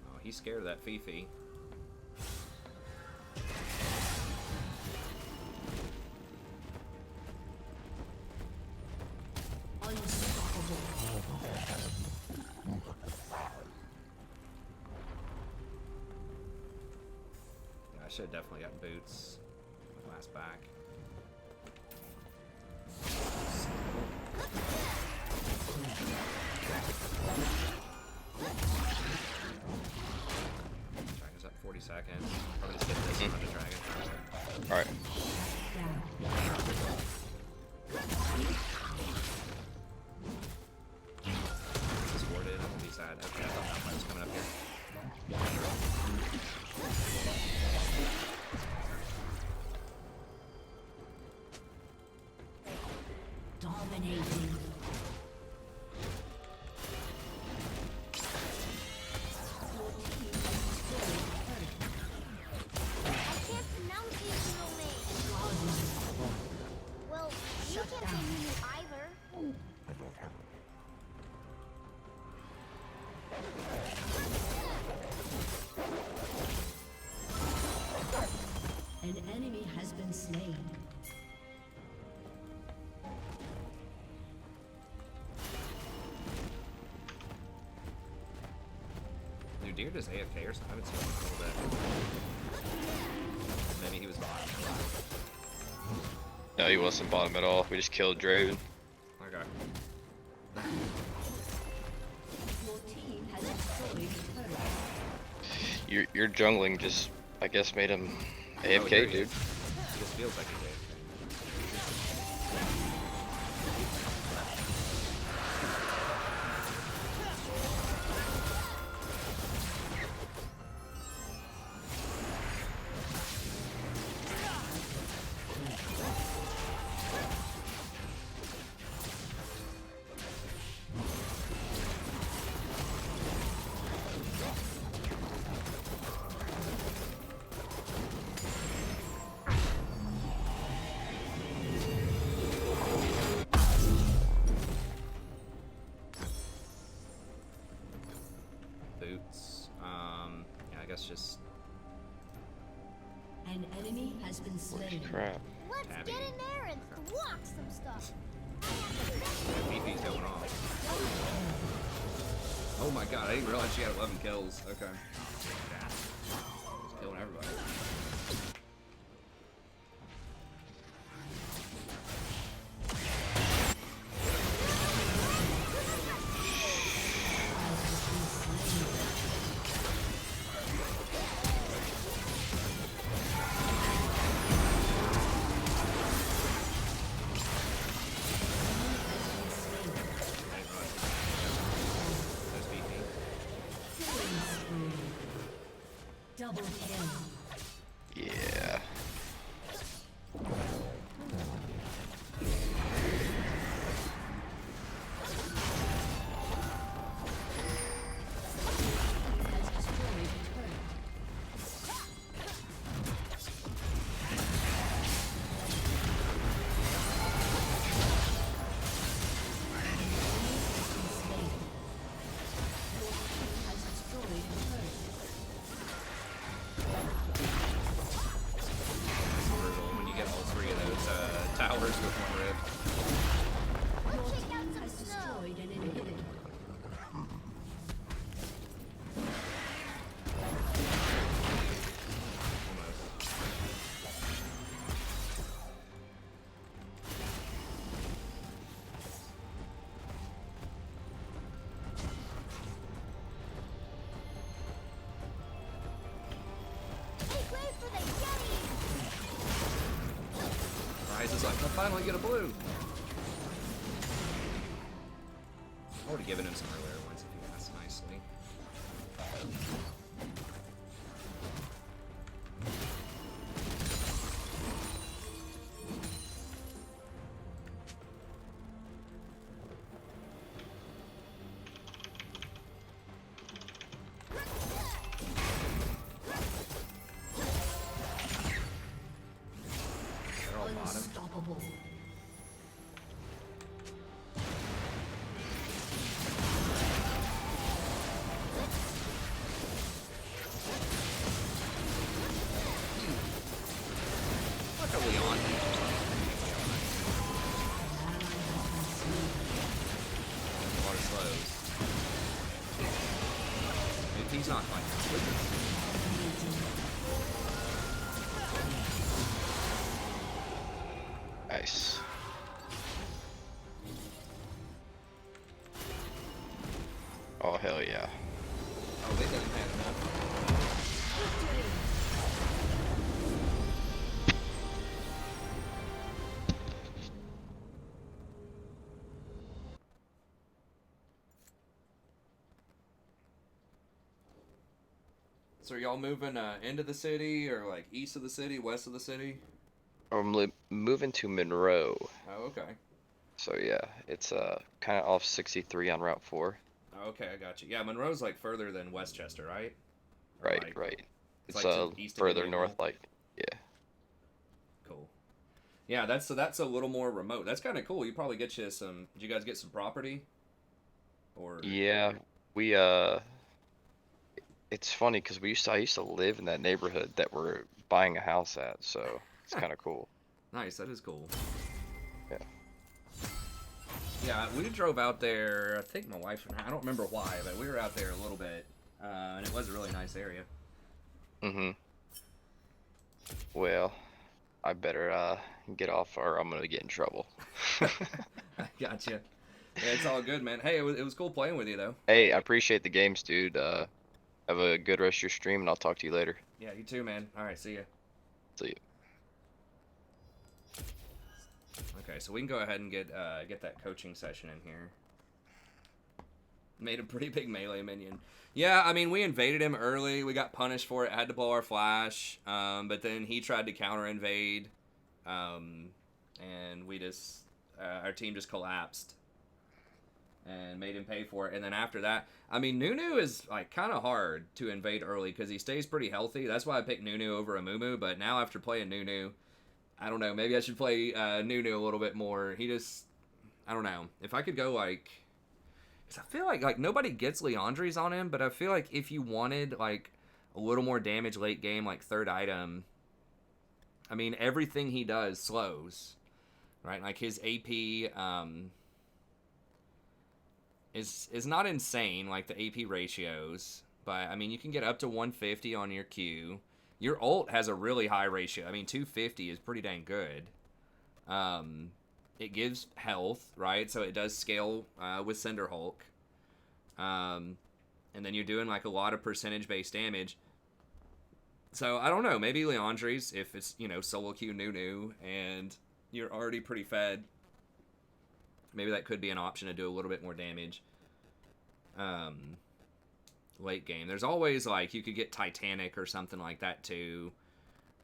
Oh, he's scared of that Fifi. Unstoppable. Yeah, I should have definitely gotten boots. Last back. Dragon's up 40 seconds. Probably just get this on the dragon. Alright. This is warded. I'm gonna be sad. Okay, I thought that fight was coming up here. Dominating. Your Dude, Deer just AFK or something? I haven't seen him in a little bit. Maybe he was bottom. No, he wasn't bottom at all. We just killed Draven. Okay. Your team has destroyed a turret. Your jungling just, I guess, made him Oh, here AFK, he dude. is. It just feels like he's AFK. Boots. Yeah, I guess just An enemy has been slain. Crap. Let's Tabby. get in there and block some stuff. PP's going off. Oh my god, I didn't realize she had 11 kills. Okay. Just killing everybody. That's BP. Double kill. Yeah. Has destroyed a turret. Has destroyed a turret. Brutal when you get all three of those towers with one rib. Let's check out some Has snow. destroyed an inhibitor. Almost. Make way for the Yeti. Rise is like, I finally get a blue. I would have given him some earlier ones if he asked nicely. They're all bottom. Unstoppable. Look at Leon. A lot of slows. If he's not fighting. Nice. Oh, hell yeah. Oh, they didn't have enough. So are y'all moving into the city or like east of the city, west of the city? I'm moving to Monroe. Oh, okay. So yeah, it's kind of off 63 on Route 4. Oh, okay, I got you. Yeah, Monroe's like further than Westchester, right? Or, Right, like, right. It's It's like to the east of further Illegal? north, like yeah. Cool. Yeah, that's a little more remote. That's kind of cool. You probably get you some. Did you guys get some property? Or Yeah, we it's funny because I used to live in that neighborhood that we're buying a house at, so it's kind of cool. Nice. That is cool. Yeah. Yeah, we drove out there. I think my wife and I don't remember why, but we were out there a little bit. and it was a really nice area. Mm-hmm. Well, I better get off or I'm gonna get in trouble. I gotcha. Yeah, it's all good, man. Hey, it was cool playing with you, though. Hey, I appreciate the games, dude. Have a good rest of your stream, and I'll talk to you later. Yeah, you too, man. All right, see ya. See you. Okay, so we can go ahead and get that coaching session in here. Made a pretty big melee minion. Yeah, I mean, we invaded him early. We got punished for it. Had to blow our flash. But then he tried to counter invade. And we just... our team just collapsed. And made him pay for it. And then after that... I mean, Nunu is, like, kind of hard to invade early because he stays pretty healthy. That's why I picked Nunu over Amumu. But now after playing Nunu... I don't know. Maybe I should play Nunu a little bit more. He just... I don't know. If I could go, like... Because I feel like nobody gets Leandries on him, but I feel like if you wanted, like, a little more damage late game, like, third item... I mean, everything he does slows. Right? Like, his AP... is not insane, like, the AP ratios. But, I mean, you can get up to 150 on your Q... Your ult has a really high ratio. I mean, 250 is pretty dang good. It gives health, right? So it does scale with Cinder Hulk. And then you're doing like a lot of percentage-based damage. So I don't know. Maybe Leandries, if it's, you know, solo queue Nunu and you're already pretty fed. Maybe that could be an option to do a little bit more damage. Late game. There's always, like, you could get Titanic or something like that, too.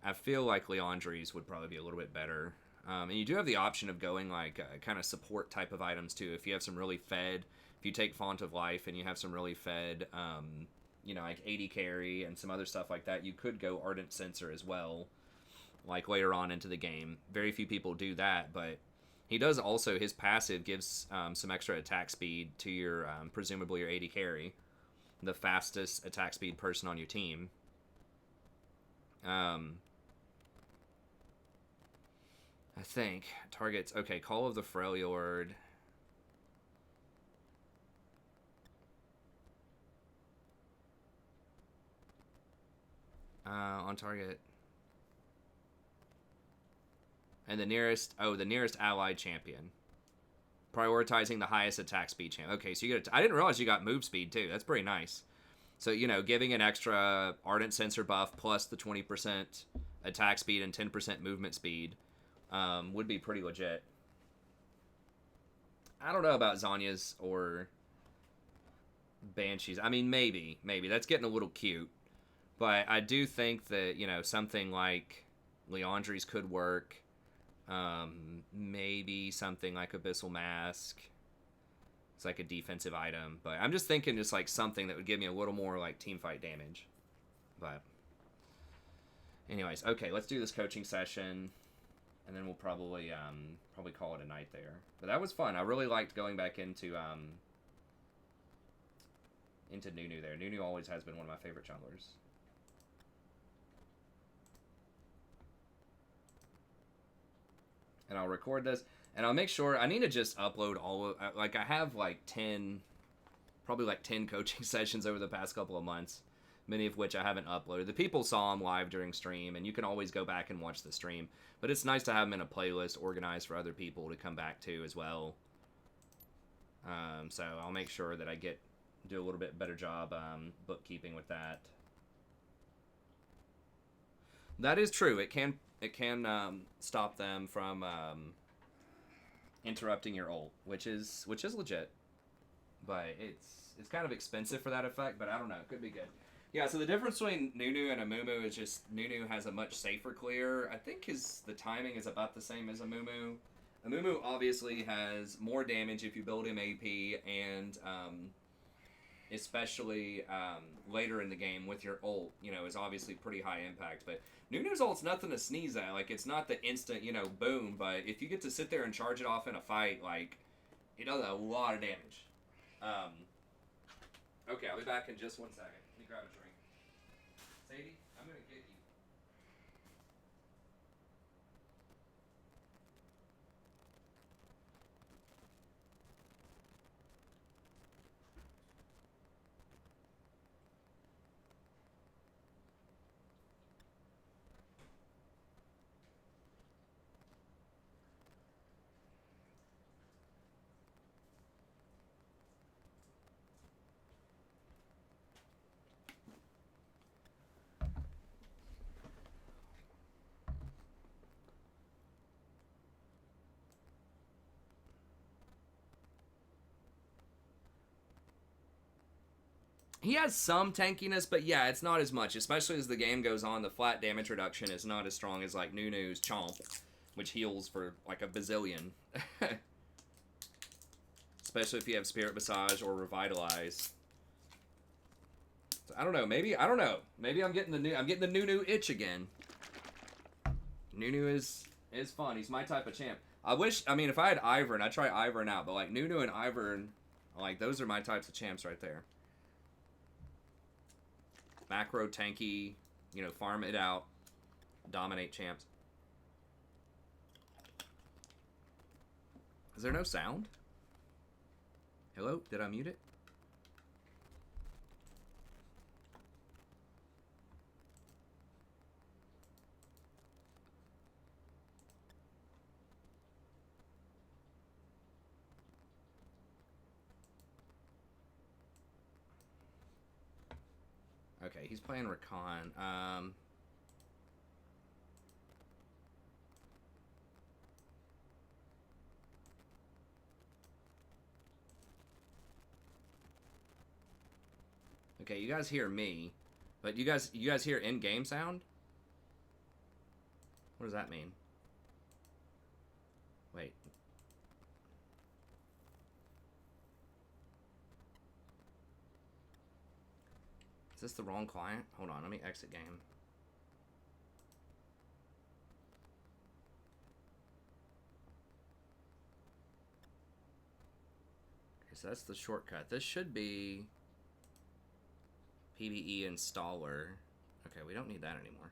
I feel like Leandries would probably be a little bit better. And you do have the option of going, like, kind of support type of items, too. If you have some really fed, if you take Font of Life and you have some really fed, you know, like 80 carry and some other stuff like that, you could go Ardent Sensor as well, like, later on into the game. Very few people do that, but he does also, his passive gives some extra attack speed to your, presumably your 80 carry. The fastest attack speed person on your team. I think. Targets. Okay, Call of the Freljord. On target. And the nearest allied champion. Prioritizing the highest attack speed champ. Okay, so you get. I didn't realize you got move speed too. That's pretty nice. So, you know, giving an extra Ardent Sensor buff plus the 20% attack speed and 10% movement speed would be pretty legit. I don't know about Zanya's or Banshees. I mean, maybe. That's getting a little cute. But I do think that, you know, something like Leandries could work. Maybe something like Abyssal Mask. It's like a defensive item. But I'm just thinking just like something that would give me a little more like team fight damage. But anyways, okay, let's do this coaching session. And then we'll probably call it a night there. But that was fun. I really liked going back into Nunu there. Nunu always has been one of my favorite junglers. And I'll record this, and I'll make sure, I need to just upload all of, like, I have, like, 10, probably, like, 10 coaching sessions over the past couple of months, many of which I haven't uploaded. The people saw them live during stream, and you can always go back and watch the stream, but it's nice to have them in a playlist organized for other people to come back to as well. So I'll make sure that I do a little bit better job bookkeeping with that. That is true. It can stop them from interrupting your ult, which is legit. But it's kind of expensive for that effect, but I don't know. It could be good. Yeah, so the difference between Nunu and Amumu is just Nunu has a much safer clear. I think the timing is about the same as Amumu. Amumu obviously has more damage if you build him AP, and especially later in the game with your ult, you know, is obviously pretty high impact. But Nunu's ult's nothing to sneeze at. Like, it's not the instant, you know, boom, but if you get to sit there and charge it off in a fight, like, it does a lot of damage. Okay, I'll be back in just 1 second. Let me grab a drink. Sadie, I'm gonna get you. He has some tankiness, but yeah, it's not as much. Especially as the game goes on, the flat damage reduction is not as strong as like Nunu's Chomp, which heals for like a bazillion. Especially if you have Spirit Massage or Revitalize. So, I don't know. Maybe I'm getting the Nunu itch again. Nunu is fun. He's my type of champ. I mean, if I had Ivern, I'd try Ivern out. But like Nunu and Ivern, like those are my types of champs right there. Macro, tanky, you know, farm it out, dominate champs. Is there no sound? Hello? Did I mute it? Okay, he's playing Rakan. Okay, you guys hear me, but you guys hear in-game sound? What does that mean? Wait. Is this the wrong client? Hold on, let me exit game. Okay, so that's the shortcut. This should be PBE installer. Okay, we don't need that anymore.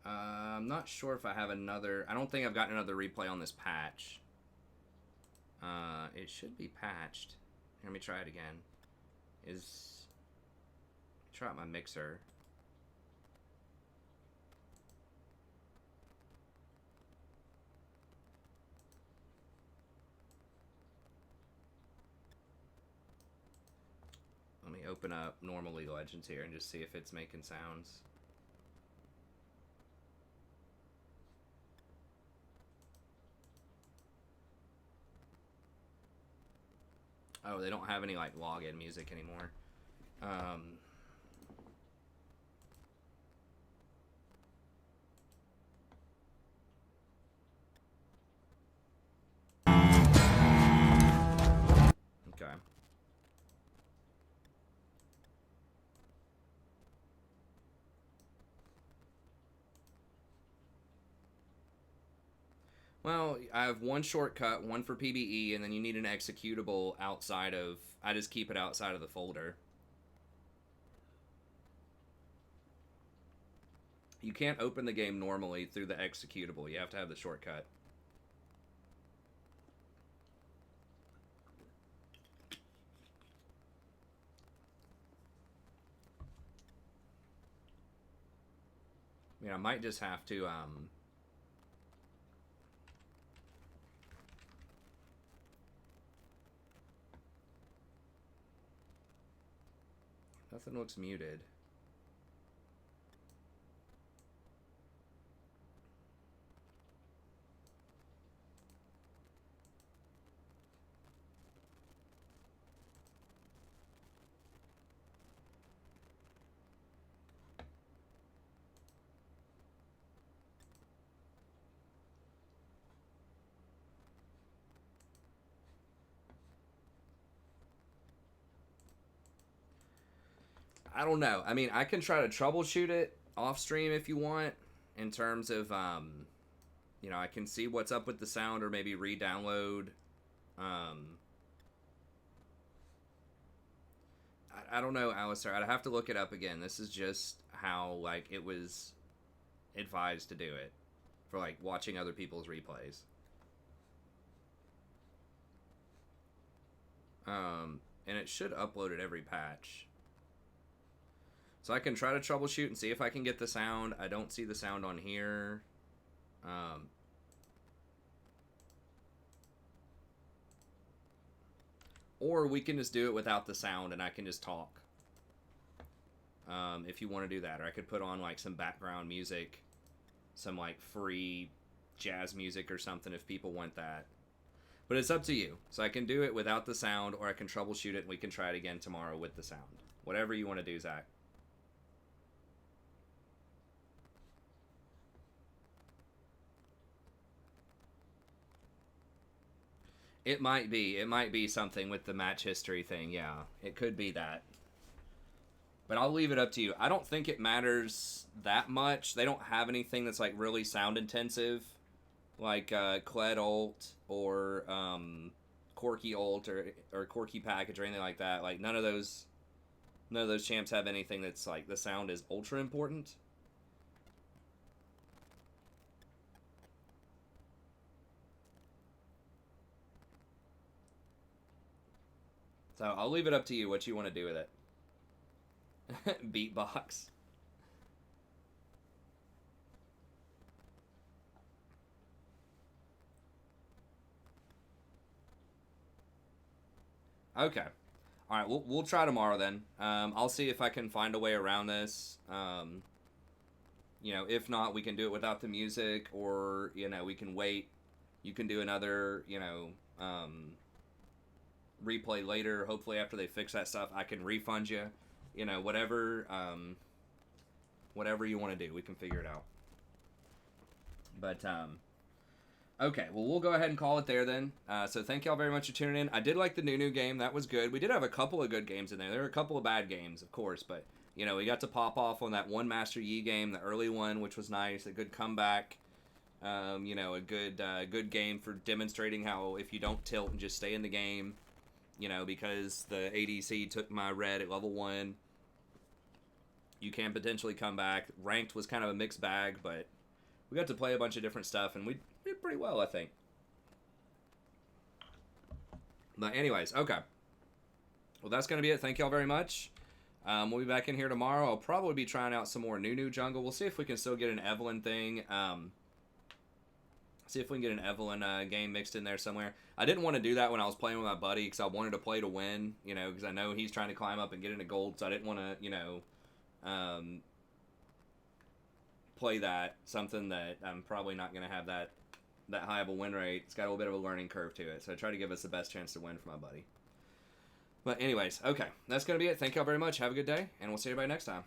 I'm not sure if I have another. I don't think I've gotten another replay on this patch. It should be patched. Let me try it again. Try out my mixer. Let me open up normal League of Legends here and just see if it's making sounds. Oh, they don't have any like login music anymore. Okay. Well, I have one shortcut, one for PBE, and then you need an executable outside of... I just keep it outside of the folder. You can't open the game normally through the executable. You have to have the shortcut. I mean, I might just have to... Nothing looks muted. I don't know. I mean, I can try to troubleshoot it off stream if you want, in terms of, you know, I can see what's up with the sound or maybe re-download. I don't know, Alistair. I'd have to look it up again. This is just how, like, it was advised to do it for, like, watching other people's replays. And it should upload at every patch. So I can try to troubleshoot and see if I can get the sound. I don't see the sound on here. Or we can just do it without the sound and I can just talk. if you want to do that. Or I could put on like some background music, some like free jazz music or something if people want that. But it's up to you. So I can do it without the sound, or I can troubleshoot it and we can try it again tomorrow with the sound. Whatever you want to do, Zach. It might be something with the match history thing, yeah. It could be that. But I'll leave it up to you. I don't think it matters that much. They don't have anything that's like really sound intensive, like Kled ult or Corky ult or Corky package or anything like that. Like none of those champs have anything that's like the sound is ultra important. So I'll leave it up to you what you want to do with it. Beatbox. Okay. All right, we'll try tomorrow then. I'll see if I can find a way around this. You know, if not, we can do it without the music, or you know, we can wait. You can do another, you know, replay later. Hopefully, after they fix that stuff, I can refund you. You know, whatever you want to do, we can figure it out. But okay, well, we'll go ahead and call it there then. So thank y'all very much for tuning in. I did like the new game. That was good. We did have a couple of good games in there. There were a couple of bad games, of course, but, you know, we got to pop off on that one Master Yi game, the early one, which was nice. A good comeback. You know, a good game for demonstrating how if you don't tilt and just stay in the game, you know, because the ADC took my red at level 1, you can potentially come back. Ranked was kind of a mixed bag, but we got to play a bunch of different stuff, and we did pretty well, I think. But anyways, okay. Well, that's going to be it. Thank y'all very much. We'll be back in here tomorrow. I'll probably be trying out some more new jungle. We'll see if we can still get an Evelyn thing. See if we can get an Evelyn game mixed in there somewhere. I didn't want to do that when I was playing with my buddy because I wanted to play to win, you know, because I know he's trying to climb up and get into gold, so I didn't want to, you know, play that. Something that I'm probably not going to have that high of a win rate. It's got a little bit of a learning curve to it, so I try to give us the best chance to win for my buddy. But anyways, okay, that's going to be it. Thank y'all very much. Have a good day, and we'll see everybody next time.